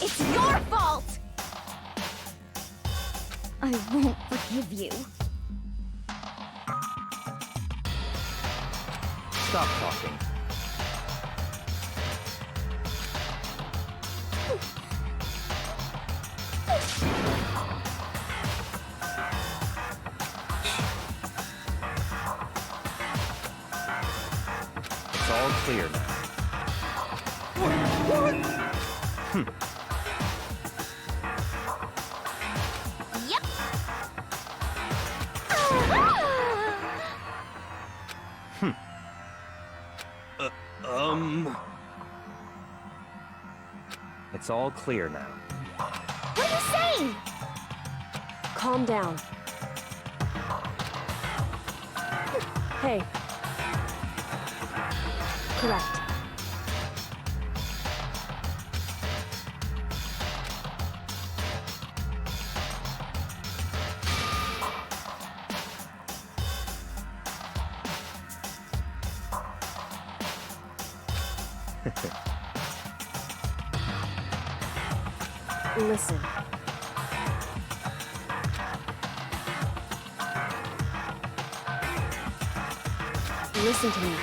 It's your fault! I won't forgive you. Stop talking. It's all clear now. Yep. It's all clear now. What are you saying? Calm down. Hey. Correct. Listen. Listen to me.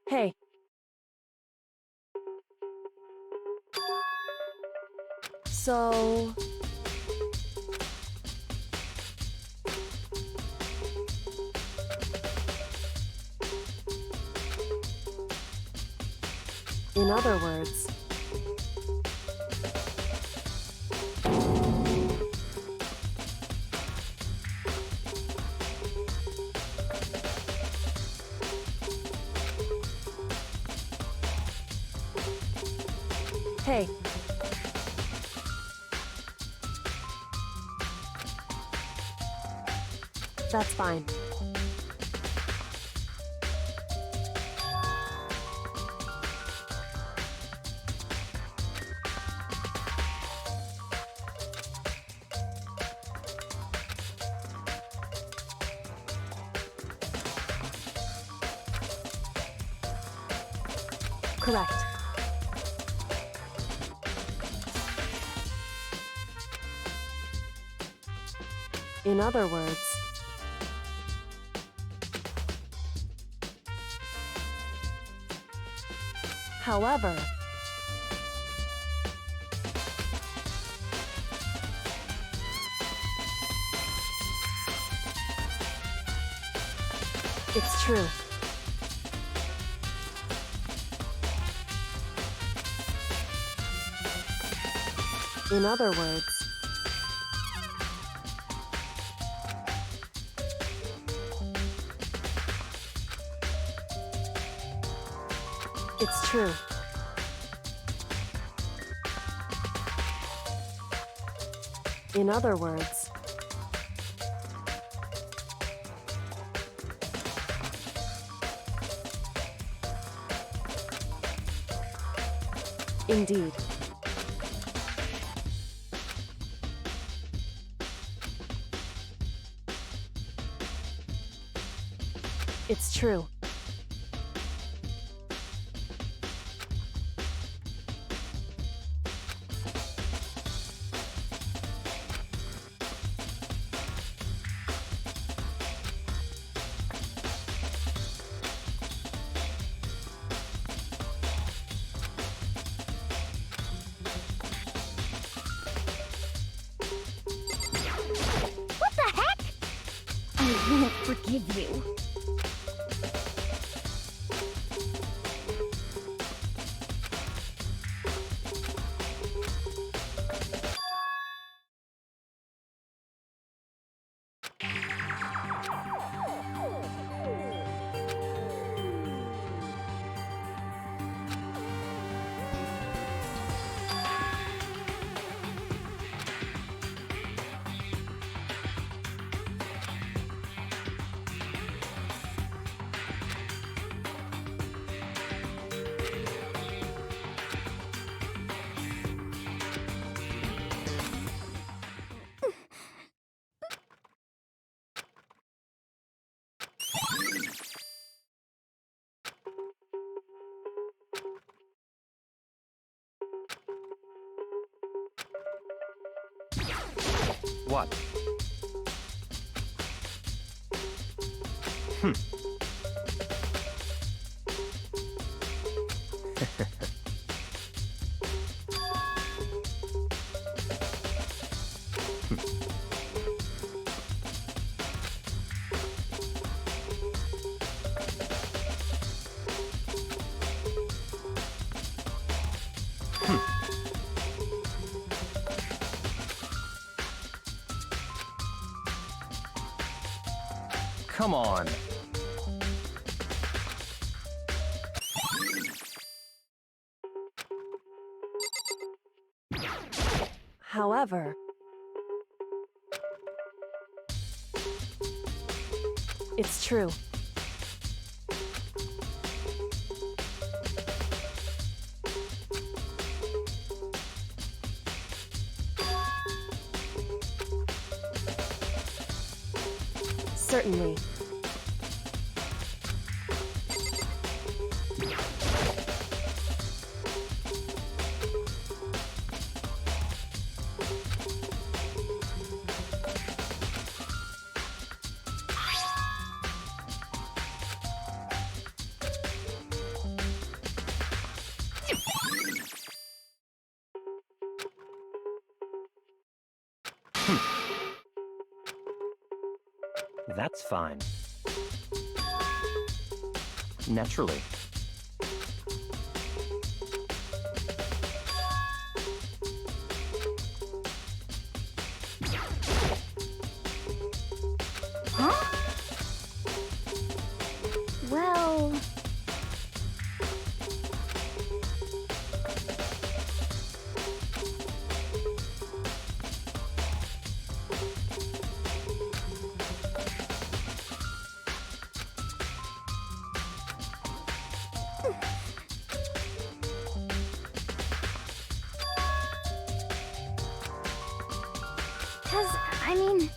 Hey. So... In other words... Hey. That's fine. Correct. In other words... However... It's true. In other words... It's true. In other words... Indeed. It's true. What the heck? I won't forgive you. What? Come on. However, it's true. Certainly. That's fine. Naturally. Huh? Well... I mean...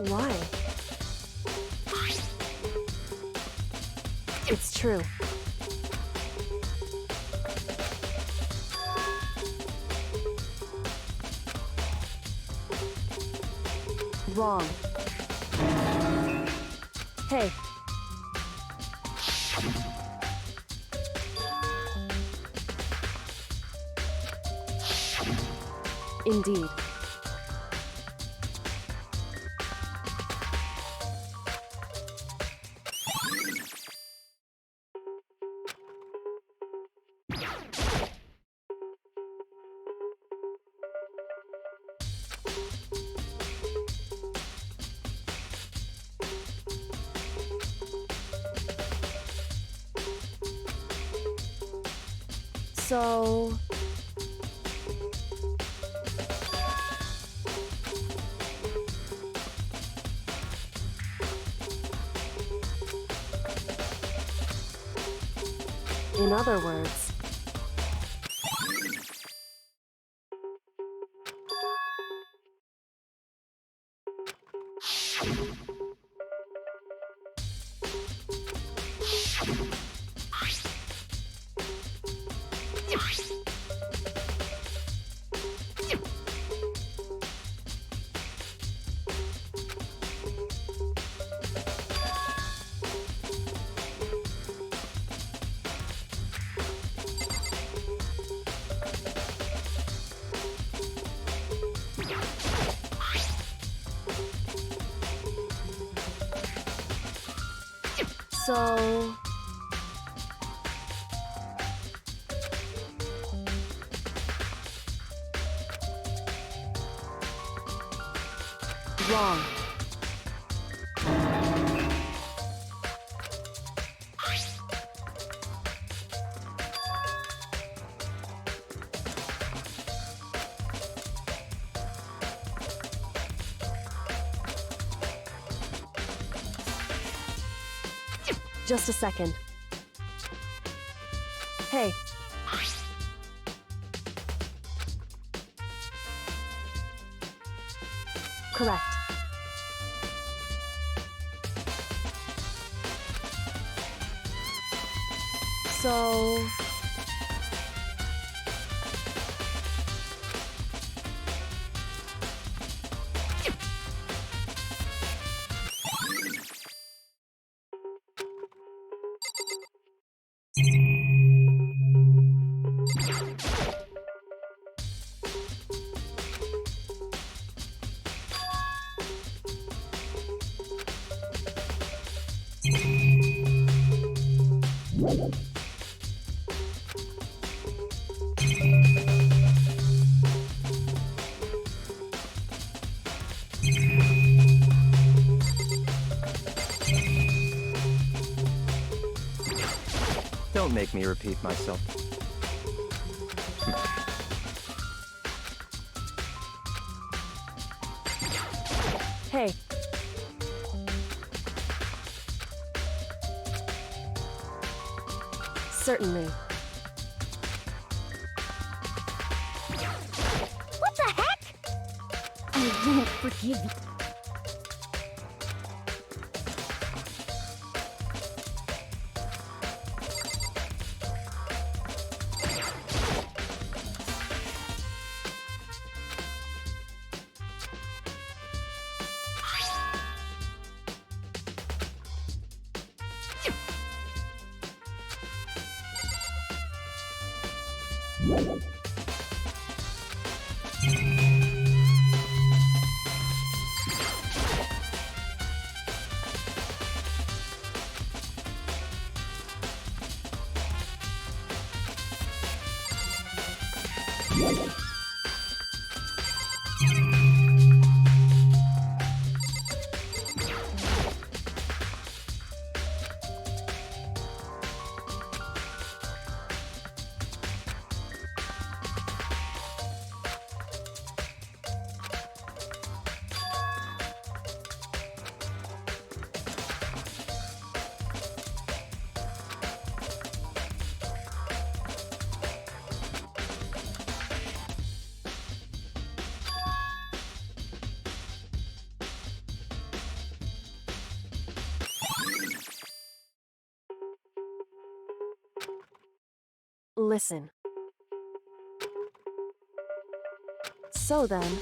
Why? It's true. Wrong. Hey. Indeed. So... In other words... So... Wrong. Just a second. Hey. Correct. So... Don't make me repeat myself. Hey. Certainly. What the heck? I won't forgive you. Listen. So then...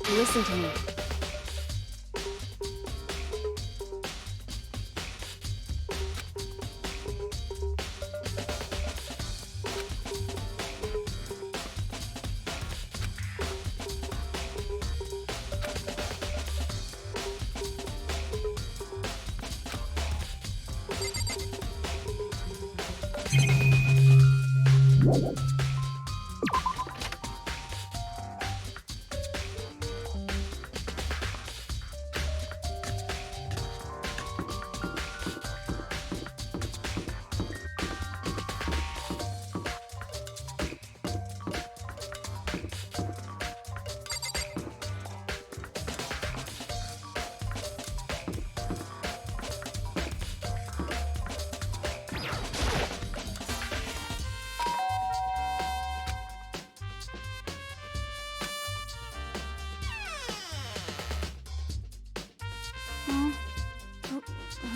Listen to me.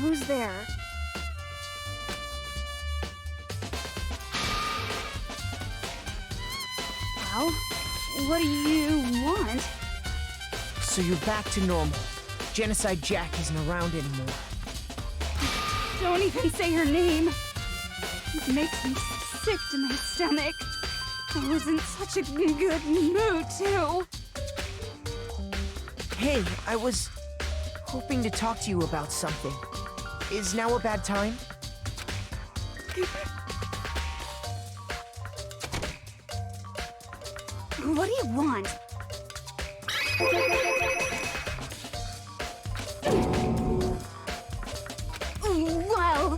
Who's there? Well, what do you want? So you're back to normal. Genocide Jack isn't around anymore. Don't even say her name. It makes me sick to my stomach. I was in such a good mood, too. Hey, I was hoping to talk to you about something. Is now a bad time? What do you want? Well...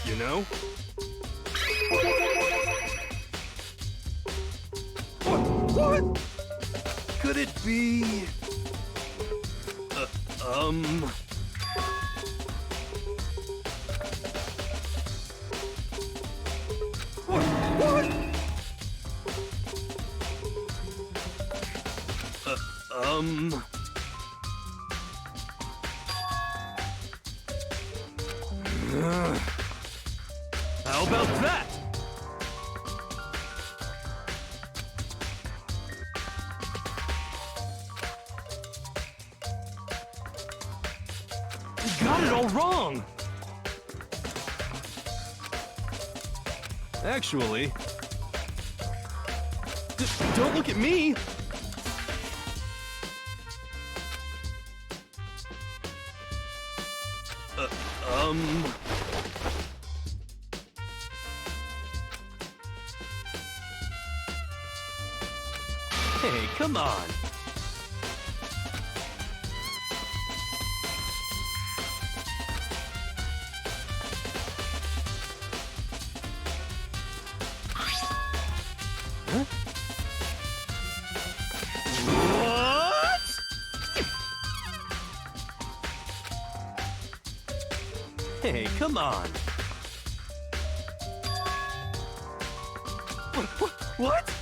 You know? What? Could it be... What? How about that? You got it all wrong! Actually... don't look at me! Hey, come on! Huh? What? Hey, come on! What?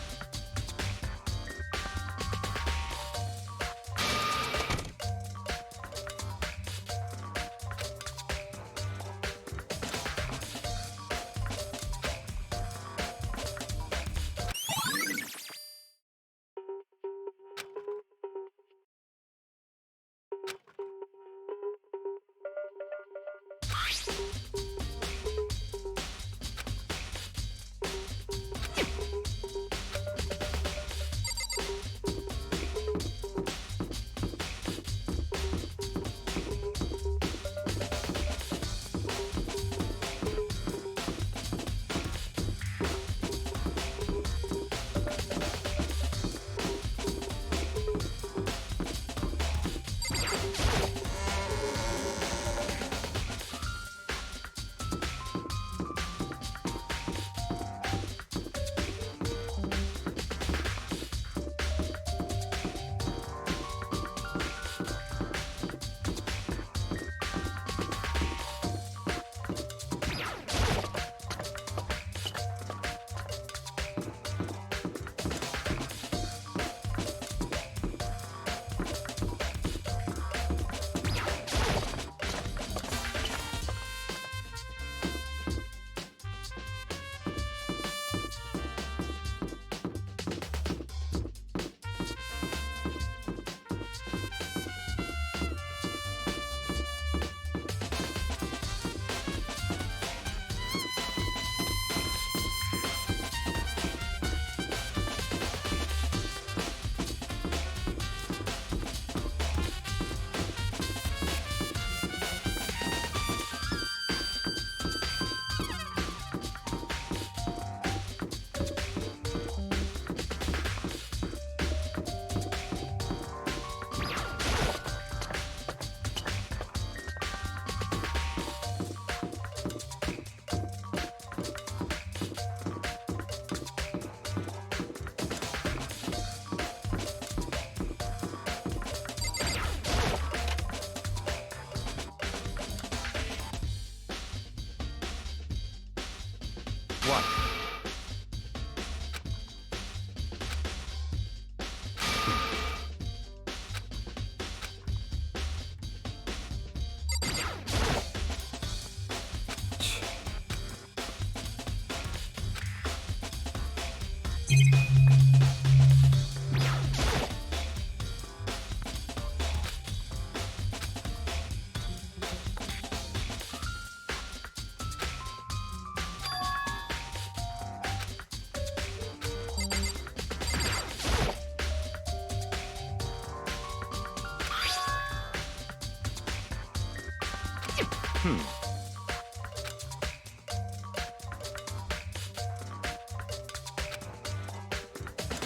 What?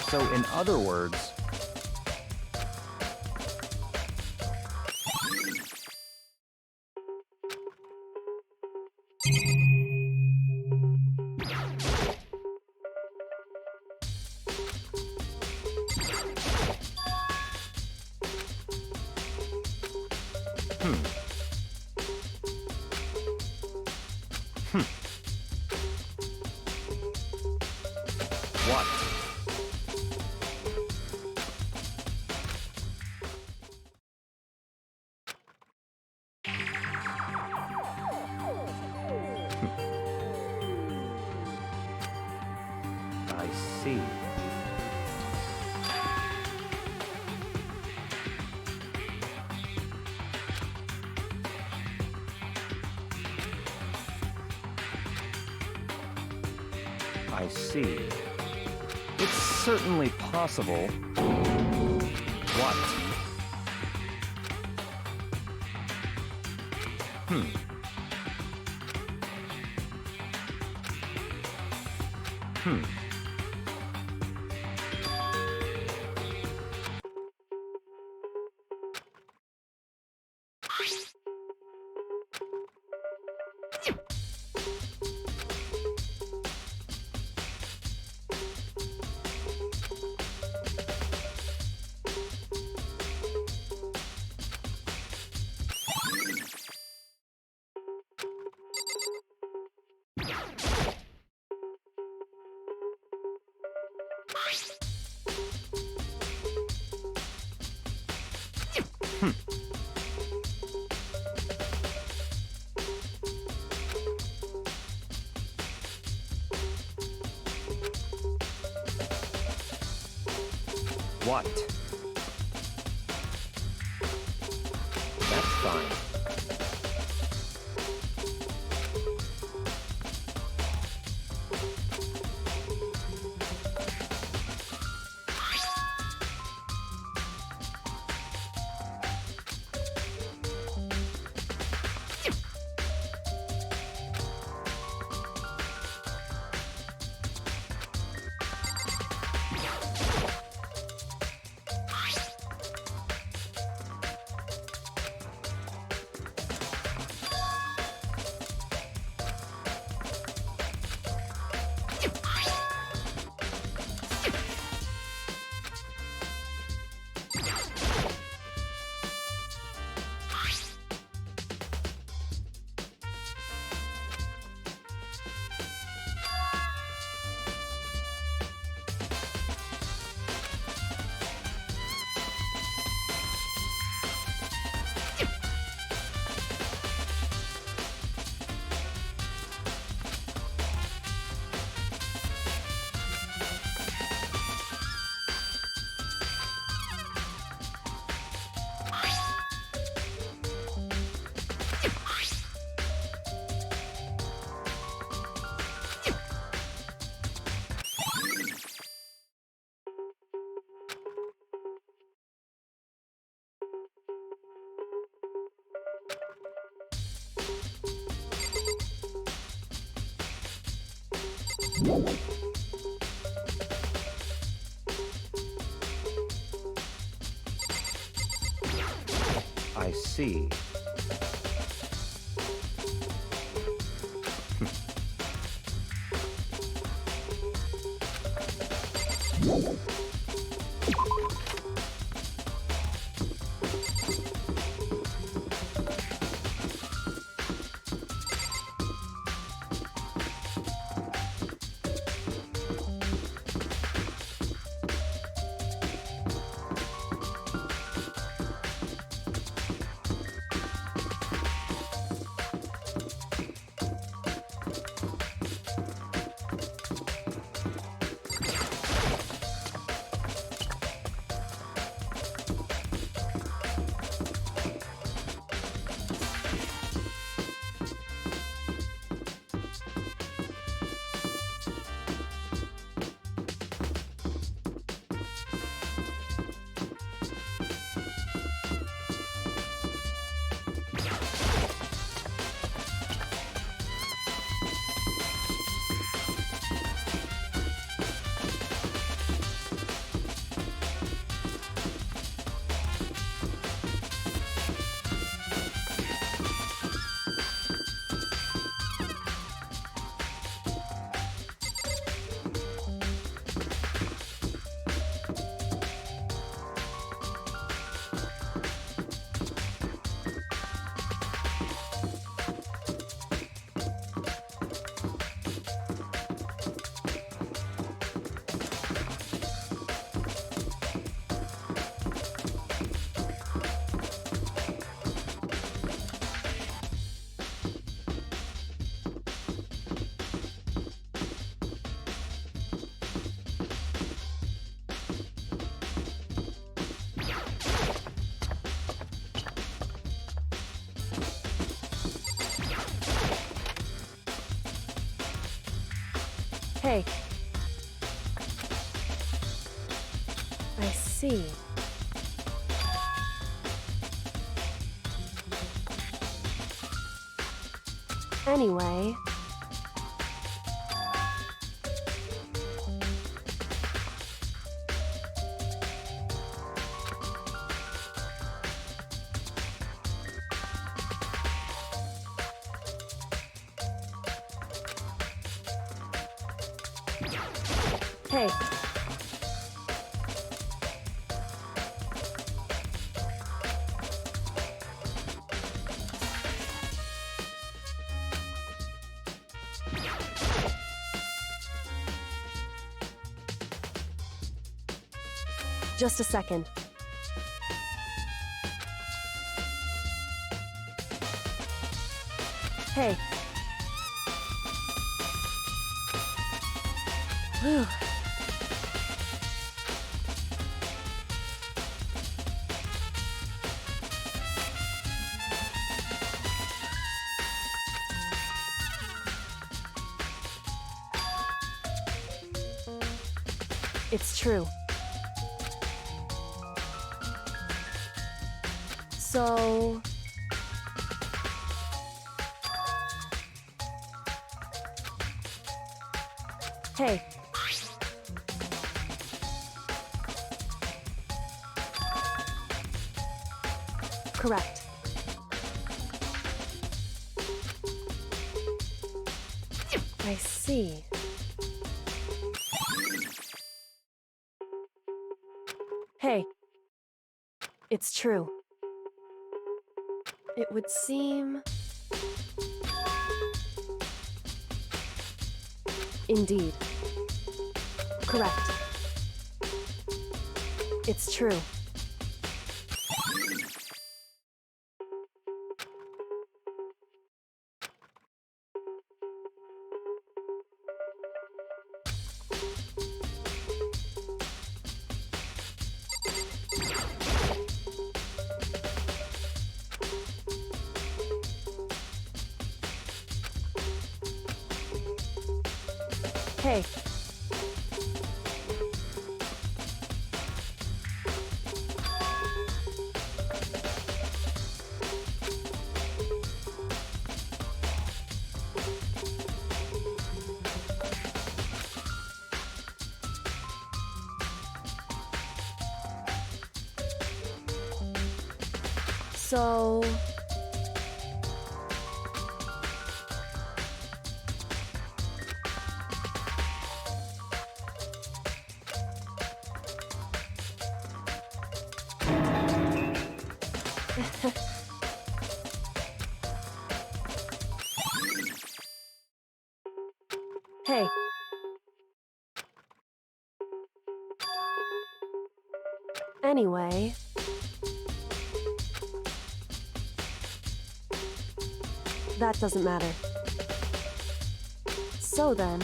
So, in other words, what? I see. I see. It's certainly possible. What? What? That's fine. I see. Hey. I see. Anyway... Hey. Just a second. Hey. Whew. It's true. So... Hey. Correct. I see. Hey. It's true. It would seem... Indeed. Correct. It's true. Hey. So... Hey. Anyway... That doesn't matter. So then...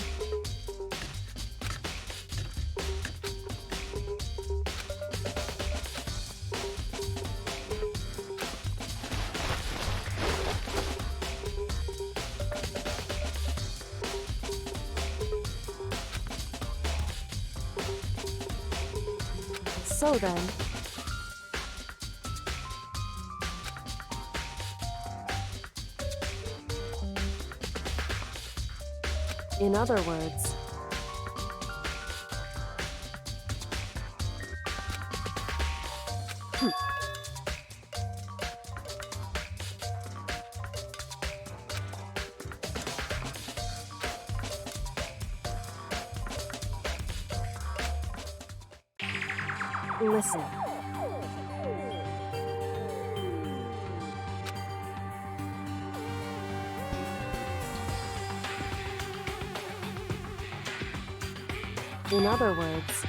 So then... In other words... Listen. In other words...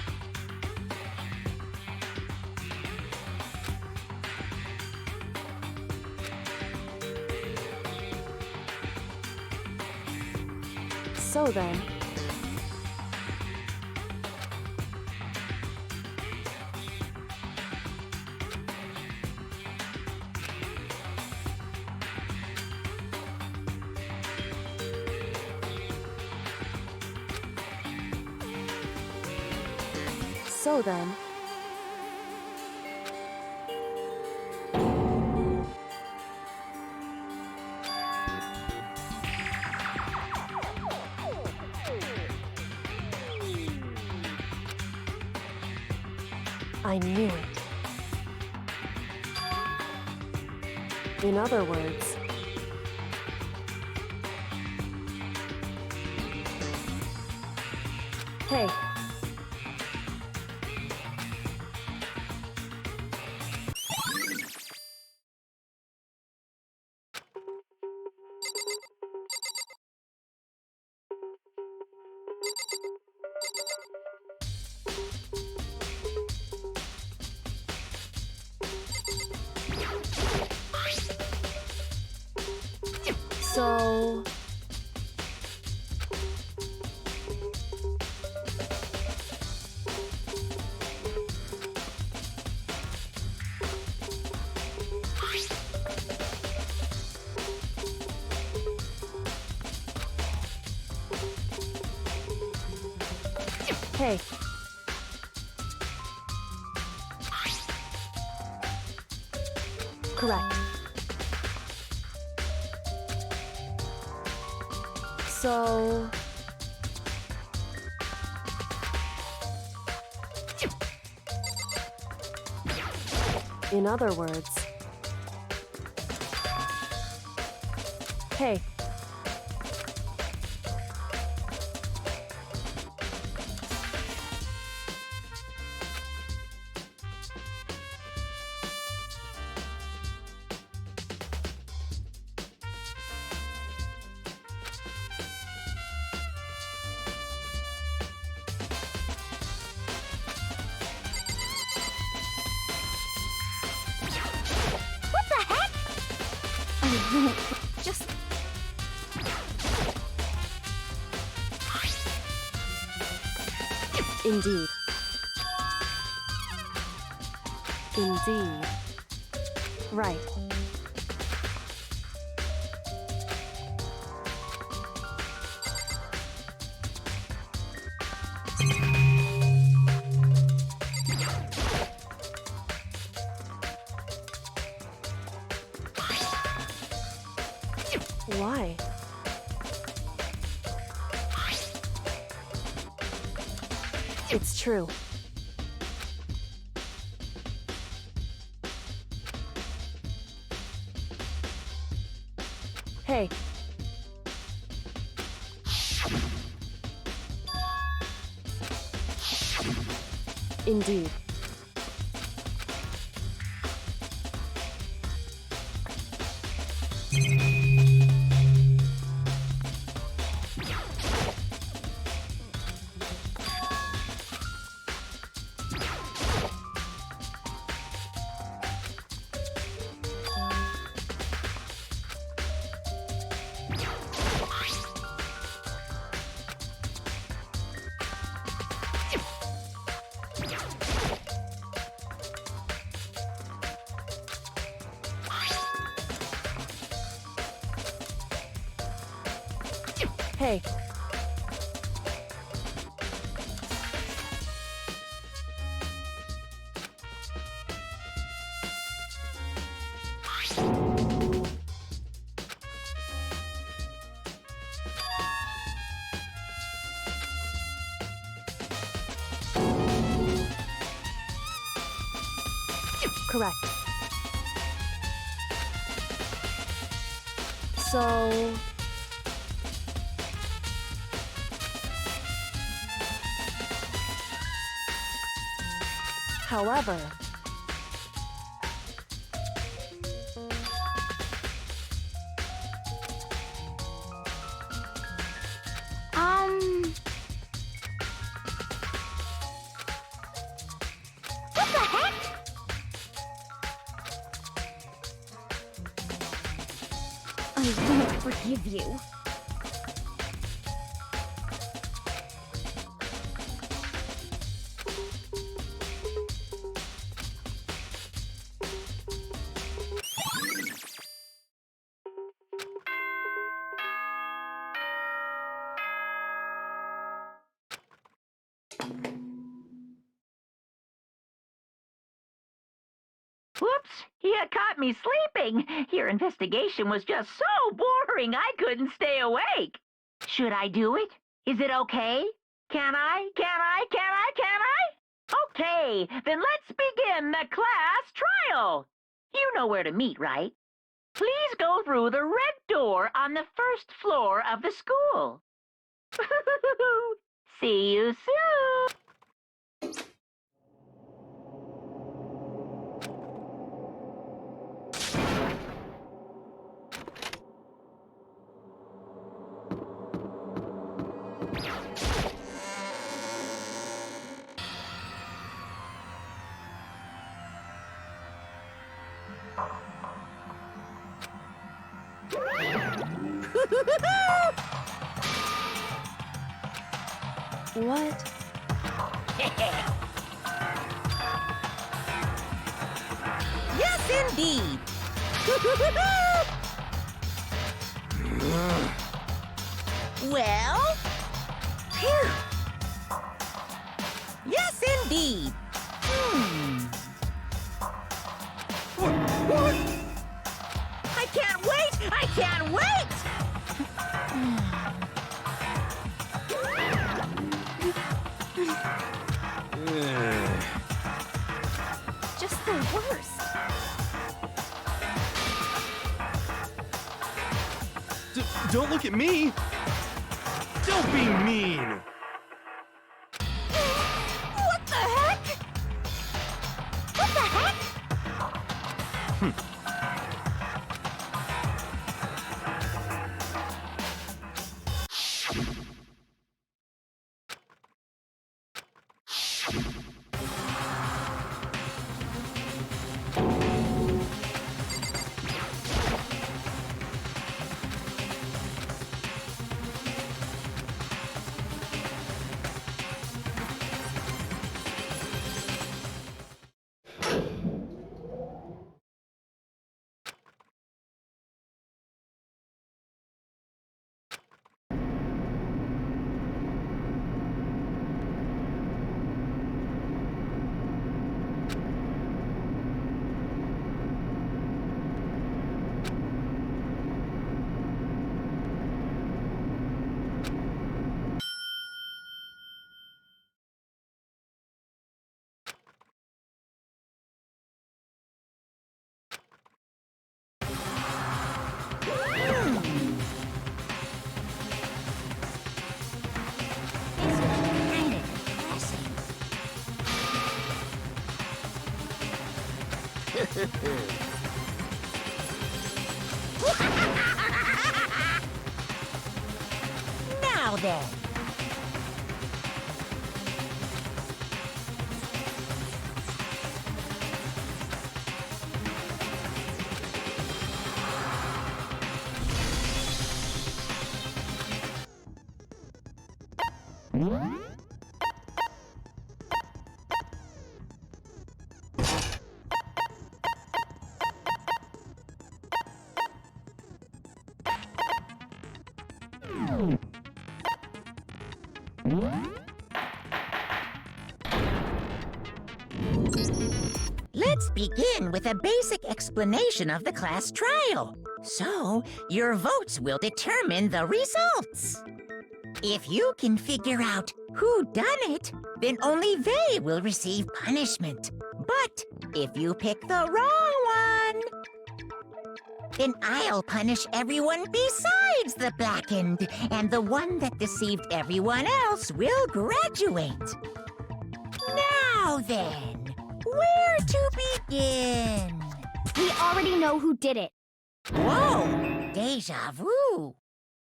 So then... So then... I knew it. In other words... Hey. So... Hey. Correct. So... In other words... Hey. Just... Indeed. Indeed. Right. Why? It's true. Hey. Indeed. Hey. Correct. So... However... What the heck? I won't forgive you. Whoops, you caught me sleeping. Your investigation was just so boring I couldn't stay awake. Should I do it? Is it okay? Can I? Okay, then let's begin the class trial. You know where to meet, right? Please go through the red door on the first floor of the school. See you soon. What? Yes, indeed. Well? Phew. Yes, indeed. What? I can't wait! I can't wait! Just the worst. Don't look at me! Don't be mean! What the heck? What the heck? Now then. Let's begin with a basic explanation of the class trial. So, your votes will determine the results. If you can figure out who done it, then only they will receive punishment. But if you pick the wrong one, then I'll punish everyone besides the blackened, and the one that deceived everyone else will graduate. Now then, where to begin? We already know who did it. Whoa! Deja vu!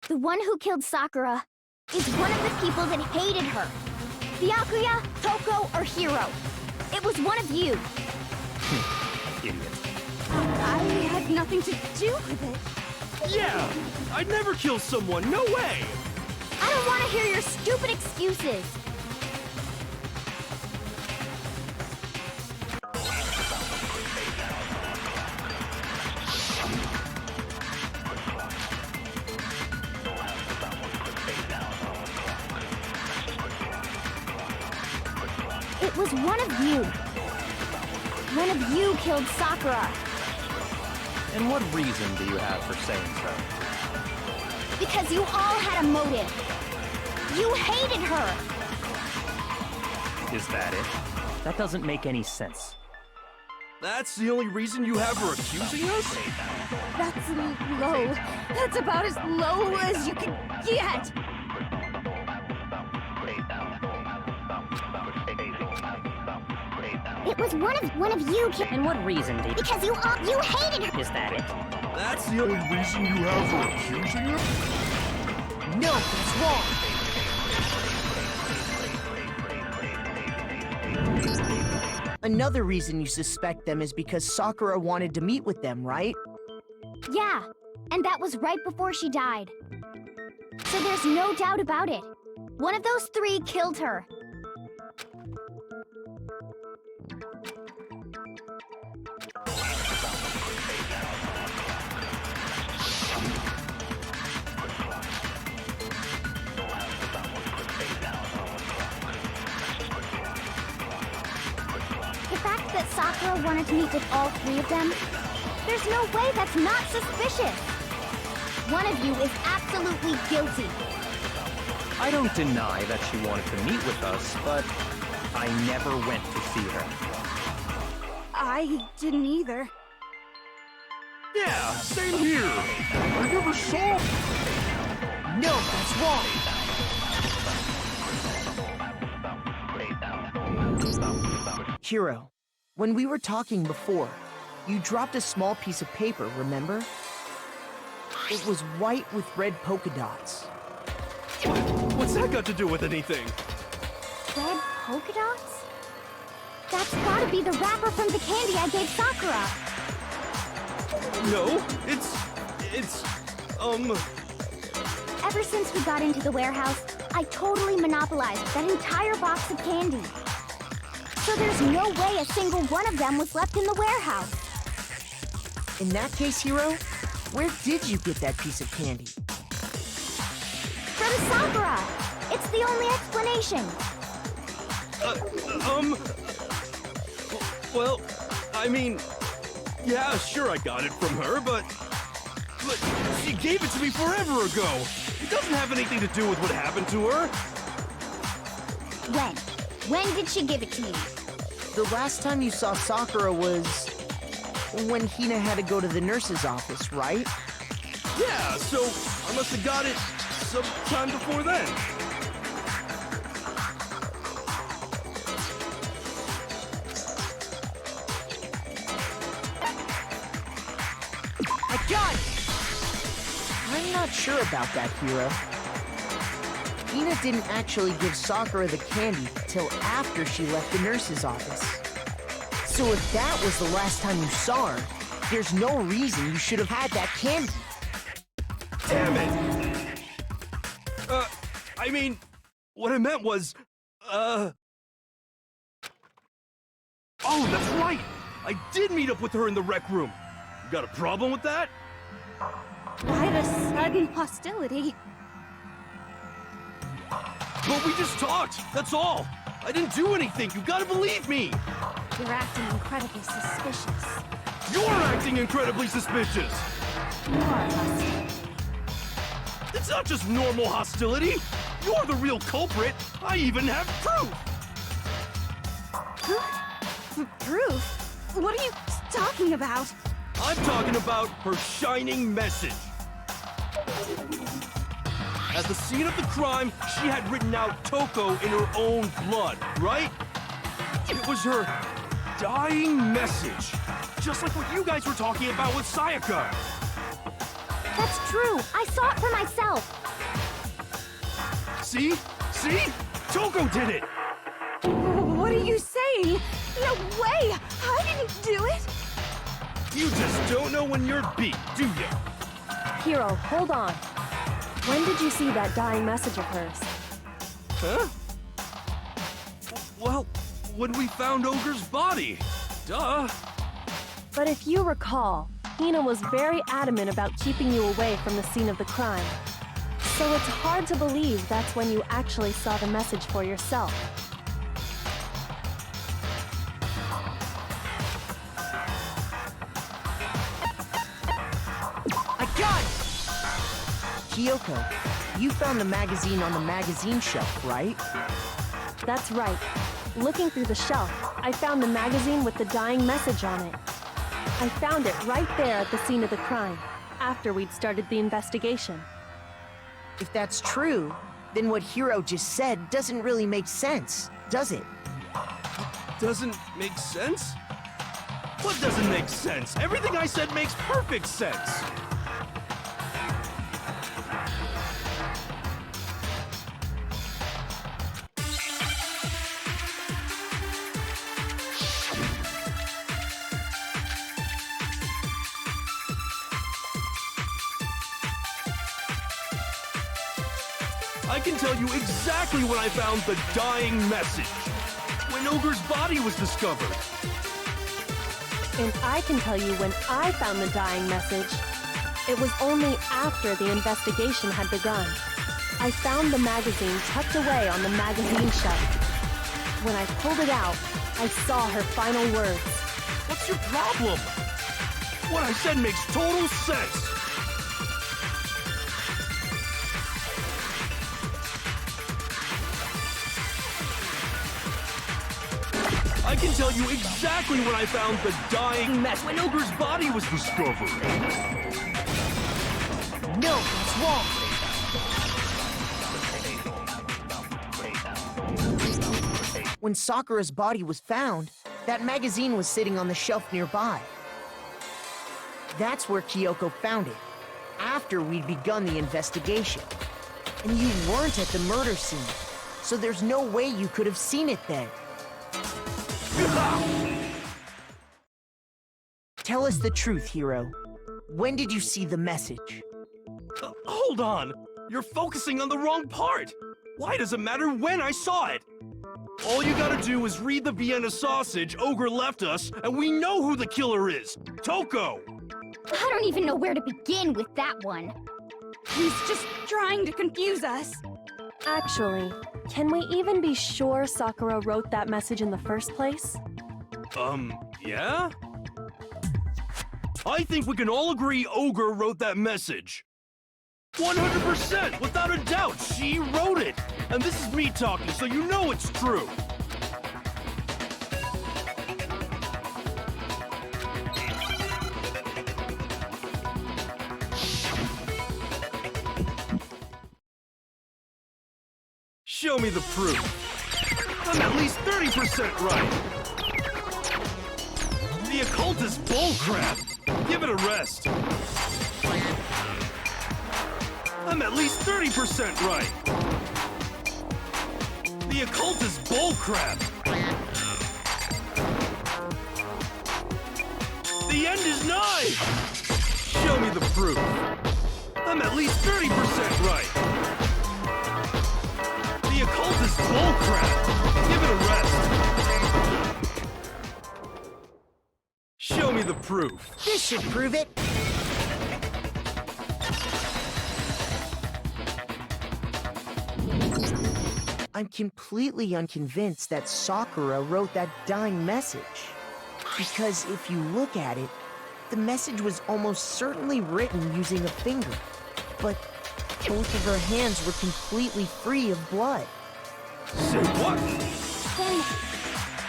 The one who killed Sakura is one of the people that hated her. Byakuya, Toko, or Hiro. It was one of you. Idiot. I had nothing to do with it. Yeah! I'd never kill someone, no way! I don't want to hear your stupid excuses. It was one of you. One of you killed Sakura. And what reason do you have for saying so? Because you all had a motive. You hated her. Is that it? That doesn't make any sense. That's the only reason you have her accusing us? That's low. That's about as low as you can get. It was one of you And what reason do you... because you hated her. Is that it? That's the only reason you have her accusing us? No, that's wrong. Another reason you suspect them is because Sakura wanted to meet with them, right? Yeah, and that was right before she died. So there's no doubt about it. One of those three killed her. The fact that Sakura wanted to meet with all three of them, there's no way that's not suspicious. One of you is absolutely guilty. I don't deny that she wanted to meet with us, but I never went to see her. I didn't either. Yeah, same here. I never saw. No, that's wrong. Hiro, when we were talking before, you dropped a small piece of paper, remember? It was white with red polka dots. What's that got to do with anything? Red polka dots? That's gotta be the wrapper from the candy I gave Sakura. No, Ever since we got into the warehouse, I totally monopolized that entire box of candy. So there's no way a single one of them was left in the warehouse. In that case, Hiro, where did you get that piece of candy? From Sakura! It's the only explanation. well, I mean, yeah, sure I got it from her, but she gave it to me forever ago. It doesn't have anything to do with what happened to her. When? When did she give it to you? The last time you saw Sakura was when Hina had to go to the nurse's office, right? Yeah, so I must have got it sometime before then. I got it! I'm not sure about that, Hiro. Hina didn't actually give Sakura the candy till after she left the nurse's office. So if that was the last time you saw her, there's no reason you should have had that candy. Damn it! I mean, what I meant was, Oh, that's right! I did meet up with her in the rec room. You got a problem with that? Why the sudden hostility? But we just talked, that's all. I didn't do anything, you gotta believe me! You're acting incredibly suspicious. You're acting incredibly suspicious! You are hostile. It's not just normal hostility! You're the real culprit! I even have proof! Proof? What are you talking about? I'm talking about her shining message. At the scene of the crime, she had written out Toko in her own blood, right? It was her dying message. Just like what you guys were talking about with Sayaka. That's true. I saw it for myself. See? See? Toko did it! What are you saying? No way! I didn't do it! You just don't know when you're beat, do you? Hiro, hold on. When did you see that dying message of hers? Huh? Well, when we found Ogre's body. Duh. But if you recall, Hina was very adamant about keeping you away from the scene of the crime. So it's hard to believe that's when you actually saw the message for yourself. Kyoko, you found the magazine on the magazine shelf, right? That's right. Looking through the shelf, I found the magazine with the dying message on it. I found it right there at the scene of the crime, after we'd started the investigation. If that's true, then what Hiro just said doesn't really make sense, does it? Doesn't make sense? What doesn't make sense? Everything I said makes perfect sense! I can tell you exactly when I found the dying message. When Ogre's body was discovered. And I can tell you when I found the dying message. It was only after the investigation had begun. I found the magazine tucked away on the magazine shelf. When I pulled it out, I saw her final words. What's your problem? What I said makes total sense. I can tell you exactly when I found the dying mess when Ogre's body was discovered. No, it's wrong. When Sakura's body was found, that magazine was sitting on the shelf nearby. That's where Kyoko found it, after we'd begun the investigation. And you weren't at the murder scene, so there's no way you could have seen it then. Tell us the truth, Hiro. When did you see the message? Hold on! You're focusing on the wrong part! Why does it matter when I saw it? All you gotta do is read the Vienna sausage Ogre left us, and we know who the killer is! Toko! I don't even know where to begin with that one. He's just trying to confuse us. Actually, can we even be sure Sakura wrote that message in the first place? Yeah? I think we can all agree Ogre wrote that message. 100%, without a doubt, she wrote it. And this is me talking, so you know it's true. Show me the proof. I'm at least 30% right. The occult is bullcrap. Give it a rest. I'm at least 30% right. The occult is bullcrap. The end is nigh. Show me the proof. I'm at least 30% right. The occult is bullcrap. Give it a rest. Show me the proof. This should prove it. I'm completely unconvinced that Sakura wrote that dying message. Because if you look at it, the message was almost certainly written using a finger. But both of her hands were completely free of blood. Say what? Then,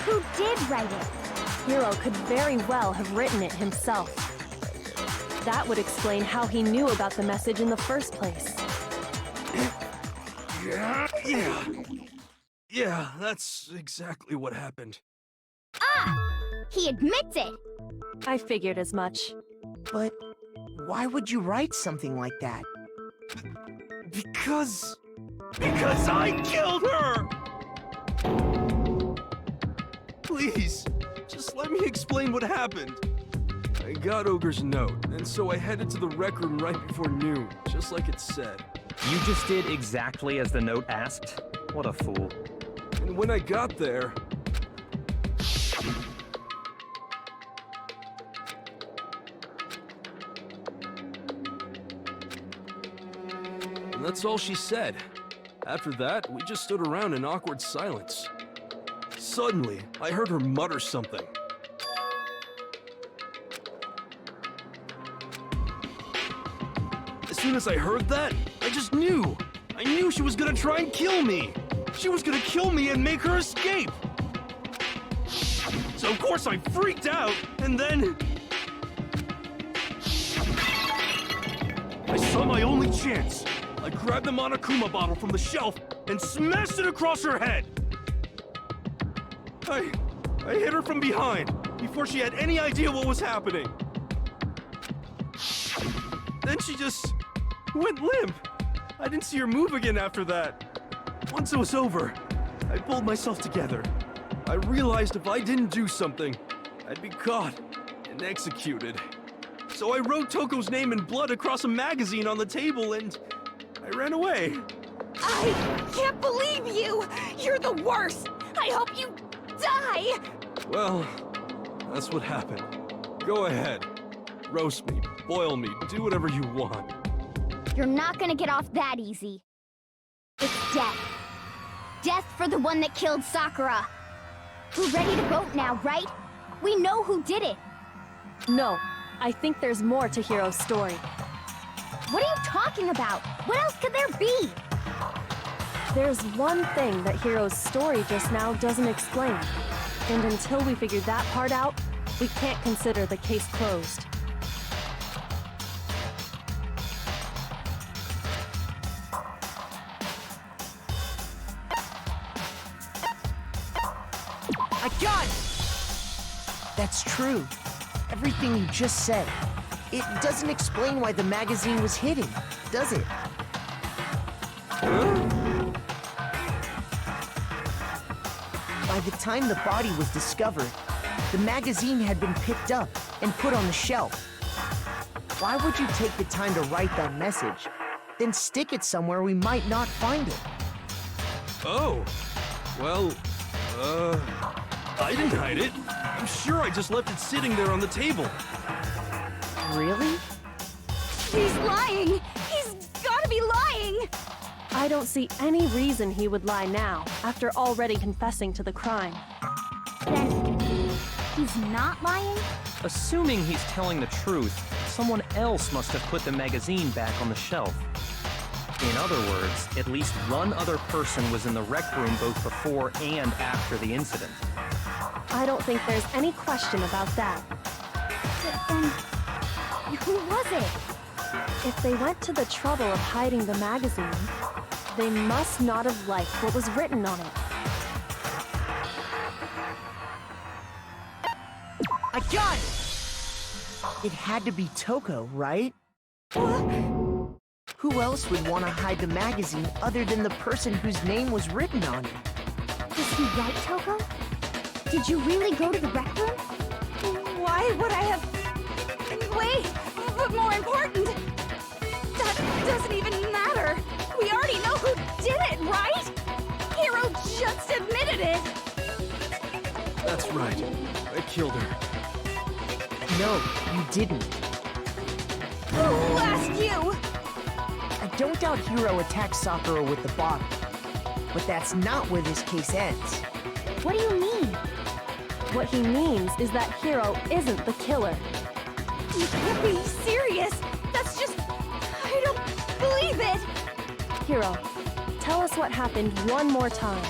who did write it? Hiro could very well have written it himself. That would explain how he knew about the message in the first place. Yeah, that's exactly what happened. Ah! He admits it! I figured as much. But why would you write something like that? Because I killed her! Please, just let me explain what happened. I got Ogre's note, and so I headed to the rec room right before noon, just like it said. You just did exactly as the note asked? What a fool. And when I got there... And that's all she said. After that, we just stood around in awkward silence. Suddenly, I heard her mutter something. As soon as I heard that, I just knew. I knew she was gonna try and kill me. She was gonna kill me and make her escape. So of course I freaked out, and then... I saw my only chance. I grabbed the Monokuma bottle from the shelf and smashed it across her head. I hit her from behind before she had any idea what was happening. Then she just went limp. I didn't see her move again after that. Once it was over, I pulled myself together. I realized if I didn't do something, I'd be caught and executed. So I wrote Toko's name in blood across a magazine on the table and I ran away. I can't believe you! You're the worst! I hope you die! Well, that's what happened. Go ahead. Roast me, boil me, do whatever you want. You're not gonna get off that easy. It's death. Death for the one that killed Sakura. We're ready to vote now, right? We know who did it. No, I think there's more to Hiro's story. What are you talking about? What else could there be? There's one thing that Hiro's story just now doesn't explain. And until we figure that part out, we can't consider the case closed. I got it! That's true. Everything you just said. It doesn't explain why the magazine was hidden, does it? By the time the body was discovered, the magazine had been picked up and put on the shelf. Why would you take the time to write that message, then stick it somewhere we might not find it? Oh, well, I didn't hide it. I'm sure I just left it sitting there on the table. Really? He's lying! He's gotta be lying! I don't see any reason he would lie now, after already confessing to the crime. Then he's not lying? Assuming he's telling the truth, someone else must have put the magazine back on the shelf. In other words, at least one other person was in the rec room both before and after the incident. I don't think there's any question about that. But then, who was it? If they went to the trouble of hiding the magazine, they must not have liked what was written on it. I got it! It had to be Toko, right? Who else would want to hide the magazine other than the person whose name was written on it? Was he right, Toko? Did you really go to the rec room? Why would I have... Wait, but more important, that doesn't even matter. We already know who did it, right? Hiro just admitted it. That's right. I killed her. No, you didn't. Who asked you? I don't doubt Hiro attacked Sakura with the bottle. But that's not where this case ends. What do you mean? What he means is that Hiro isn't the killer. You can't be serious. That's just... I don't believe it. Hiro, tell us what happened one more time.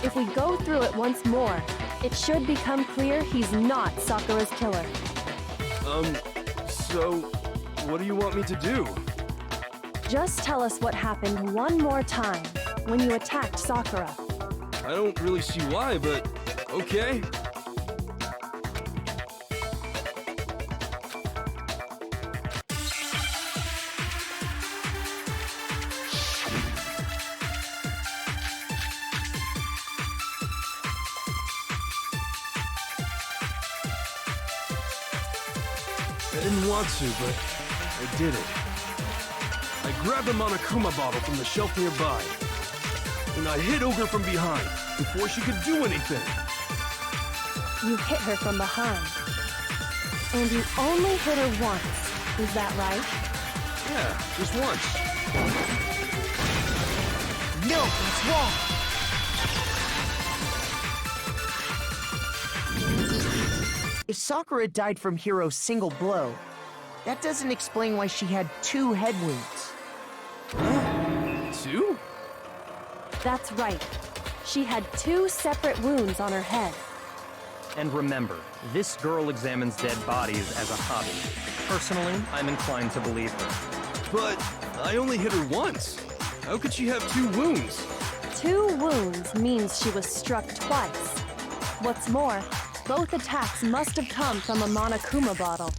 If we go through it once more, it should become clear he's not Sakura's killer. So, what do you want me to do? Just tell us what happened one more time when you attacked Sakura. I don't really see why, but okay. I didn't want to, but I did it. I grabbed the Monokuma bottle from the shelf nearby, and I hit Ogre from behind before she could do anything. You hit her from behind. And you only hit her once, is that right? Yeah, just once. No, that's wrong! If Sakura died from Hiro's single blow, that doesn't explain why she had 2 head wounds. Two? That's right. She had 2 separate wounds on her head. And remember, this girl examines dead bodies as a hobby. Personally, I'm inclined to believe her. But I only hit her once. How could she have 2 wounds? 2 wounds means she was struck twice. What's more, both attacks must have come from a Monokuma bottle.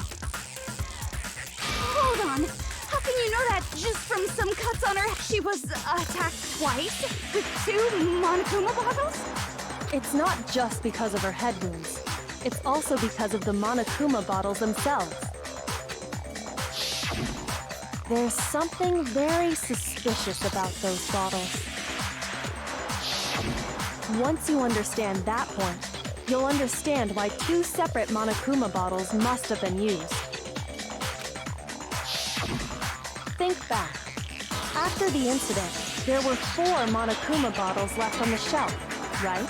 Hold on. How can you know that just from some cuts on her? She was attacked twice with 2 Monokuma bottles? It's not just because of her head wounds. It's also because of the Monokuma bottles themselves. There's something very suspicious about those bottles. Once you understand that point, you'll understand why 2 separate Monokuma bottles must have been used. Think back. After the incident, there were 4 Monokuma bottles left on the shelf, right?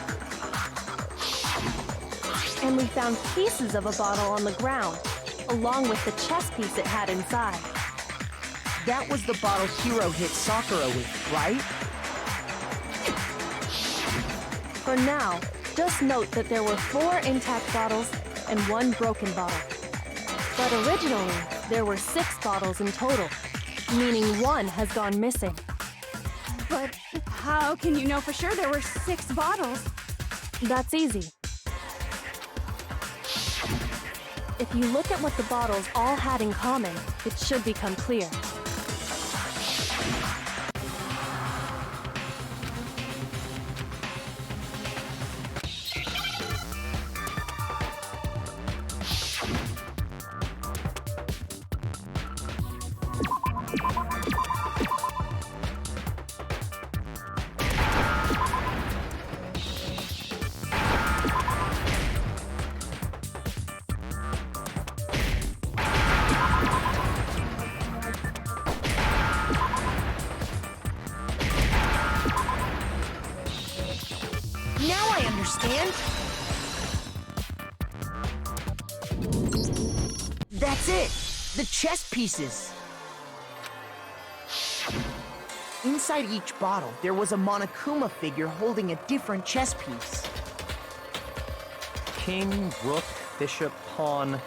And we found pieces of a bottle on the ground, along with the chess piece it had inside. That was the bottle Hiro hit Sakura with, right? For now, just note that there were 4 intact bottles and 1 broken bottle. But originally, there were 6 bottles in total, meaning 1 has gone missing. But how can you know for sure there were 6 bottles? That's easy. If you look at what the bottles all had in common, it should become clear. Now I understand. That's it! The chess pieces! Inside each bottle, there was a Monokuma figure holding a different chess piece. King, rook, bishop, pawn.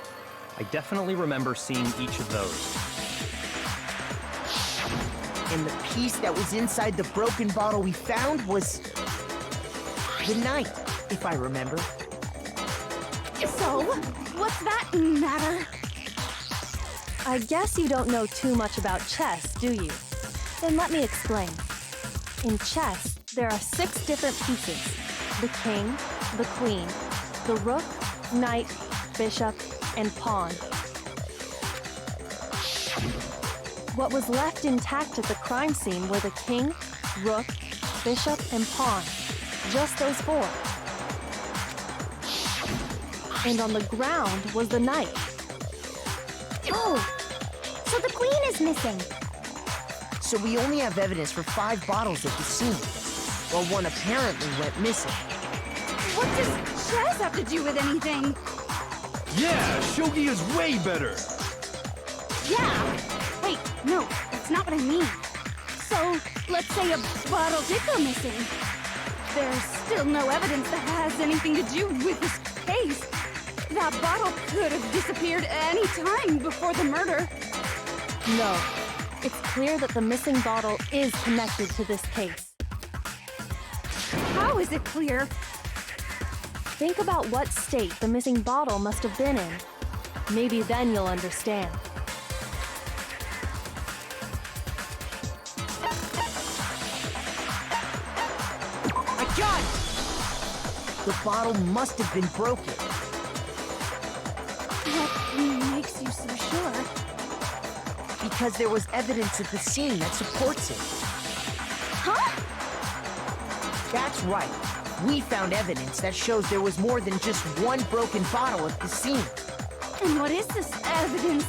I definitely remember seeing each of those. And the piece that was inside the broken bottle we found was the knight, if I remember. So, what's that matter? I guess you don't know too much about chess, do you? Then let me explain. In chess, there are 6 different pieces. The king, the queen, the rook, knight, bishop, and pawn. What was left intact at the crime scene were the king, rook, bishop, and pawn. Just those 4. And on the ground was the knight. Oh, so the queen is missing. So we only have evidence for 5 bottles at the scene, while 1 apparently went missing. What does chess have to do with anything? Yeah, shogi is way better. Yeah. Wait, no, that's not what I mean. So, let's say a bottle did go missing. There's still no evidence that has anything to do with this case. That bottle could have disappeared any time before the murder. No. It's clear that the missing bottle is connected to this case. How is it clear? Think about what state the missing bottle must have been in. Maybe then you'll understand. I got it! The bottle must have been broken. What makes you so sure? Because there was evidence at the scene that supports it. Huh? That's right. We found evidence that shows there was more than just 1 broken bottle at the scene. And what is this evidence?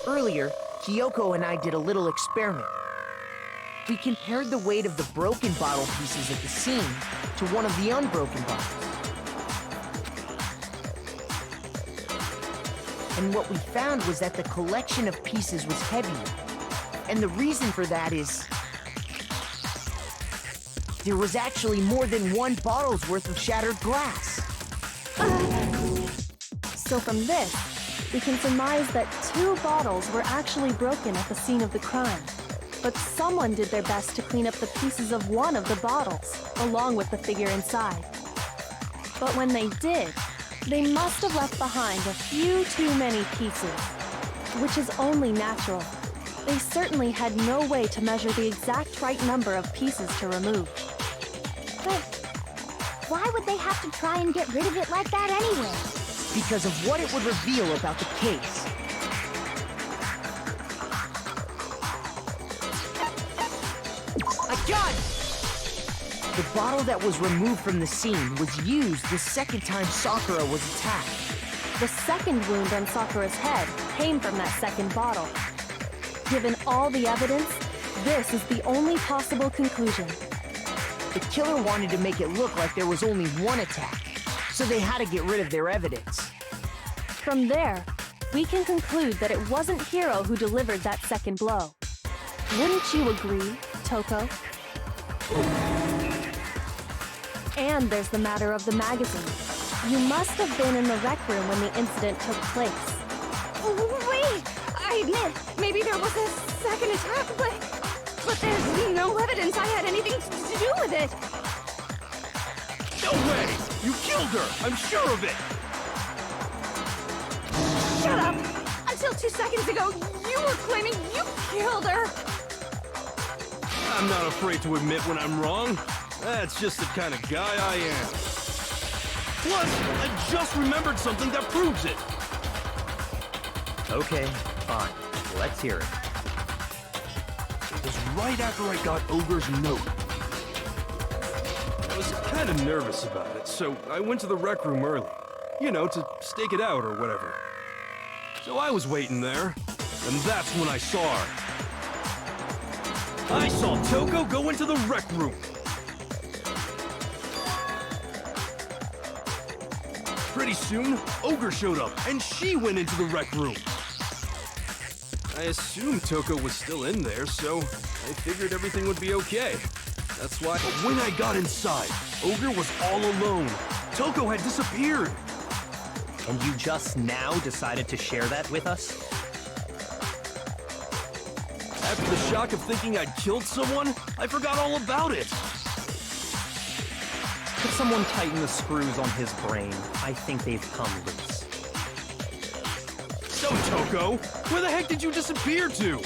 Earlier, Kyoko and I did a little experiment. We compared the weight of the broken bottle pieces at the scene to one of the unbroken bottles. And what we found was that the collection of pieces was heavier. And the reason for that is there was actually more than one bottle's worth of shattered glass. So from this, we can surmise that 2 bottles were actually broken at the scene of the crime. But someone did their best to clean up the pieces of one of the bottles, along with the figure inside. But when they did, they must have left behind a few too many pieces, which is only natural. They certainly had no way to measure the exact right number of pieces to remove. But why would they have to try and get rid of it like that anyway? Because of what it would reveal about the case. I got it! The bottle that was removed from the scene was used the second time Sakura was attacked. The second wound on Sakura's head came from that second bottle. Given all the evidence, this is the only possible conclusion. The killer wanted to make it look like there was only one attack, so they had to get rid of their evidence. From there, we can conclude that it wasn't Hiro who delivered that second blow. Wouldn't you agree, Toko? And there's the matter of the magazine. You must have been in the rec room when the incident took place. Wait! I admit, maybe there was a second attack, but there's no evidence I had anything to do with it. No way! You killed her! I'm sure of it! Shut up! Until 2 seconds ago, you were claiming you killed her! I'm not afraid to admit when I'm wrong. That's just the kind of guy I am. Plus, I just remembered something that proves it. Okay, fine. Let's hear it. It was right after I got Ogre's note. I was kind of nervous about it, so I went to the rec room early. You know, to stake it out or whatever. So I was waiting there, and that's when I saw her. I saw Toko go into the rec room. Pretty soon, Ogre showed up, and she went into the rec room. I assumed Toko was still in there, so I figured everything would be okay. That's why. But when I got inside, Ogre was all alone. Toko had disappeared. And you just now decided to share that with us? After the shock of thinking I'd killed someone, I forgot all about it. Could someone tighten the screws on his brain? I think they've come loose. So, Toko, where the heck did you disappear to?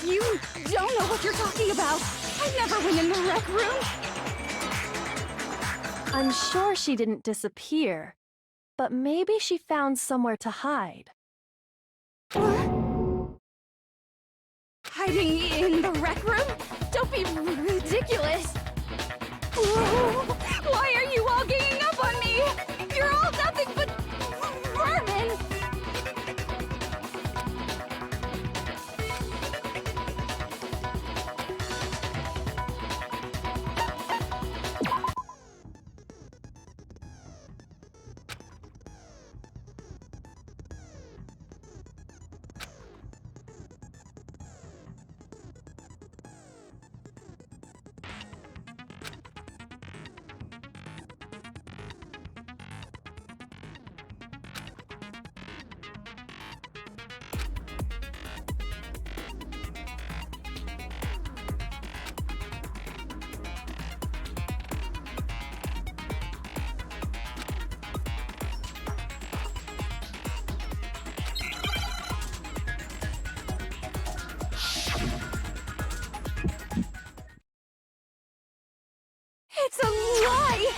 You don't know what you're talking about. I never went in the rec room. I'm sure she didn't disappear, but maybe she found somewhere to hide. Hiding in the rec room? Don't be ridiculous. Whoa. Why are you all ganging up on me? You're all nothing but vermin. It's a lie!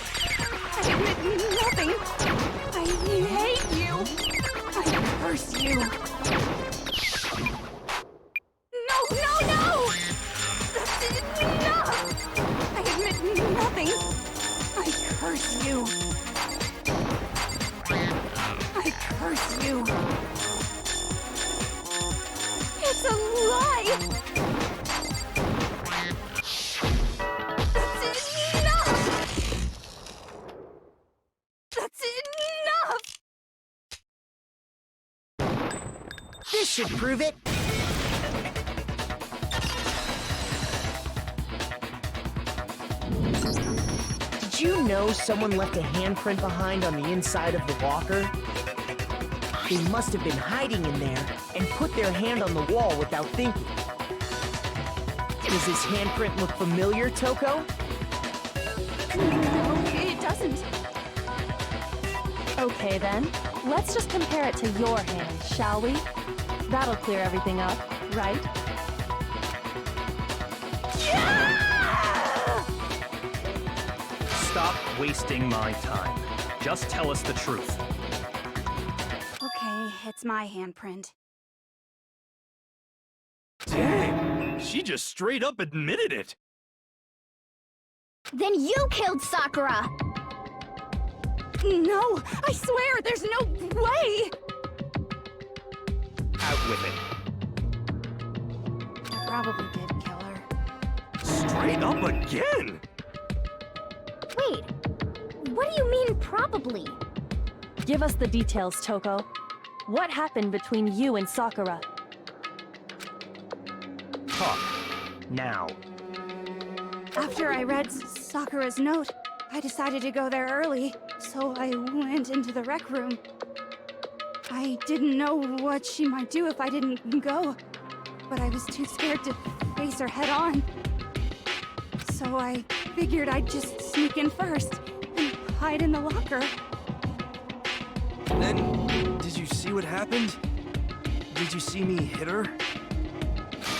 I admit nothing. I hate you. I curse you. No, no, no! That's enough! I admit nothing. I curse you. I curse you. That's enough! This should prove it. Did you know someone left a handprint behind on the inside of the locker? They must have been hiding in there and put their hand on the wall without thinking. Does this handprint look familiar, Toko? No, it doesn't. Okay then, let's just compare it to your hand, shall we? That'll clear everything up, right? Stop wasting my time. Just tell us the truth. Okay, it's my handprint. Dang, she just straight up admitted it. Then you killed Sakura! No, I swear, there's no way! Out with it. I probably did kill her. Straight up again? Wait, what do you mean probably? Give us the details, Toko. What happened between you and Sakura? Talk. Now. After I read Sakura's note, I decided to go there early, so I went into the rec room. I didn't know what she might do if I didn't go, but I was too scared to face her head on. So I figured I'd just sneak in first and hide in the locker. Then, did you see what happened? Did you see me hit her?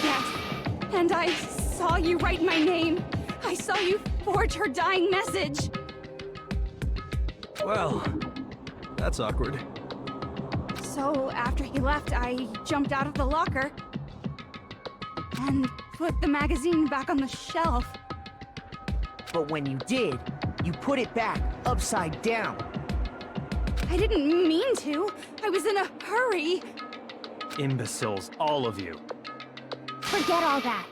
Yes, and I saw you write my name. I saw you forge her dying message. Well, that's awkward. So after he left, I jumped out of the locker and put the magazine back on the shelf. But when you did, you put it back upside down. I didn't mean to. I was in a hurry. Imbeciles, all of you. Forget all that.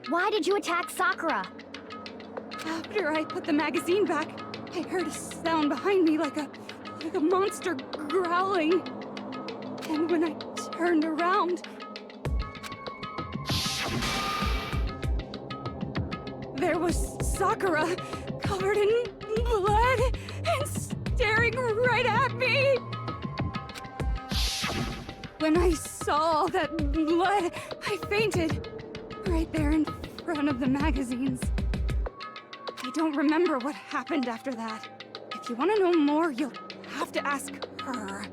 Why did you attack Sakura? After I put the magazine back, I heard a sound behind me like a monster growling. And when I turned around, there was Sakura, covered in blood and staring right at me. When I saw all that blood, I fainted right there in front of the magazines. I don't remember what happened after that. If you want to know more, you'll have to ask her.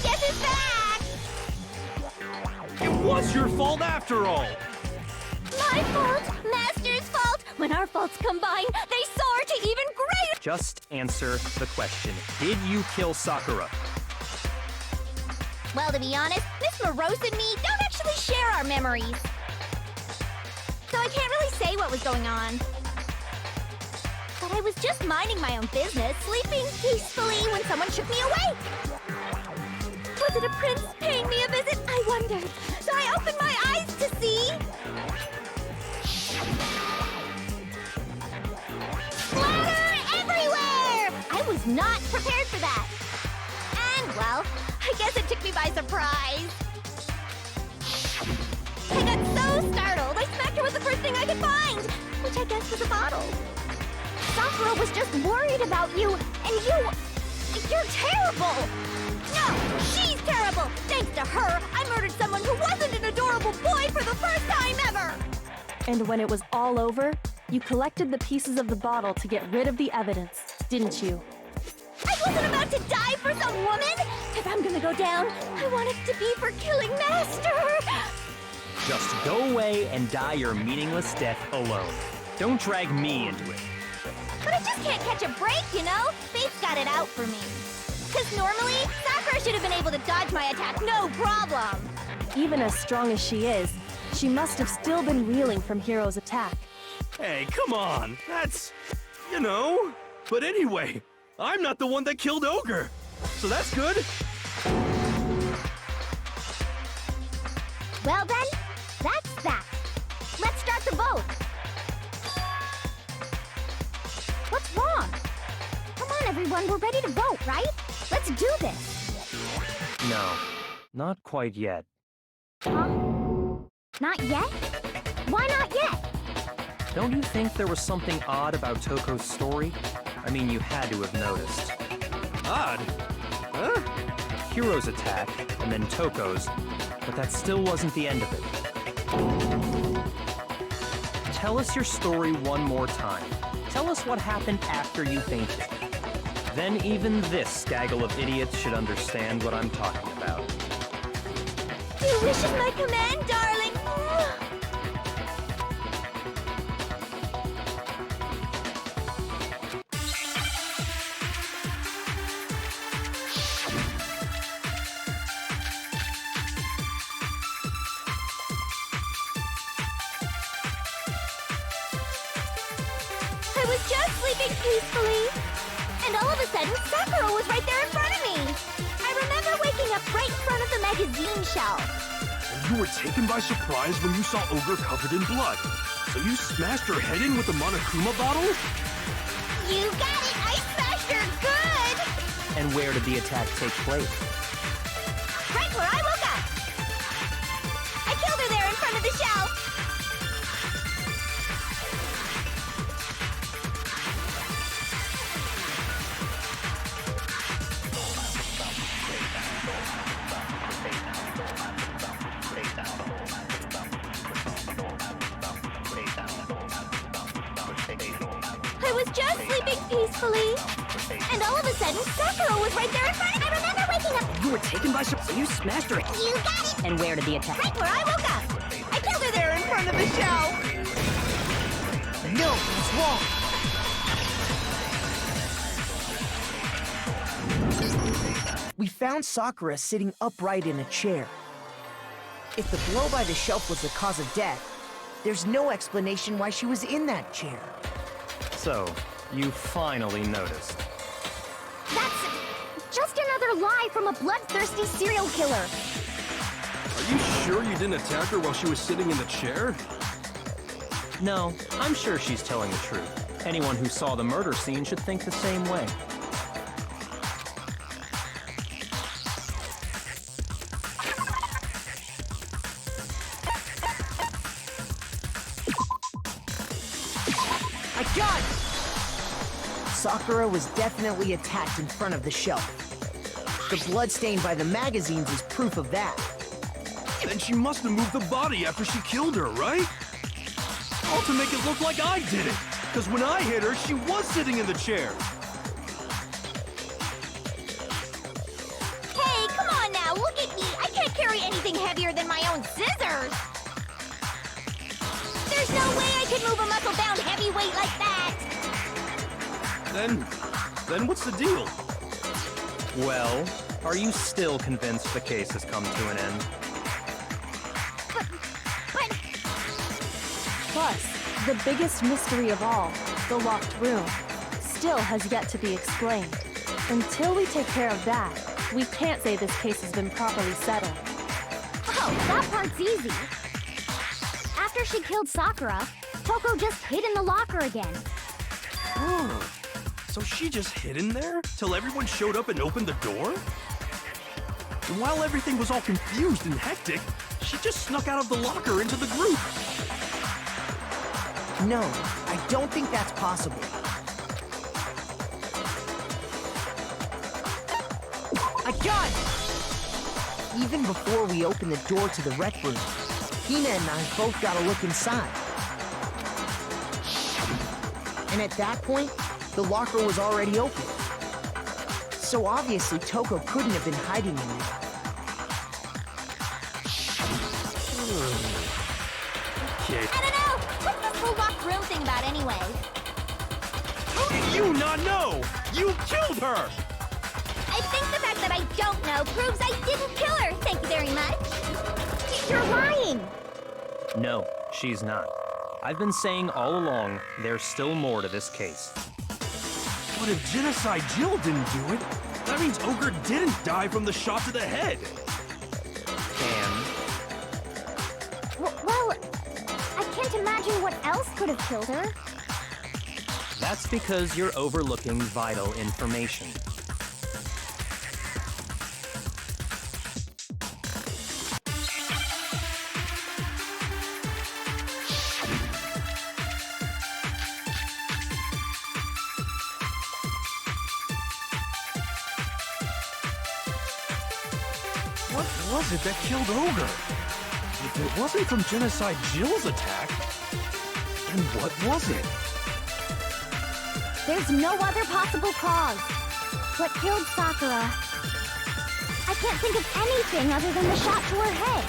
Guess who's back! It was your fault after all! My fault! Master's fault! When our faults combine, they soar to even greater— Just answer the question. Did you kill Sakura? Well, to be honest, Miss Morose and me don't actually share our memories. So I can't really say what was going on. But I was just minding my own business, sleeping peacefully when someone shook me awake. Was it a prince paying me a visit? I wondered. So I opened my eyes to see— splatter everywhere! I was not prepared for that. And, well, I guess it took me by surprise. I got so startled, I smacked her with the first thing I could find, which I guess was a bottle. Sakura was just worried about you, and you're terrible! No, she's terrible! Thanks to her, I murdered someone who wasn't an adorable boy for the first time ever! And when it was all over, you collected the pieces of the bottle to get rid of the evidence, didn't you? I wasn't about to die for some woman! If I'm gonna go down, I want it to be for killing Master! Just go away and die your meaningless death alone. Don't drag me into it. But I just can't catch a break, you know? Fate's got it out for me. Because normally, Sakura should have been able to dodge my attack, no problem! Even as strong as she is, she must have still been reeling from Hiro's attack. Hey, come on. That's, you know. But anyway, I'm not the one that killed Ogre. so that's good. Well then, that's that. Let's start the vote. What's wrong? Come on, everyone, we're ready to vote, right? Let's do this. No, not quite yet. Huh? Not yet? Why not yet? Don't you think there was something odd about Toko's story? I mean, you had to have noticed. Odd? Huh? Hiro's attack, and then Toko's, but that still wasn't the end of it. Tell us your story one more time. Tell us what happened after you fainted. Then even this gaggle of idiots should understand what I'm talking about. Your wish is my command, darling. I was just sleeping peacefully, and all of a sudden, Sakura was right there in front of me. I remember waking up right in front of the magazine shelf. And you were taken by surprise when you saw Ogre covered in blood. So you smashed her head in with the Monokuma bottle? You got it! I smashed her good! And where did the attack take place? Right where I woke up! I killed her there in front of the shelf! I was just sleeping peacefully, and all of a sudden, Sakura was right there in front of me. I remember waking up. You were taken by surprise. You smashed her. You got it! And where did the attack? Right where I woke up! I killed her there in front of the shelf! No, it's wrong. We found Sakura sitting upright in a chair. If the blow by the shelf was the cause of death, there's no explanation why she was in that chair. So, you finally noticed. That's just another lie from a bloodthirsty serial killer. Are you sure you didn't attack her while she was sitting in the chair? No, I'm sure she's telling the truth. Anyone who saw the murder scene should think the same way. I got it! Sakura was definitely attacked in front of the shelf. The blood stain by the magazines is proof of that. Then she must have moved the body after she killed her, right? All to make it look like I did it. Because when I hit her, she was sitting in the chair. Hey, come on now, look at me! I can't carry anything heavier than my own scissors! There's no way I could move a muscle-bound heavyweight like that! Then what's the deal? Well, are you still convinced the case has come to an end? But... Plus, the biggest mystery of all, the locked room, still has yet to be explained. Until we take care of that, we can't say this case has been properly settled. Oh, that part's easy. After she killed Sakura, Toko just hid in the locker again. Oh, so she just hid in there till everyone showed up and opened the door? And while everything was all confused and hectic, she just snuck out of the locker into the group. No, I don't think that's possible. I got it! Even before we opened the door to the rec room, Hina and I both got a look inside. And at that point, the locker was already open. So obviously Toko couldn't have been hiding in there. Okay. I don't know! What's this whole locked room thing about anyway? How did you not know? You killed her! I think the fact that I don't know proves I didn't kill her, thank you very much. You're lying! No, she's not. I've been saying all along, there's still more to this case. But if Genocide Jill didn't do it, That means Ogre didn't die from the shot to the head. And Well, I can't imagine what else could have killed her. that's because you're overlooking vital information. What was it that killed Ogre? If it wasn't from Genocide Jill's attack, then what was it? There's no other possible cause. What killed Sakura? I can't think of anything other than the shot to her head.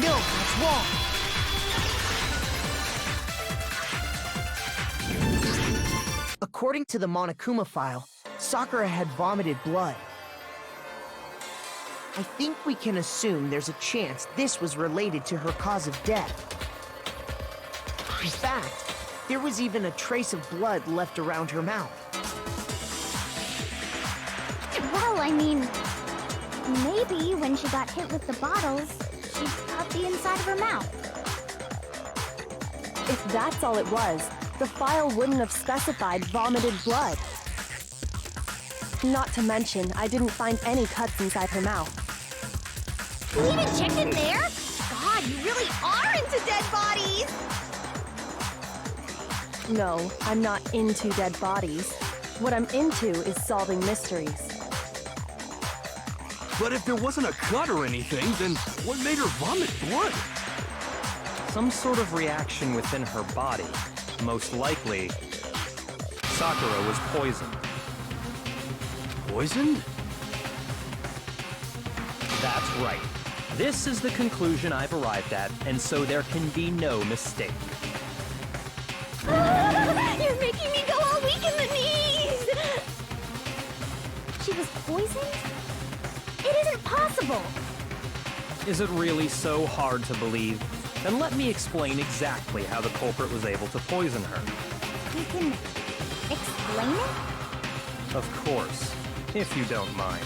No, that's wrong. According to the Monokuma file, Sakura had vomited blood. I think we can assume there's a chance this was related to her cause of death. In fact, there was even a trace of blood left around her mouth. Well, I mean, maybe when she got hit with the bottles, she cut the inside of her mouth. If that's all it was, the file wouldn't have specified vomited blood. Not to mention, I didn't find any cuts inside her mouth. You even checked in there? God, you really are into dead bodies! No, I'm not into dead bodies. What I'm into is solving mysteries. But if there wasn't a cut or anything, then what made her vomit blood? Some sort of reaction within her body. Most likely, Sakura was poisoned. Poisoned? That's right. This is the conclusion I've arrived at, and so there can be no mistake. You're making me go all weak in the knees! She was poisoned? It isn't possible! Is it really so hard to believe? Then let me explain exactly how the culprit was able to poison her. You can explain it? Of course, if you don't mind.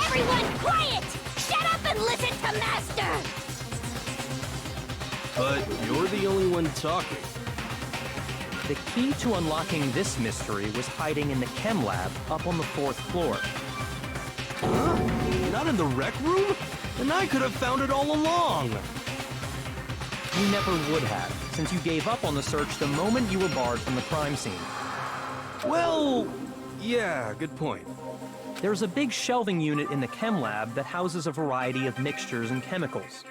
Everyone quiet! Shut up and listen to Master! But you're the only one talking. The key to unlocking this mystery was hiding in the chem lab up on the 4th floor. Huh? Not in the rec room? Then I could have found it all along. You never would have, since you gave up on the search the moment you were barred from the crime scene. Well, yeah, good point. There's a big shelving unit in the chem lab that houses a variety of mixtures and chemicals.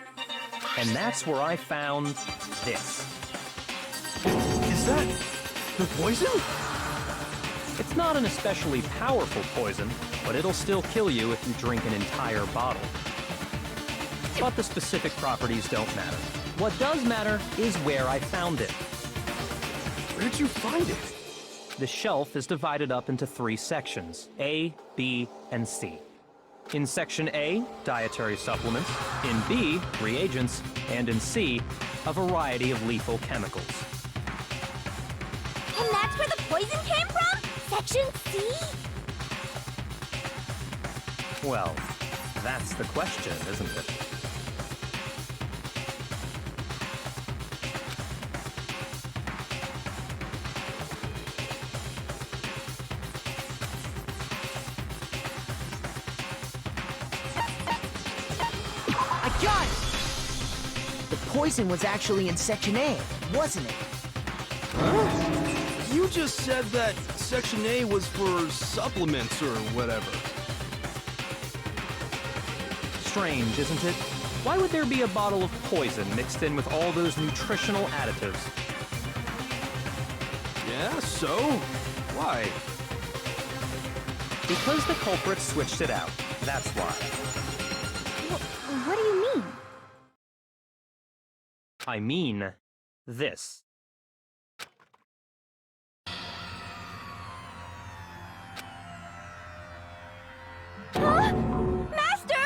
And that's where I found this. Is that the poison? It's not an especially powerful poison, but it'll still kill you if you drink an entire bottle. But the specific properties don't matter. What does matter is where I found it. Where'd you find it? The shelf is divided up into 3 sections, A, B, and C. In Section A, dietary supplements. In B, reagents. And in C, a variety of lethal chemicals. And that's where the poison came from? Section C? Well, that's the question, isn't it? I got it! The poison was actually in Section A, wasn't it? Huh? You just said that Section A was for supplements or whatever. Strange, isn't it? Why would there be a bottle of poison mixed in with all those nutritional additives? Yeah, so? Why? Because the culprit switched it out. That's why. What do you mean? I mean, this. Huh? Master!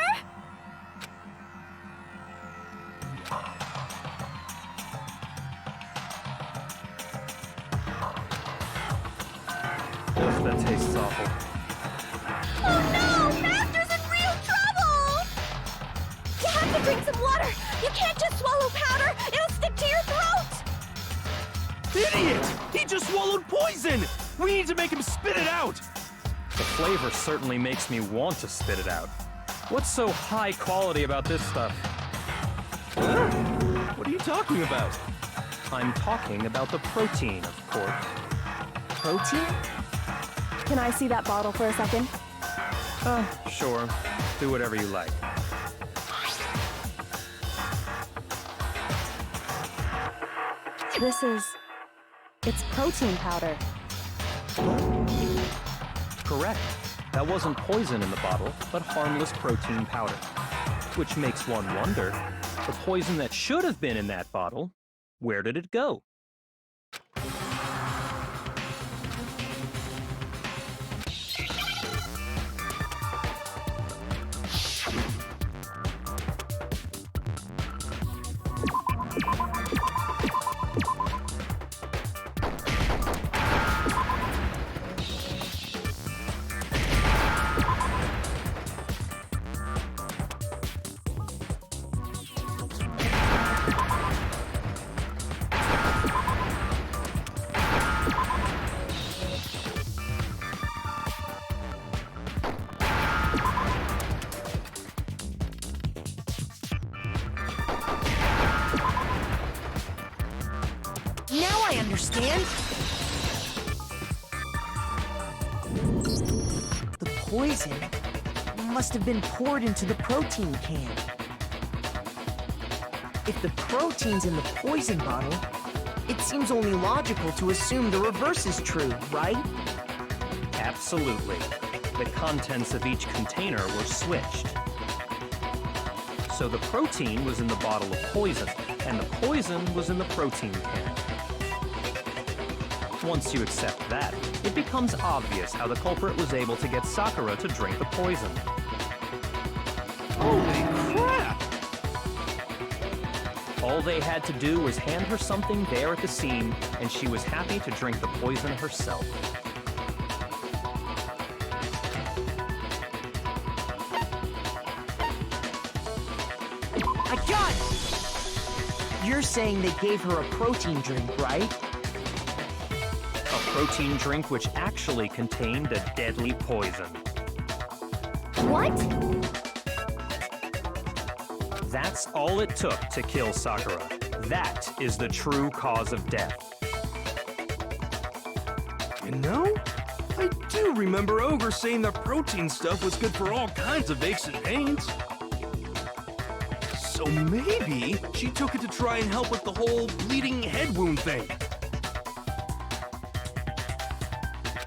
Ugh, that tastes awful. Oh no! Master's in real trouble! You have to drink some water! You can't just swallow powder! It'll stick to your throat! Idiot! He just swallowed poison! We need to make him spit it out! The flavor certainly makes me want to spit it out. What's so high quality about this stuff? Huh? What are you talking about? I'm talking about the protein, of course. Protein? Can I see that bottle for a second? Sure. Do whatever you like. It's protein powder. Correct. That wasn't poison in the bottle, but harmless protein powder. Which makes one wonder, the poison that should have been in that bottle, where did it go? Now I understand. The poison must have been poured into the protein can. If the protein's in the poison bottle, it seems only logical to assume the reverse is true, right? Absolutely. The contents of each container were switched. So the protein was in the bottle of poison, and the poison was in the protein can. Once you accept that, it becomes obvious how the culprit was able to get Sakura to drink the poison. Holy crap! All they had to do was hand her something there at the scene, and she was happy to drink the poison herself. I got it! You're saying they gave her a protein drink, right? A protein drink which actually contained a deadly poison. What? That's all it took to kill Sakura. That is the true cause of death. You know, I do remember Ogre saying that protein stuff was good for all kinds of aches and pains. So maybe she took it to try and help with the whole bleeding head wound thing.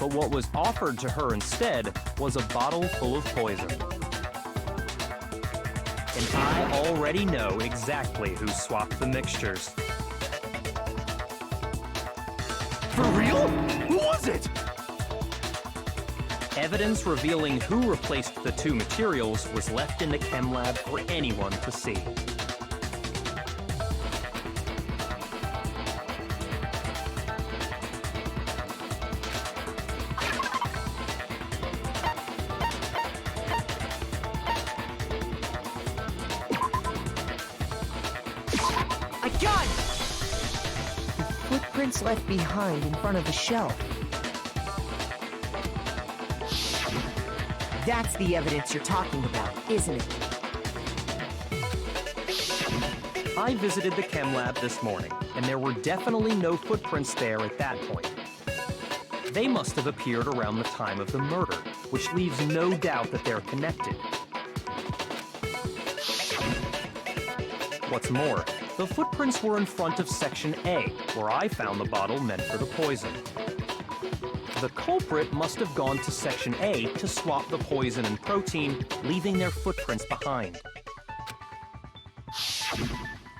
But what was offered to her instead was a bottle full of poison. And I already know exactly who swapped the mixtures. For real? Who was it? Evidence revealing who replaced the two materials was left in the chem lab for anyone to see. I got it! The footprints left behind in front of the shelf. That's the evidence you're talking about, isn't it? I visited the chem lab this morning, and there were definitely no footprints there at that point. They must have appeared around the time of the murder, which leaves no doubt that they're connected. What's more, the footprints were in front of Section A, where I found the bottle meant for the poison. The culprit must have gone to Section A to swap the poison and protein, leaving their footprints behind.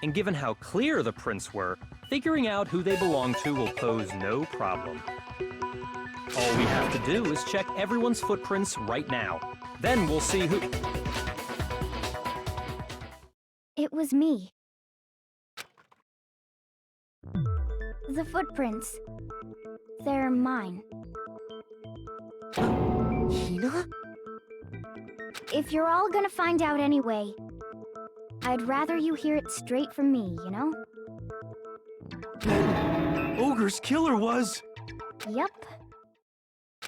And given how clear the prints were, figuring out who they belong to will pose no problem. All we have to do is check everyone's footprints right now. Then we'll see who... It was me. The footprints. They're mine. Hina? If you're all gonna find out anyway, I'd rather you hear it straight from me, you know? Ogre's killer was... Yep.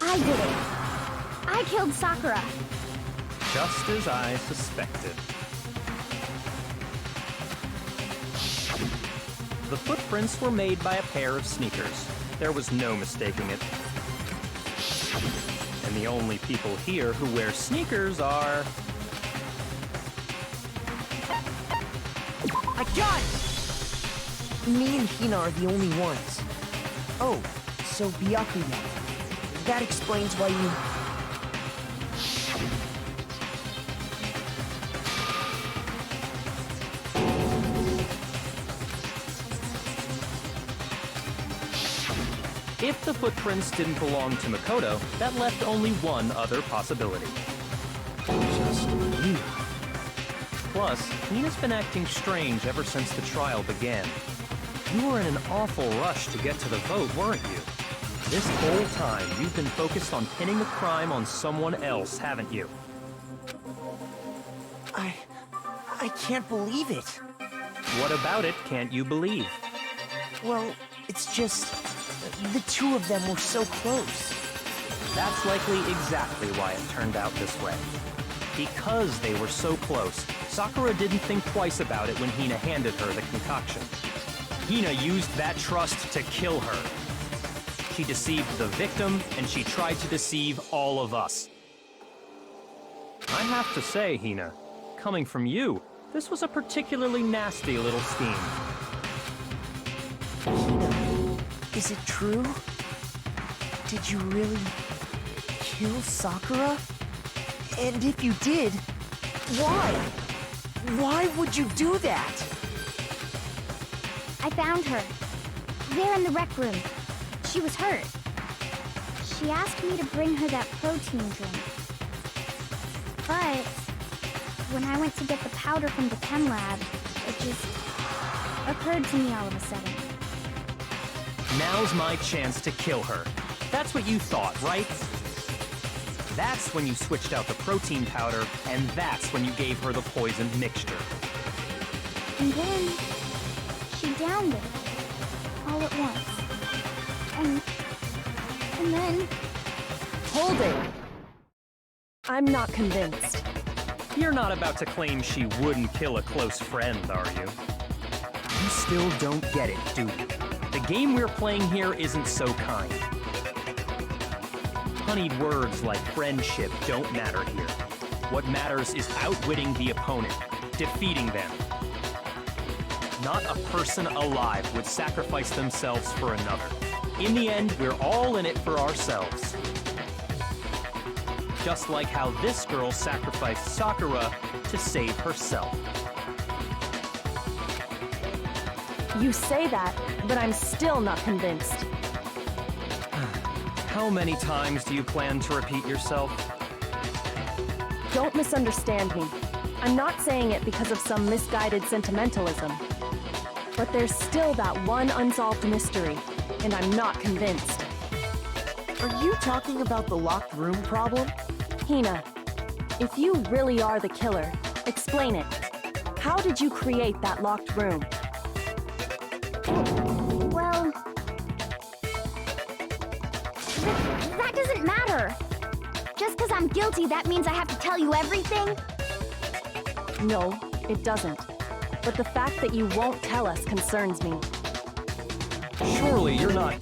I did it. I killed Sakura. Just as I suspected. The footprints were made by a pair of sneakers. There was no mistaking it. And the only people here who wear sneakers are... I got it! Me and Hina are the only ones. Oh, so Byakuya. That explains why you... If the footprints didn't belong to Makoto, that left only one other possibility. Just you. Plus, Hina's been acting strange ever since the trial began. You were in an awful rush to get to the vote, weren't you? This whole time, you've been focused on pinning the crime on someone else, haven't you? I can't believe it. What about it can't you believe? Well, it's just... the two of them were so close. That's likely exactly why it turned out this way. Because they were so close, Sakura didn't think twice about it when Hina handed her the concoction. Hina used that trust to kill her. She deceived the victim, and she tried to deceive all of us. I have to say, Hina, coming from you, this was a particularly nasty little scheme. Hina, is it true? Did you really kill Sakura? And if you did, why? Why would you do that? I found her. There in the rec room. She was hurt. She asked me to bring her that protein drink. But when I went to get the powder from the chem lab, it just occurred to me all of a sudden. Now's my chance to kill her. That's what you thought, right? That's when you switched out the protein powder, and that's when you gave her the poisoned mixture. And then she downed it all at once. And then... Hold it! I'm not convinced. You're not about to claim she wouldn't kill a close friend, are you? You still don't get it, do you? The game we're playing here isn't so kind. Honeyed words like friendship don't matter here. What matters is outwitting the opponent, defeating them. Not a person alive would sacrifice themselves for another. In the end, we're all in it for ourselves. Just like how this girl sacrificed Sakura to save herself. You say that, but I'm still not convinced. How many times do you plan to repeat yourself? Don't misunderstand me. I'm not saying it because of some misguided sentimentalism. But there's still that one unsolved mystery, and I'm not convinced. Are you talking about the locked room problem? Hina, if you really are the killer, explain it. How did you create that locked room? well... that doesn't matter. Just because I'm guilty, that means I have to tell you everything? No, it doesn't. But the fact that you won't tell us concerns me. Surely you're not...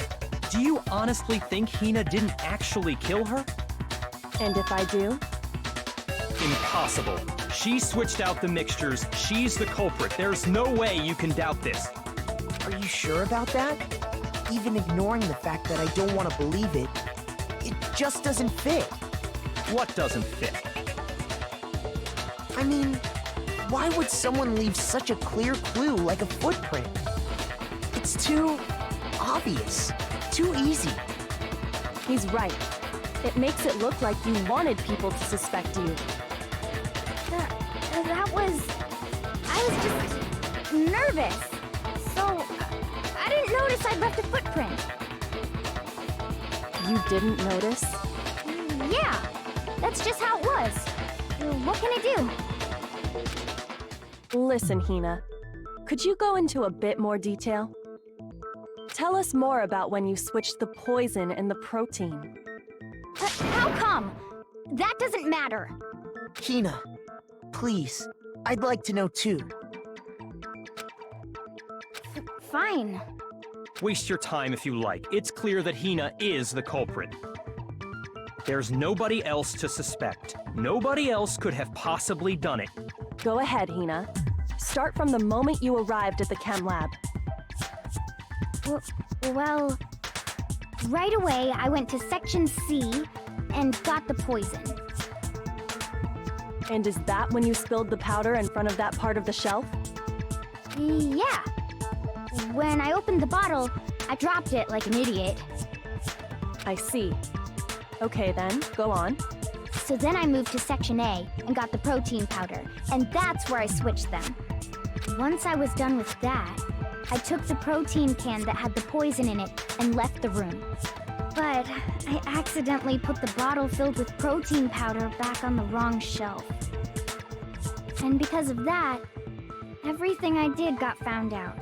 Do you honestly think Hina didn't actually kill her? And if I do? Impossible. She switched out the mixtures. She's the culprit. There's no way you can doubt this. Are you sure about that? Even ignoring the fact that I don't want to believe it, it just doesn't fit. What doesn't fit? I mean, why would someone leave such a clear clue like a footprint? It's too obvious, too easy. He's right. It makes it look like you wanted people to suspect you. That was... I was just nervous. So, I didn't notice I'd left a footprint. You didn't notice? Yeah, that's just how it was. What can I do? Listen, Hina. Could you go into a bit more detail? Tell us more about when you switched the poison and the protein. How come? That doesn't matter. Hina, please. I'd like to know too. Fine. Waste your time if you like. It's clear that Hina is the culprit. There's nobody else to suspect. Nobody else could have possibly done it. Go ahead, Hina. Start from the moment you arrived at the chem lab. Well, right away I went to Section C and got the poison. And is that when you spilled the powder in front of that part of the shelf? Yeah. When I opened the bottle, I dropped it like an idiot. I see. Okay then, go on. So then I moved to Section A and got the protein powder, and that's where I switched them. Once I was done with that, I took the protein can that had the poison in it and left the room. But I accidentally put the bottle filled with protein powder back on the wrong shelf. And because of that, everything I did got found out.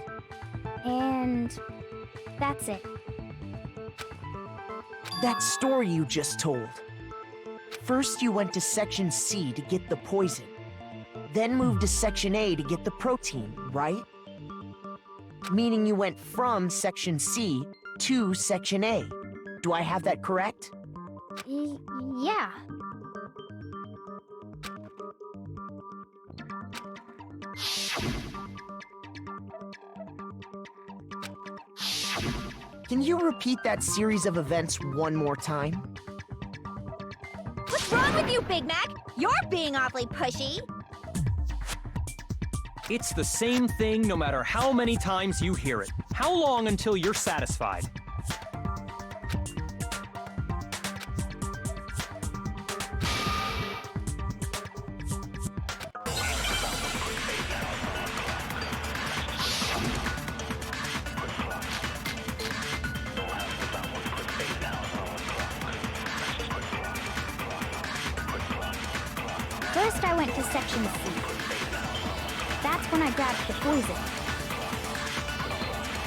And that's it. That story you just told. First you went to Section C to get the poison, then moved to Section A to get the protein, right? Meaning you went from Section C to Section A. Do I have that correct? Yeah. Can you repeat that series of events one more time? What's wrong with you, Big Mac? You're being awfully pushy. It's the same thing no matter how many times you hear it. How long until you're satisfied? First I went to Section C. That's when I grabbed the poison.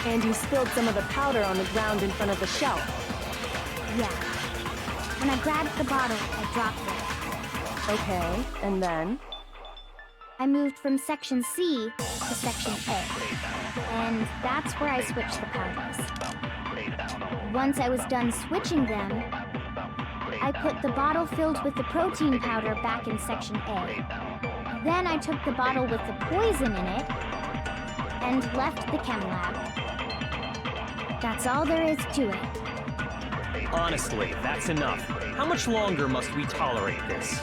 And you spilled some of the powder on the ground in front of the shelf. Yeah. When I grabbed the bottle, I dropped it. Okay, and then? I moved from Section C to Section A. And that's where I switched the powders. Once I was done switching them, I put the bottle filled with the protein powder back in Section A. Then I took the bottle with the poison in it and left the chem lab. That's all there is to it. Honestly, that's enough. How much longer must we tolerate this?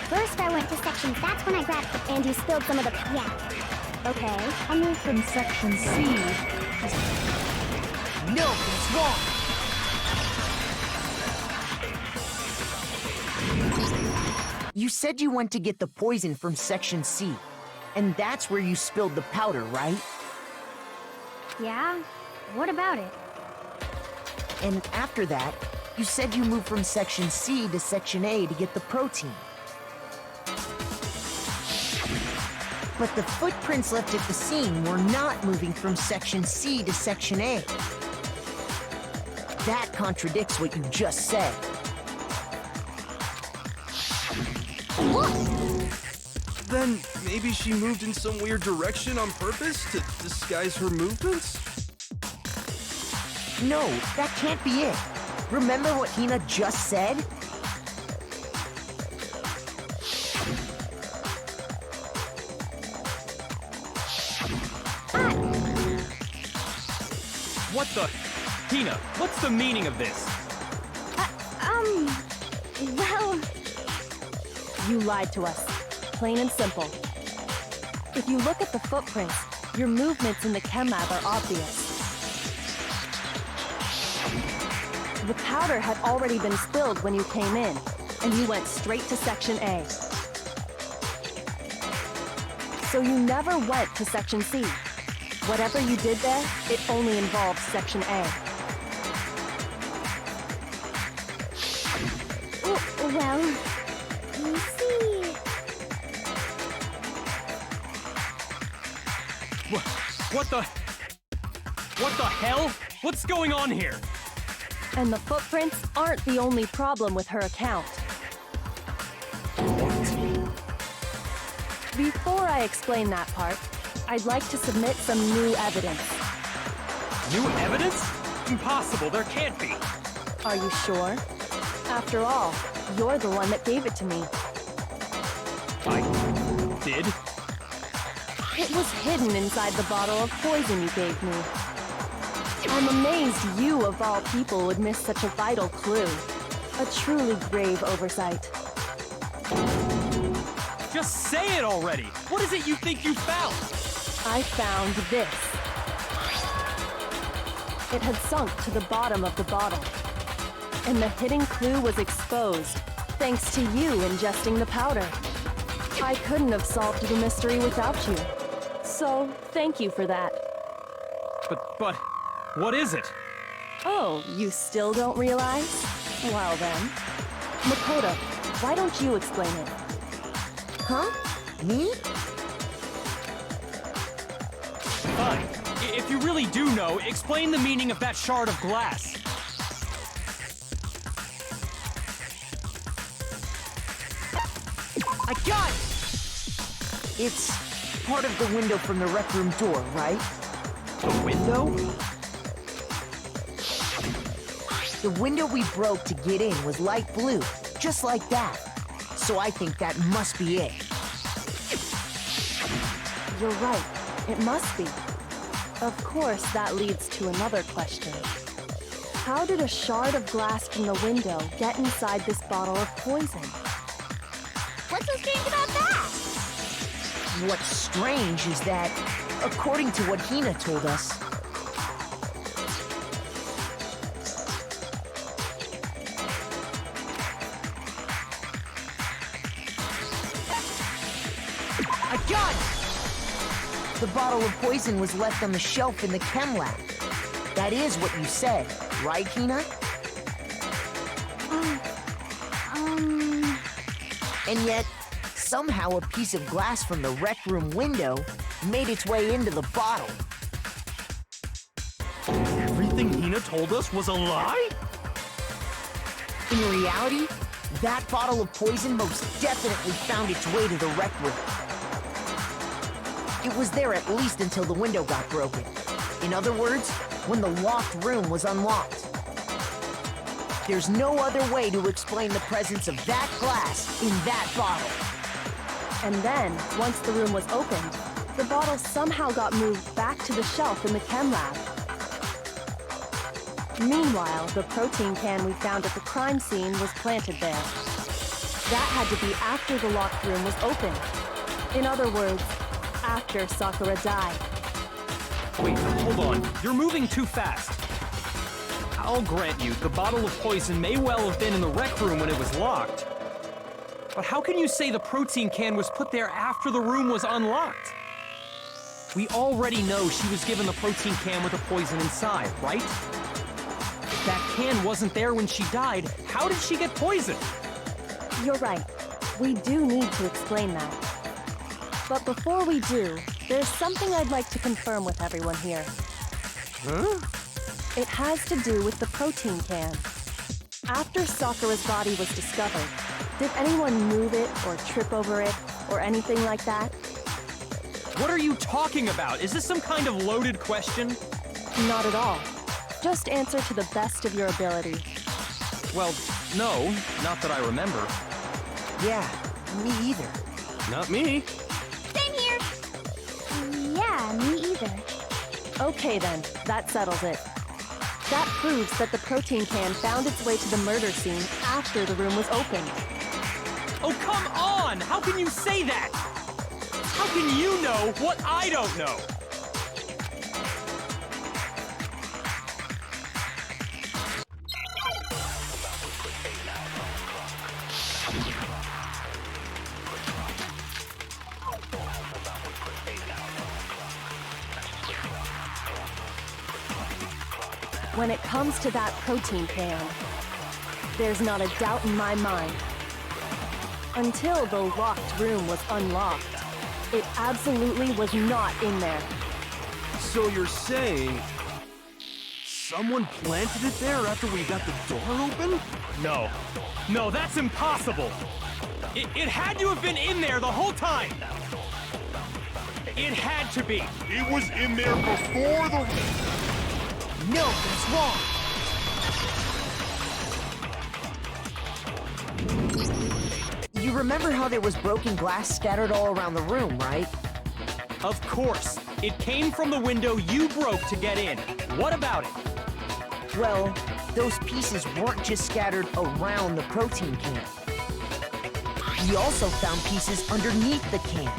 First I went to Section, that's when I grabbed the, and you spilled some of the, yeah. Okay. I moved from Section C. No, it's wrong! You said you went to get the poison from Section C, and that's where you spilled the powder, right? Yeah? What about it? And after that, you said you moved from Section C to Section A to get the protein. But the footprints left at the scene were not moving from Section C to Section A. That contradicts what you just said. Then maybe she moved in some weird direction on purpose to disguise her movements? No, that can't be it. Remember what Hina just said? What the? Hina, what's the meaning of this? Well... You lied to us. Plain and simple. If you look at the footprints, your movements in the chem lab are obvious. The powder had already been spilled when you came in, and you went straight to Section A. So you never went to Section C. Whatever you did there, it only involves Section A. Well, you see... What the hell? What's going on here? And the footprints aren't the only problem with her account. Before I explain that part, I'd like to submit some new evidence. New evidence? Impossible, there can't be. Are you sure? After all, you're the one that gave it to me. I did? It was hidden inside the bottle of poison you gave me. I'm amazed you, of all people, would miss such a vital clue. A truly grave oversight. Just say it already! What is it you think you found? I found this. It had sunk to the bottom of the bottle. And the hidden clue was exposed, thanks to you ingesting the powder. I couldn't have solved the mystery without you. So, thank you for that. But, what is it? Oh, you still don't realize? Well then. Makoto, why don't you explain it? Huh? Me? Fine. If you really do know, explain the meaning of that shard of glass. I got it! It's part of the window from the rec room door, right? The window? The window we broke to get in was light blue, just like that. So I think that must be it. You're right. It must be. Of course, that leads to another question. How did a shard of glass from the window get inside this bottle of poison? What's so strange about that? What's strange is that, according to what Hina told us, I got it! The bottle of poison was left on the shelf in the chem lab. That is what you said, right, Hina? And yet, somehow a piece of glass from the rec room window made its way into the bottle. Everything Hina told us was a lie? In reality, that bottle of poison most definitely found its way to the rec room. It was there at least until the window got broken. In other words, when the locked room was unlocked. There's no other way to explain the presence of that glass in that bottle. And then, once the room was opened, the bottle somehow got moved back to the shelf in the chem lab. Meanwhile, the protein can we found at the crime scene was planted there. That had to be after the locked room was opened. In other words, after Sakura died. Wait, hold on. You're moving too fast. I'll grant you, the bottle of poison may well have been in the rec room when it was locked. But how can you say the protein can was put there after the room was unlocked? We already know she was given the protein can with the poison inside, right? If that can wasn't there when she died, how did she get poisoned? You're right. We do need to explain that. But before we do, there's something I'd like to confirm with everyone here. Huh? It has to do with the protein can. After Sakura's body was discovered, did anyone move it or trip over it or anything like that? What are you talking about? Is this some kind of loaded question? Not at all. Just answer to the best of your ability. Well, no, not that I remember. Yeah, me either. Not me. Same here. Yeah, me either. Okay then, that settles it. That proves that the protein can found its way to the murder scene after the room was opened. Oh, come on! How can you say that? How can you know what I don't know? When it comes to that protein can, there's not a doubt in my mind. Until the locked room was unlocked, it absolutely was not in there. So you're saying someone planted it there after we got the door open? No. No, that's impossible! It had to have been in there the whole time! It had to be! It was in there before the... No, that's wrong. You remember how there was broken glass scattered all around the room, right? Of course! It came from the window you broke to get in. What about it? Well, those pieces weren't just scattered around the protein can. We also found pieces underneath the can.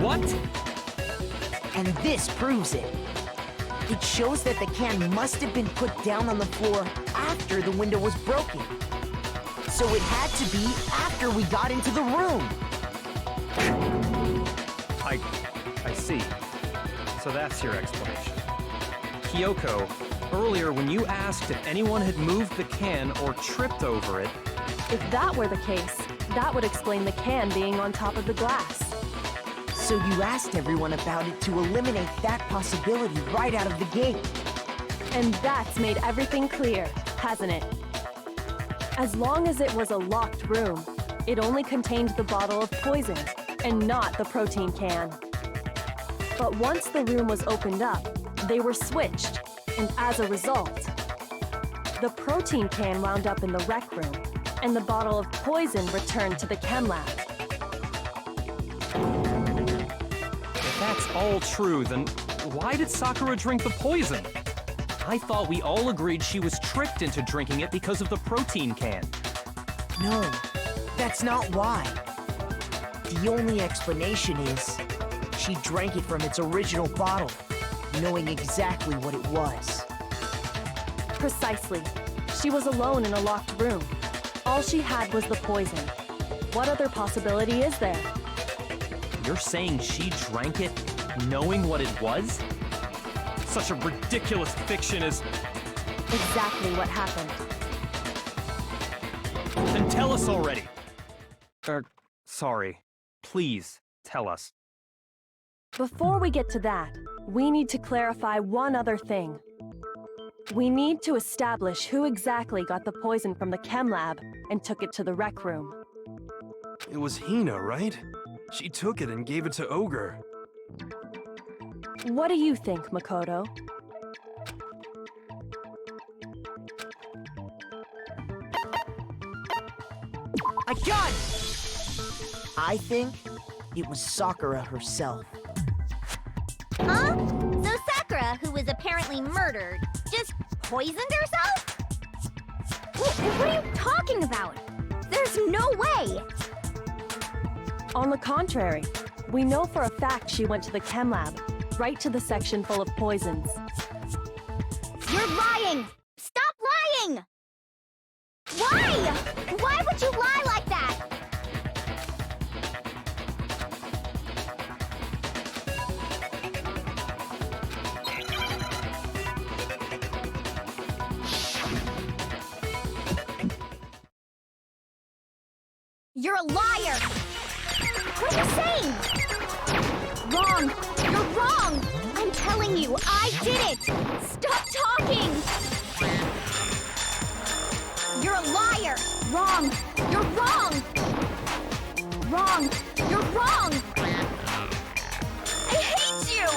What? And this proves it. It shows that the can must have been put down on the floor after the window was broken. So it had to be after we got into the room. I see. So that's your explanation. Kyoko, earlier when you asked if anyone had moved the can or tripped over it... If that were the case, that would explain the can being on top of the glass. So you asked everyone about it to eliminate that possibility right out of the gate. And that's made everything clear, hasn't it? As long as it was a locked room, it only contained the bottle of poison, and not the protein can. But once the room was opened up, they were switched, and as a result, the protein can wound up in the rec room, and the bottle of poison returned to the chem lab. If that's all true, then why did Sakura drink the poison? I thought we all agreed she was tricked into drinking it because of the protein can. No, that's not why. The only explanation is she drank it from its original bottle, knowing exactly what it was. Precisely. She was alone in a locked room. All she had was the poison. What other possibility is there? You're saying she drank it knowing what it was? Such a ridiculous fiction is... Exactly what happened. Then tell us already! Sorry. Please, tell us. Before we get to that, we need to clarify one other thing. We need to establish who exactly got the poison from the chem lab and took it to the rec room. It was Hina, right? She took it and gave it to Ogre. What do you think, Makoto? I got it! I think it was Sakura herself. Huh? So Sakura, who was apparently murdered, just poisoned herself? What are you talking about? There's no way! On the contrary, we know for a fact she went to the chem lab, right to the section full of poisons. You're lying! Stop lying! Why? Why would you lie like that? You're a liar! What are you saying? Wrong! You're wrong! I'm telling you, I did it! Stop talking! You're a liar! Wrong! You're wrong! Wrong! You're wrong! I hate you!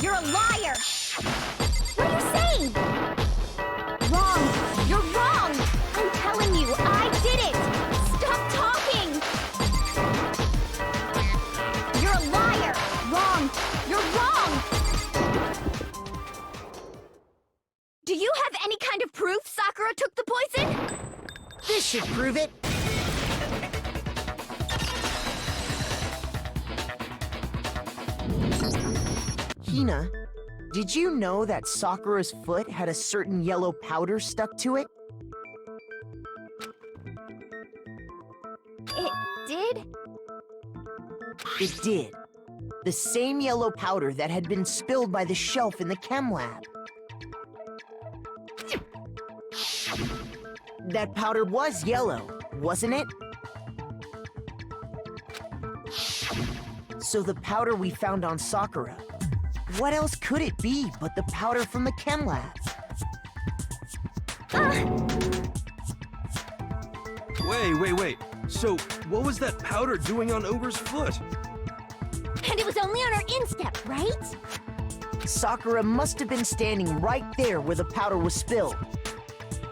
You're a liar! What are you saying? Wrong! You're wrong! I'm telling you, I did it! Stop talking! You're a liar! Wrong! You're wrong! Do you have any kind of proof Sakura took the poison? This should prove it. Hina, did you know that Sakura's foot had a certain yellow powder stuck to it? It did? It did. The same yellow powder that had been spilled by the shelf in the chem lab. That powder was yellow, wasn't it? So the powder we found on Sakura, what else could it be but the powder from the chem lab? Wait. So, what was that powder doing on Ogre's foot? And it was only on her instep, right? Sakura must have been standing right there where the powder was spilled.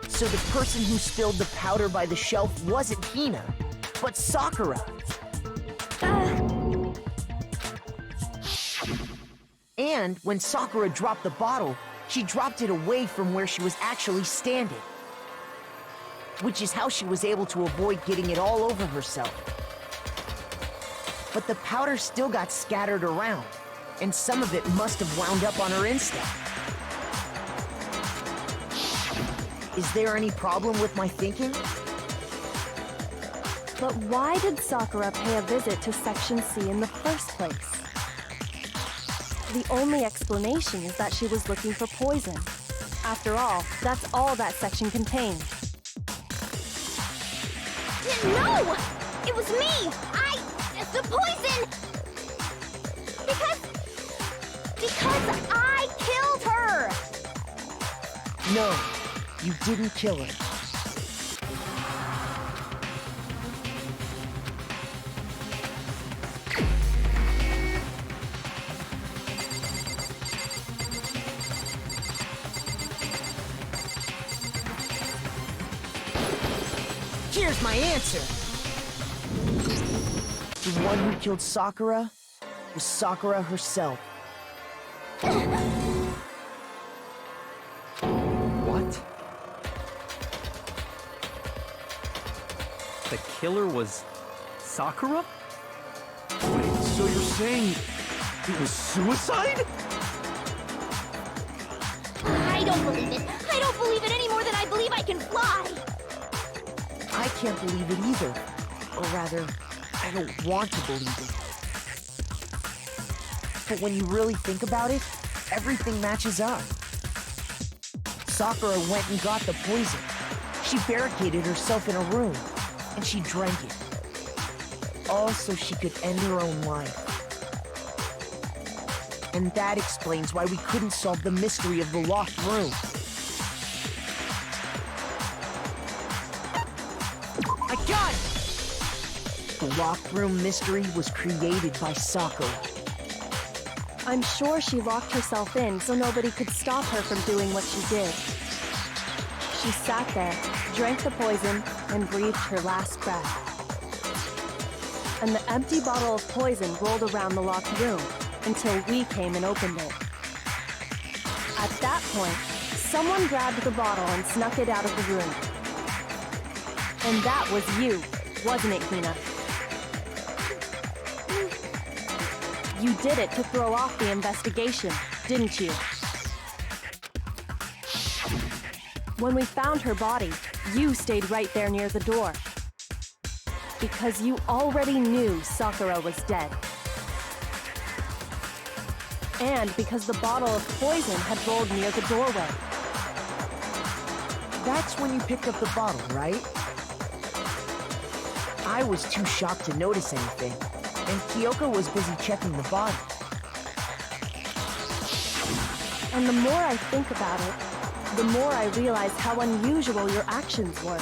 So the person who spilled the powder by the shelf wasn't Hina, but Sakura. And when Sakura dropped the bottle, she dropped it away from where she was actually standing. Which is how she was able to avoid getting it all over herself. But the powder still got scattered around, and some of it must have wound up on her instep. Is there any problem with my thinking? But why did Sakura pay a visit to Section C in the first place? The only explanation is that she was looking for poison. After all, that's all that section contained. No! It was me! The poison! Because I killed her! No, you didn't kill her. Here's my answer. The one who killed Sakura was Sakura herself. What? The killer was Sakura? Wait, so you're saying it was suicide? I don't believe it. I don't believe it any more than I believe I can fly. I can't believe it either. Or rather, I don't want to believe it. But when you really think about it, everything matches up. Sakura went and got the poison. She barricaded herself in a room, and she drank it. All so she could end her own life. And that explains why we couldn't solve the mystery of the locked room. I got it! The locked room mystery was created by Sakura. I'm sure she locked herself in so nobody could stop her from doing what she did. She sat there, drank the poison, and breathed her last breath. And the empty bottle of poison rolled around the locked room until we came and opened it. At that point, someone grabbed the bottle and snuck it out of the room. And that was you, wasn't it, Hina? You did it to throw off the investigation, didn't you? When we found her body, you stayed right there near the door. Because you already knew Sakura was dead. And because the bottle of poison had rolled near the doorway. That's when you picked up the bottle, right? I was too shocked to notice anything, and Kyoko was busy checking the body. And the more I think about it, the more I realize how unusual your actions were.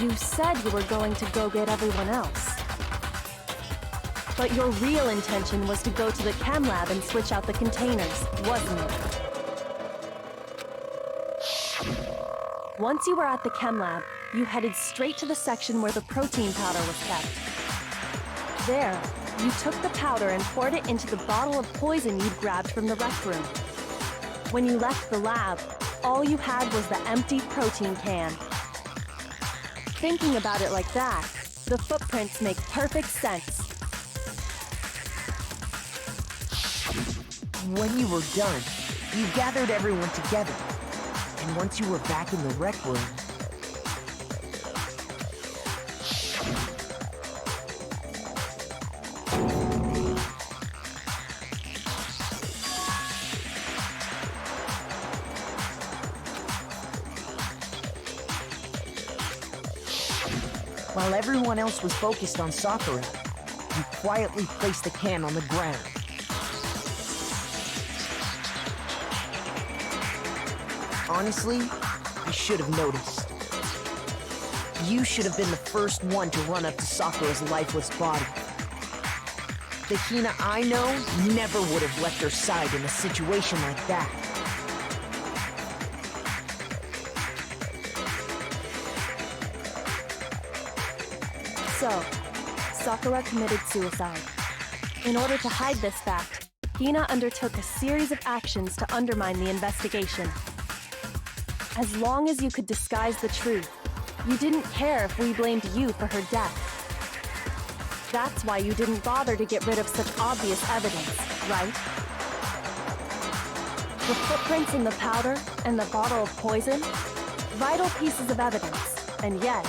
You said you were going to go get everyone else. But your real intention was to go to the chem lab and switch out the containers, wasn't it? Once you were at the chem lab, you headed straight to the section where the protein powder was kept. There, you took the powder and poured it into the bottle of poison you'd grabbed from the rec room. When you left the lab, all you had was the empty protein can. Thinking about it like that, the footprints make perfect sense. When you were done, you gathered everyone together. And once you were back in the rec room... While everyone else was focused on Sakura, you quietly placed the can on the ground. Honestly, I should have noticed. You should have been the first one to run up to Sakura's lifeless body. The Hina I know never would have left her side in a situation like that. So, Sakura committed suicide. In order to hide this fact, Hina undertook a series of actions to undermine the investigation. As long as you could disguise the truth, you didn't care if we blamed you for her death. That's why you didn't bother to get rid of such obvious evidence, right? The footprints in the powder and the bottle of poison? Vital pieces of evidence, and yet...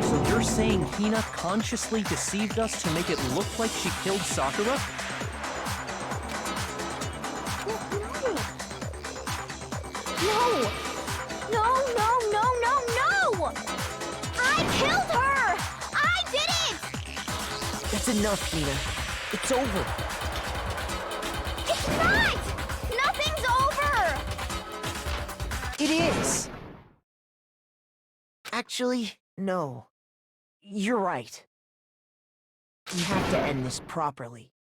So you're saying Hina consciously deceived us to make it look like she killed Sakura? No! No, no, no, no, no! I killed her! I did it! That's enough, Hina. It's over. It's not! Nothing's over! It is. Actually, no. You're right. We have to end this properly.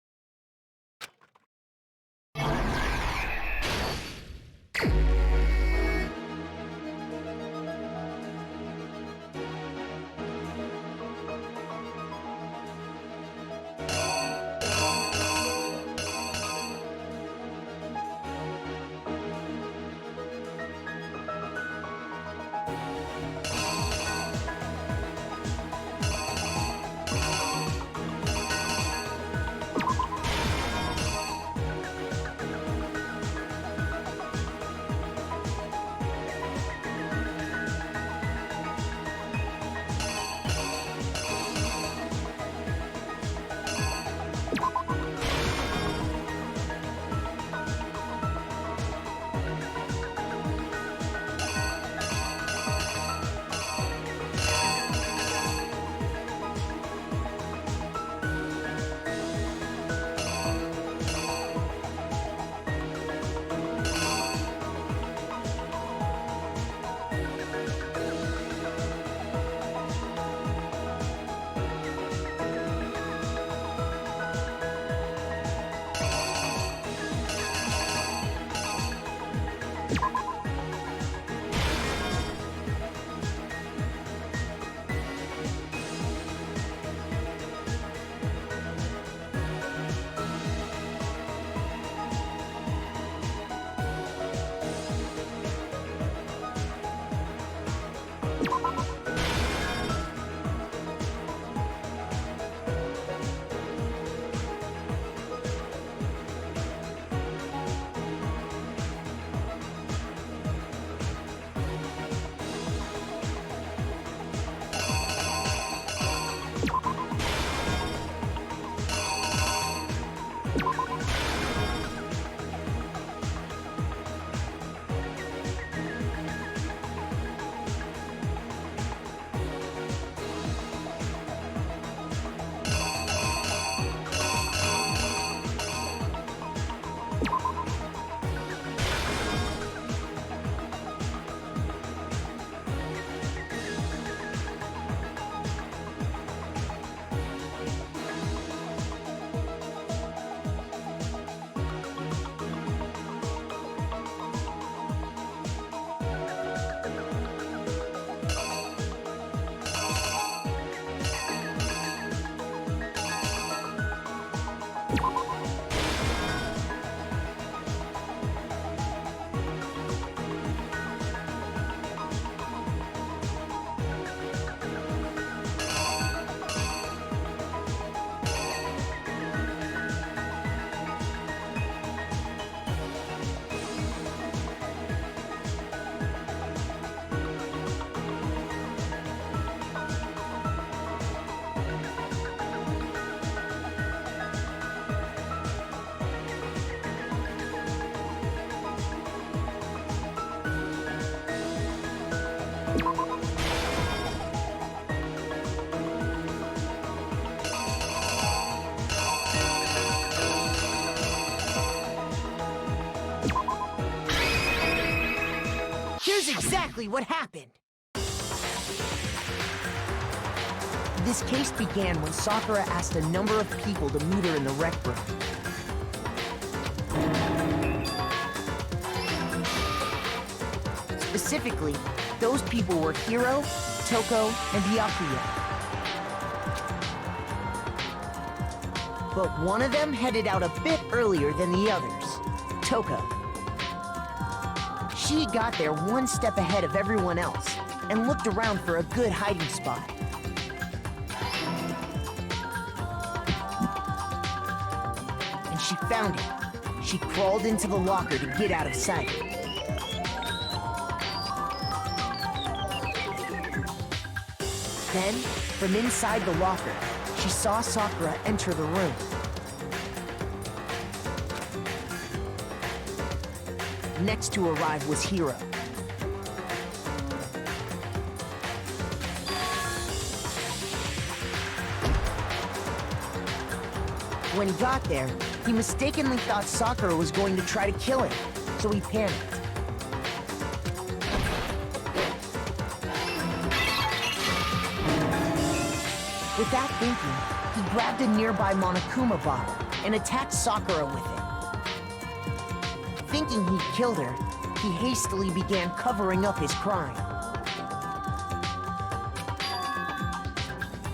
Here's exactly what happened. This case began when Sakura asked a number of people to meet her in the rec room. Specifically, those people were Hiro, Toko, and Byakuya. But one of them headed out a bit earlier than the others, Toko. She got there one step ahead of everyone else and looked around for a good hiding spot. And she found it. She crawled into the locker to get out of sight. Then, from inside the locker, she saw Sakura enter the room. Next to arrive was Hiro. When he got there, he mistakenly thought Sakura was going to try to kill him, so he panicked. With that thinking, he grabbed a nearby Monokuma bottle and attacked Sakura with it. Thinking he'd killed her, he hastily began covering up his crime.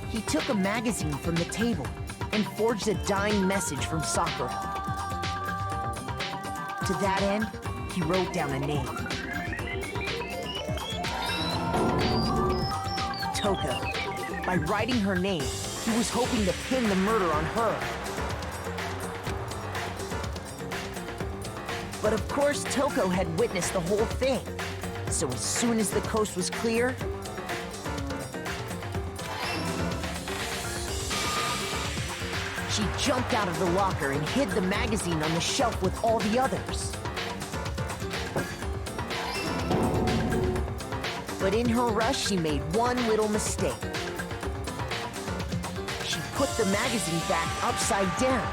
He took a magazine from the table and forged a dying message from Sakura. To that end, he wrote down a name. Toko. By writing her name, he was hoping to pin the murder on her. But of course, Toko had witnessed the whole thing. So as soon as the coast was clear, she jumped out of the locker and hid the magazine on the shelf with all the others. But in her rush, she made one little mistake. She put the magazine back upside down.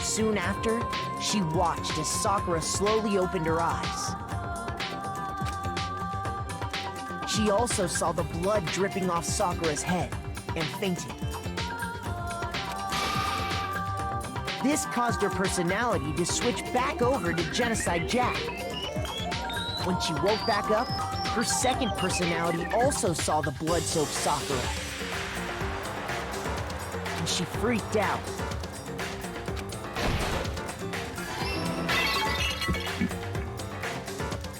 Soon after, she watched as Sakura slowly opened her eyes. She also saw the blood dripping off Sakura's head and fainted. This caused her personality to switch back over to Genocide Jack. When she woke back up, her second personality also saw the blood-soaked Sakura. And she freaked out.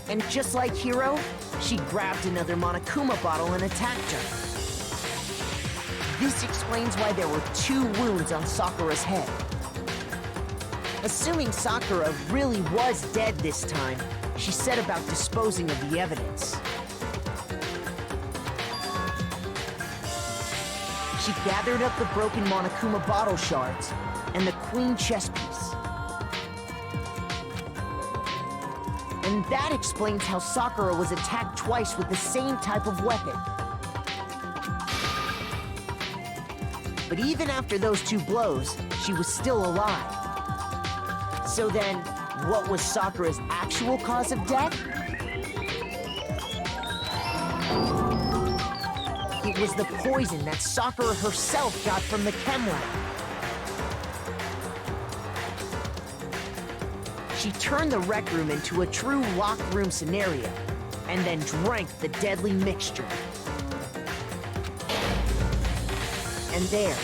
And just like Hiro, she grabbed another Monokuma bottle and attacked her. This explains why there were 2 wounds on Sakura's head. Assuming Sakura really was dead this time, she set about disposing of the evidence. She gathered up the broken Monokuma bottle shards and the queen chess piece. And that explains how Sakura was attacked twice with the same type of weapon. But even after those 2 blows, she was still alive. So then, what was Sakura's actual cause of death? It was the poison that Sakura herself got from the chem lab. She turned the rec room into a true locked room scenario, and then drank the deadly mixture. And there,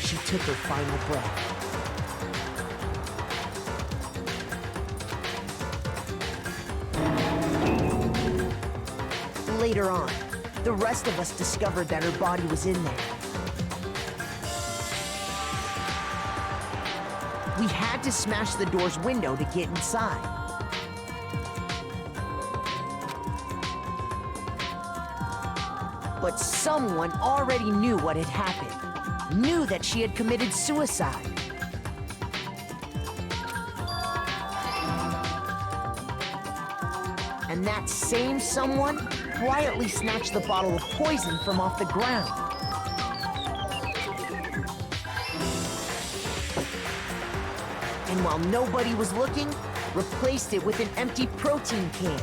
she took her final breath. Later on, the rest of us discovered that her body was in there. We had to smash the door's window to get inside. But someone already knew what had happened, knew that she had committed suicide. And that same someone quietly snatched the bottle of poison from off the ground. And while nobody was looking, replaced it with an empty protein can.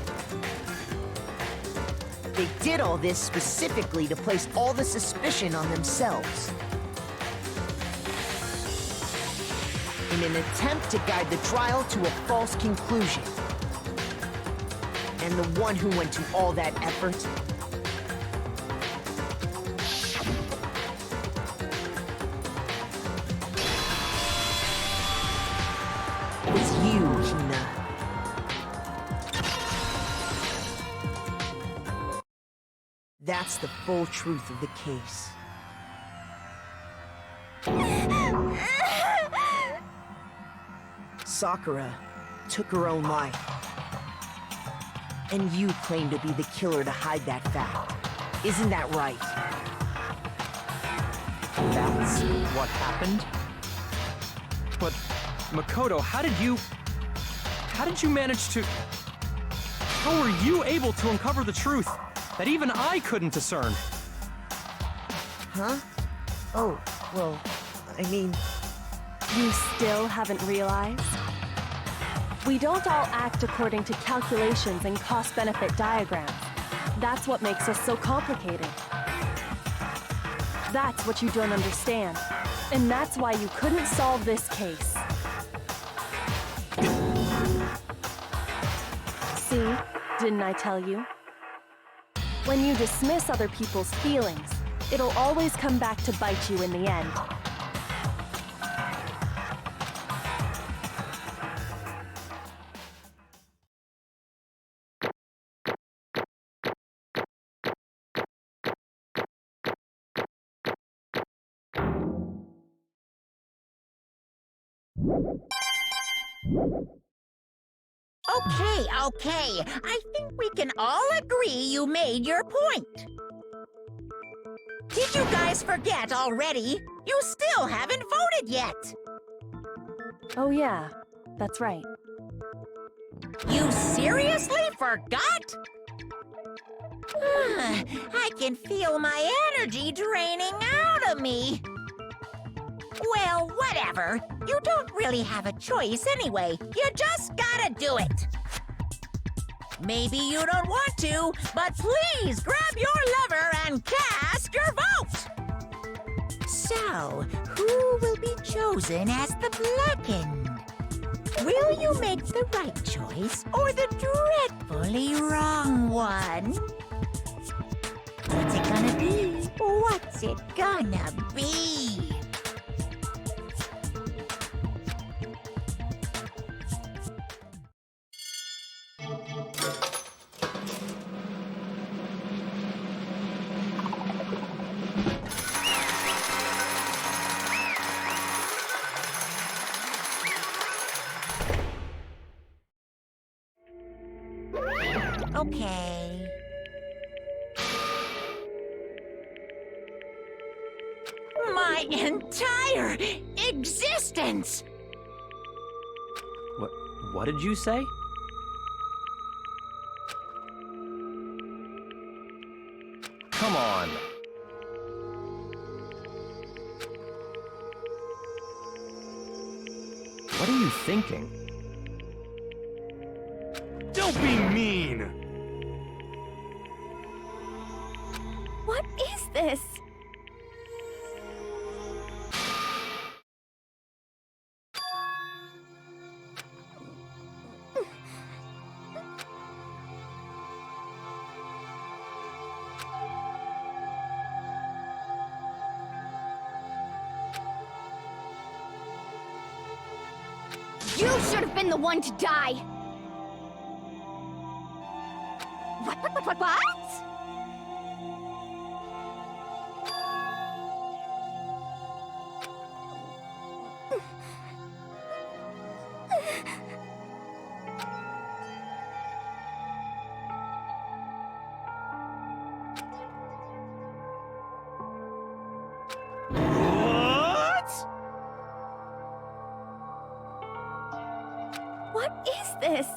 They did all this specifically to place all the suspicion on themselves. In an attempt to guide the trial to a false conclusion. And the one who went to all that effort was you, Hina. That's the full truth of the case. Sakura took her own life. And you claim to be the killer to hide that fact. Isn't that right? That's what happened? But, Makoto, how did you manage to... How were you able to uncover the truth that even I couldn't discern? Huh? Oh, well, I mean... You still haven't realized? We don't all act according to calculations and cost-benefit diagrams. That's what makes us so complicated. That's what you don't understand. And that's why you couldn't solve this case. See? Didn't I tell you? When you dismiss other people's feelings, it'll always come back to bite you in the end. Okay. I think we can all agree you made your point. Did you guys forget already? You still haven't voted yet. Oh yeah, that's right. You seriously forgot? I can feel my energy draining out of me. Well, whatever. You don't really have a choice anyway. You just gotta do it. Maybe you don't want to, but please grab your lever and cast your vote! So, who will be chosen as the blackened? Will you make the right choice or the dreadfully wrong one? What's it gonna be? What's it gonna be? Okay. My entire existence! What did you say? Come on. What are you thinking? Don't be mean! What is this? You should have been the one to die! What? What is this?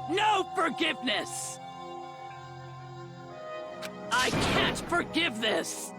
No forgiveness! I can't forgive this!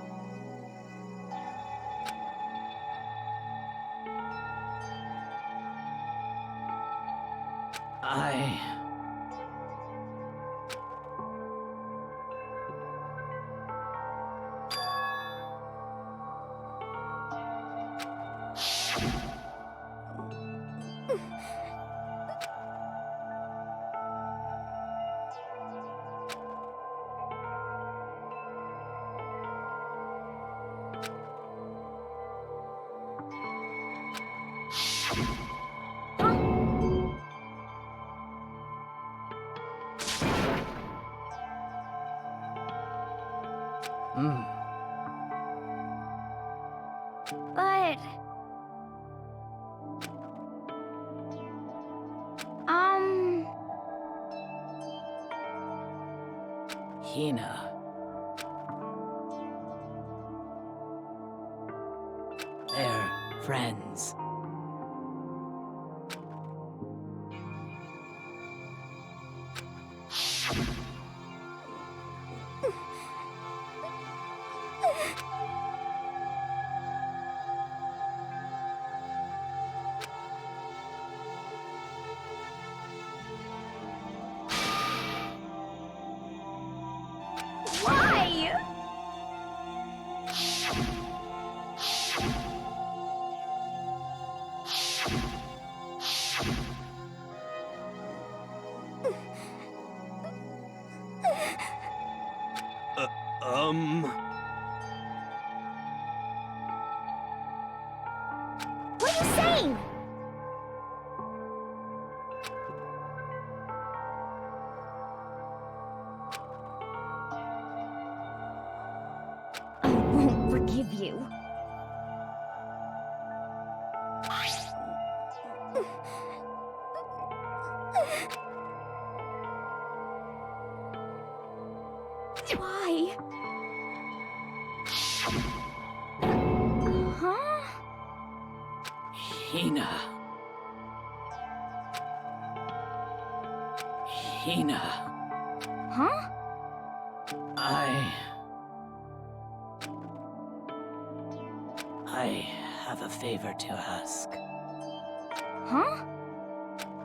But... Hina. They're friends. Why? What are you saying? I won't forgive you. Why? Huh? Hina. Hina. Huh? I have a favor to ask. Huh?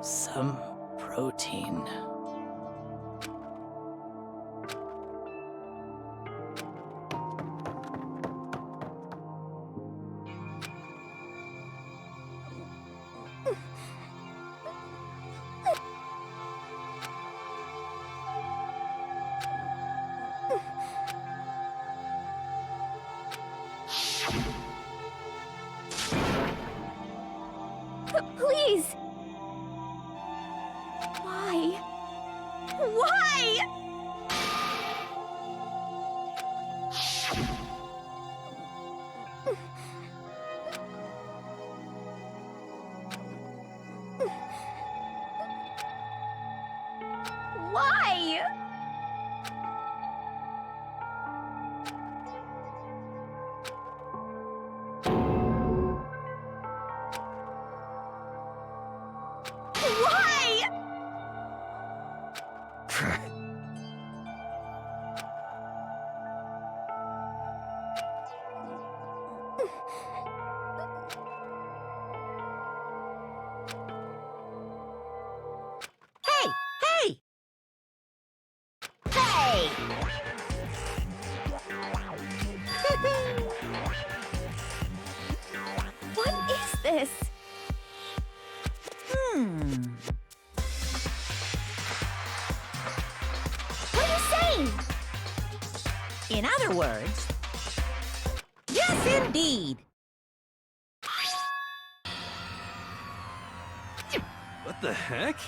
Some protein. Please! Why? Why? Why? Why? In other words, yes, indeed. What the heck?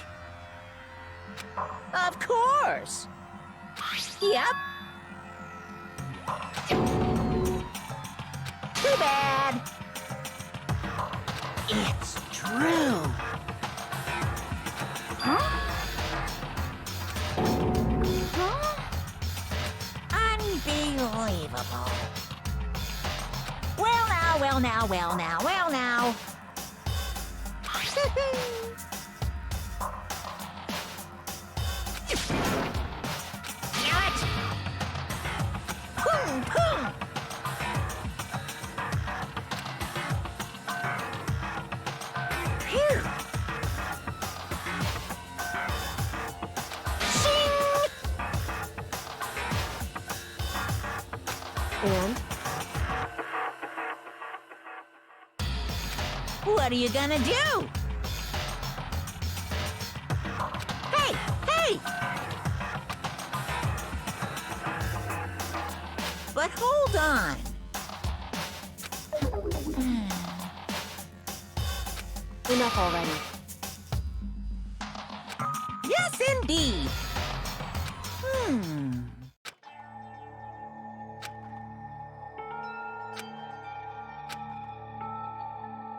Of course. Yep. Too bad. It's true. Huh? Unbelievable. Well now, well now, well now, well now. Damn it! Boom, boom! Phew! Shing! And What are you gonna do? Hey! Hey! But hold on. enough already. Yes, indeed.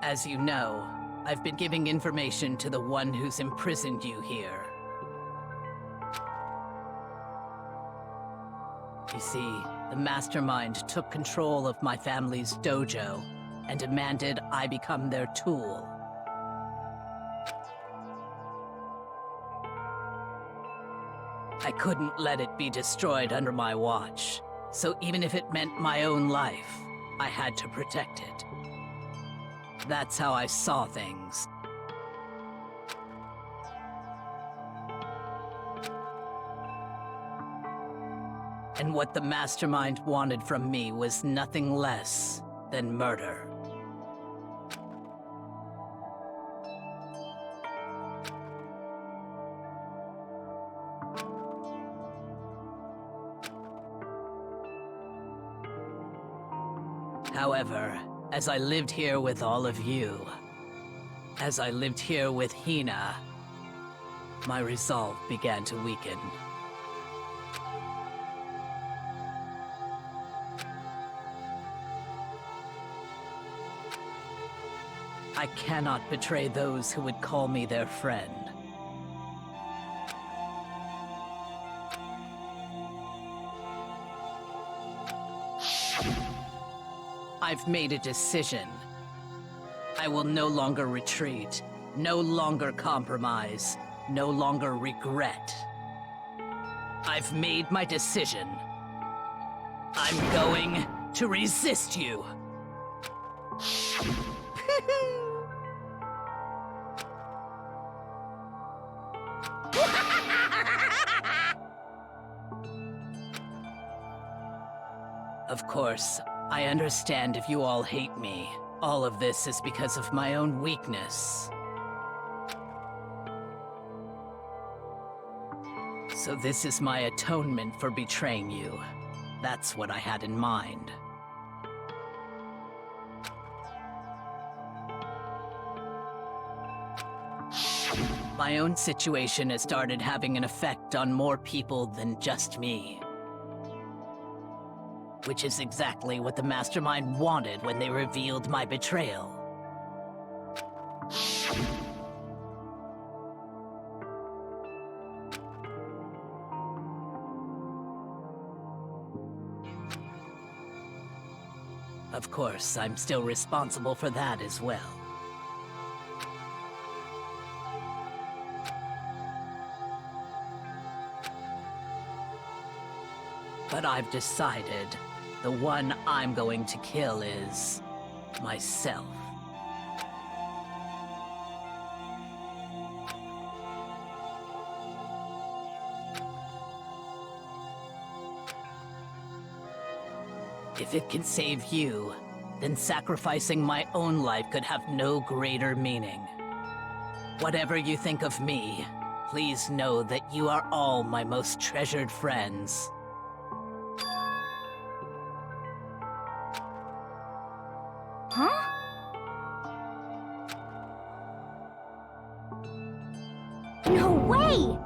As you know, I've been giving information to the one who's imprisoned you here. You see, the mastermind took control of my family's dojo and demanded I become their tool. I couldn't let it be destroyed under my watch, so even if it meant my own life, I had to protect it. That's how I saw things. And what the mastermind wanted from me was nothing less than murder. However, as I lived here with all of you, as I lived here with Hina, my resolve began to weaken. I cannot betray those who would call me their friend. I've made a decision. I will no longer retreat, no longer compromise, no longer regret. I've made my decision. I'm going to resist you. Of course, I understand if you all hate me. All of this is because of my own weakness. So this is my atonement for betraying you. That's what I had in mind. My own situation has started having an effect on more people than just me. Which is exactly what the Mastermind wanted when they revealed my betrayal. Of course, I'm still responsible for that as well. But I've decided the one I'm going to kill is myself. If it can save you, then sacrificing my own life could have no greater meaning. Whatever you think of me, please know that you are all my most treasured friends. No way!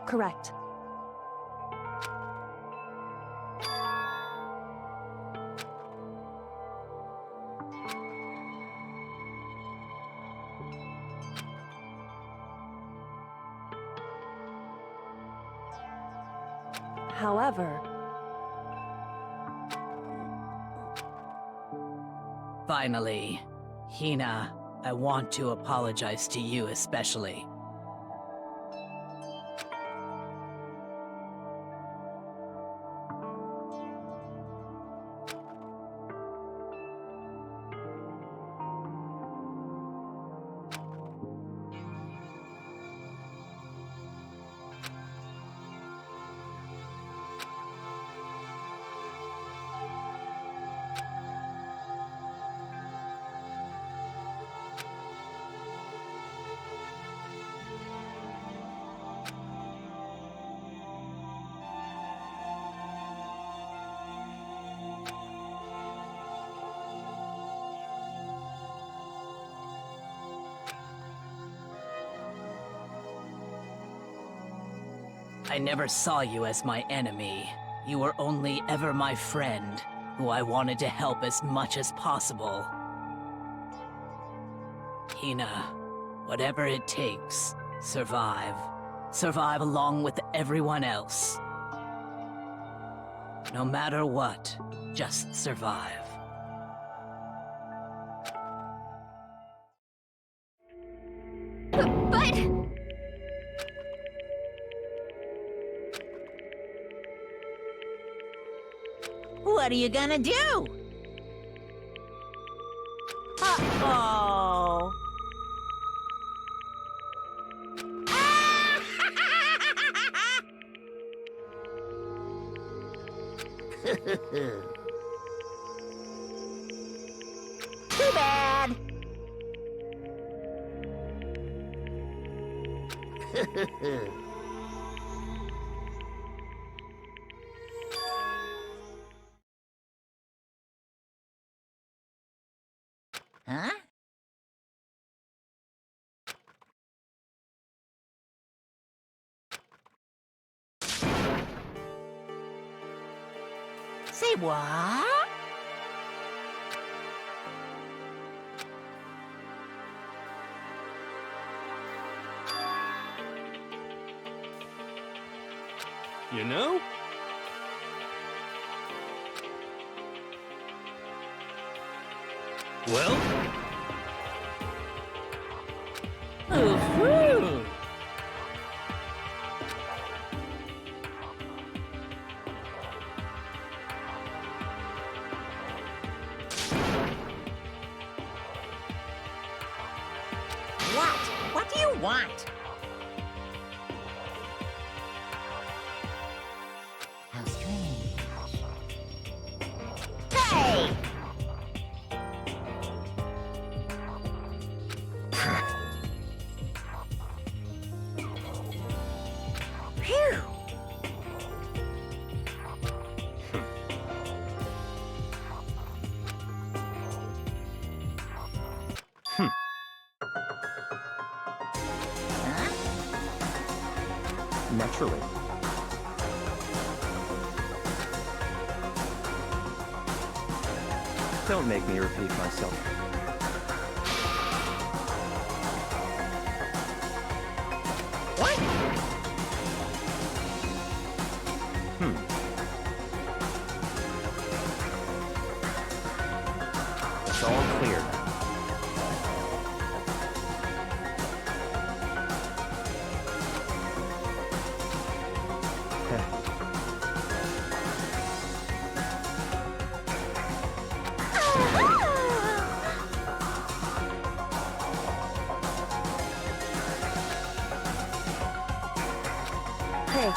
Correct. However, Finally, Hina, I want to apologize to you especially. I never saw you as my enemy. You were only ever my friend, who I wanted to help as much as possible. Hina, whatever it takes, survive. Survive along with everyone else. No matter what, just survive. But... What are you gonna do? Uh-oh. Too bad. Huh? Say what? You know? Well? Ooh-hoo. What? What do you want? How strange. Hey! Phew! Huh? Naturally. Don't make me repeat myself. What? It's all clear now. hey,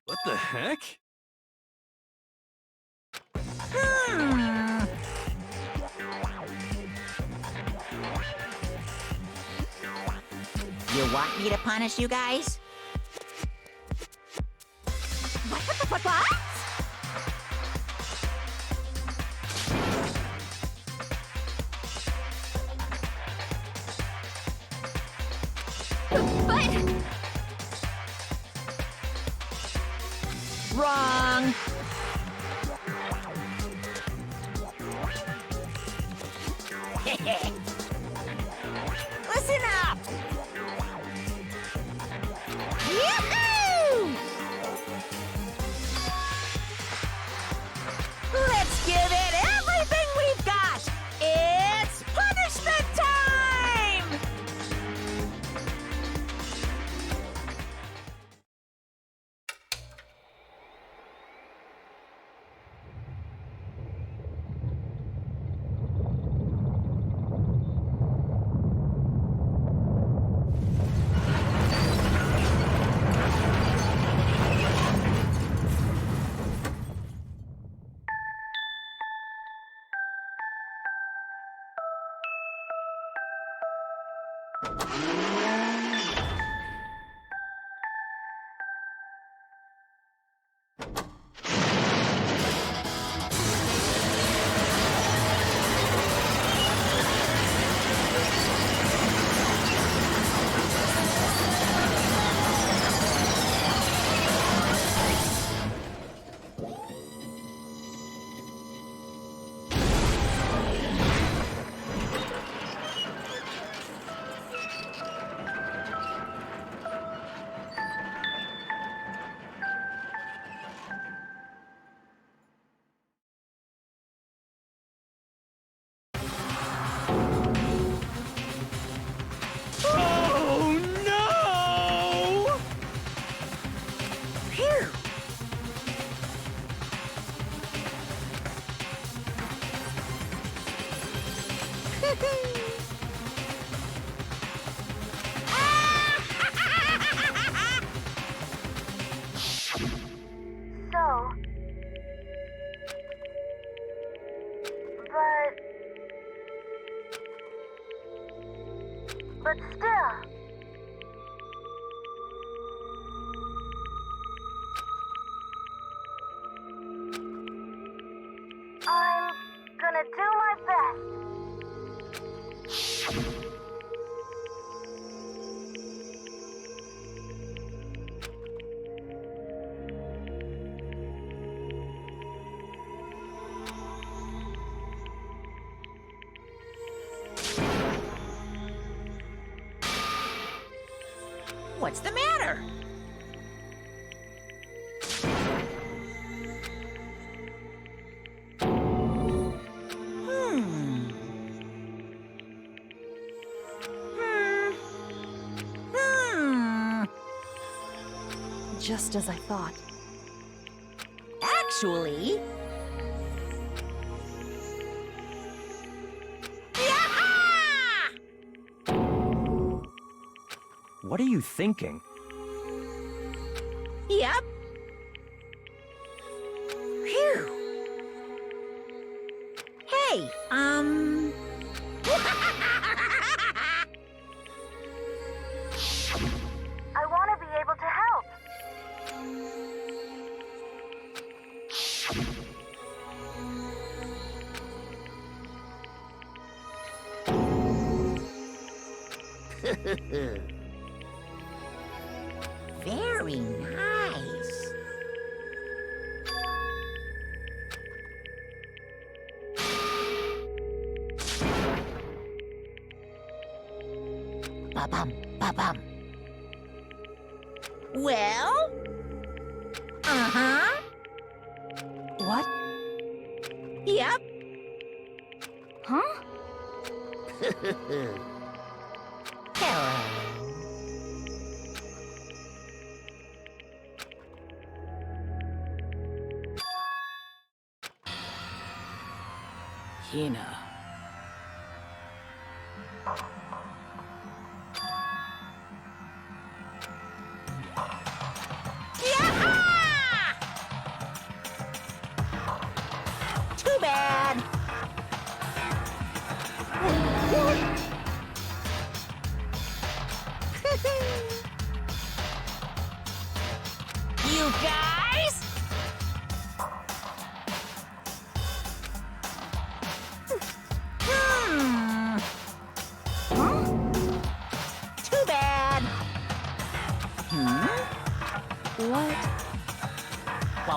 What the heck? You want me to punish you guys? What? But Wrong! Listen up! Yahoo! Let's give it everything we've got! It's punishment time! Oh no! Phew! So. But still. I'm gonna do my best. What's the matter? Just as I thought. Actually... What are you thinking? Yep. Phew. Hey, I want to be able to help. Very nice. Ba-bum, ba-bum. Well? Uh-huh. What? Yep. huh? Hello. Hina. Too bad.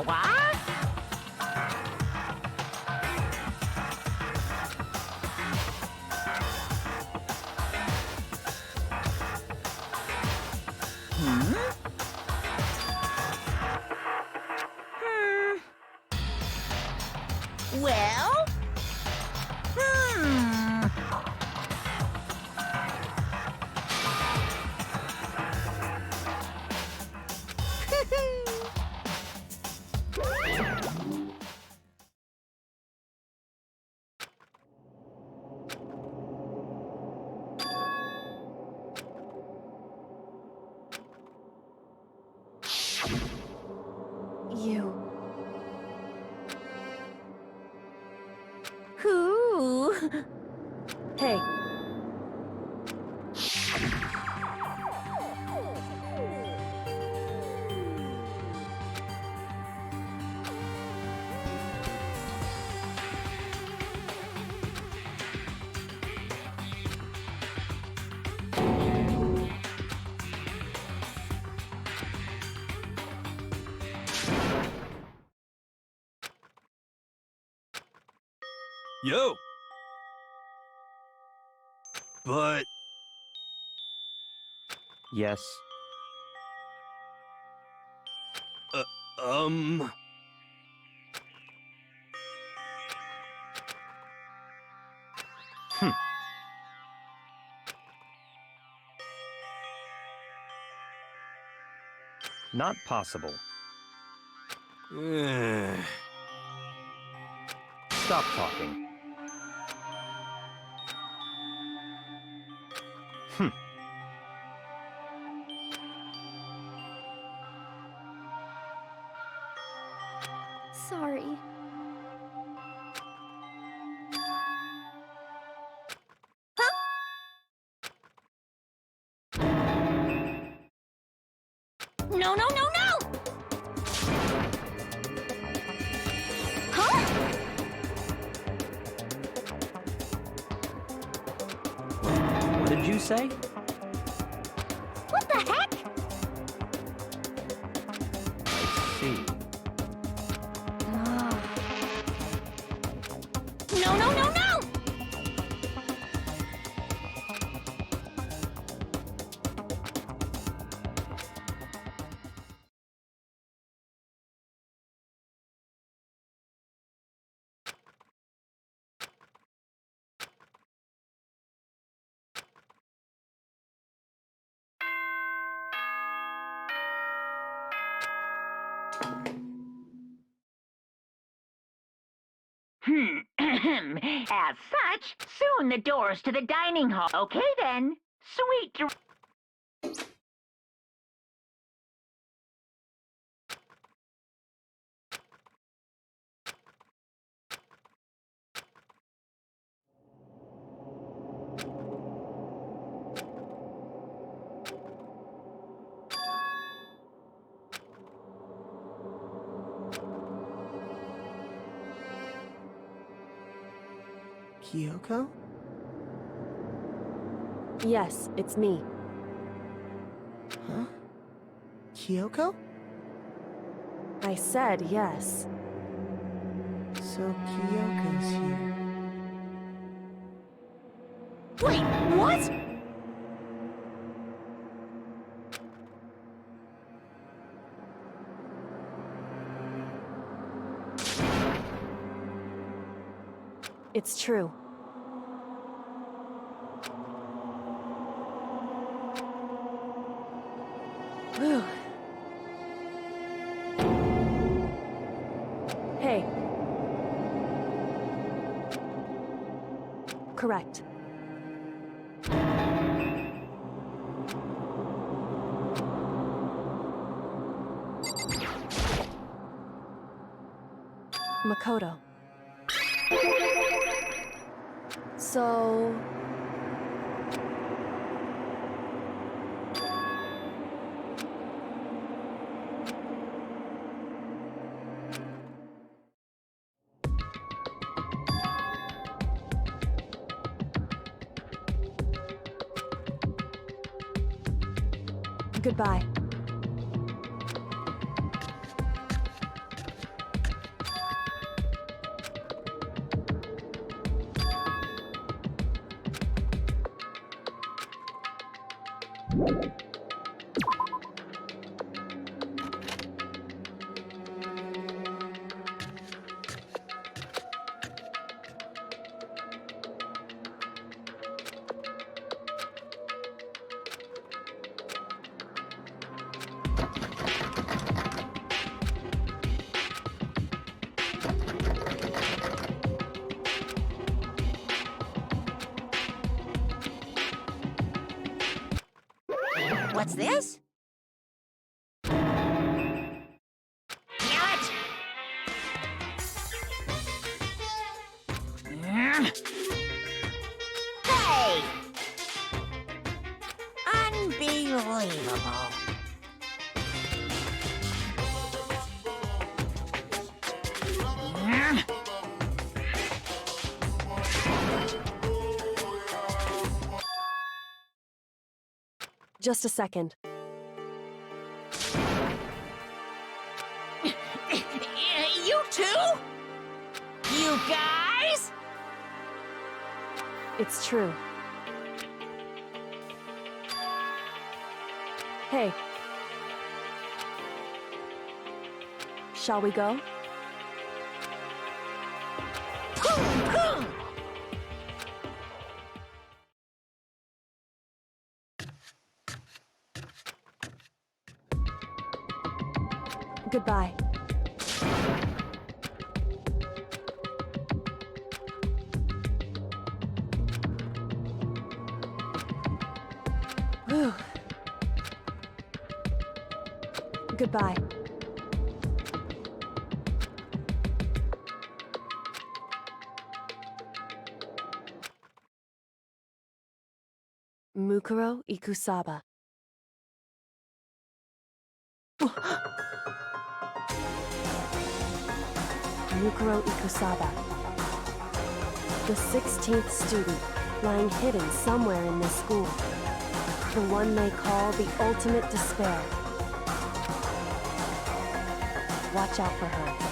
What? Well? You. Who? Hey. Yo! But... Yes. Um... Not possible. Stop talking. Sorry. No, no, no, no! Huh? What did you say? What the heck? I see. No, no, no, no! As such, soon the doors to the dining hall. Okay then. Sweet dreams. Kyoko? Yes, it's me. Huh? Kyoko? I said yes. So Kyoko's here. Wait, what? It's true. Whew. Hey. Correct. Makoto. So... Goodbye. What's this? Damn it! Hey! Unbelievable. Just a second. You too? You guys? It's true. Hey. Shall we go? Goodbye. Whew. Goodbye. Mukuro Ikusaba. Mukuro Ikusaba. The 16th student, lying hidden somewhere in this school. The one they call the ultimate despair. Watch out for her.